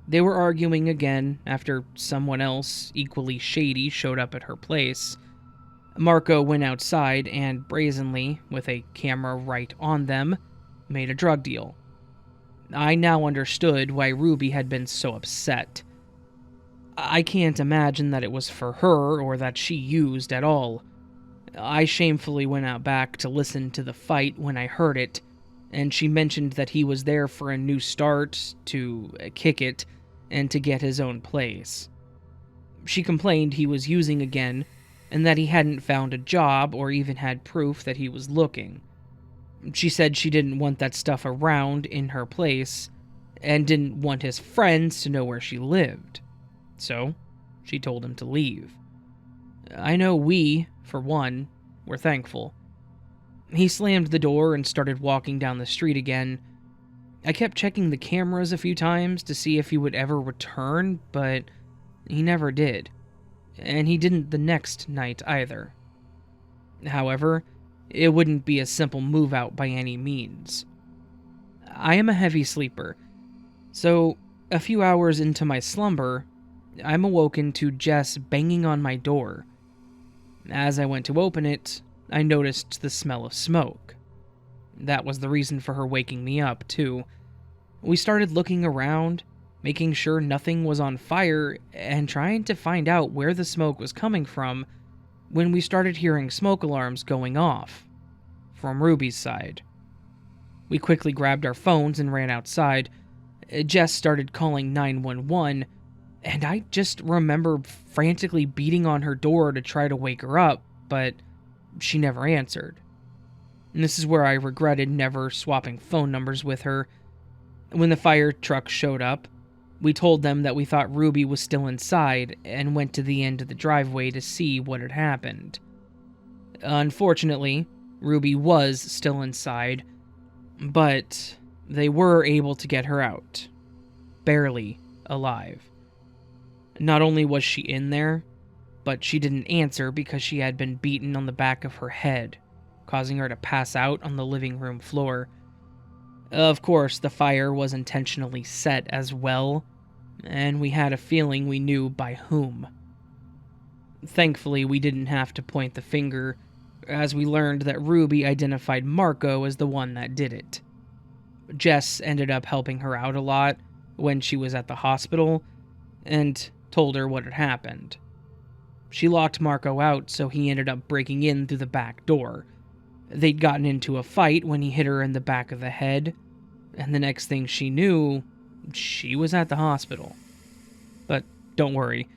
[SPEAKER 1] They were arguing again after someone else, equally shady, showed up at her place. Marco went outside and brazenly, with a camera right on them, made a drug deal. I now understood why Ruby had been so upset. I can't imagine that it was for her or that she used at all. I shamefully went out back to listen to the fight when I heard it, and she mentioned that he was there for a new start, to kick it, and to get his own place. She complained he was using again, and that he hadn't found a job or even had proof that he was looking. She said she didn't want that stuff around in her place, and didn't want his friends to know where she lived. So, she told him to leave. I know we, for one, were thankful. He slammed the door and started walking down the street again. I kept checking the cameras a few times to see if he would ever return, but he never did. And he didn't the next night either. However, it wouldn't be a simple move out by any means. I am a heavy sleeper, so a few hours into my slumber, I'm awoken to Jess banging on my door. As I went to open it, I noticed the smell of smoke. That was the reason for her waking me up, too. We started looking around, making sure nothing was on fire, and trying to find out where the smoke was coming from, when we started hearing smoke alarms going off, from Ruby's side. We quickly grabbed our phones and ran outside. Jess started calling 911, and I just remember frantically beating on her door to try to wake her up, but she never answered. And this is where I regretted never swapping phone numbers with her. When the fire truck showed up, we told them that we thought Ruby was still inside and went to the end of the driveway to see what had happened. Unfortunately, Ruby was still inside, but they were able to get her out. Barely alive. Not only was she in there, but she didn't answer because she had been beaten on the back of her head, causing her to pass out on the living room floor. Of course, the fire was intentionally set as well, and we had a feeling we knew by whom. Thankfully, we didn't have to point the finger, as we learned that Ruby identified Marco as the one that did it. Jess ended up helping her out a lot when she was at the hospital, and told her what had happened. She locked Marco out, so he ended up breaking in through the back door. They'd gotten into a fight when he hit her in the back of the head, and the next thing she knew, she was at the hospital. But don't worry,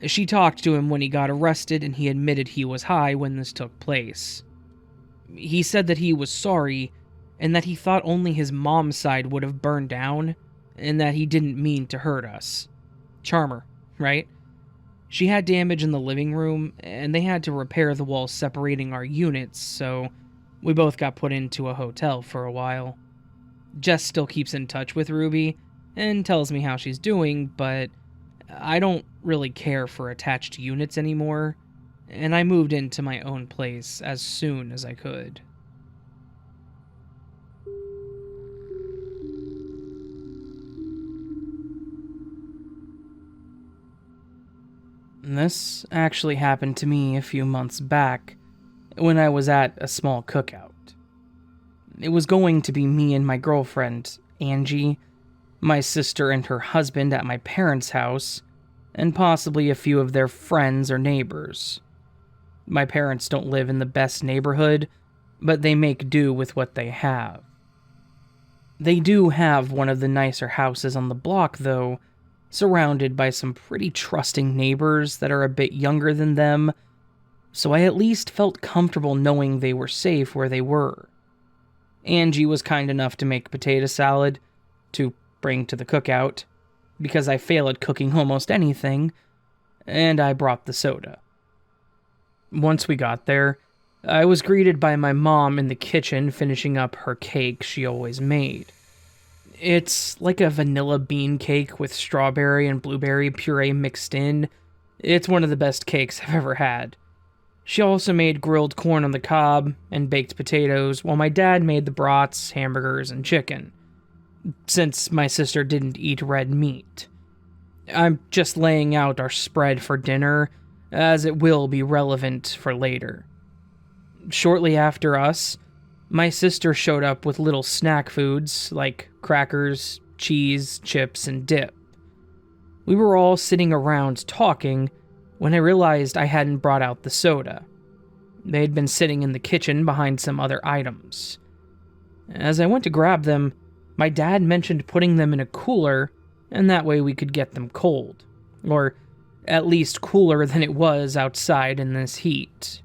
[SPEAKER 1] she talked to him when he got arrested, and he admitted he was high when this took place. He said that he was sorry, and that he thought only his mom's side would have burned down, and that he didn't mean to hurt us. Charmer, right? She had damage in the living room, and they had to repair the walls separating our units, so we both got put into a hotel for a while. Jess still keeps in touch with Ruby and tells me how she's doing, but I don't really care for attached units anymore, and I moved into my own place as soon as I could. This actually happened to me a few months back when I was at a small cookout. It was going to be me and my girlfriend, Angie, my sister and her husband at my parents' house, and possibly a few of their friends or neighbors. My parents don't live in the best neighborhood, but they make do with what they have. They do have one of the nicer houses on the block, though, surrounded by some pretty trusting neighbors that are a bit younger than them, so I at least felt comfortable knowing they were safe where they were. Angie was kind enough to make potato salad to bring to the cookout, because I fail at cooking almost anything, and I brought the soda. Once we got there, I was greeted by my mom in the kitchen finishing up her cake she always made. It's like a vanilla bean cake with strawberry and blueberry puree mixed in. It's one of the best cakes I've ever had. She also made grilled corn on the cob and baked potatoes, while my dad made the brats, hamburgers, and chicken, since my sister didn't eat red meat. I'm just laying out our spread for dinner, as it will be relevant for later. Shortly after us, my sister showed up with little snack foods like crackers, cheese, chips, and dip. We were all sitting around talking when I realized I hadn't brought out the soda. They had been sitting in the kitchen behind some other items. As I went to grab them, my dad mentioned putting them in a cooler, and that way we could get them cold, or at least cooler than it was outside in this heat.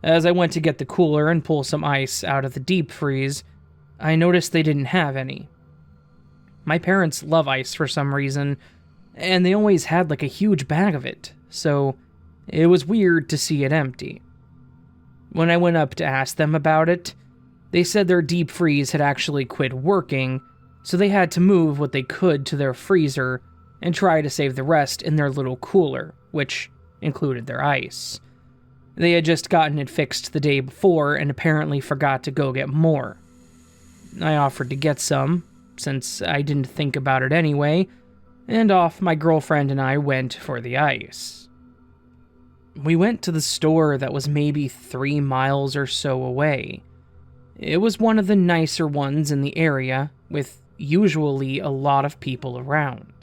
[SPEAKER 1] As I went to get the cooler and pull some ice out of the deep freeze, I noticed they didn't have any. My parents love ice for some reason, and they always had like a huge bag of it, so it was weird to see it empty. When I went up to ask them about it, they said their deep freeze had actually quit working, so they had to move what they could to their freezer and try to save the rest in their little cooler, which included their ice. They had just gotten it fixed the day before and apparently forgot to go get more. I offered to get some, since I didn't think about it anyway, and off my girlfriend and I went for the ice. We went to the store that was maybe 3 miles or so away. It was one of the nicer ones in the area, with usually a lot of people around.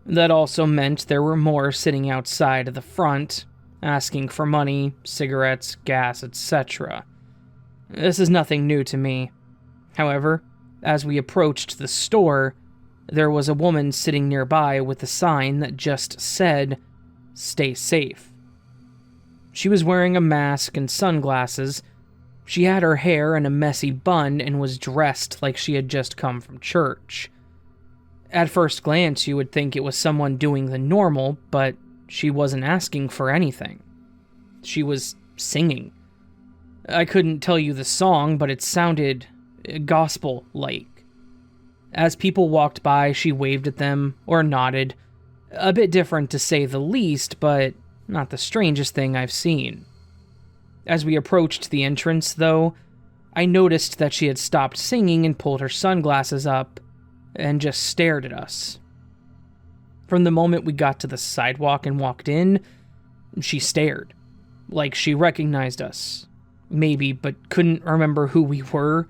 [SPEAKER 1] That also meant there were more sitting outside of the front, asking for money, cigarettes, gas, etc. This is nothing new to me. However, as we approached the store, there was a woman sitting nearby with a sign that just said, "Stay safe." She was wearing a mask and sunglasses. She had her hair in a messy bun and was dressed like she had just come from church. At first glance, you would think it was someone doing the normal, but she wasn't asking for anything. She was singing. I couldn't tell you the song, but it sounded gospel-like. As people walked by, she waved at them or nodded. A bit different to say the least, but not the strangest thing I've seen. As we approached the entrance, though, I noticed that she had stopped singing and pulled her sunglasses up and just stared at us. From the moment we got to the sidewalk and walked in, she stared, like she recognized us, maybe, but couldn't remember who we were.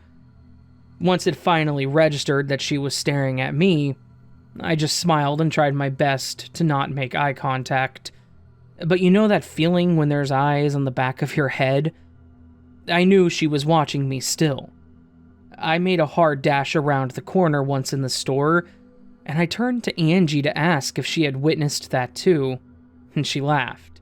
[SPEAKER 1] Once it finally registered that she was staring at me, I just smiled and tried my best to not make eye contact. But you know that feeling when there's eyes on the back of your head? I knew she was watching me still. I made a hard dash around the corner once in the store, and I turned to Angie to ask if she had witnessed that too, and she laughed.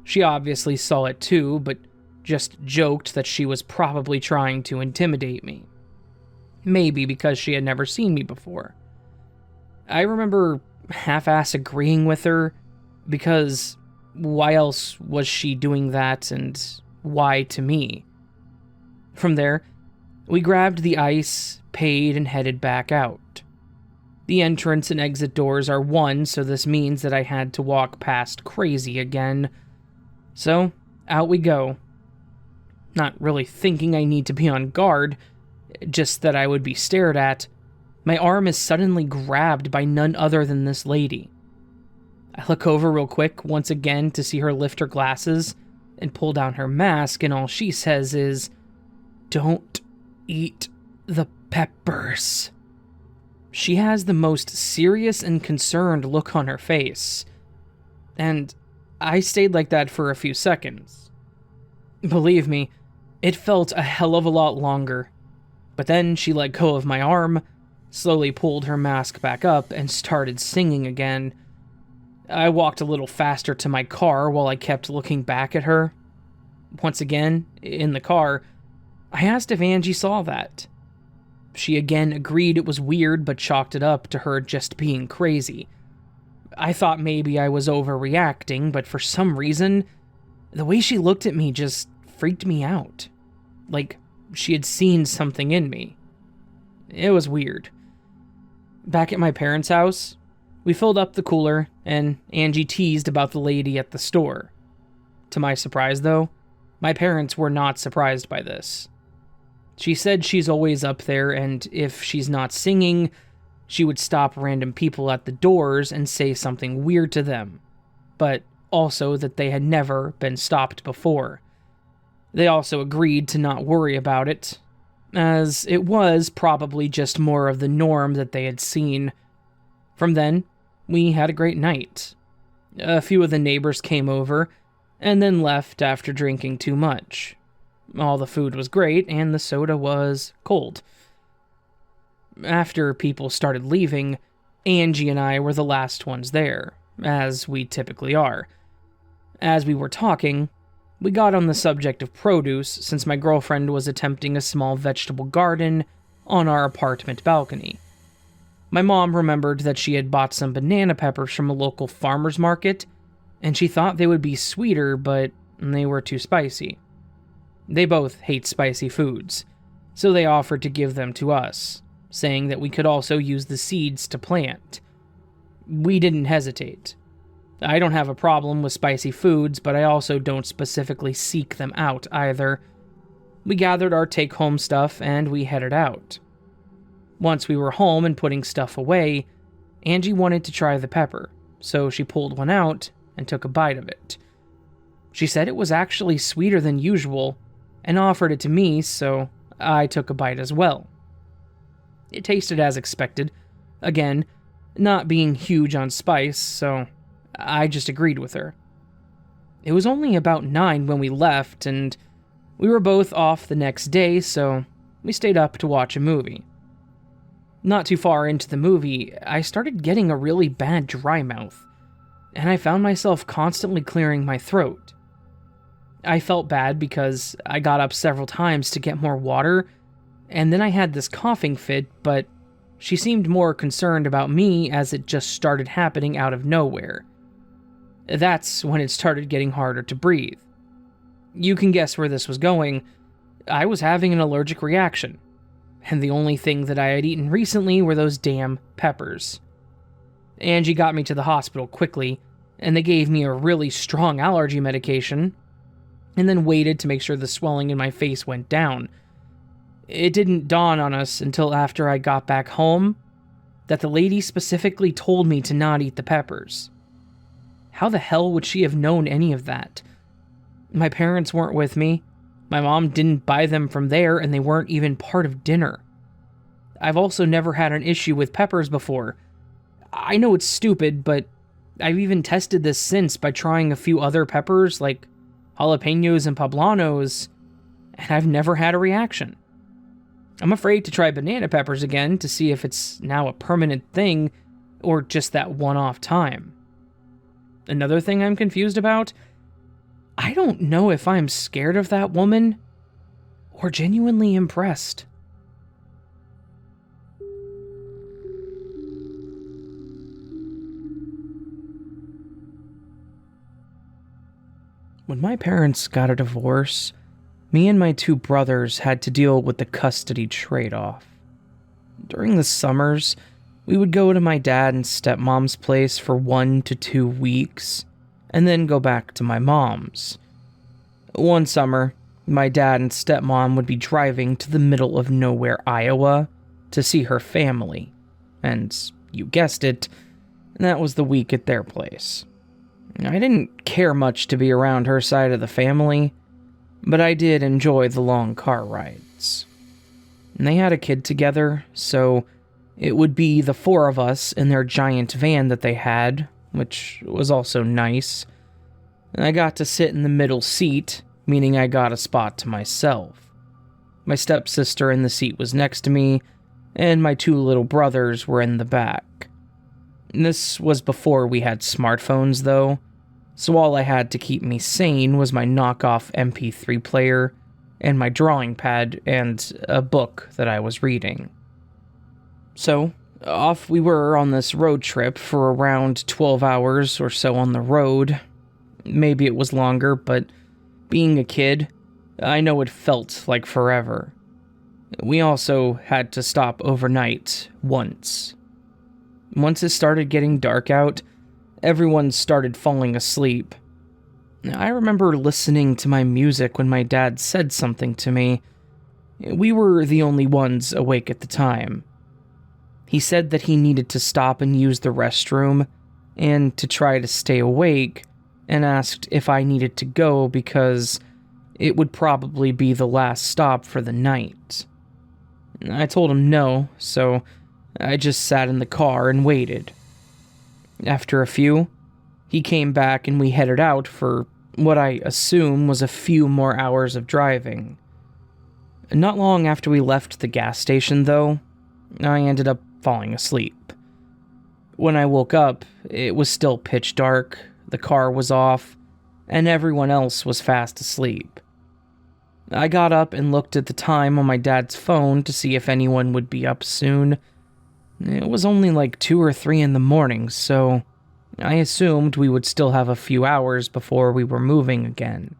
[SPEAKER 1] She obviously saw it too, but just joked that she was probably trying to intimidate me. Maybe because she had never seen me before. I remember half-ass agreeing with her, because why else was she doing that, and why to me? From there, we grabbed the ice, paid, and headed back out. The entrance and exit doors are one, so this means that I had to walk past Crazy again. So, out we go. Not really thinking I need to be on guard, just that I would be stared at. My arm is suddenly grabbed by none other than this lady. I look over real quick once again to see her lift her glasses and pull down her mask, and all she says is, "Don't eat the peppers." She has the most serious and concerned look on her face, and I stayed like that for a few seconds. Believe me, it felt a hell of a lot longer, but then she let go of my arm, slowly pulled her mask back up, and started singing again. I walked a little faster to my car while I kept looking back at her. Once again, in the car, I asked if Angie saw that. She again agreed it was weird, but chalked it up to her just being crazy. I thought maybe I was overreacting, but for some reason, the way she looked at me just freaked me out. Like she had seen something in me. It was weird. Back at my parents' house, we filled up the cooler, and Angie teased about the lady at the store. To my surprise, though, my parents were not surprised by this. She said she's always up there, and if she's not singing, she would stop random people at the doors and say something weird to them, but also that they had never been stopped before. They also agreed to not worry about it, as it was probably just more of the norm that they had seen. From then, we had a great night. A few of the neighbors came over, and then left after drinking too much. All the food was great, and the soda was cold. After people started leaving, Angie and I were the last ones there, as we typically are. As we were talking, we got on the subject of produce since my girlfriend was attempting a small vegetable garden on our apartment balcony. My mom remembered that she had bought some banana peppers from a local farmer's market, and she thought they would be sweeter, but they were too spicy. They both hate spicy foods, so they offered to give them to us, saying that we could also use the seeds to plant. We didn't hesitate. I don't have a problem with spicy foods, but I also don't specifically seek them out either. We gathered our take-home stuff and we headed out. Once we were home and putting stuff away, Angie wanted to try the pepper, so she pulled one out and took a bite of it. She said it was actually sweeter than usual, and offered it to me, so I took a bite as well. It tasted as expected, again, not being huge on spice, so I just agreed with her. It was only about 9 when we left, and we were both off the next day, so we stayed up to watch a movie. Not too far into the movie, I started getting a really bad dry mouth, and I found myself constantly clearing my throat. I felt bad because I got up several times to get more water, and then I had this coughing fit, but she seemed more concerned about me as it just started happening out of nowhere. That's when it started getting harder to breathe. You can guess where this was going. I was having an allergic reaction, and the only thing that I had eaten recently were those damn peppers. Angie got me to the hospital quickly, and they gave me a really strong allergy medication, and then waited to make sure the swelling in my face went down. It didn't dawn on us until after I got back home that the lady specifically told me to not eat the peppers. How the hell would she have known any of that? My parents weren't with me. My mom didn't buy them from there, and they weren't even part of dinner. I've also never had an issue with peppers before. I know it's stupid, but I've even tested this since by trying a few other peppers, like jalapenos and poblanos, and I've never had a reaction. I'm afraid to try banana peppers again to see if it's now a permanent thing or just that one-off time. Another thing I'm confused about? I don't know if I'm scared of that woman or genuinely impressed. When my parents got a divorce, me and my two brothers had to deal with the custody trade-off. During the summers, we would go to my dad and stepmom's place for 1 to 2 weeks, and then go back to my mom's. One summer, my dad and stepmom would be driving to the middle of nowhere, Iowa, to see her family, and you guessed it, that was the week at their place. I didn't care much to be around her side of the family, but I did enjoy the long car rides. And they had a kid together, so it would be the 4 of us in their giant van that they had, which was also nice. I got to sit in the middle seat, meaning I got a spot to myself. My stepsister in the seat was next to me, and my 2 little brothers were in the back. This was before we had smartphones, though, so all I had to keep me sane was my knockoff MP3 player and my drawing pad and a book that I was reading. So, off we were on this road trip for around 12 hours or so on the road. Maybe it was longer, but being a kid, I know it felt like forever. We also had to stop overnight once. Once it started getting dark out, everyone started falling asleep. I remember listening to my music when my dad said something to me. We were the only ones awake at the time. He said that he needed to stop and use the restroom, and to try to stay awake, and asked if I needed to go because it would probably be the last stop for the night. I told him no, so I just sat in the car and waited. After a few, he came back and we headed out for what I assume was a few more hours of driving. Not long after we left the gas station, though, I ended up falling asleep. When I woke up, it was still pitch dark, the car was off, and everyone else was fast asleep. I got up and looked at the time on my dad's phone to see if anyone would be up soon. It was only like 2 or 3 in the morning, so I assumed we would still have a few hours before we were moving again.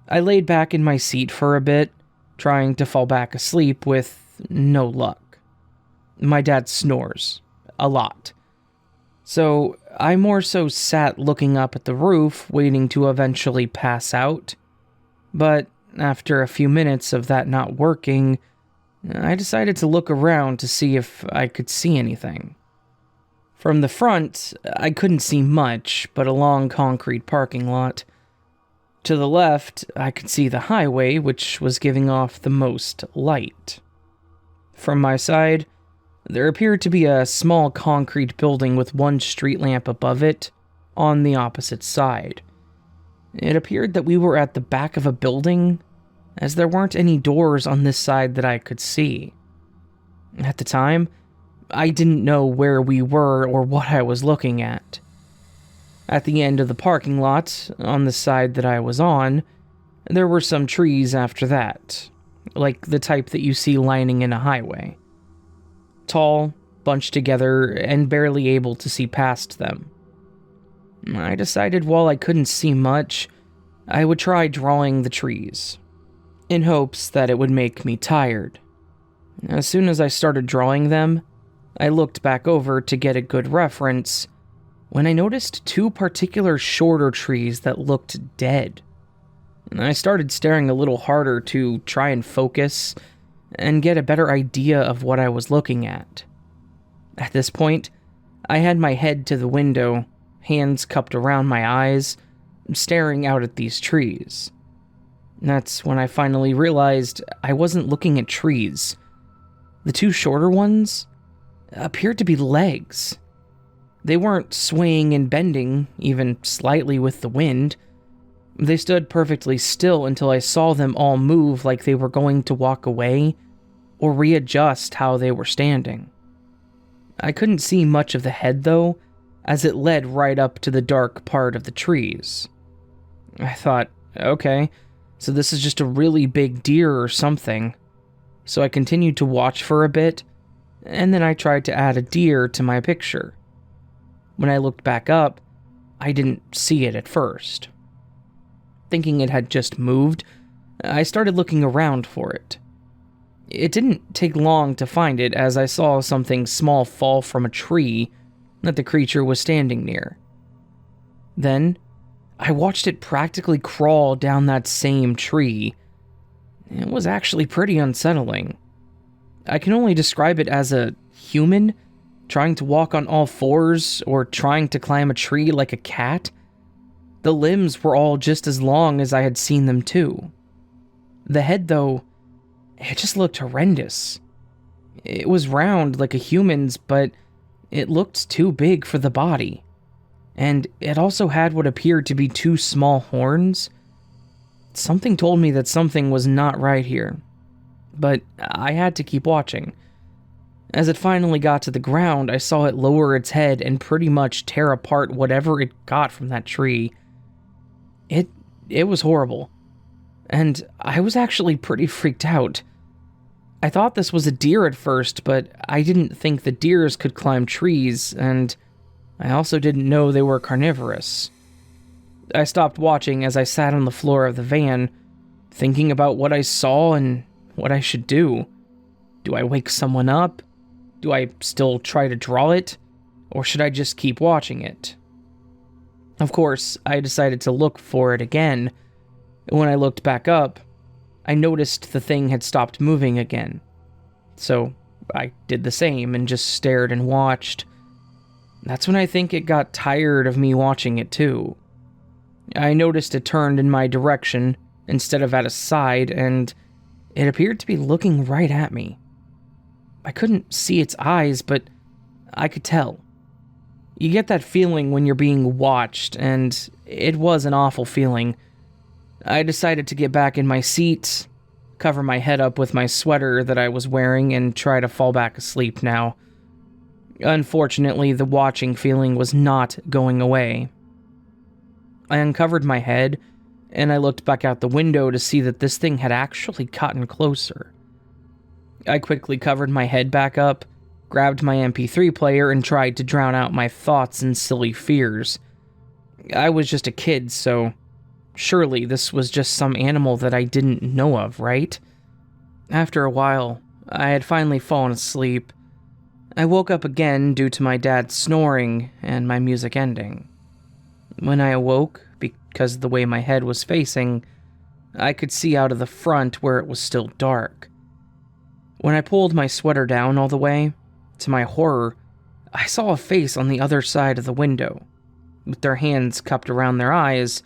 [SPEAKER 1] I laid back in my seat for a bit, trying to fall back asleep with no luck. My dad snores. A lot. So I more so sat looking up at the roof, waiting to eventually pass out. But after a few minutes of that not working, I decided to look around to see if I could see anything. From the front, I couldn't see much but a long concrete parking lot. To the left, I could see the highway, which was giving off the most light. From my side, there appeared to be a small concrete building with one street lamp above it, on the opposite side. It appeared that we were at the back of a building, as there weren't any doors on this side that I could see. At the time, I didn't know where we were or what I was looking at. At the end of the parking lot, on the side that I was on, there were some trees after that, like the type that you see lining in a highway. Tall, bunched together, and barely able to see past them. I decided while I couldn't see much, I would try drawing the trees, in hopes that it would make me tired. As soon as I started drawing them, I looked back over to get a good reference, when I noticed 2 particular shorter trees that looked dead. I started staring a little harder to try and focus and get a better idea of what I was looking at. At this point, I had my head to the window, hands cupped around my eyes, staring out at these trees. That's when I finally realized I wasn't looking at trees. The 2 shorter ones appeared to be legs. They weren't swaying and bending, even slightly with the wind. They stood perfectly still until I saw them all move like they were going to walk away or readjust how they were standing. I couldn't see much of the head, though, as it led right up to the dark part of the trees. I thought, okay, so this is just a really big deer or something. So I continued to watch for a bit, and then I tried to add a deer to my picture. When I looked back up, I didn't see it at first. Thinking it had just moved, I started looking around for it. It didn't take long to find it as I saw something small fall from a tree that the creature was standing near. Then, I watched it practically crawl down that same tree. It was actually pretty unsettling. I can only describe it as a human trying to walk on all fours or trying to climb a tree like a cat. The limbs were all just as long as I had seen them too. The head, though, it just looked horrendous. It was round like a human's, but it looked too big for the body. And it also had what appeared to be two small horns. Something told me that something was not right here, but I had to keep watching. As it finally got to the ground, I saw it lower its head and pretty much tear apart whatever it got from that tree. It was horrible, and I was actually pretty freaked out. I thought this was a deer at first, but I didn't think the deers could climb trees, and I also didn't know they were carnivorous. I stopped watching as I sat on the floor of the van, thinking about what I saw and what I should do. Do I wake someone up? Do I still try to draw it? Or should I just keep watching it? Of course, I decided to look for it again. When I looked back up, I noticed the thing had stopped moving again. So I did the same and just stared and watched. That's when I think it got tired of me watching it too. I noticed it turned in my direction instead of at a side, and it appeared to be looking right at me. I couldn't see its eyes, but I could tell. You get that feeling when you're being watched, and it was an awful feeling. I decided to get back in my seat, cover my head up with my sweater that I was wearing, and try to fall back asleep now. Unfortunately, the watching feeling was not going away. I uncovered my head, and I looked back out the window to see that this thing had actually gotten closer. I quickly covered my head back up, grabbed my MP3 player, and tried to drown out my thoughts and silly fears. I was just a kid, so surely this was just some animal that I didn't know of, right? After a while, I had finally fallen asleep. I woke up again due to my dad snoring and my music ending. When I awoke, because of the way my head was facing, I could see out of the front where it was still dark. When I pulled my sweater down all the way, to my horror, I saw a face on the other side of the window. With their hands cupped around their eyes,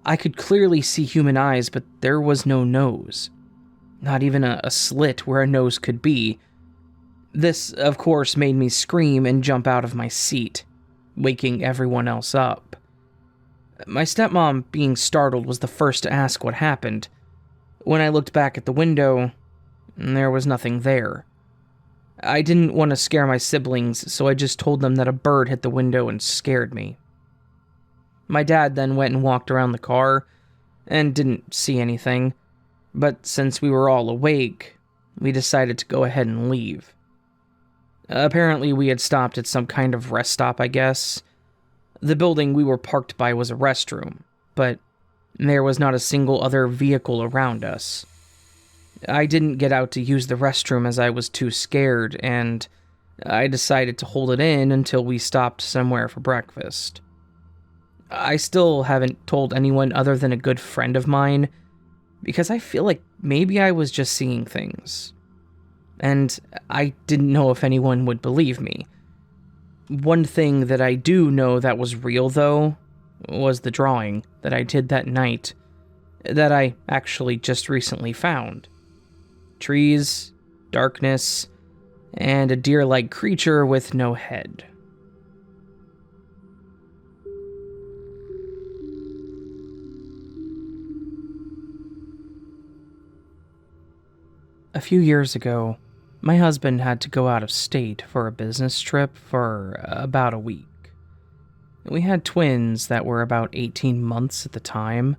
[SPEAKER 1] I could clearly see human eyes, but there was no nose. Not even a slit where a nose could be. This, of course, made me scream and jump out of my seat, waking everyone else up. My stepmom, being startled, was the first to ask what happened. When I looked back at the window, there was nothing there. I didn't want to scare my siblings, so I just told them that a bird hit the window and scared me. My dad then went and walked around the car and didn't see anything, but since we were all awake, we decided to go ahead and leave. Apparently, we had stopped at some kind of rest stop, I guess. The building we were parked by was a restroom, but there was not a single other vehicle around us. I didn't get out to use the restroom as I was too scared, and I decided to hold it in until we stopped somewhere for breakfast. I still haven't told anyone other than a good friend of mine, because I feel like maybe I was just seeing things. And I didn't know if anyone would believe me. One thing that I do know that was real, though, was the drawing that I did that night, that I actually just recently found. Trees, darkness, and a deer-like creature with no head. A few years ago, my husband had to go out of state for a business trip for about a week. We had twins that were about 18 months at the time,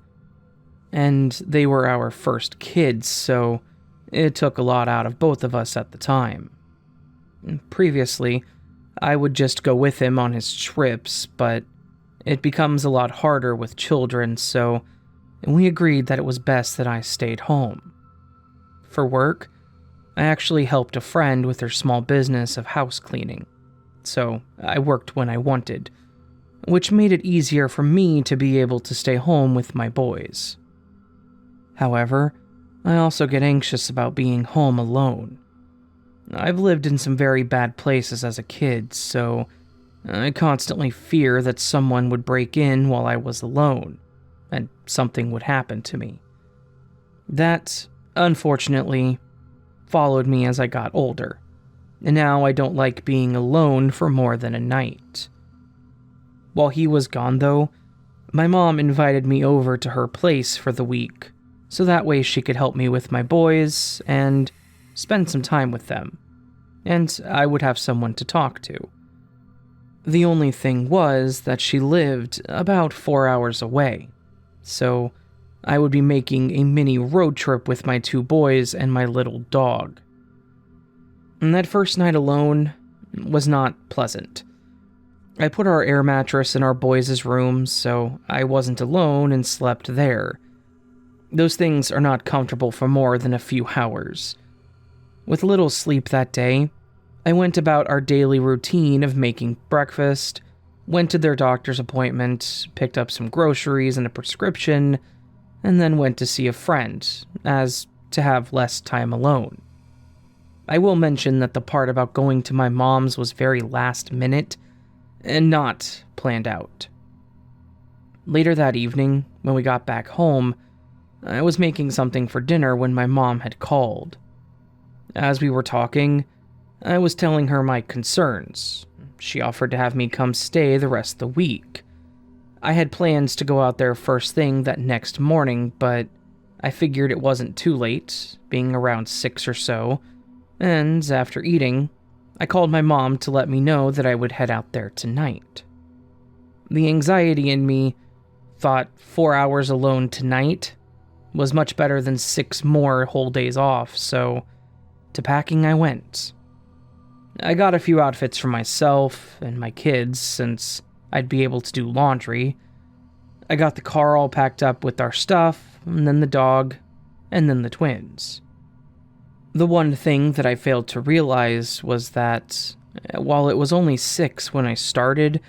[SPEAKER 1] and they were our first kids, so it took a lot out of both of us at the time. Previously, I would just go with him on his trips, but it becomes a lot harder with children, so we agreed that it was best that I stayed home. For work, I actually helped a friend with her small business of house cleaning, so I worked when I wanted, which made it easier for me to be able to stay home with my boys. However, I also get anxious about being home alone. I've lived in some very bad places as a kid, so I constantly fear that someone would break in while I was alone, and something would happen to me. That, unfortunately, followed me as I got older, and now I don't like being alone for more than a night. While he was gone, though, my mom invited me over to her place for the week, so that way she could help me with my boys and spend some time with them, and I would have someone to talk to. The only thing was that she lived about 4 hours away, so I would be making a mini road trip with my 2 boys and my little dog. And that first night alone was not pleasant. I put our air mattress in our boys' rooms, so I wasn't alone and slept there. Those things are not comfortable for more than a few hours. With little sleep that day, I went about our daily routine of making breakfast, went to their doctor's appointment, picked up some groceries and a prescription, and then went to see a friend, as to have less time alone. I will mention that the part about going to my mom's was very last minute, and not planned out. Later that evening, when we got back home, I was making something for dinner when my mom had called. As we were talking, I was telling her my concerns. She offered to have me come stay the rest of the week. I had plans to go out there first thing that next morning, but I figured it wasn't too late, being around 6 or so, and after eating, I called my mom to let me know that I would head out there tonight. The anxiety in me thought 4 hours alone tonight was much better than 6 more whole days off, so to packing I went. I got a few outfits for myself and my kids, since I'd be able to do laundry. I got the car all packed up with our stuff, and then the dog, and then the twins. The one thing that I failed to realize was that, while it was only 6 when I started,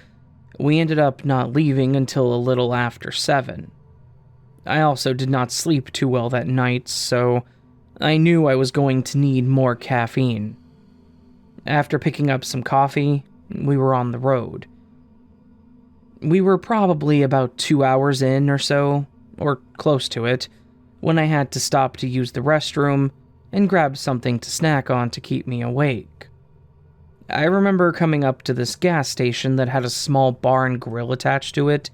[SPEAKER 1] we ended up not leaving until a little after 7. I also did not sleep too well that night, so I knew I was going to need more caffeine. After picking up some coffee, we were on the road. We were probably about 2 hours in or so, or close to it, when I had to stop to use the restroom and grab something to snack on to keep me awake. I remember coming up to this gas station that had a small bar and grill attached to it,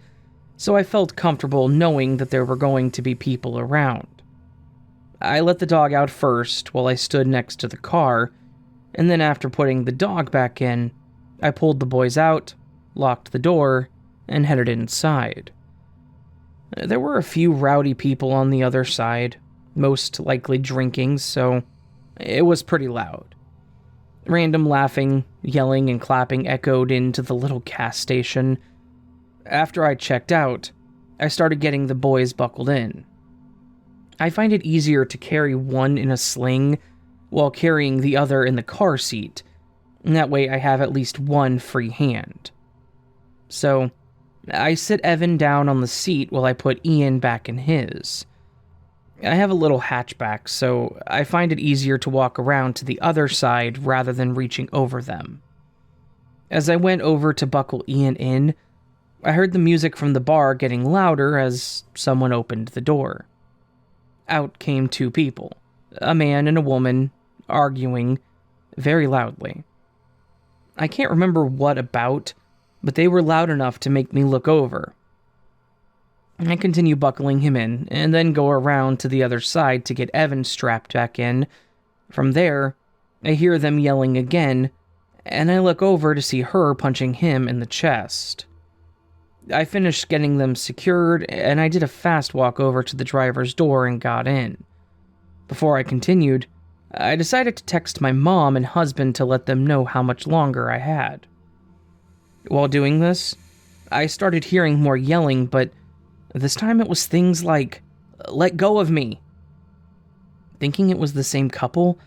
[SPEAKER 1] so I felt comfortable knowing that there were going to be people around. I let the dog out first while I stood next to the car, and then after putting the dog back in, I pulled the boys out, locked the door, and headed inside. There were a few rowdy people on the other side, most likely drinking, so it was pretty loud. Random laughing, yelling, and clapping echoed into the little gas station. After I checked out, I started getting the boys buckled in. I find it easier to carry one in a sling while carrying the other in the car seat, and that way I have at least one free hand. So, I sit Evan down on the seat while I put Ian back in his. I have a little hatchback, so I find it easier to walk around to the other side rather than reaching over them. As I went over to buckle Ian in, I heard the music from the bar getting louder as someone opened the door. Out came 2 people, a man and a woman, arguing very loudly. I can't remember what about, but they were loud enough to make me look over. I continue buckling him in, and then go around to the other side to get Evan strapped back in. From there, I hear them yelling again, and I look over to see her punching him in the chest. I finished getting them secured, and I did a fast walk over to the driver's door and got in. Before I continued, I decided to text my mom and husband to let them know how much longer I had. While doing this, I started hearing more yelling, but this time it was things like, "Let go of me." Thinking it was the same couple,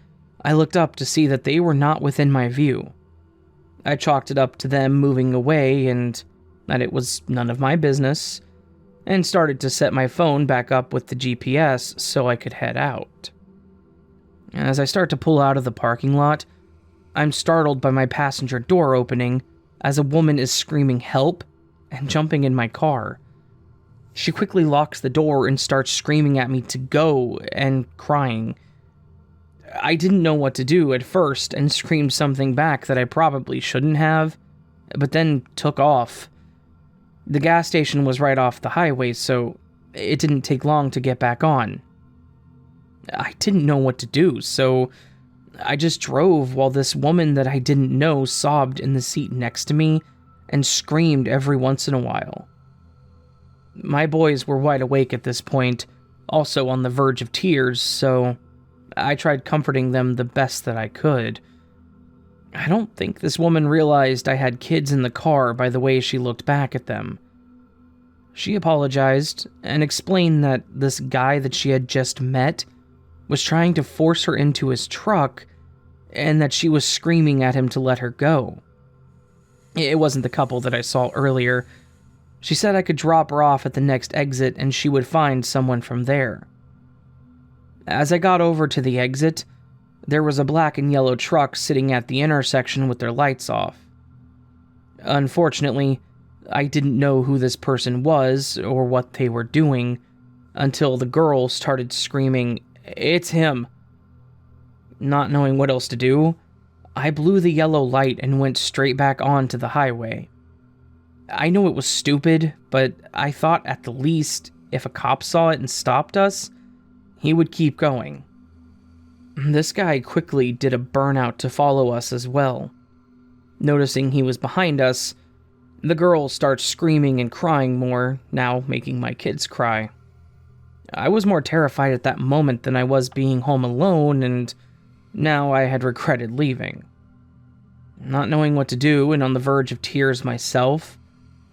[SPEAKER 1] I looked up to see that they were not within my view. I chalked it up to them moving away and that it was none of my business, and started to set my phone back up with the GPS so I could head out. As I start to pull out of the parking lot, I'm startled by my passenger door opening as a woman is screaming help and jumping in my car. She quickly locks the door and starts screaming at me to go and crying. I didn't know what to do at first and screamed something back that I probably shouldn't have, but then took off. The gas station was right off the highway, so it didn't take long to get back on. I didn't know what to do, so I just drove while this woman that I didn't know sobbed in the seat next to me and screamed every once in a while. My boys were wide awake at this point, also on the verge of tears, so I tried comforting them the best that I could. I don't think this woman realized I had kids in the car by the way she looked back at them. She apologized and explained that this guy that she had just met was trying to force her into his truck and that she was screaming at him to let her go. It wasn't the couple that I saw earlier. She said I could drop her off at the next exit and she would find someone from there. As I got over to the exit, there was a black and yellow truck sitting at the intersection with their lights off. Unfortunately, I didn't know who this person was or what they were doing until the girl started screaming, "It's him!" Not knowing what else to do, I blew the yellow light and went straight back onto the highway. I know it was stupid, but I thought at the least, if a cop saw it and stopped us, he would keep going. This guy quickly did a burnout to follow us as well. Noticing he was behind us, the girl starts screaming and crying more, now making my kids cry. I was more terrified at that moment than I was being home alone, and now I had regretted leaving. Not knowing what to do and on the verge of tears myself,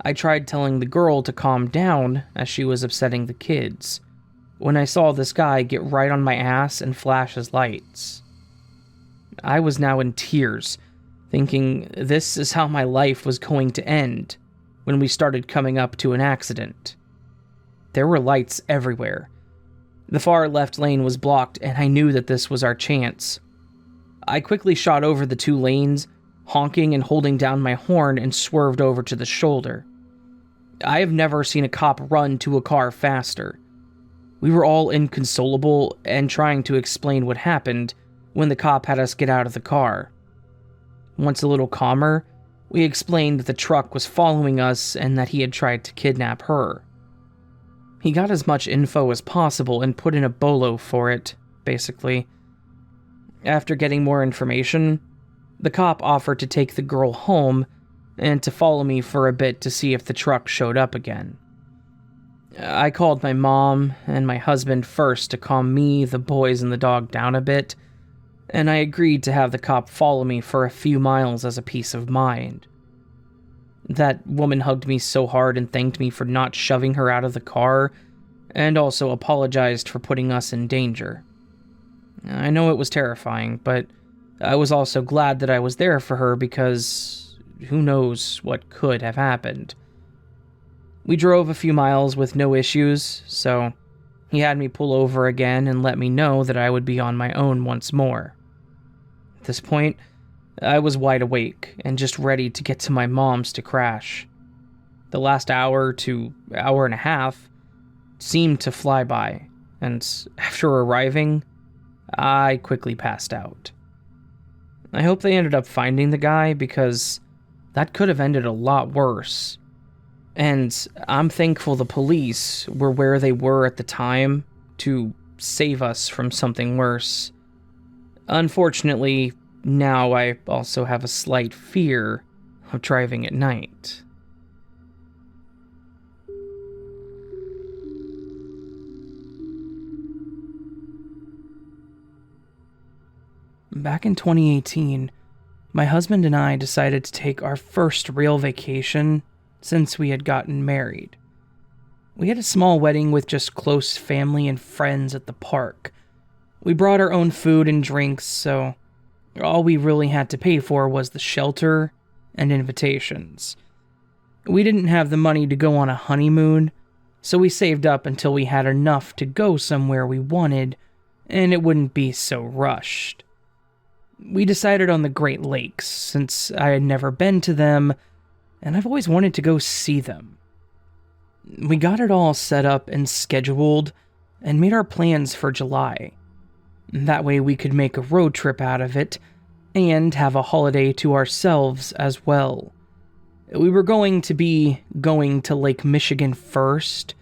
[SPEAKER 1] I tried telling the girl to calm down as she was upsetting the kids, when I saw this guy get right on my ass and flash his lights. I was now in tears, thinking this is how my life was going to end when we started coming up to an accident. There were lights everywhere. The far left lane was blocked and I knew that this was our chance. I quickly shot over the two lanes, honking and holding down my horn, and swerved over to the shoulder. I have never seen a cop run to a car faster. We were all inconsolable and trying to explain what happened when the cop had us get out of the car. Once a little calmer, we explained that the truck was following us and that he had tried to kidnap her. He got as much info as possible and put in a bolo for it, basically. After getting more information, the cop offered to take the girl home and to follow me for a bit to see if the truck showed up again. I called my mom and my husband first to calm me, the boys, and the dog down a bit, and I agreed to have the cop follow me for a few miles as a peace of mind. That woman hugged me so hard and thanked me for not shoving her out of the car, and also apologized for putting us in danger. I know it was terrifying, but I was also glad that I was there for her because who knows what could have happened. We drove a few miles with no issues, so he had me pull over again and let me know that I would be on my own once more. At this point, I was wide awake and just ready to get to my mom's to crash. The last hour to hour and a half seemed to fly by, and after arriving, I quickly passed out. I hope they ended up finding the guy because that could have ended a lot worse. And I'm thankful the police were where they were at the time to save us from something worse. Unfortunately, now I also have a slight fear of driving at night. Back in 2018, my husband and I decided to take our first real vacation since we had gotten married. We had a small wedding with just close family and friends at the park. We brought our own food and drinks, so all we really had to pay for was the shelter and invitations. We didn't have the money to go on a honeymoon, so we saved up until we had enough to go somewhere we wanted, and it wouldn't be so rushed. We decided on the Great Lakes, since I had never been to them, and I've always wanted to go see them. We got it all set up and scheduled, and made our plans for July. That way we could make a road trip out of it, and have a holiday to ourselves as well. We were going to Lake Michigan first,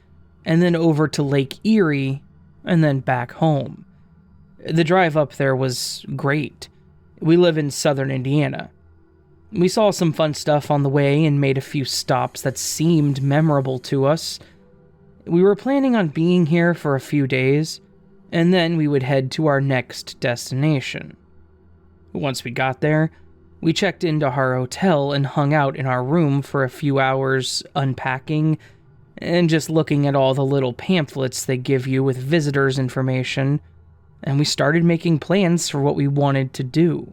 [SPEAKER 1] and then over to Lake Erie, and then back home. The drive up there was great. We live in southern Indiana. We saw some fun stuff on the way and made a few stops that seemed memorable to us. We were planning on being here for a few days, and then we would head to our next destination. Once we got there, we checked into our hotel and hung out in our room for a few hours unpacking and just looking at all the little pamphlets they give you with visitors information, and we started making plans for what we wanted to do.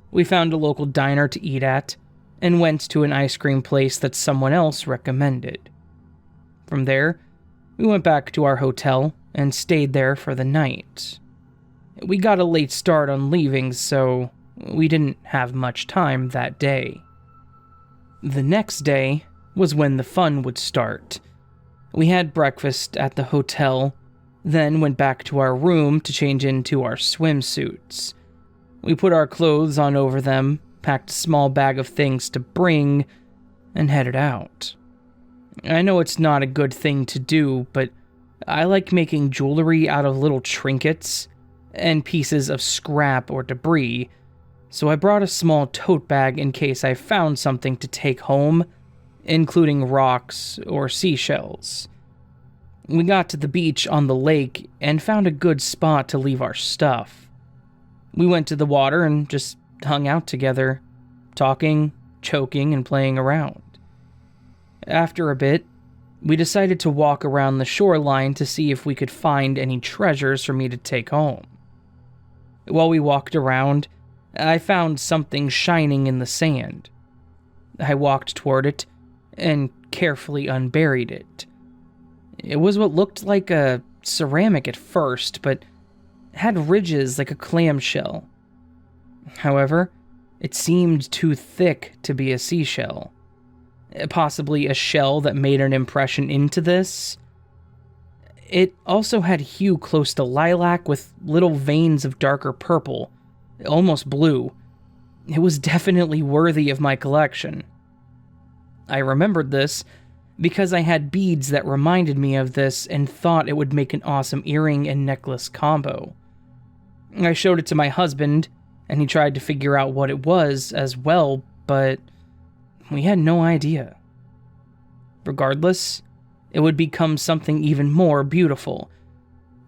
[SPEAKER 1] We found a local diner to eat at and went to an ice cream place that someone else recommended. From there, we went back to our hotel and stayed there for the night. We got a late start on leaving, so we didn't have much time that day. The next day was when the fun would start. We had breakfast at the hotel, then went back to our room to change into our swimsuits. We put our clothes on over them, packed a small bag of things to bring, and headed out. I know it's not a good thing to do, but I like making jewelry out of little trinkets and pieces of scrap or debris, so I brought a small tote bag in case I found something to take home, including rocks or seashells. We got to the beach on the lake and found a good spot to leave our stuff. We went to the water and just hung out together, talking, joking, and playing around. After a bit, we decided to walk around the shoreline to see if we could find any treasures for me to take home. While we walked around, I found something shining in the sand. I walked toward it and carefully unburied it. It was what looked like a ceramic at first, but had ridges like a clamshell. However, it seemed too thick to be a seashell. Possibly a shell that made an impression into this. It also had hue close to lilac with little veins of darker purple, almost blue. It was definitely worthy of my collection. I remembered this because I had beads that reminded me of this and thought it would make an awesome earring and necklace combo. I showed it to my husband, and he tried to figure out what it was as well, but we had no idea. Regardless, it would become something even more beautiful.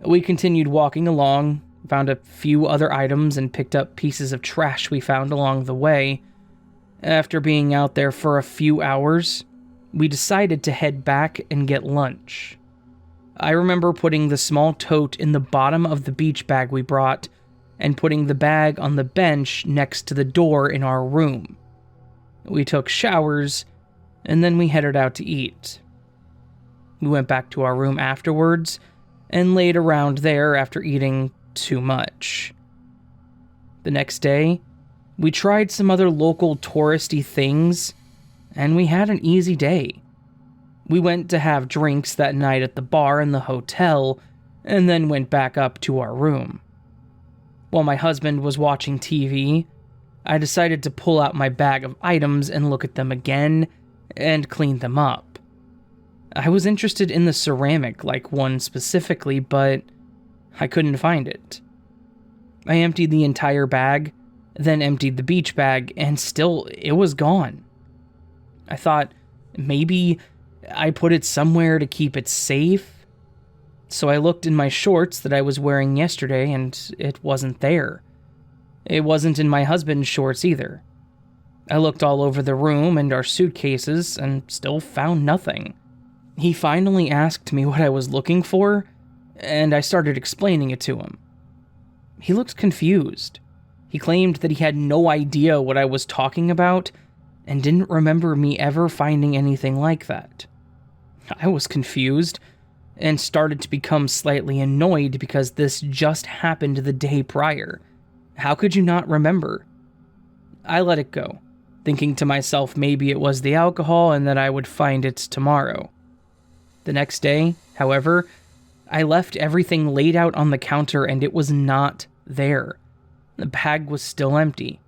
[SPEAKER 1] We continued walking along, found a few other items, and picked up pieces of trash we found along the way. After being out there for a few hours, we decided to head back and get lunch. I remember putting the small tote in the bottom of the beach bag we brought, and putting the bag on the bench next to the door in our room. We took showers, and then we headed out to eat. We went back to our room afterwards, and laid around there after eating too much. The next day, we tried some other local touristy things, and we had an easy day. We went to have drinks that night at the bar in the hotel, and then went back up to our room. While my husband was watching TV, I decided to pull out my bag of items and look at them again, and clean them up. I was interested in the ceramic-like one specifically, but I couldn't find it. I emptied the entire bag, then emptied the beach bag, and still, it was gone. I thought, maybe I put it somewhere to keep it safe. So I looked in my shorts that I was wearing yesterday, and it wasn't there. It wasn't in my husband's shorts either. I looked all over the room and our suitcases and still found nothing. He finally asked me what I was looking for, and I started explaining it to him. He looked confused. He claimed that he had no idea what I was talking about and didn't remember me ever finding anything like that. I was confused and started to become slightly annoyed because this just happened the day prior. How could you not remember? I let it go, thinking to myself maybe it was the alcohol and that I would find it tomorrow. The next day, however, I left everything laid out on the counter and it was not there. The bag was still empty.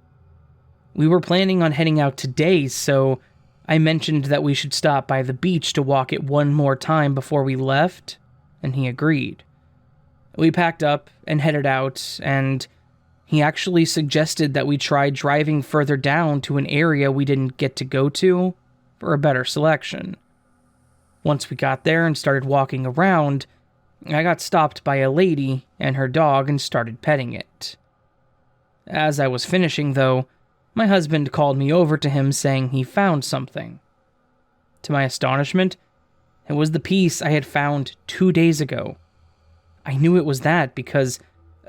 [SPEAKER 1] We were planning on heading out today, so I mentioned that we should stop by the beach to walk it one more time before we left, and he agreed. We packed up and headed out, and he actually suggested that we try driving further down to an area we didn't get to go to for a better selection. Once we got there and started walking around, I got stopped by a lady and her dog and started petting it. As I was finishing, though, my husband called me over to him saying he found something. To my astonishment, it was the piece I had found 2 days ago. I knew it was that because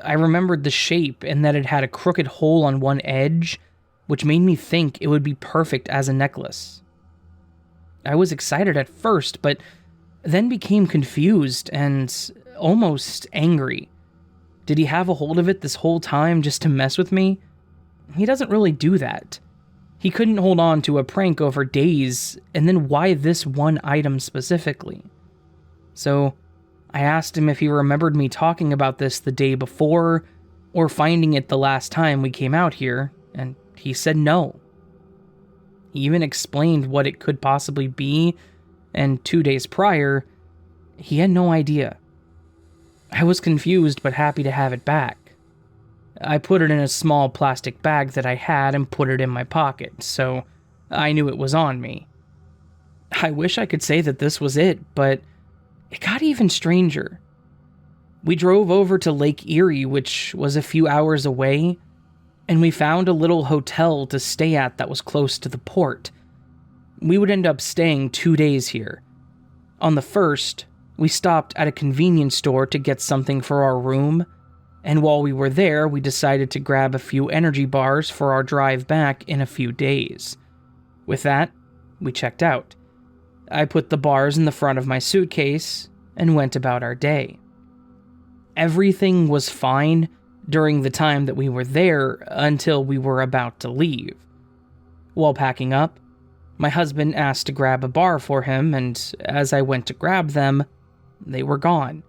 [SPEAKER 1] I remembered the shape and that it had a crooked hole on one edge, which made me think it would be perfect as a necklace. I was excited at first, but then became confused and almost angry. Did he have a hold of it this whole time just to mess with me? He doesn't really do that. He couldn't hold on to a prank over days, and then why this one item specifically? So I asked him if he remembered me talking about this the day before, or finding it the last time we came out here, and he said no. He even explained what it could possibly be, and 2 days prior, he had no idea. I was confused but happy to have it back. I put it in a small plastic bag that I had and put it in my pocket, so I knew it was on me. I wish I could say that this was it, but it got even stranger. We drove over to Lake Erie, which was a few hours away, and we found a little hotel to stay at that was close to the port. We would end up staying 2 days here. On the first, we stopped at a convenience store to get something for our room, and while we were there, we decided to grab a few energy bars for our drive back in a few days. With that, we checked out. I put the bars in the front of my suitcase and went about our day. Everything was fine during the time that we were there until we were about to leave. While packing up, my husband asked to grab a bar for him, and as I went to grab them, they were gone.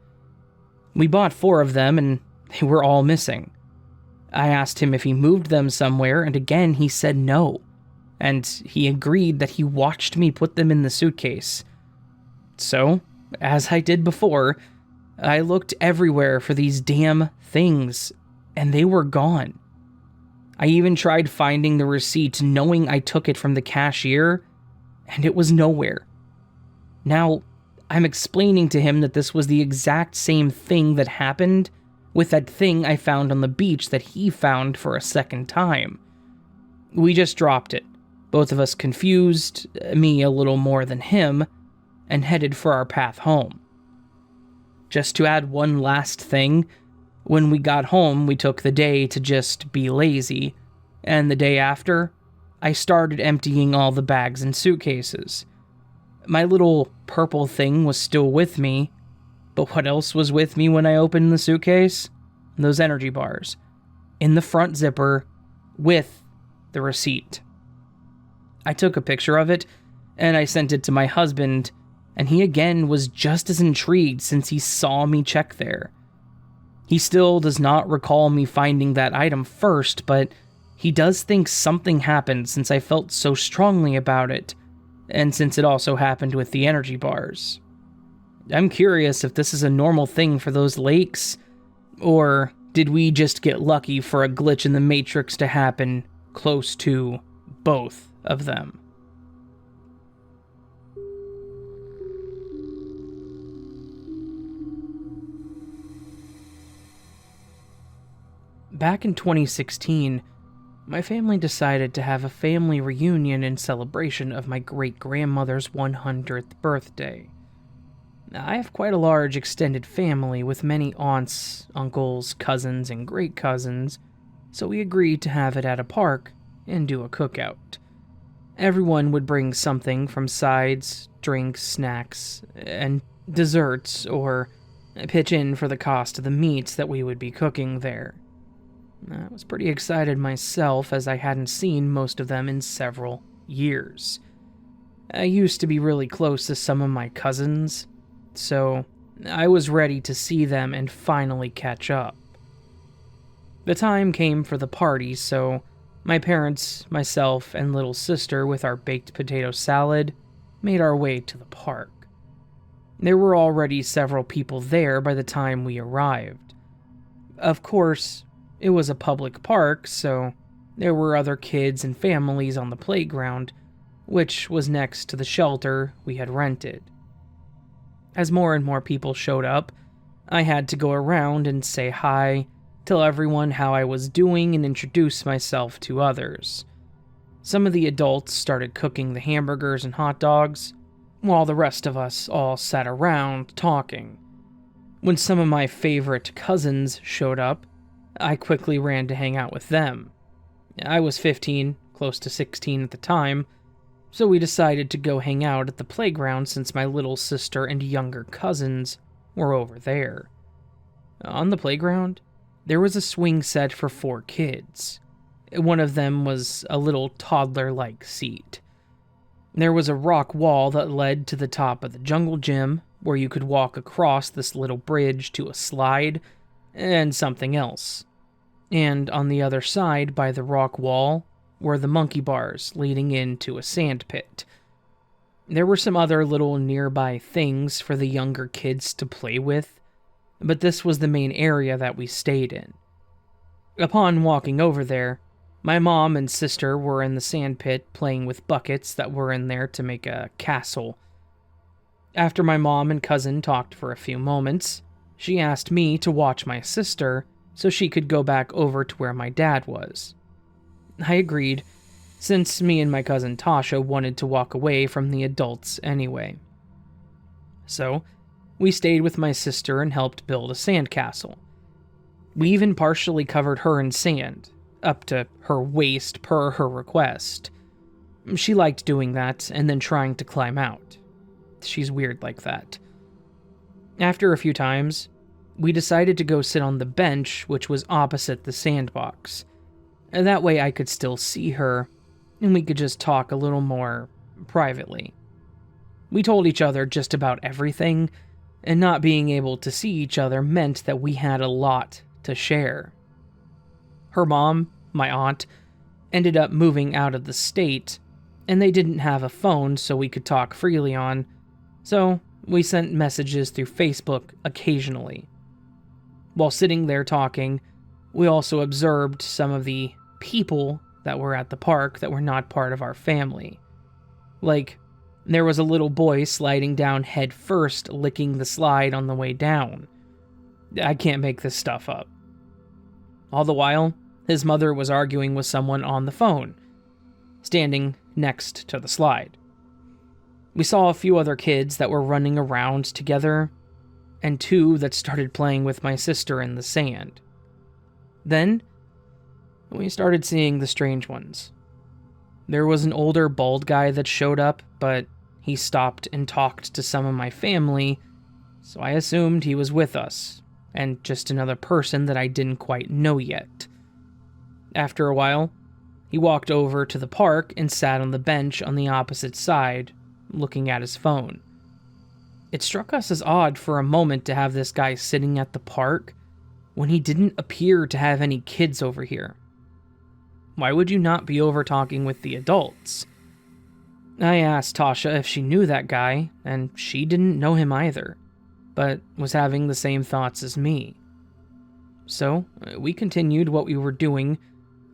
[SPEAKER 1] We bought 4 of them, and they were all missing. I asked him if he moved them somewhere, and again he said no, and he agreed that he watched me put them in the suitcase. So, as I did before, I looked everywhere for these damn things, and they were gone. I even tried finding the receipt knowing I took it from the cashier, and it was nowhere. Now, I'm explaining to him that this was the exact same thing that happened with that thing I found on the beach that he found for a second time. We just dropped it, both of us confused, me a little more than him, and headed for our path home. Just to add one last thing, when we got home, we took the day to just be lazy, and the day after, I started emptying all the bags and suitcases. My little purple thing was still with me, but what else was with me when I opened the suitcase? Those energy bars, in the front zipper, with the receipt. I took a picture of it, and I sent it to my husband, and he again was just as intrigued since he saw me check there. He still does not recall me finding that item first, but he does think something happened since I felt so strongly about it, and since it also happened with the energy bars. I'm curious if this is a normal thing for those lakes, or did we just get lucky for a glitch in the Matrix to happen close to both of them? Back in 2016, my family decided to have a family reunion in celebration of my great-grandmother's 100th birthday. I have quite a large extended family with many aunts, uncles, cousins, and great-cousins, so we agreed to have it at a park and do a cookout. Everyone would bring something from sides, drinks, snacks, and desserts, or pitch in for the cost of the meats that we would be cooking there. I was pretty excited myself, as I hadn't seen most of them in several years. I used to be really close to some of my cousins, so I was ready to see them and finally catch up. The time came for the party, so my parents, myself, and little sister with our baked potato salad made our way to the park. There were already several people there by the time we arrived. Of course, it was a public park, so there were other kids and families on the playground, which was next to the shelter we had rented. As more and more people showed up, I had to go around and say hi, tell everyone how I was doing, and introduce myself to others. Some of the adults started cooking the hamburgers and hot dogs, while the rest of us all sat around talking. When some of my favorite cousins showed up, I quickly ran to hang out with them. I was 15, close to 16 at the time, so we decided to go hang out at the playground since my little sister and younger cousins were over there. On the playground, there was a swing set for 4 kids. One of them was a little toddler-like seat. There was a rock wall that led to the top of the jungle gym, where you could walk across this little bridge to a slide, and something else. And on the other side, by the rock wall, were the monkey bars leading into a sand pit. There were some other little nearby things for the younger kids to play with, but this was the main area that we stayed in. Upon walking over there, my mom and sister were in the sand pit playing with buckets that were in there to make a castle. After my mom and cousin talked for a few moments, she asked me to watch my sister so she could go back over to where my dad was. I agreed, since me and my cousin Tasha wanted to walk away from the adults anyway. So, we stayed with my sister and helped build a sandcastle. We even partially covered her in sand, up to her waist per her request. She liked doing that and then trying to climb out. She's weird like that. After a few times, we decided to go sit on the bench, which was opposite the sandbox. And that way I could still see her, and we could just talk a little more privately. We told each other just about everything, and not being able to see each other meant that we had a lot to share. Her mom, my aunt, ended up moving out of the state, and they didn't have a phone so we could talk freely on, so we sent messages through Facebook occasionally. While sitting there talking, we also observed some of the people that were at the park that were not part of our family. Like, there was a little boy sliding down head first, licking the slide on the way down. I can't make this stuff up. All the while, his mother was arguing with someone on the phone, standing next to the slide. We saw a few other kids that were running around together, and 2 that started playing with my sister in the sand. Then, we started seeing the strange ones. There was an older bald guy that showed up, but he stopped and talked to some of my family, so I assumed he was with us, and just another person that I didn't quite know yet. After a while, he walked over to the park and sat on the bench on the opposite side, looking at his phone. It struck us as odd for a moment to have this guy sitting at the park when he didn't appear to have any kids over here. Why would you not be over talking with the adults? I asked Tasha if she knew that guy, and she didn't know him either, but was having the same thoughts as me. So, we continued what we were doing,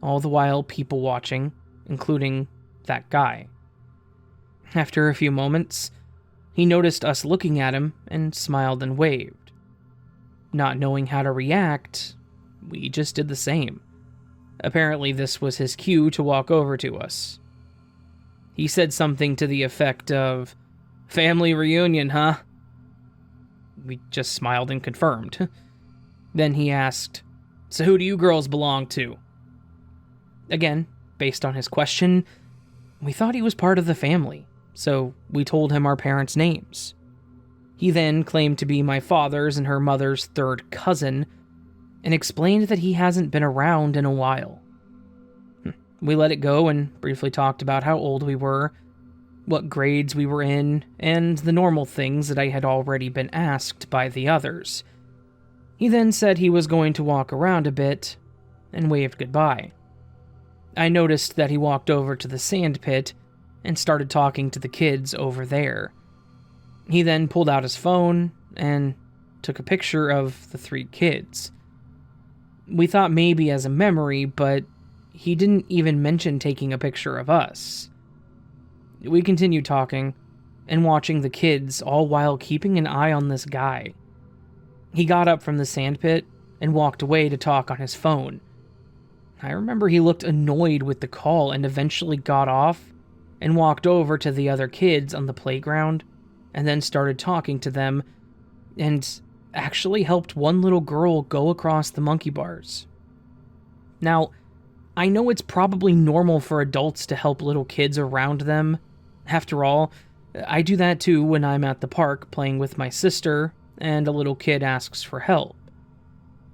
[SPEAKER 1] all the while people watching, including that guy. After a few moments, he noticed us looking at him and smiled and waved. Not knowing how to react, we just did the same. Apparently, this was his cue to walk over to us. He said something to the effect of, "Family reunion, huh?" We just smiled and confirmed. Then he asked, "So who do you girls belong to?" Again, based on his question, we thought he was part of the family, so we told him our parents' names. He then claimed to be my father's and her mother's third cousin, and explained that he hasn't been around in a while. We let it go and briefly talked about how old we were, what grades we were in, and the normal things that I had already been asked by the others. He then said he was going to walk around a bit, and waved goodbye. I noticed that he walked over to the sand pit and started talking to the kids over there. He then pulled out his phone and took a picture of the 3 kids. We thought maybe as a memory, but he didn't even mention taking a picture of us. We continued talking and watching the kids, all while keeping an eye on this guy. He got up from the sandpit and walked away to talk on his phone. I remember he looked annoyed with the call and eventually got off and walked over to the other kids on the playground and then started talking to them and actually helped one little girl go across the monkey bars. Now, I know it's probably normal for adults to help little kids around them. After all, I do that too when I'm at the park playing with my sister and a little kid asks for help.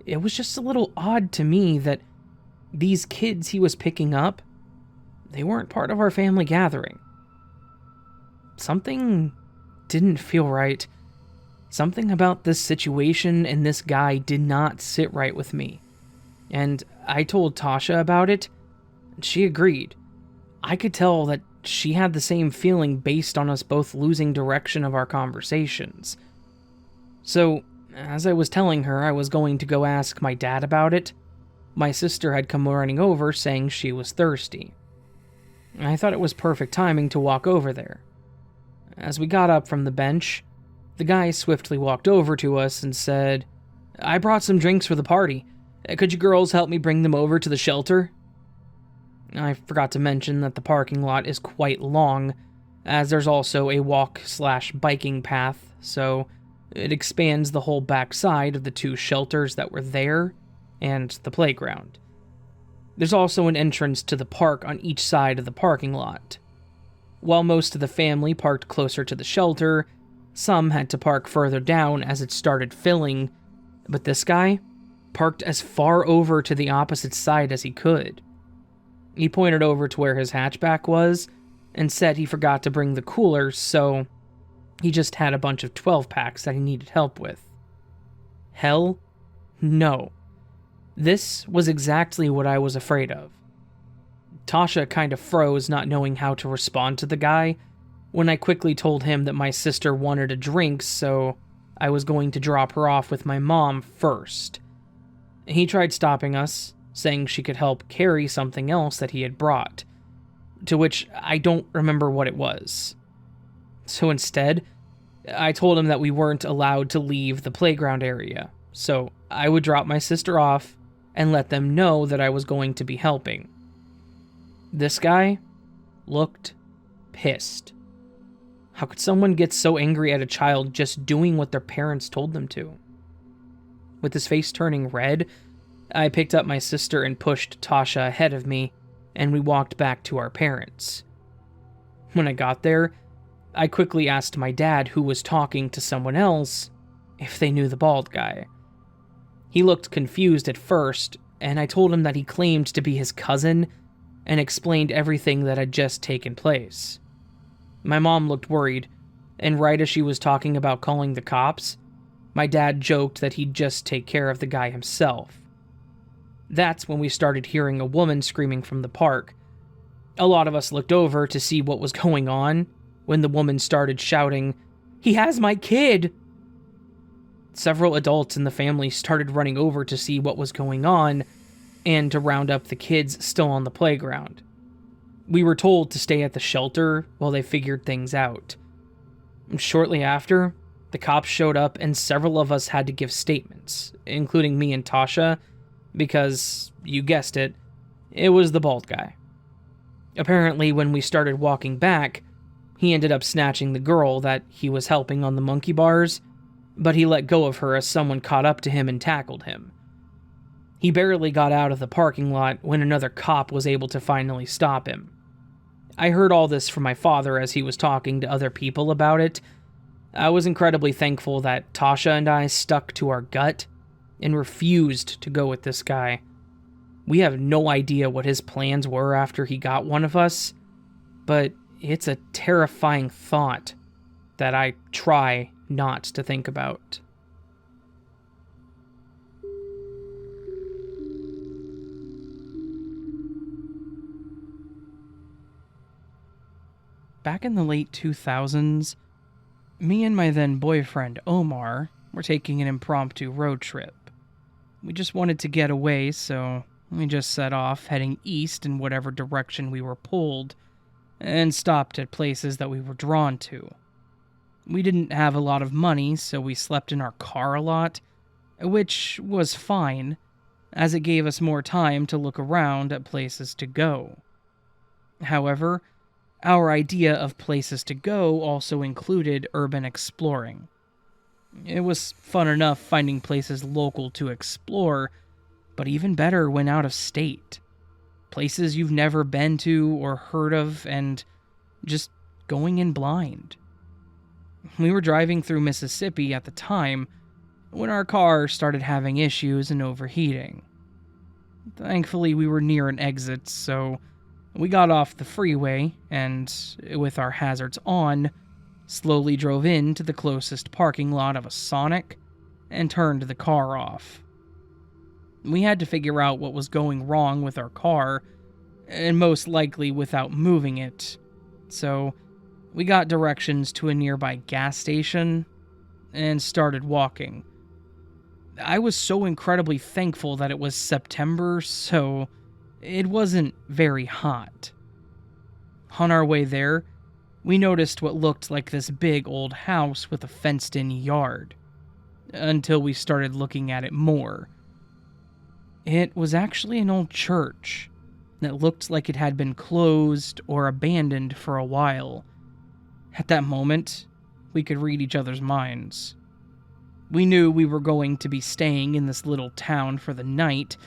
[SPEAKER 1] It was just a little odd to me that these kids he was picking up, they weren't part of our family gathering. Something didn't feel right. Something about this situation and this guy did not sit right with me. And I told Tasha about it, and she agreed. I could tell that she had the same feeling based on us both losing direction of our conversations. So, as I was telling her I was going to go ask my dad about it, my sister had come running over saying she was thirsty. I thought it was perfect timing to walk over there. As we got up from the bench, the guy swiftly walked over to us and said, "I brought some drinks for the party. Could you girls help me bring them over to the shelter?" I forgot to mention that the parking lot is quite long, as there's also a walk/biking path, so it expands the whole back side of the 2 shelters that were there and the playground. There's also an entrance to the park on each side of the parking lot. While most of the family parked closer to the shelter, some had to park further down as it started filling, but this guy parked as far over to the opposite side as he could. He pointed over to where his hatchback was and said he forgot to bring the coolers, so he just had a bunch of 12-packs that he needed help with. Hell no. This was exactly what I was afraid of. Tasha kind of froze, not knowing how to respond to the guy, when I quickly told him that my sister wanted a drink, so I was going to drop her off with my mom first. He tried stopping us, saying she could help carry something else that he had brought, to which I don't remember what it was. So instead, I told him that we weren't allowed to leave the playground area, so I would drop my sister off and let them know that I was going to be helping. This guy looked pissed. How could someone get so angry at a child just doing what their parents told them to? With his face turning red, I picked up my sister and pushed Tasha ahead of me, and we walked back to our parents. When I got there, I quickly asked my dad, who was talking to someone else, if they knew the bald guy. He looked confused at first, and I told him that he claimed to be his cousin and explained everything that had just taken place. My mom looked worried, and right as she was talking about calling the cops, my dad joked that he'd just take care of the guy himself. That's when we started hearing a woman screaming from the park. A lot of us looked over to see what was going on when the woman started shouting, "He has my kid!" Several adults in the family started running over to see what was going on and to round up the kids still on the playground. We were told to stay at the shelter while they figured things out. Shortly after, the cops showed up and several of us had to give statements, including me and Tasha, because, you guessed it, it was the bald guy. Apparently, when we started walking back, he ended up snatching the girl that he was helping on the monkey bars, but he let go of her as someone caught up to him and tackled him. He barely got out of the parking lot when another cop was able to finally stop him. I heard all this from my father as he was talking to other people about it. I was incredibly thankful that Tasha and I stuck to our gut and refused to go with this guy. We have no idea what his plans were after he got one of us, but it's a terrifying thought that I try not to think about. Back in the late 2000s, me and my then boyfriend Omar were taking an impromptu road trip. We just wanted to get away, so we just set off heading east in whatever direction we were pulled, and stopped at places that we were drawn to. We didn't have a lot of money, so we slept in our car a lot, which was fine, as it gave us more time to look around at places to go. However, our idea of places to go also included urban exploring. It was fun enough finding places local to explore, but even better when out of state. Places you've never been to or heard of, and just going in blind. We were driving through Mississippi at the time when our car started having issues and overheating. Thankfully, we were near an exit, so we got off the freeway and, with our hazards on, slowly drove into the closest parking lot of a Sonic and turned the car off. We had to figure out what was going wrong with our car, and most likely without moving it, so we got directions to a nearby gas station and started walking. I was so incredibly thankful that it was September, so it wasn't very hot. On our way there, we noticed what looked like this big old house with a fenced-in yard, until we started looking at it more. It was actually an old church that looked like it had been closed or abandoned for a while. At that moment, we could read each other's minds. We knew we were going to be staying in this little town for the night.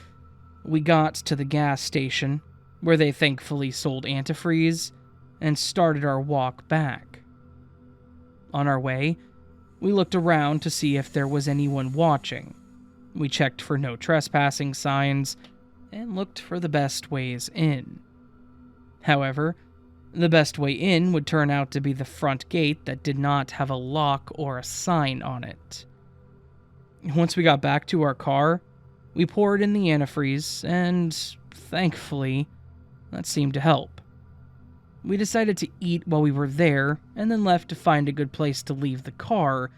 [SPEAKER 1] We got to the gas station, where they thankfully sold antifreeze, and started our walk back. On our way, we looked around to see if there was anyone watching. We checked for no trespassing signs, and looked for the best ways in. However, the best way in would turn out to be the front gate that did not have a lock or a sign on it. Once we got back to our car, we poured in the antifreeze, and thankfully, that seemed to help. We decided to eat while we were there, and then left to find a good place to leave the car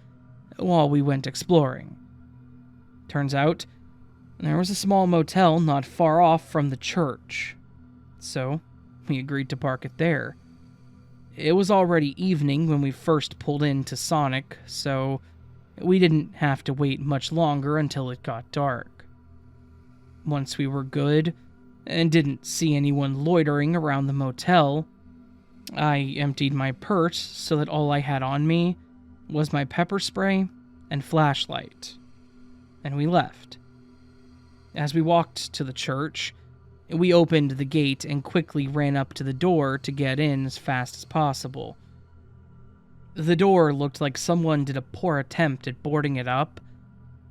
[SPEAKER 1] while we went exploring. Turns out, there was a small motel not far off from the church, so we agreed to park it there. It was already evening when we first pulled into Sonic, so we didn't have to wait much longer until it got dark. Once we were good, and didn't see anyone loitering around the motel, I emptied my purse so that all I had on me was my pepper spray and flashlight, and we left. As we walked to the church, we opened the gate and quickly ran up to the door to get in as fast as possible. The door looked like someone did a poor attempt at boarding it up,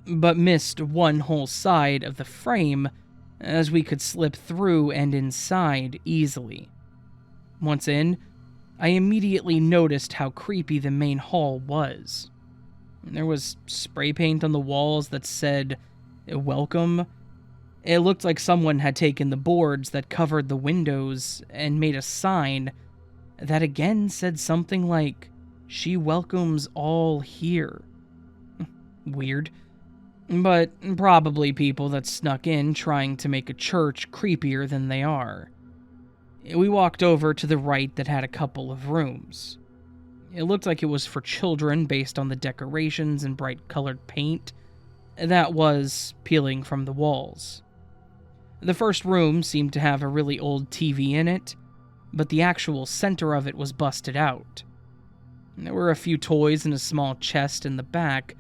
[SPEAKER 1] but missed one whole side of the frame as we could slip through and inside easily. Once in, I immediately noticed how creepy the main hall was. There was spray paint on the walls that said, "Welcome." It looked like someone had taken the boards that covered the windows and made a sign that again said something like, "She welcomes all here." Weird. But probably people that snuck in trying to make a church creepier than they are. We walked over to the right that had a couple of rooms. It looked like it was for children based on the decorations and bright colored paint that was peeling from the walls. The first room seemed to have a really old TV in it, but the actual center of it was busted out. There were a few toys in a small chest in the back,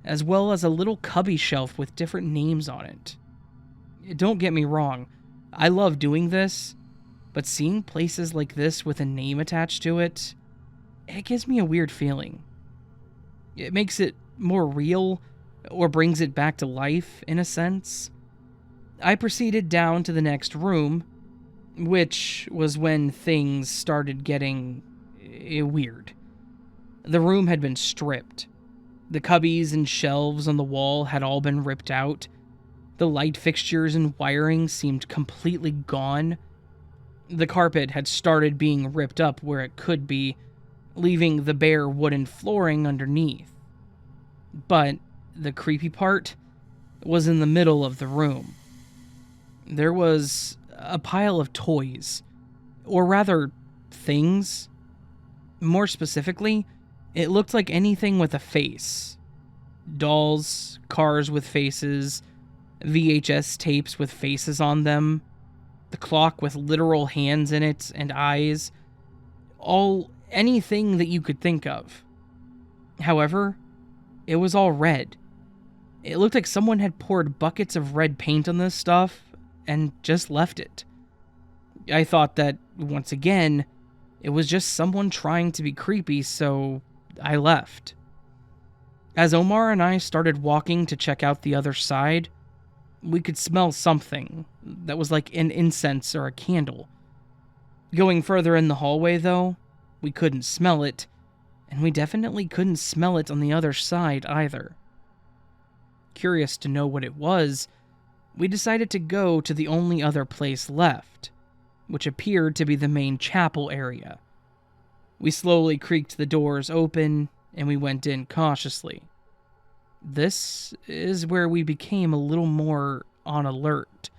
[SPEAKER 1] as well as a little cubby shelf with different names on it. Don't get me wrong, I love doing this, but seeing places like this with a name attached to it, it gives me a weird feeling. It makes it more real, or brings it back to life, in a sense. I proceeded down to the next room, which was when things started getting weird. The room had been stripped. The cubbies and shelves on the wall had all been ripped out. The light fixtures and wiring seemed completely gone. The carpet had started being ripped up where it could be, leaving the bare wooden flooring underneath. But the creepy part was in the middle of the room. There was a pile of toys, or rather, things. More specifically, it looked like anything with a face. Dolls, cars with faces, VHS tapes with faces on them, the clock with literal hands in it and eyes, anything that you could think of. However, it was all red. It looked like someone had poured buckets of red paint on this stuff and just left it. I thought that, once again, it was just someone trying to be creepy, so I left. As Omar and I started walking to check out the other side, we could smell something that was like an incense or a candle. Going further in the hallway, though, we couldn't smell it, and we definitely couldn't smell it on the other side either. Curious to know what it was, we decided to go to the only other place left, which appeared to be the main chapel area. We slowly creaked the doors open, and we went in cautiously. This is where we became a little more on alert.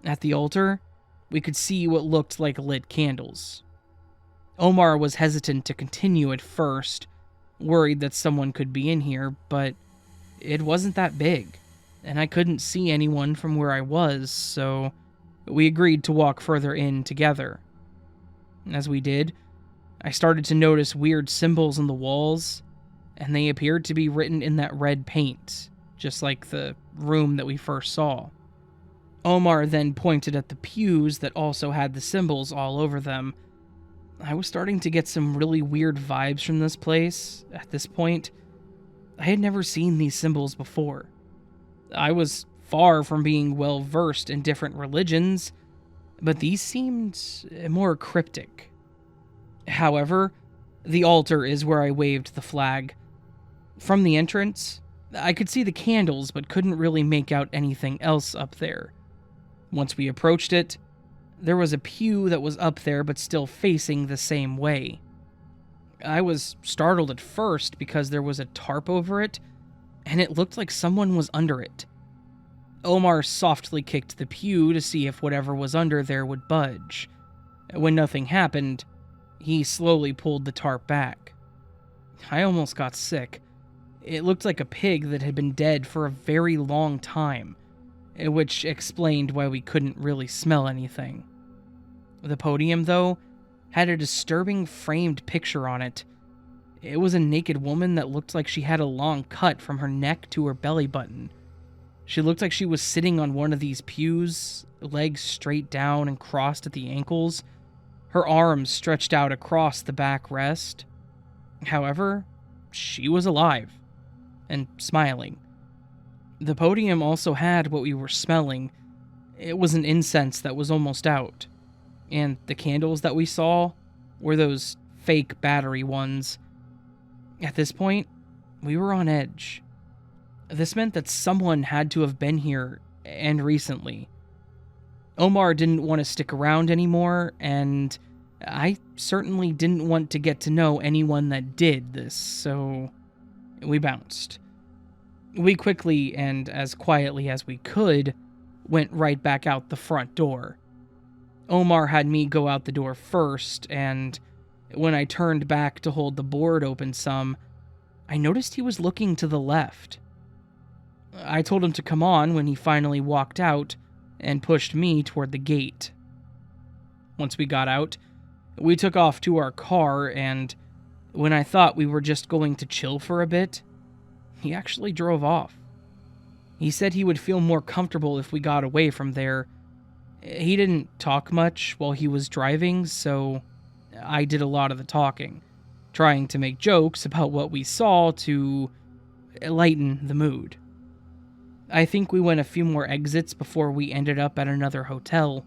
[SPEAKER 1] At the altar, we could see what looked like lit candles. Omar was hesitant to continue at first, worried that someone could be in here, but it wasn't that big, and I couldn't see anyone from where I was, so we agreed to walk further in together. As we did, I started to notice weird symbols on the walls, and they appeared to be written in that red paint, just like the room that we first saw. Omar then pointed at the pews that also had the symbols all over them. I was starting to get some really weird vibes from this place at this point. I had never seen these symbols before. I was far from being well versed in different religions, but these seemed more cryptic. However, the altar is where I waved the flag. From the entrance, I could see the candles but couldn't really make out anything else up there. Once we approached it, there was a pew that was up there but still facing the same way. I was startled at first because there was a tarp over it, and it looked like someone was under it. Omar softly kicked the pew to see if whatever was under there would budge. When nothing happened, he slowly pulled the tarp back. I almost got sick. It looked like a pig that had been dead for a very long time, which explained why we couldn't really smell anything. The podium, though, had a disturbing framed picture on it. It was a naked woman that looked like she had a long cut from her neck to her belly button. She looked like she was sitting on one of these pews, legs straight down and crossed at the ankles, her arms stretched out across the backrest. However, she was alive and smiling. The podium also had what we were smelling. It was an incense that was almost out, and the candles that we saw were those fake battery ones. At this point, we were on edge. This meant that someone had to have been here, and recently. Omar didn't want to stick around anymore, and I certainly didn't want to get to know anyone that did this, so we bounced. We quickly, and as quietly as we could, went right back out the front door. Omar had me go out the door first, and when I turned back to hold the board open some, I noticed he was looking to the left. I told him to come on when he finally walked out, and pushed me toward the gate. Once we got out, we took off to our car, and when I thought we were just going to chill for a bit, he actually drove off. He said he would feel more comfortable if we got away from there. He didn't talk much while he was driving, so I did a lot of the talking, trying to make jokes about what we saw to lighten the mood. I think we went a few more exits before we ended up at another hotel.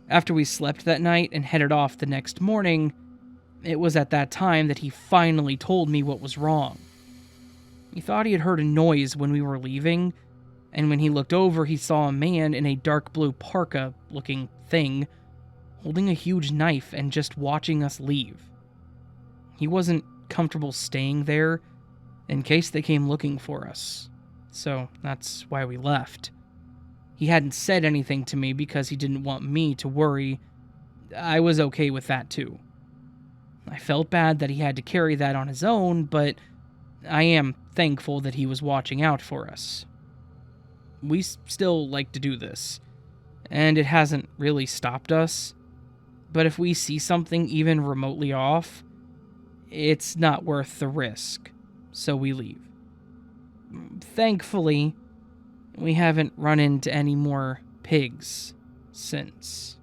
[SPEAKER 1] After we slept that night and headed off the next morning, it was at that time that he finally told me what was wrong. He thought he had heard a noise when we were leaving, and when he looked over, he saw a man in a dark blue parka-looking thing holding a huge knife and just watching us leave. He wasn't comfortable staying there in case they came looking for us, so that's why we left. He hadn't said anything to me because he didn't want me to worry. I was okay with that too. I felt bad that he had to carry that on his own, but I am thankful that he was watching out for us. We still like to do this, and it hasn't really stopped us, but if we see something even remotely off, it's not worth the risk, so we leave. Thankfully, we haven't run into any more pigs since.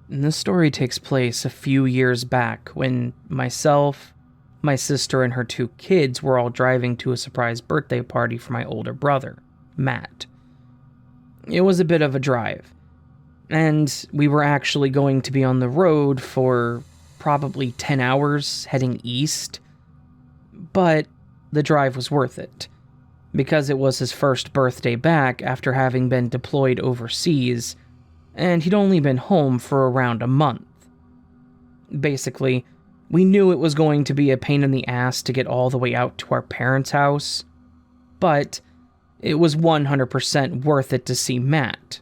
[SPEAKER 1] And this story takes place a few years back when myself, my sister, and her 2 kids were all driving to a surprise birthday party for my older brother, Matt. It was a bit of a drive, and we were actually going to be on the road for probably 10 hours heading east, but the drive was worth it, because it was his first birthday back after having been deployed overseas, and he'd only been home for around a month. Basically, we knew it was going to be a pain in the ass to get all the way out to our parents' house, but it was 100% worth it to see Matt,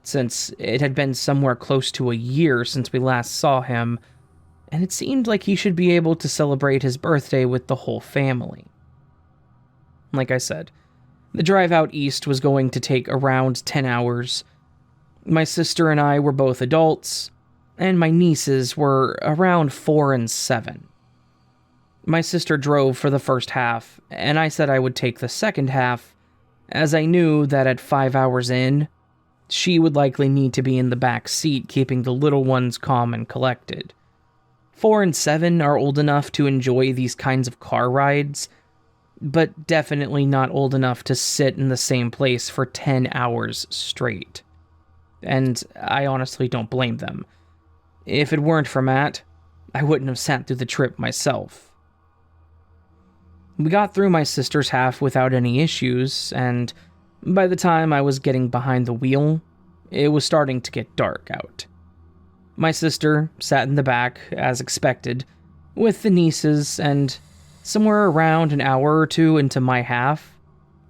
[SPEAKER 1] since it had been somewhere close to a year since we last saw him, and it seemed like he should be able to celebrate his birthday with the whole family. Like I said, the drive out east was going to take around 10 hours. My sister and I were both adults, and my nieces were around 4 and 7. My sister drove for the first half, and I said I would take the second half, as I knew that at 5 hours in, she would likely need to be in the back seat keeping the little ones calm and collected. 4 and 7 are old enough to enjoy these kinds of car rides, but definitely not old enough to sit in the same place for 10 hours straight. And I honestly don't blame them. If it weren't for Matt, I wouldn't have sat through the trip myself. We got through my sister's half without any issues, and by the time I was getting behind the wheel, it was starting to get dark out. My sister sat in the back, as expected, with the nieces, and somewhere around an hour or 2 into my half,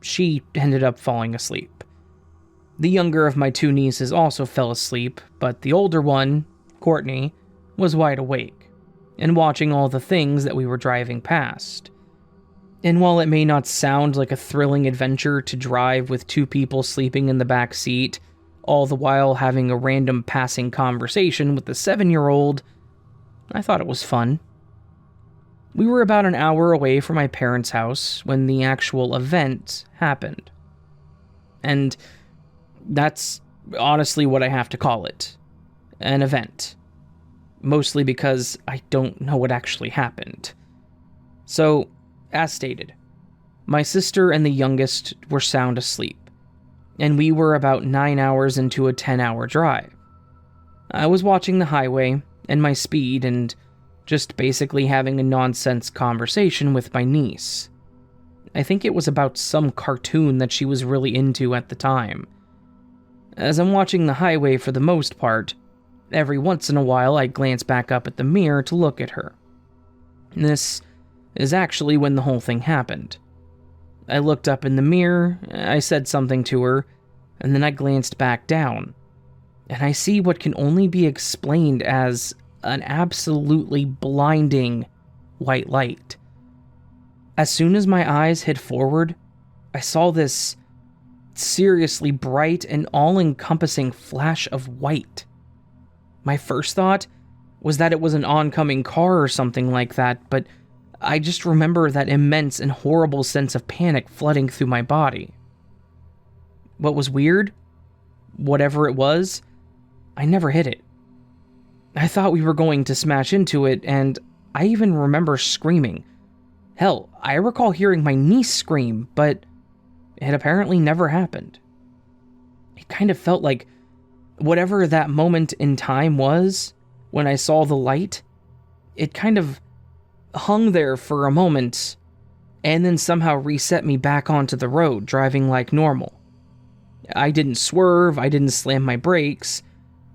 [SPEAKER 1] she ended up falling asleep. The younger of my 2 nieces also fell asleep, but the older one, Courtney, was wide awake, and watching all the things that we were driving past. And while it may not sound like a thrilling adventure to drive with 2 people sleeping in the back seat, all the while having a random passing conversation with the 7-year-old, I thought it was fun. We were about an hour away from my parents' house when the actual event happened. And that's honestly what I have to call it. An event. Mostly because I don't know what actually happened. So, as stated, my sister and the youngest were sound asleep, and we were about 9 hours into a 10-hour drive. I was watching the highway and my speed and just basically having a nonsense conversation with my niece. I think it was about some cartoon that she was really into at the time. As I'm watching the highway for the most part, every once in a while I glance back up at the mirror to look at her. This is actually when the whole thing happened. I looked up in the mirror, I said something to her, and then I glanced back down, and I see what can only be explained as an absolutely blinding white light. As soon as my eyes hit forward, I saw this seriously bright and all-encompassing flash of white. My first thought was that it was an oncoming car or something like that, but I just remember that immense and horrible sense of panic flooding through my body. What was weird, whatever it was, I never hit it. I thought we were going to smash into it, and I even remember screaming. Hell, I recall hearing my niece scream, but it apparently never happened. It kind of felt like whatever that moment in time was, when I saw the light, it kind of hung there for a moment, and then somehow reset me back onto the road, driving like normal. I didn't swerve, I didn't slam my brakes,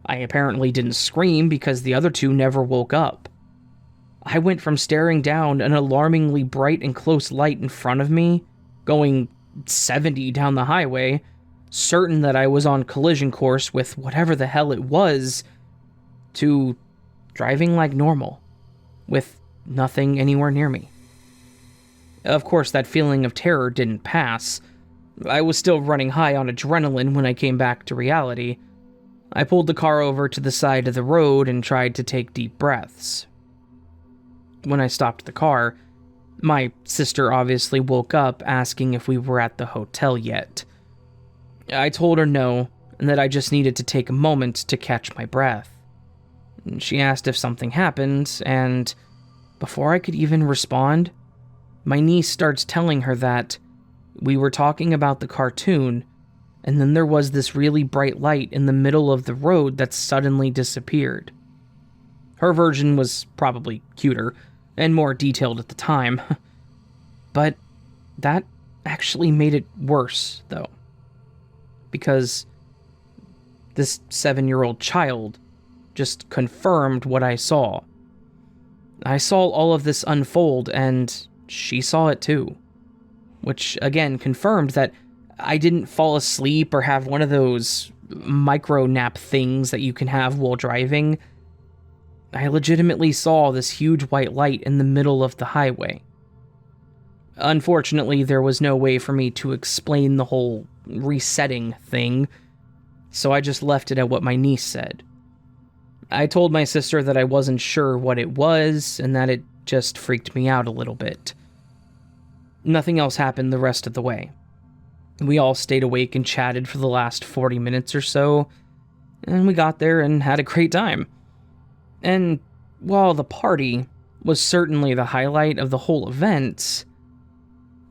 [SPEAKER 1] I apparently didn't scream because the other two never woke up. I went from staring down an alarmingly bright and close light in front of me, going 70 down the highway, certain that I was on collision course with whatever the hell it was, to driving like normal, with nothing anywhere near me. Of course, that feeling of terror didn't pass. I was still running high on adrenaline when I came back to reality. I pulled the car over to the side of the road and tried to take deep breaths. When I stopped the car, my sister obviously woke up asking if we were at the hotel yet. I told her no, and that I just needed to take a moment to catch my breath. She asked if something happened, and before I could even respond, my niece starts telling her that we were talking about the cartoon, and then there was this really bright light in the middle of the road that suddenly disappeared. Her version was probably cuter and more detailed at the time, but that actually made it worse, though, because this 7-year-old child just confirmed what I saw. I saw all of this unfold, and she saw it too, which again confirmed that I didn't fall asleep or have one of those micro nap things that you can have while driving. I legitimately saw this huge white light in the middle of the highway. Unfortunately, there was no way for me to explain the whole resetting thing, so I just left it at what my niece said. I told my sister that I wasn't sure what it was, and that it just freaked me out a little bit. Nothing else happened the rest of the way. We all stayed awake and chatted for the last 40 minutes or so, and we got there and had a great time. And while the party was certainly the highlight of the whole event,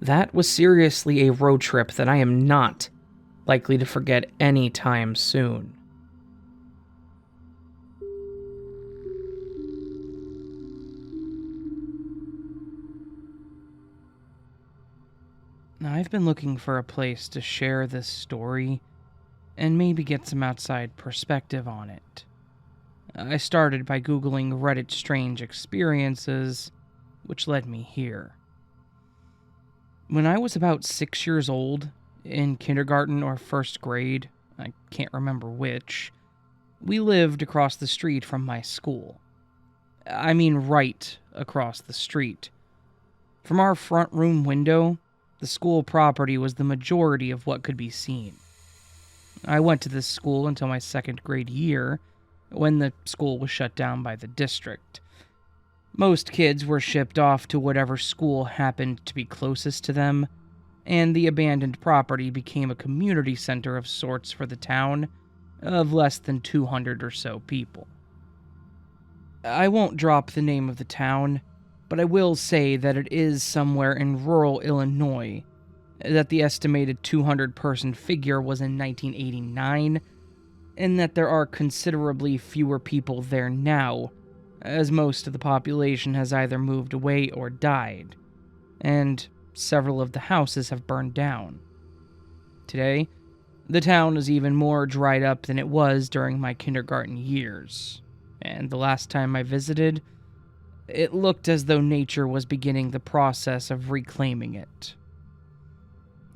[SPEAKER 1] that was seriously a road trip that I am not likely to forget anytime soon. Now, I've been looking for a place to share this story and maybe get some outside perspective on it. I started by Googling Reddit strange experiences, which led me here. When I was about 6 years old, in kindergarten or first grade, I can't remember which, we lived across the street from my school. I mean right across the street. From our front room window, the school property was the majority of what could be seen. I went to this school until my second grade year, when the school was shut down by the district. Most kids were shipped off to whatever school happened to be closest to them, and the abandoned property became a community center of sorts for the town of less than 200 or so people. I won't drop the name of the town, but I will say that it is somewhere in rural Illinois, that the estimated 200-person figure was in 1989, and that there are considerably fewer people there now, as most of the population has either moved away or died, and several of the houses have burned down. Today, the town is even more dried up than it was during my kindergarten years, and the last time I visited, it looked as though nature was beginning the process of reclaiming it.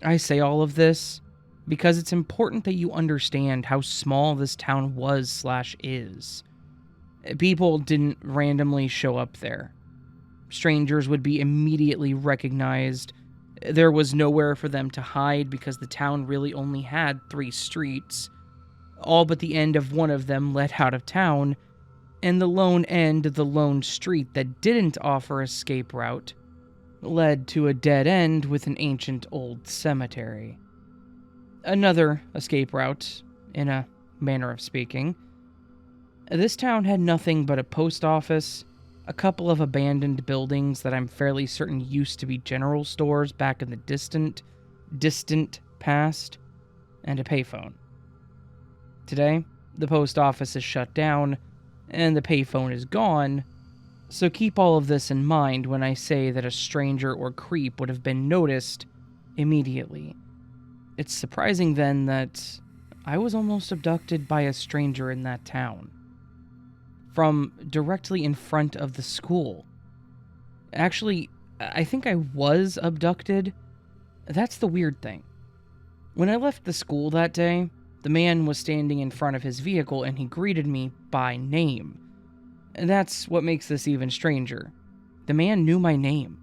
[SPEAKER 1] I say all of this because it's important that you understand how small this town was/is. People didn't randomly show up there. Strangers would be immediately recognized. There was nowhere for them to hide because the town really only had 3 streets. All but the end of one of them led out of town, and the lone end of the lone street that didn't offer escape route led to a dead end with an ancient old cemetery. Another escape route, in a manner of speaking. This town had nothing but a post office, a couple of abandoned buildings that I'm fairly certain used to be general stores back in the distant past, and a payphone. Today, the post office is shut down, and the payphone is gone, so keep all of this in mind when I say that a stranger or creep would have been noticed immediately. It's surprising then that I was almost abducted by a stranger in that town. From directly in front of the school. Actually, I think I was abducted. That's the weird thing. When I left the school that day, the man was standing in front of his vehicle and he greeted me by name. And that's what makes this even stranger. The man knew my name.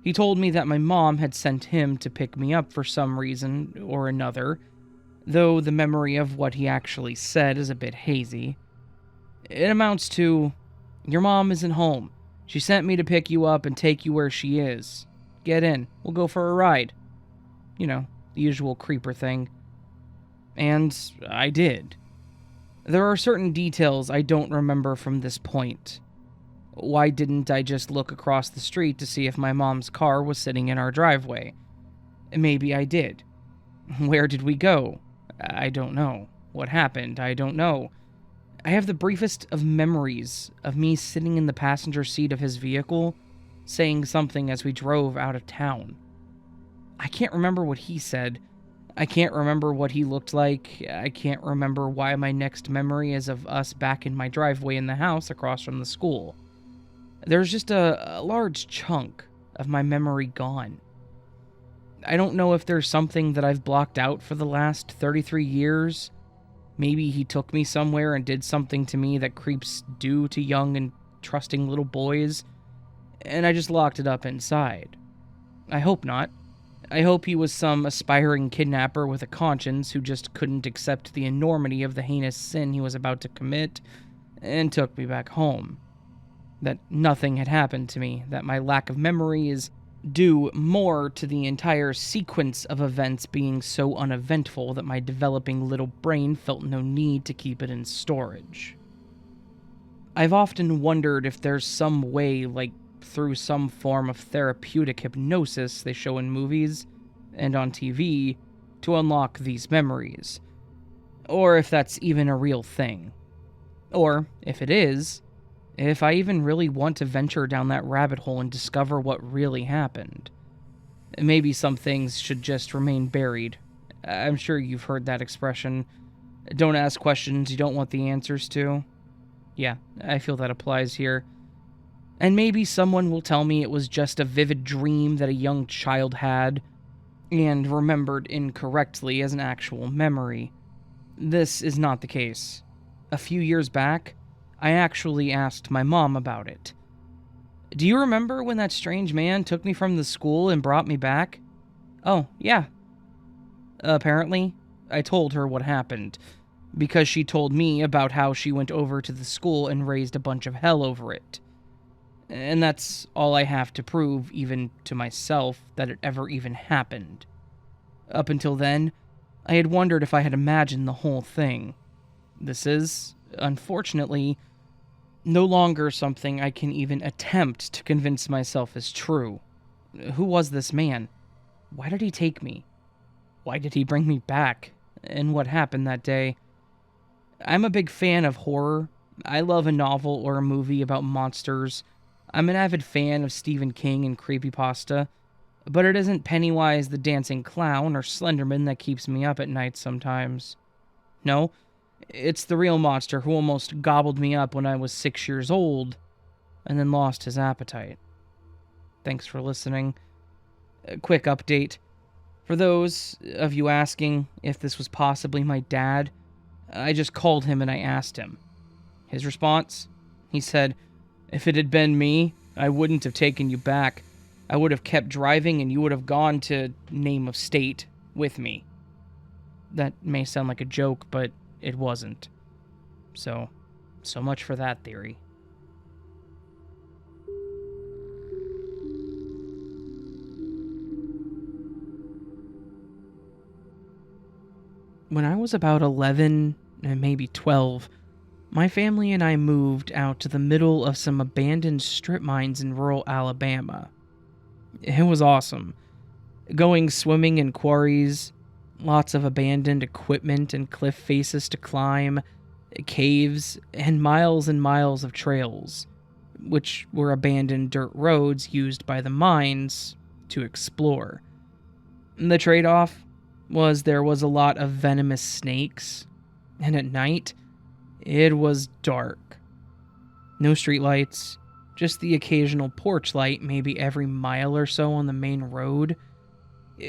[SPEAKER 1] He told me that my mom had sent him to pick me up for some reason or another, though the memory of what he actually said is a bit hazy. It amounts to, "Your mom isn't home. She sent me to pick you up and take you where she is. Get in. We'll go for a ride." You know, the usual creeper thing. And I did. There are certain details I don't remember from this point. Why didn't I just look across the street to see if my mom's car was sitting in our driveway? Maybe I did. Where did we go? I don't know. What happened? I don't know. I have the briefest of memories of me sitting in the passenger seat of his vehicle, saying something as we drove out of town. I can't remember what he said. I can't remember what he looked like. I can't remember why my next memory is of us back in my driveway in the house across from the school. There's just a large chunk of my memory gone. I don't know if there's something that I've blocked out for the last 33 years. Maybe he took me somewhere and did something to me that creeps do to young and trusting little boys, and I just locked it up inside. I hope not. I hope he was some aspiring kidnapper with a conscience who just couldn't accept the enormity of the heinous sin he was about to commit and took me back home. That nothing had happened to me, that my lack of memory is due more to the entire sequence of events being so uneventful that my developing little brain felt no need to keep it in storage. I've often wondered if there's some way, like through some form of therapeutic hypnosis they show in movies and on TV, to unlock these memories. Or if that's even a real thing. Or, if it is, if I even really want to venture down that rabbit hole and discover what really happened. Maybe some things should just remain buried. I'm sure you've heard that expression. Don't ask questions you don't want the answers to. Yeah, I feel that applies here. And maybe someone will tell me it was just a vivid dream that a young child had, and remembered incorrectly as an actual memory. This is not the case. A few years back, I actually asked my mom about it. "Do you remember when that strange man took me from the school and brought me back?" "Oh, yeah." Apparently, I told her what happened, because she told me about how she went over to the school and raised a bunch of hell over it. And that's all I have to prove, even to myself, that it ever even happened. Up until then, I had wondered if I had imagined the whole thing. This is, unfortunately, no longer something I can even attempt to convince myself is true. Who was this man? Why did he take me? Why did he bring me back? And what happened that day? I'm a big fan of horror. I love a novel or a movie about monsters. I'm an avid fan of Stephen King and creepypasta, but it isn't Pennywise the Dancing Clown or Slenderman that keeps me up at night sometimes. No, it's the real monster who almost gobbled me up when I was 6 years old, and then lost his appetite. Thanks for listening. A quick update. For those of you asking if this was possibly my dad, I just called him and I asked him. His response? He said, "If it had been me, I wouldn't have taken you back. I would have kept driving and you would have gone to name of state with me." That may sound like a joke, but it wasn't. So much for that theory. When I was about 11, maybe 12, my family and I moved out to the middle of some abandoned strip mines in rural Alabama. It was awesome. Going swimming in quarries, lots of abandoned equipment and cliff faces to climb, caves, and miles of trails, which were abandoned dirt roads used by the mines to explore. The trade-off was there was a lot of venomous snakes, and at night, it was dark. No streetlights, just the occasional porch light maybe every mile or so on the main road.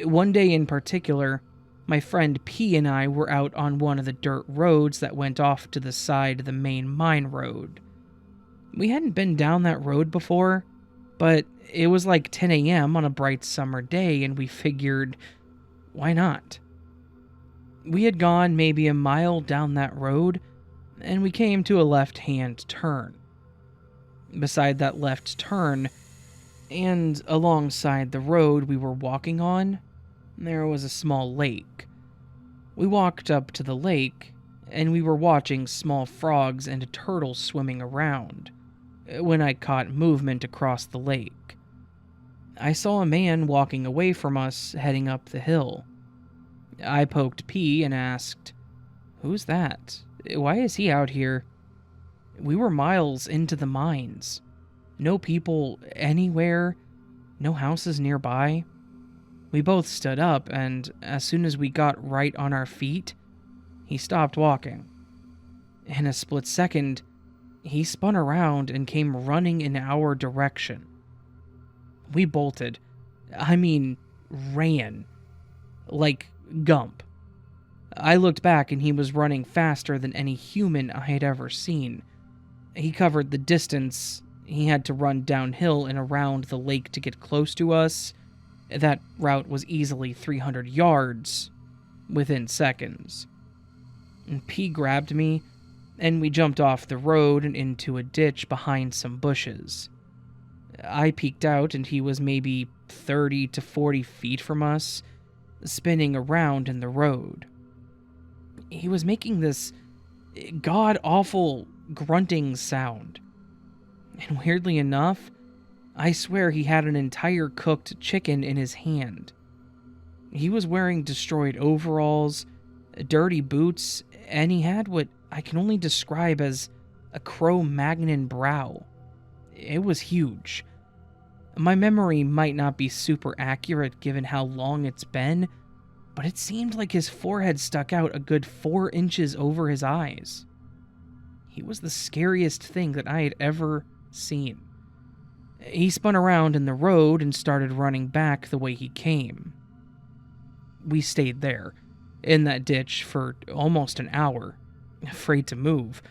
[SPEAKER 1] One day in particular, my friend P and I were out on one of the dirt roads that went off to the side of the main mine road. We hadn't been down that road before, but it was like 10 a.m. on a bright summer day, and we figured, why not? We had gone maybe a mile down that road, and we came to a left-hand turn. Beside that left turn, and alongside the road we were walking on, there was a small lake. We walked up to the lake, and we were watching small frogs and a turtle swimming around, when I caught movement across the lake. I saw a man walking away from us, heading up the hill. I poked P and asked, "Who's that? Why is he out here?" We were miles into the mines. No people anywhere, no houses nearby. We both stood up, and as soon as we got right on our feet, he stopped walking. In a split second, he spun around and came running in our direction. We bolted. I mean, ran. Like Gump. I looked back and he was running faster than any human I had ever seen. He covered the distance. He had to run downhill and around the lake to get close to us. That route was easily 300 yards within seconds. And P grabbed me, and we jumped off the road and into a ditch behind some bushes. I peeked out, and he was maybe 30 to 40 feet from us, spinning around in the road. He was making this god-awful grunting sound. And weirdly enough, I swear he had an entire cooked chicken in his hand. He was wearing destroyed overalls, dirty boots, and he had what I can only describe as a Cro-Magnon brow. It was huge. My memory might not be super accurate given how long it's been, but it seemed like his forehead stuck out a good 4 inches over his eyes. He was the scariest thing that I had ever seen. He spun around in the road and started running back the way he came. We stayed there, in that ditch, for almost an hour, afraid to move.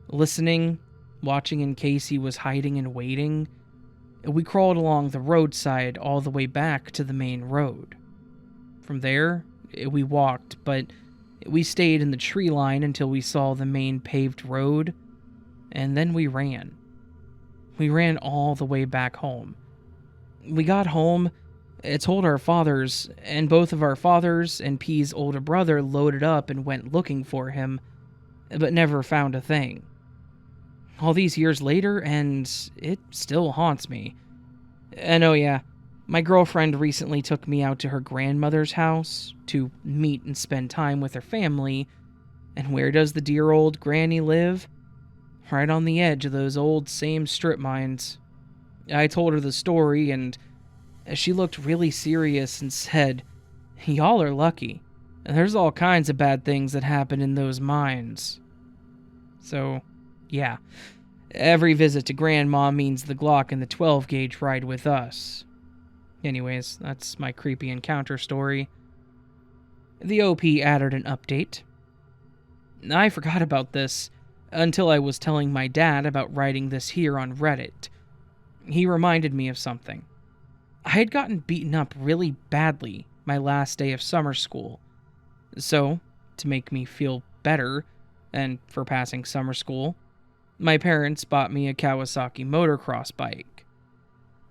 [SPEAKER 1] Listening, watching in case he was hiding and waiting. We crawled along the roadside all the way back to the main road. From there, we walked, but we stayed in the tree line until we saw the main paved road, and then we ran. We ran all the way back home. We got home, told our fathers, and both of our fathers and P's older brother loaded up and went looking for him, but never found a thing. All these years later, and it still haunts me. And oh yeah, my girlfriend recently took me out to her grandmother's house to meet and spend time with her family, and where does the dear old granny live? Right on the edge of those old same strip mines. I told her the story, and she looked really serious and said, "Y'all are lucky. There's all kinds of bad things that happen in those mines." So, yeah, every visit to Grandma means the Glock and the 12-gauge ride with us. Anyways, that's my creepy encounter story. The OP added an update. I forgot about this. until I was telling my dad about writing this here on Reddit. He reminded me of something. I had gotten beaten up really badly my last day of summer school. So, to make me feel better, and for passing summer school, my parents bought me a Kawasaki motocross bike.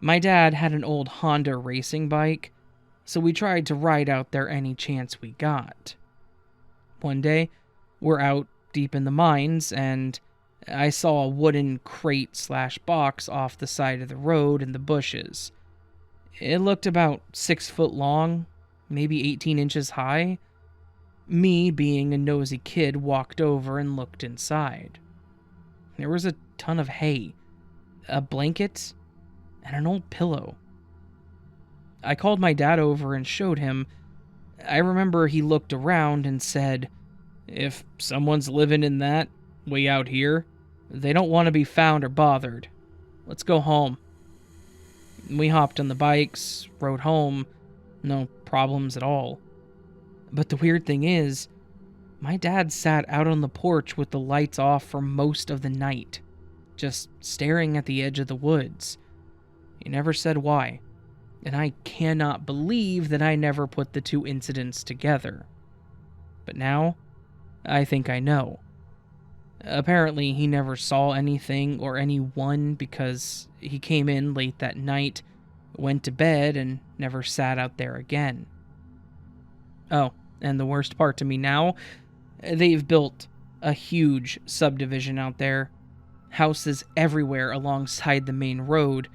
[SPEAKER 1] My dad had an old Honda racing bike, so we tried to ride out there any chance we got. One day, we're out deep in the mines, and I saw a wooden crate/box off the side of the road in the bushes. It looked about 6 foot long, maybe 18 inches high. Me, being a nosy kid, walked over and looked inside. There was a ton of hay, a blanket, and an old pillow. I called my dad over and showed him. I remember he looked around and said, "If someone's living in that, way out here, they don't want to be found or bothered. Let's go home." We hopped on the bikes, rode home, no problems at all. But the weird thing is, my dad sat out on the porch with the lights off for most of the night, just staring at the edge of the woods. He never said why, and I cannot believe that I never put the two incidents together. But now, I think I know. Apparently, he never saw anything or anyone because he came in late that night, went to bed, and never sat out there again. Oh, and the worst part to me now, they've built a huge subdivision out there. Houses everywhere alongside the main road,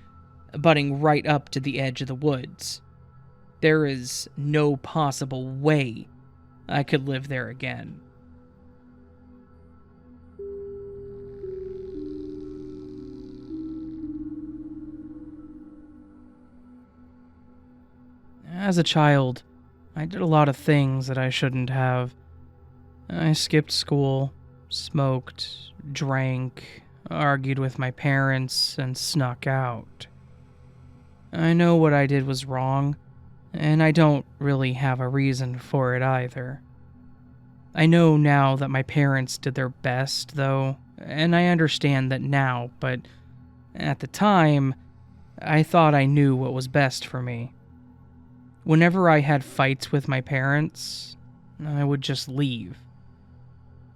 [SPEAKER 1] butting right up to the edge of the woods. There is no possible way I could live there again. As a child, I did a lot of things that I shouldn't have. I skipped school, smoked, drank, argued with my parents, and snuck out. I know what I did was wrong, and I don't really have a reason for it either. I know now that my parents did their best, though, and I understand that now, but at the time, I thought I knew what was best for me. Whenever I had fights with my parents, I would just leave.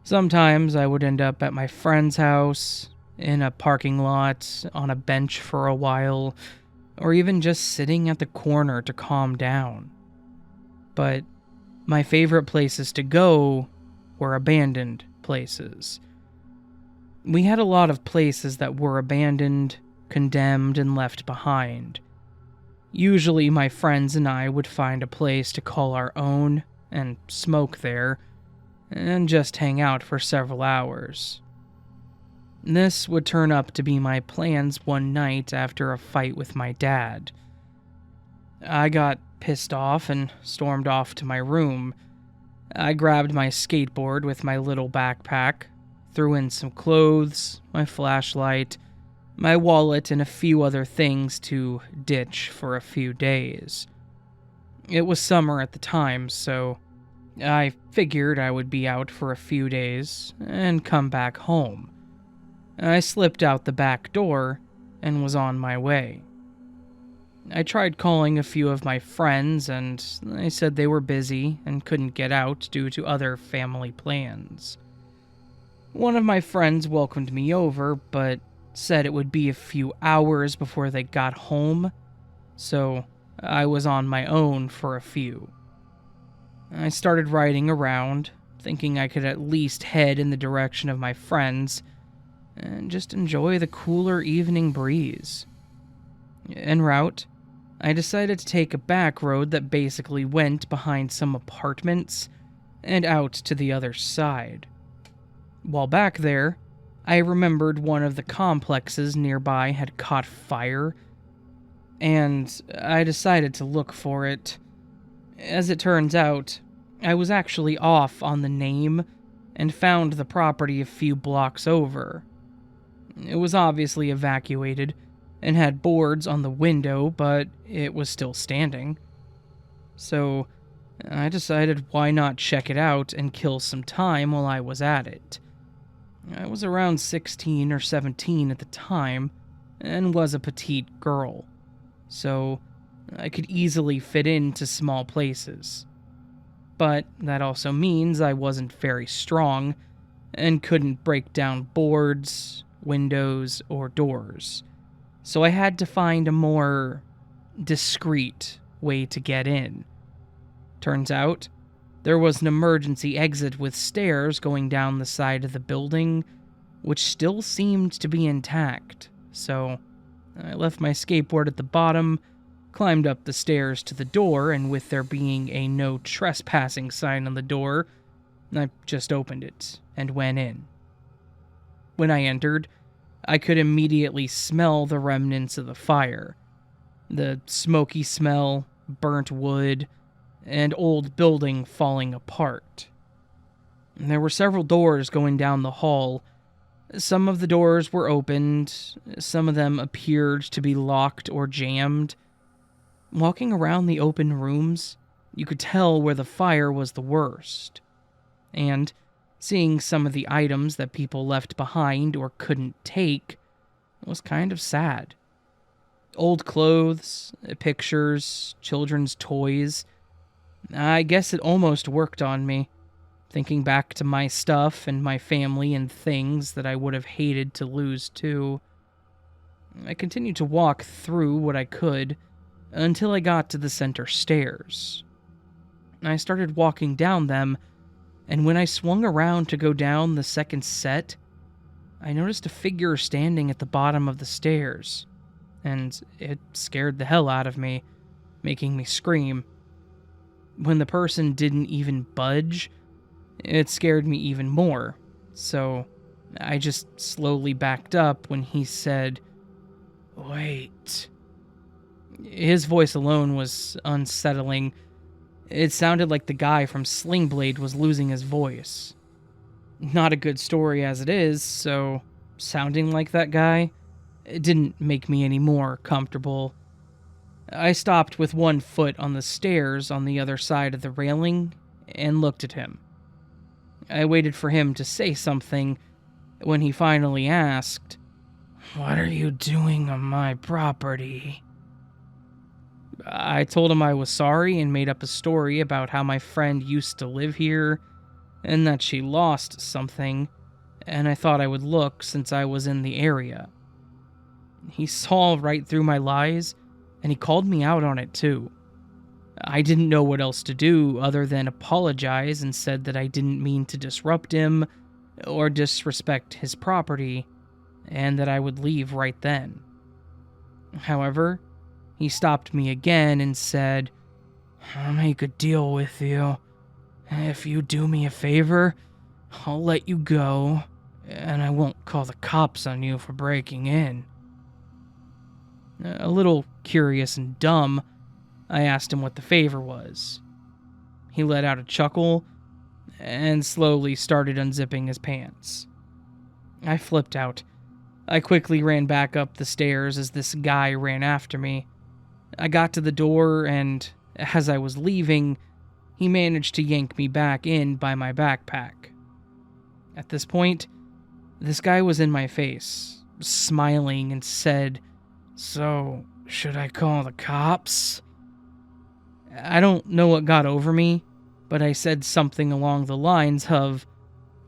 [SPEAKER 1] Sometimes I would end up at my friend's house, in a parking lot, on a bench for a while, or even just sitting at the corner to calm down. But my favorite places to go were abandoned places. We had a lot of places that were abandoned, condemned, and left behind. Usually my friends and I would find a place to call our own and smoke there, and just hang out for several hours. This would turn up to be my plans one night after a fight with my dad. I got pissed off and stormed off to my room. I grabbed my skateboard with my little backpack, threw in some clothes, my flashlight, my wallet, and a few other things to ditch for a few days. It was summer at the time, so I figured I would be out for a few days and come back home. I slipped out the back door and was on my way. I tried calling a few of my friends, and they said they were busy and couldn't get out due to other family plans. One of my friends welcomed me over, but said it would be a few hours before they got home, so I was on my own for a few. I started riding around, thinking I could at least head in the direction of my friends and just enjoy the cooler evening breeze. En route, I decided to take a back road that basically went behind some apartments and out to the other side. While back there, I remembered one of the complexes nearby had caught fire, and I decided to look for it. As it turns out, I was actually off on the name and found the property a few blocks over. It was obviously evacuated and had boards on the window, but it was still standing. So I decided why not check it out and kill some time while I was at it. I was around 16 or 17 at the time and was a petite girl, so I could easily fit into small places. But that also means I wasn't very strong and couldn't break down boards, windows, or doors. So I had to find a more discreet way to get in. Turns out, there was an emergency exit with stairs going down the side of the building, which still seemed to be intact. So I left my skateboard at the bottom, climbed up the stairs to the door, and with there being a no trespassing sign on the door, I just opened it and went in. When I entered, I could immediately smell the remnants of the fire. The smoky smell, burnt wood, and old building falling apart. There were several doors going down the hall. Some of the doors were opened, some of them appeared to be locked or jammed. Walking around the open rooms, you could tell where the fire was the worst. And seeing some of the items that people left behind or couldn't take was kind of sad. Old clothes, pictures, children's toys. I guess it almost worked on me, thinking back to my stuff and my family and things that I would have hated to lose too. I continued to walk through what I could until I got to the center stairs. I started walking down them, and when I swung around to go down the second set, I noticed a figure standing at the bottom of the stairs, and it scared the hell out of me, making me scream. When the person didn't even budge, it scared me even more, so I just slowly backed up when he said, "Wait." His voice alone was unsettling. It sounded like the guy from Sling Blade was losing his voice. Not a good story as it is, so sounding like that guy, it didn't make me any more comfortable. I stopped with one foot on the stairs on the other side of the railing and looked at him. I waited for him to say something when he finally asked, "What are you doing on my property?" I told him I was sorry and made up a story about how my friend used to live here and that she lost something, and I thought I would look since I was in the area. He saw right through my lies, and he called me out on it too. I didn't know what else to do other than apologize and said that I didn't mean to disrupt him or disrespect his property, and that I would leave right then. However, he stopped me again and said, "I'll make a deal with you. If you do me a favor, I'll let you go, and I won't call the cops on you for breaking in." A little curious and dumb, I asked him what the favor was. He let out a chuckle and slowly started unzipping his pants. I flipped out. I quickly ran back up the stairs as this guy ran after me. I got to the door, and as I was leaving, he managed to yank me back in by my backpack. At this point, this guy was in my face, smiling, and said, "So, should I call the cops?" I don't know what got over me, but I said something along the lines of,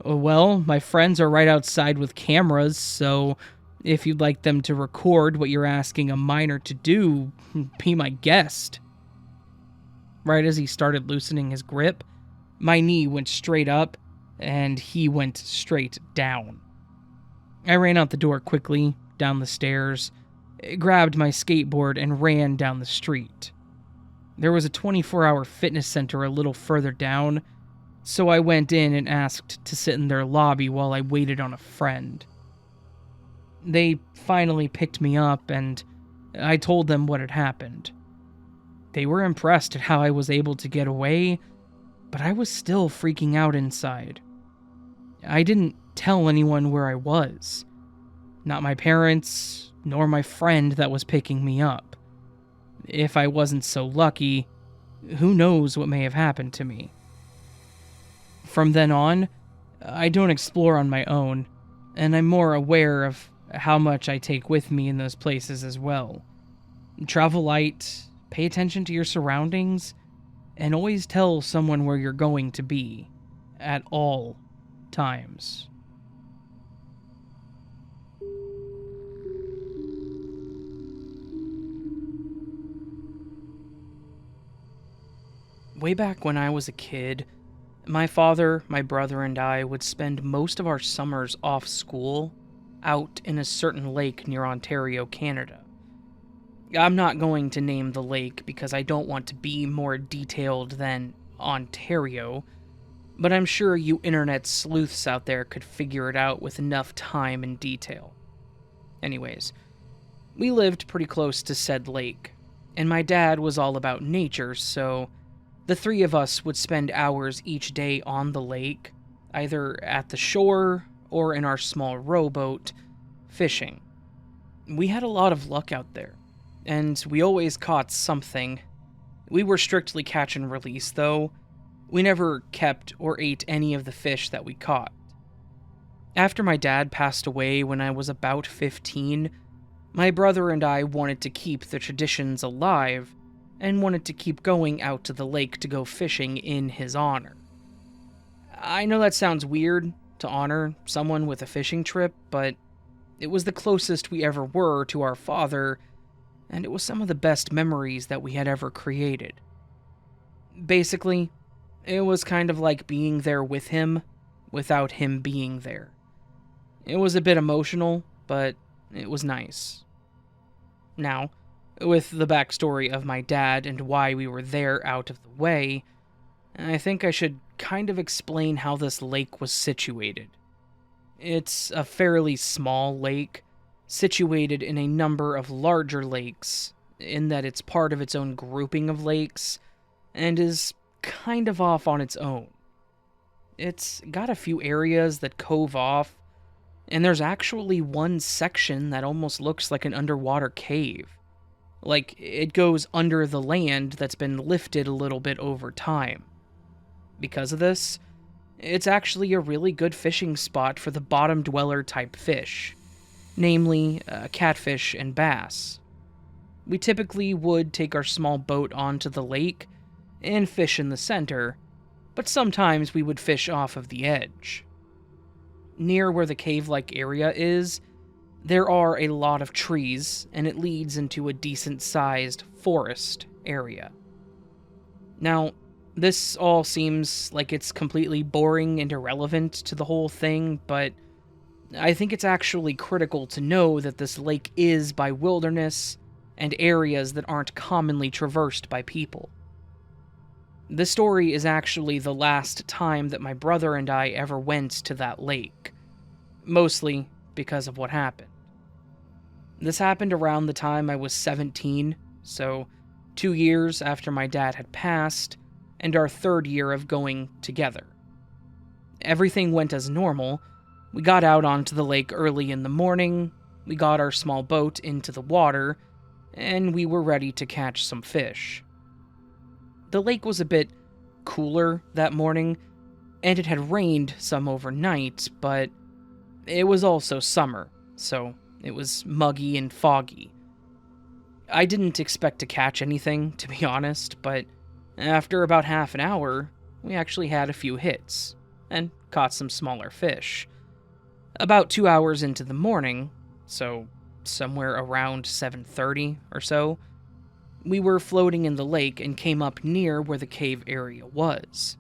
[SPEAKER 1] "Well, my friends are right outside with cameras, so if you'd like them to record what you're asking a minor to do, be my guest." Right as he started loosening his grip, my knee went straight up, and he went straight down. I ran out the door quickly, down the stairs, grabbed my skateboard, and ran down the street. There was a 24-hour fitness center a little further down, so I went in and asked to sit in their lobby while I waited on a friend. They finally picked me up, and I told them what had happened. They were impressed at how I was able to get away, but I was still freaking out inside. I didn't tell anyone where I was. Not my parents, nor my friend that was picking me up. If I wasn't so lucky, who knows what may have happened to me. From then on, I don't explore on my own. and I'm more aware of how much I take with me in those places as well. Travel light, pay attention to your surroundings, and always tell someone where you're going to be at all times. Way back when I was a kid, my father, my brother, and I would spend most of our summers off school out in a certain lake near Ontario, Canada. I'm not going to name the lake because I don't want to be more detailed than Ontario, but I'm sure you internet sleuths out there could figure it out with enough time and detail. Anyways, we lived pretty close to said lake, and my dad was all about nature, so the three of us would spend hours each day on the lake, either at the shore or in our small rowboat, fishing. We had a lot of luck out there, and we always caught something. We were strictly catch and release, though. We never kept or ate any of the fish that we caught. After my dad passed away when I was about 15, my brother and I wanted to keep the traditions alive and wanted to keep going out to the lake to go fishing in his honor. I know that sounds weird, to honor someone with a fishing trip, but it was the closest we ever were to our father, and it was some of the best memories that we had ever created. Basically, it was kind of like being there with him, without him being there. It was a bit emotional, but it was nice. Now, with the backstory of my dad and why we were there out of the way, I think I should kind of explain how this lake was situated. It's a fairly small lake, situated in a number of larger lakes, in that it's part of its own grouping of lakes, and is kind of off on its own. It's got a few areas that cove off, and there's actually one section that almost looks like an underwater cave. Like, it goes under the land that's been lifted a little bit over time. Because of this, it's actually a really good fishing spot for the bottom dweller type fish, namely catfish and bass. We typically would take our small boat onto the lake and fish in the center, but sometimes we would fish off of the edge. Near where the cave-like area is, there are a lot of trees, and it leads into a decent-sized forest area. Now, this all seems like it's completely boring and irrelevant to the whole thing, but I think it's actually critical to know that this lake is by wilderness and areas that aren't commonly traversed by people. This story is actually the last time that my brother and I ever went to that lake, mostly because of what happened. This happened around the time I was 17, so 2 years after my dad had passed, and our third year of going together. Everything went as normal. We got out onto the lake early in the morning, we got our small boat into the water, and we were ready to catch some fish. The lake was a bit cooler that morning, and it had rained some overnight, but it was also summer, so it was muggy and foggy. I didn't expect to catch anything, to be honest, but after about half an hour, we actually had a few hits, and caught some smaller fish. About 2 hours into the morning, so somewhere around 7:30 or so, we were floating in the lake and came up near where the cave area was.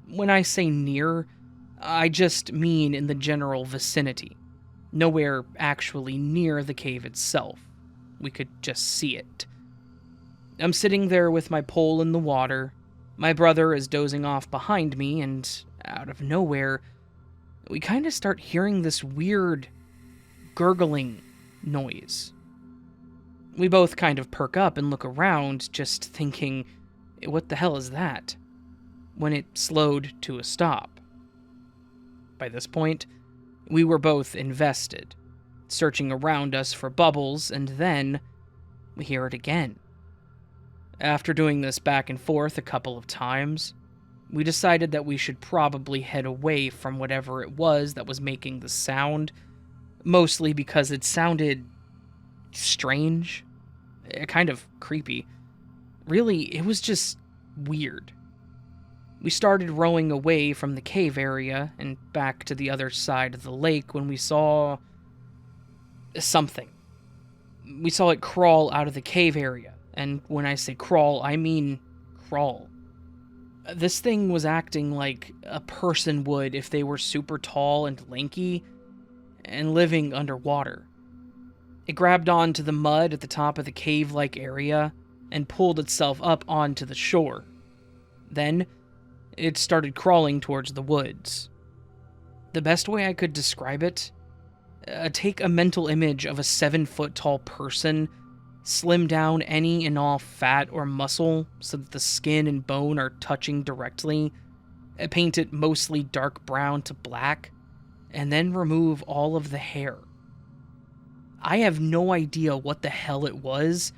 [SPEAKER 1] When I say near, I just mean in the general vicinity. Nowhere actually near the cave itself. We could just see it. I'm sitting there with my pole in the water. My brother is dozing off behind me, and out of nowhere, we kind of start hearing this weird gurgling noise. We both kind of perk up and look around, just thinking, what the hell is that? When it slowed to a stop. By this point, we were both invested, searching around us for bubbles, and then we hear it again. After doing this back and forth a couple of times, we decided that we should probably head away from whatever it was that was making the sound, mostly because it sounded strange, kind of creepy. Really, it was just weird. We started rowing away from the cave area and back to the other side of the lake when we saw something. We saw it crawl out of the cave area, and when I say crawl, I mean crawl. This thing was acting like a person would if they were super tall and lanky and living underwater. It grabbed onto the mud at the top of the cave-like area and pulled itself up onto the shore. Then, it started crawling towards the woods. The best way I could describe it? Take a mental image of a 7-foot-tall person, slim down any and all fat or muscle so that the skin and bone are touching directly, paint it mostly dark brown to black, and then remove all of the hair. I have no idea what the hell it was,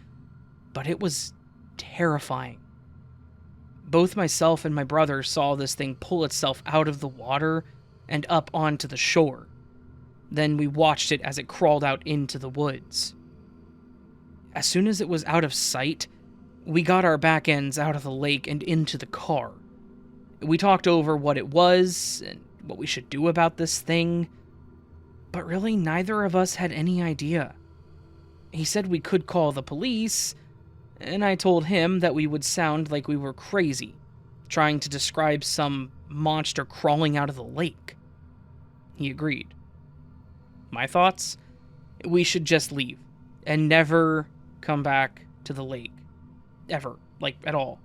[SPEAKER 1] but it was terrifying. Both myself and my brother saw this thing pull itself out of the water and up onto the shore. Then we watched it as it crawled out into the woods. As soon as it was out of sight, we got our back ends out of the lake and into the car. We talked over what it was and what we should do about this thing, but really neither of us had any idea. He said we could call the police, and I told him that we would sound like we were crazy, trying to describe some monster crawling out of the lake. He agreed. My thoughts? We should just leave, and never come back to the lake. Ever. Like, at all.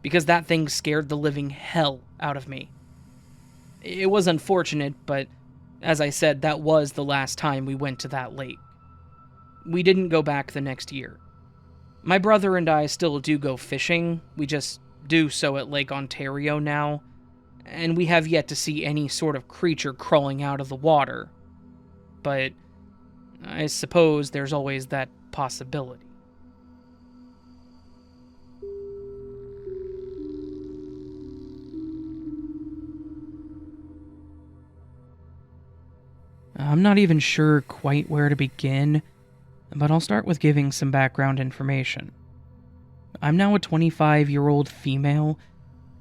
[SPEAKER 1] Because that thing scared the living hell out of me. It was unfortunate, but as I said, that was the last time we went to that lake. We didn't go back the next year. My brother and I still do go fishing, we just do so at Lake Ontario now, and we have yet to see any sort of creature crawling out of the water. But I suppose there's always that possibility. I'm not even sure quite where to begin, but I'll start with giving some background information. I'm now a 25-year-old female,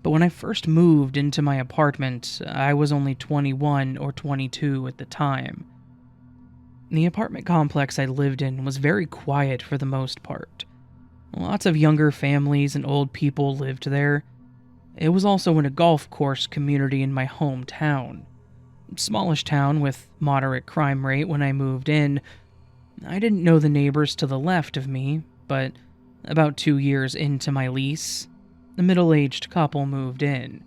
[SPEAKER 1] but when I first moved into my apartment, I was only 21 or 22 at the time. The apartment complex I lived in was very quiet for the most part. Lots of younger families and old people lived there. It was also in a golf course community in my hometown. Smallish town with moderate crime rate when I moved in. I didn't know the neighbors to the left of me, but about 2 years into my lease, a middle-aged couple moved in.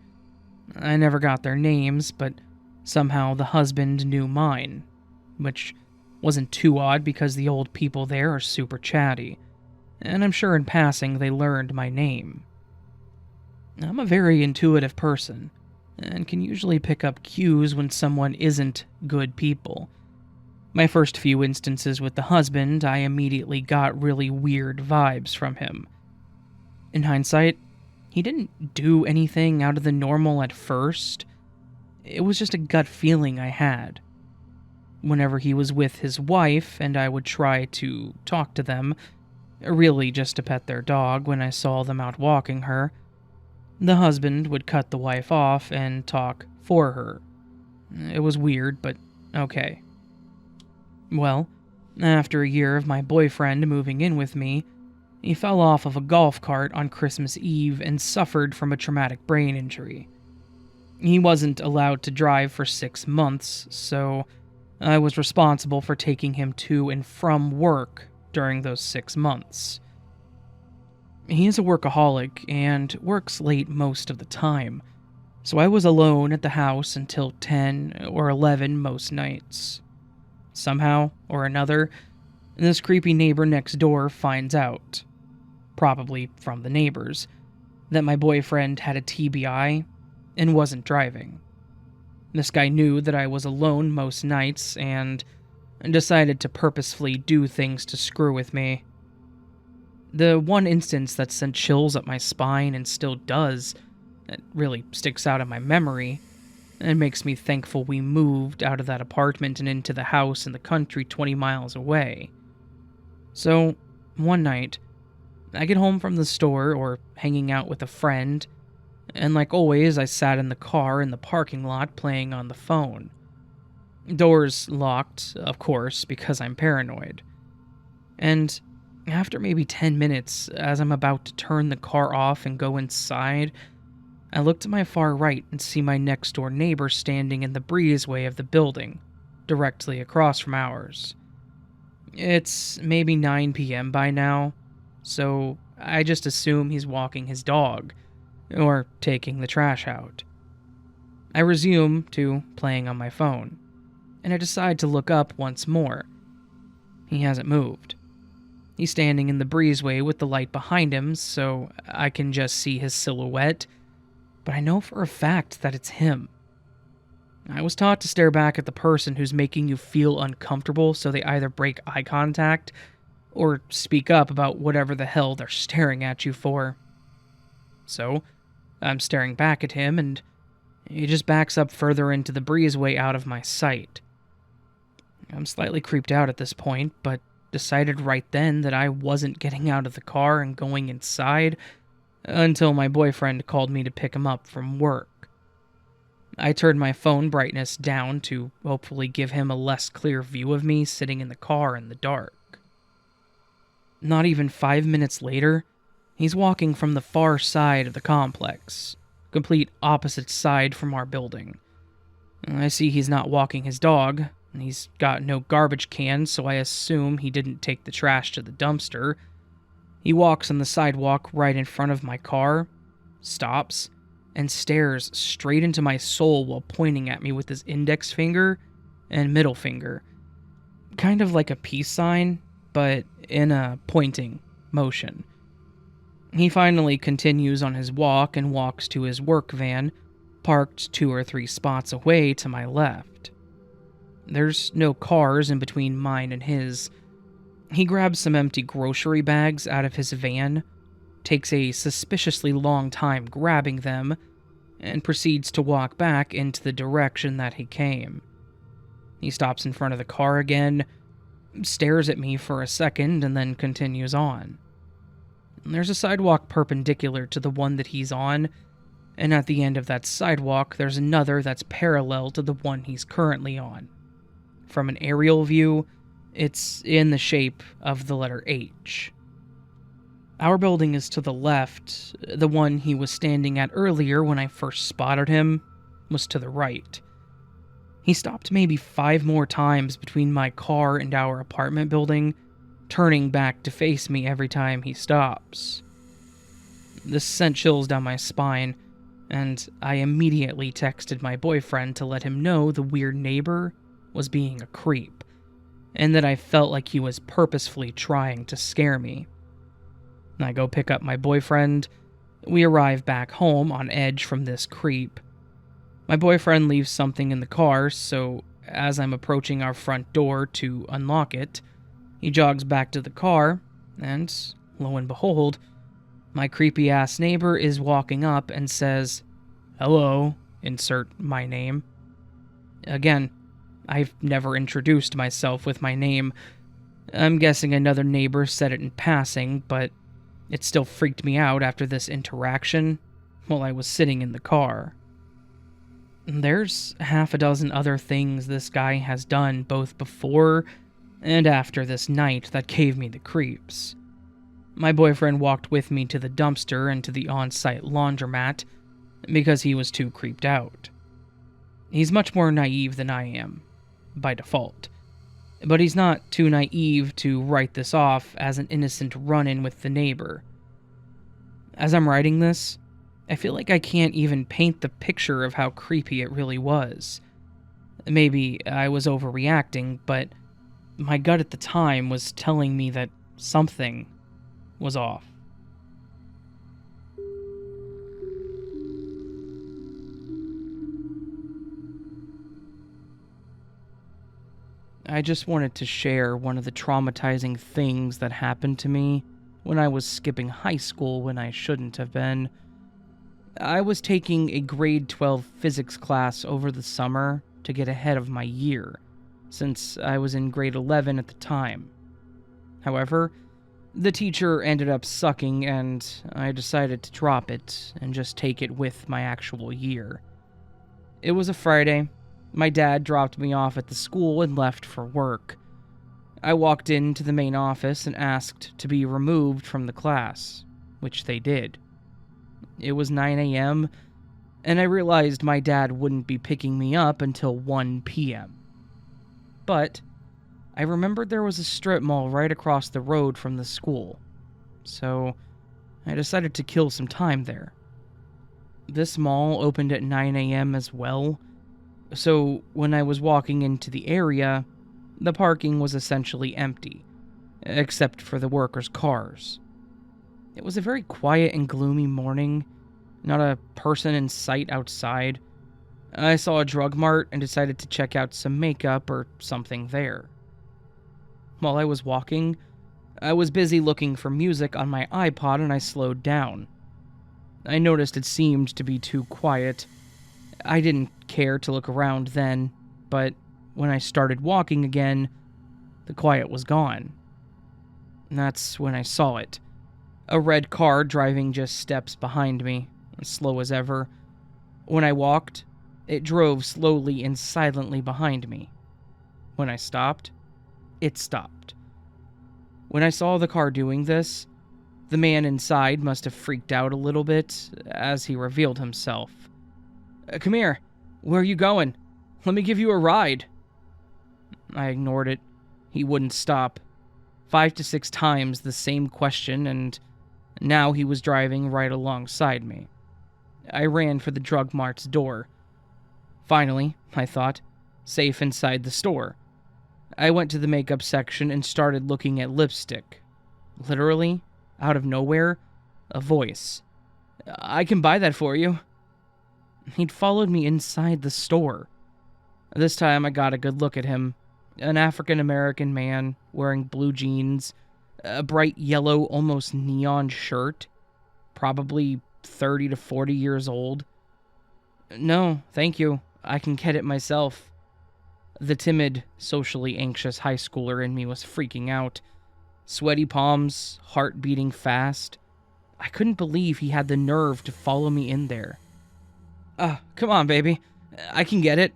[SPEAKER 1] I never got their names, but somehow the husband knew mine, which wasn't too odd because the old people there are super chatty, and I'm sure in passing they learned my name. I'm a very intuitive person, and can usually pick up cues when someone isn't good people. My first few instances with the husband, I immediately got really weird vibes from him. In hindsight, he didn't do anything out of the normal at first. It was just a gut feeling I had. Whenever he was with his wife and I would try to talk to them, really just to pet their dog when I saw them out walking her, the husband would cut the wife off and talk for her. It was weird, but okay. Well, after a year of my boyfriend moving in with me, he fell off of a golf cart on Christmas Eve and suffered from a traumatic brain injury. He wasn't allowed to drive for 6 months, so I was responsible for taking him to and from work during those 6 months. He is a workaholic and works late most of the time, so I was alone at the house until 10 or 11 most nights. Somehow or another, this creepy neighbor next door finds out, probably from the neighbors, that my boyfriend had a TBI and wasn't driving. This guy knew that I was alone most nights and decided to purposefully do things to screw with me. The one instance that sent chills up my spine and still does that really sticks out in my memory and makes me thankful we moved out of that apartment and into the house in the country 20 miles away. So, one night, I get home from the store or hanging out with a friend, and like always, I sat in the car in the parking lot playing on the phone. Doors locked, of course, because I'm paranoid. And after maybe 10 minutes, as I'm about to turn the car off and go inside, I look to my far right and see my next door neighbor standing in the breezeway of the building, directly across from ours. It's maybe 9 p.m. by now, so I just assume he's walking his dog, or taking the trash out. I resume to playing on my phone, and I decide to look up once more. He hasn't moved. He's standing in the breezeway with the light behind him, so I can just see his silhouette, but I know for a fact that it's him. I was taught to stare back at the person who's making you feel uncomfortable so they either break eye contact or speak up about whatever the hell they're staring at you for. So, I'm staring back at him and he just backs up further into the breezeway out of my sight. I'm slightly creeped out at this point, but decided right then that I wasn't getting out of the car and going inside until my boyfriend called me to pick him up from work. I turned my phone brightness down to hopefully give him a less clear view of me sitting in the car in the dark. Not even 5 minutes later, he's walking from the far side of the complex, complete opposite side from our building. I see he's not walking his dog, and he's got no garbage can, so I assume he didn't take the trash to the dumpster. He walks on the sidewalk right in front of my car, stops, and stares straight into my soul while pointing at me with his index finger and middle finger. Kind of like a peace sign, but in a pointing motion. He finally continues on his walk and walks to his work van, parked 2 or 3 spots away to my left. There's no cars in between mine and his. He grabs some empty grocery bags out of his van, takes a suspiciously long time grabbing them, and proceeds to walk back into the direction that he came. He stops in front of the car again, stares at me for a second, and then continues on. There's a sidewalk perpendicular to the one that he's on, and at the end of that sidewalk, there's another that's parallel to the one he's currently on. From an aerial view, it's in the shape of the letter H. Our building is to the left. The one he was standing at earlier when I first spotted him was to the right. He stopped maybe 5 more times between my car and our apartment building, turning back to face me every time he stops. This sent chills down my spine, and I immediately texted my boyfriend to let him know the weird neighbor was being a creep, and that I felt like he was purposefully trying to scare me. I go pick up my boyfriend. We arrive back home on edge from this creep. My boyfriend leaves something in the car, so as I'm approaching our front door to unlock it, he jogs back to the car, and lo and behold, my creepy-ass neighbor is walking up and says, "Hello," insert my name. Again, I've never introduced myself with my name. I'm guessing another neighbor said it in passing, but it still freaked me out after this interaction while I was sitting in the car. There's 6 other things this guy has done both before and after this night that gave me the creeps. My boyfriend walked with me to the dumpster and to the on-site laundromat because he was too creeped out. He's much more naive than I am, by default. But he's not too naive to write this off as an innocent run-in with the neighbor. As I'm writing this, I feel like I can't even paint the picture of how creepy it really was. Maybe I was overreacting, but my gut at the time was telling me that something was off. I just wanted to share one of the traumatizing things that happened to me when I was skipping high school when I shouldn't have been. I was taking a grade 12 physics class over the summer to get ahead of my year, since I was in grade 11 at the time. However, the teacher ended up sucking, and I decided to drop it and just take it with my actual year. It was a Friday. My dad dropped me off at the school and left for work. I walked into the main office and asked to be removed from the class, which they did. It was 9 a.m., and I realized my dad wouldn't be picking me up until 1 p.m. But I remembered there was a strip mall right across the road from the school, so I decided to kill some time there. This mall opened at 9 a.m. as well, so when I was walking into the area, the parking was essentially empty, except for the workers' cars. It was a very quiet and gloomy morning, not a person in sight outside. I saw a drug mart and decided to check out some makeup or something there. While I was walking, I was busy looking for music on my iPod and I slowed down. I noticed it seemed to be too quiet. I didn't care to look around then, but when I started walking again, the quiet was gone. And that's when I saw it. A red car driving just steps behind me, as slow as ever. When I walked, it drove slowly and silently behind me. When I stopped, it stopped. When I saw the car doing this, the man inside must have freaked out a little bit as he revealed himself. Come here. Where are you going? Let me give you a ride." I ignored it. He wouldn't stop. 5 to 6 times the same question, and now he was driving right alongside me. I ran for the drug mart's door. Finally, I thought, safe inside the store. I went to the makeup section and started looking at lipstick. Literally, out of nowhere, a voice. "I can buy that for you." He'd followed me inside the store. This time I got a good look at him. An African-American man wearing blue jeans, a bright yellow, almost neon shirt, probably 30 to 40 years old. "No, thank you. I can get it myself." The timid, socially anxious high schooler in me was freaking out. Sweaty palms, heart beating fast. I couldn't believe he had the nerve to follow me in there. Come on, baby. I can get it."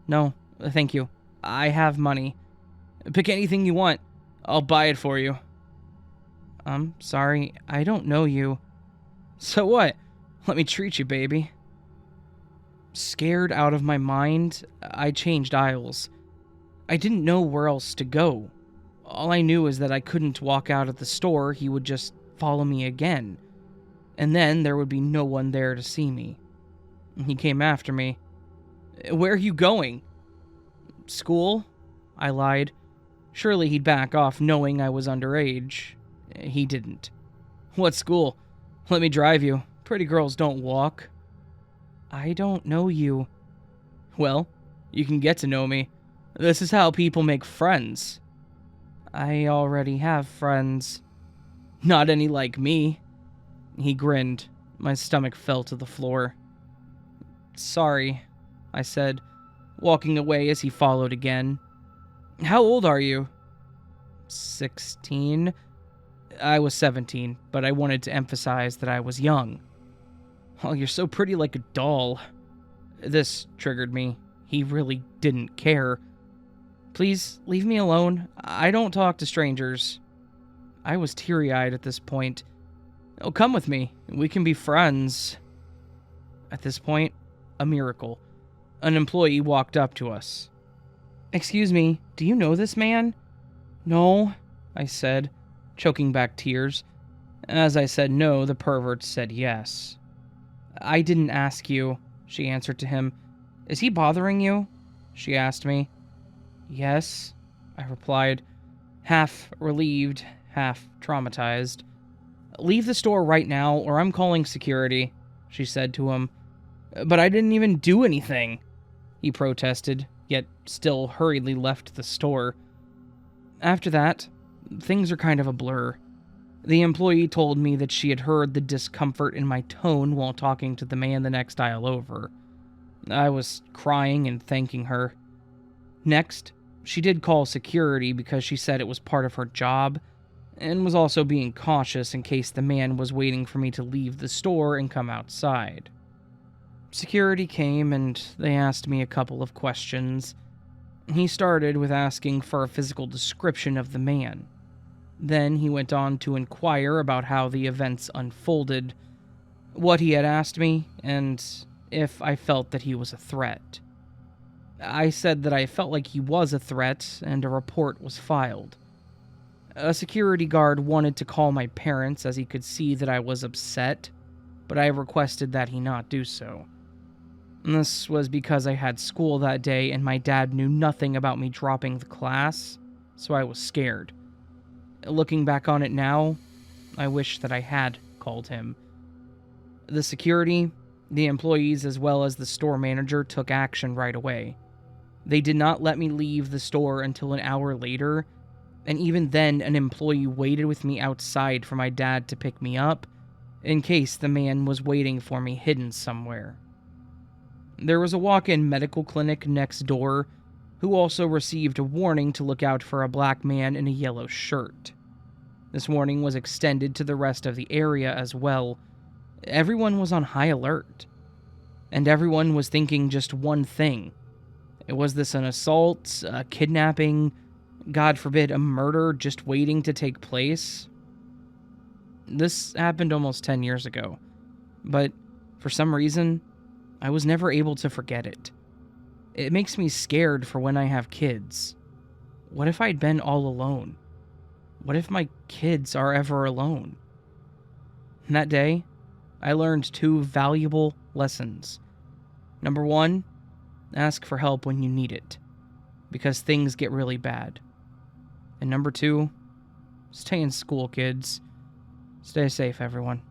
[SPEAKER 1] "No, thank you. I have money." "Pick anything you want. I'll buy it for you." "I'm sorry, I don't know you." "So what? Let me treat you, baby." Scared out of my mind, I changed aisles. I didn't know where else to go. All I knew is that I couldn't walk out of the store. He would just follow me again. And then there would be no one there to see me. He came after me. "Where are you going?" "School," I lied. Surely he'd back off knowing I was underage. He didn't. "What school? Let me drive you. Pretty girls don't walk." "I don't know you." "Well, you can get to know me. This is how people make friends." "I already have friends." "Not any like me." He grinned. My stomach fell to the floor. "Sorry," I said, walking away as he followed again. "How old are you?" 16. I was 17, but I wanted to emphasize that I was young. "Oh, you're so pretty like a doll." This triggered me. He really didn't care. "Please, leave me alone. I don't talk to strangers." I was teary-eyed at this point. "Oh, come with me. We can be friends." At this point, a miracle. An employee walked up to us. "Excuse me, do you know this man?" "No," I said, choking back tears. As I said no, the pervert said yes. "I didn't ask you," she answered to him. "Is he bothering you?" she asked me. "Yes," I replied, half relieved, half traumatized. "Leave the store right now or I'm calling security," she said to him. "But I didn't even do anything," he protested, yet still hurriedly left the store. After that, things are kind of a blur. The employee told me that she had heard the discomfort in my tone while talking to the man the next aisle over. I was crying and thanking her. Next, she did call security because she said it was part of her job and was also being cautious in case the man was waiting for me to leave the store and come outside. Security came and they asked me a couple of questions. He started with asking for a physical description of the man. Then he went on to inquire about how the events unfolded, what he had asked me, and if I felt that he was a threat. I said that I felt like he was a threat, and a report was filed. A security guard wanted to call my parents as he could see that I was upset, but I requested that he not do so. This was because I had school that day and my dad knew nothing about me dropping the class, so I was scared. Looking back on it now, I wish that I had called him. The security, the employees, as well as the store manager took action right away. They did not let me leave the store until an hour later, and even then an employee waited with me outside for my dad to pick me up, in case the man was waiting for me hidden somewhere. There was a walk-in medical clinic next door who also received a warning to look out for a black man in a yellow shirt. This warning was extended to the rest of the area as well. Everyone was on high alert, and everyone was thinking just one thing. Was this an assault, a kidnapping, God forbid, a murder just waiting to take place? This happened almost 10 years ago, but for some reason, I was never able to forget it. It makes me scared for when I have kids. What if I'd been all alone? What if my kids are ever alone? That day, I learned 2 valuable lessons. Number 1, ask for help when you need it, because things get really bad. And number 2, stay in school, kids. Stay safe, everyone.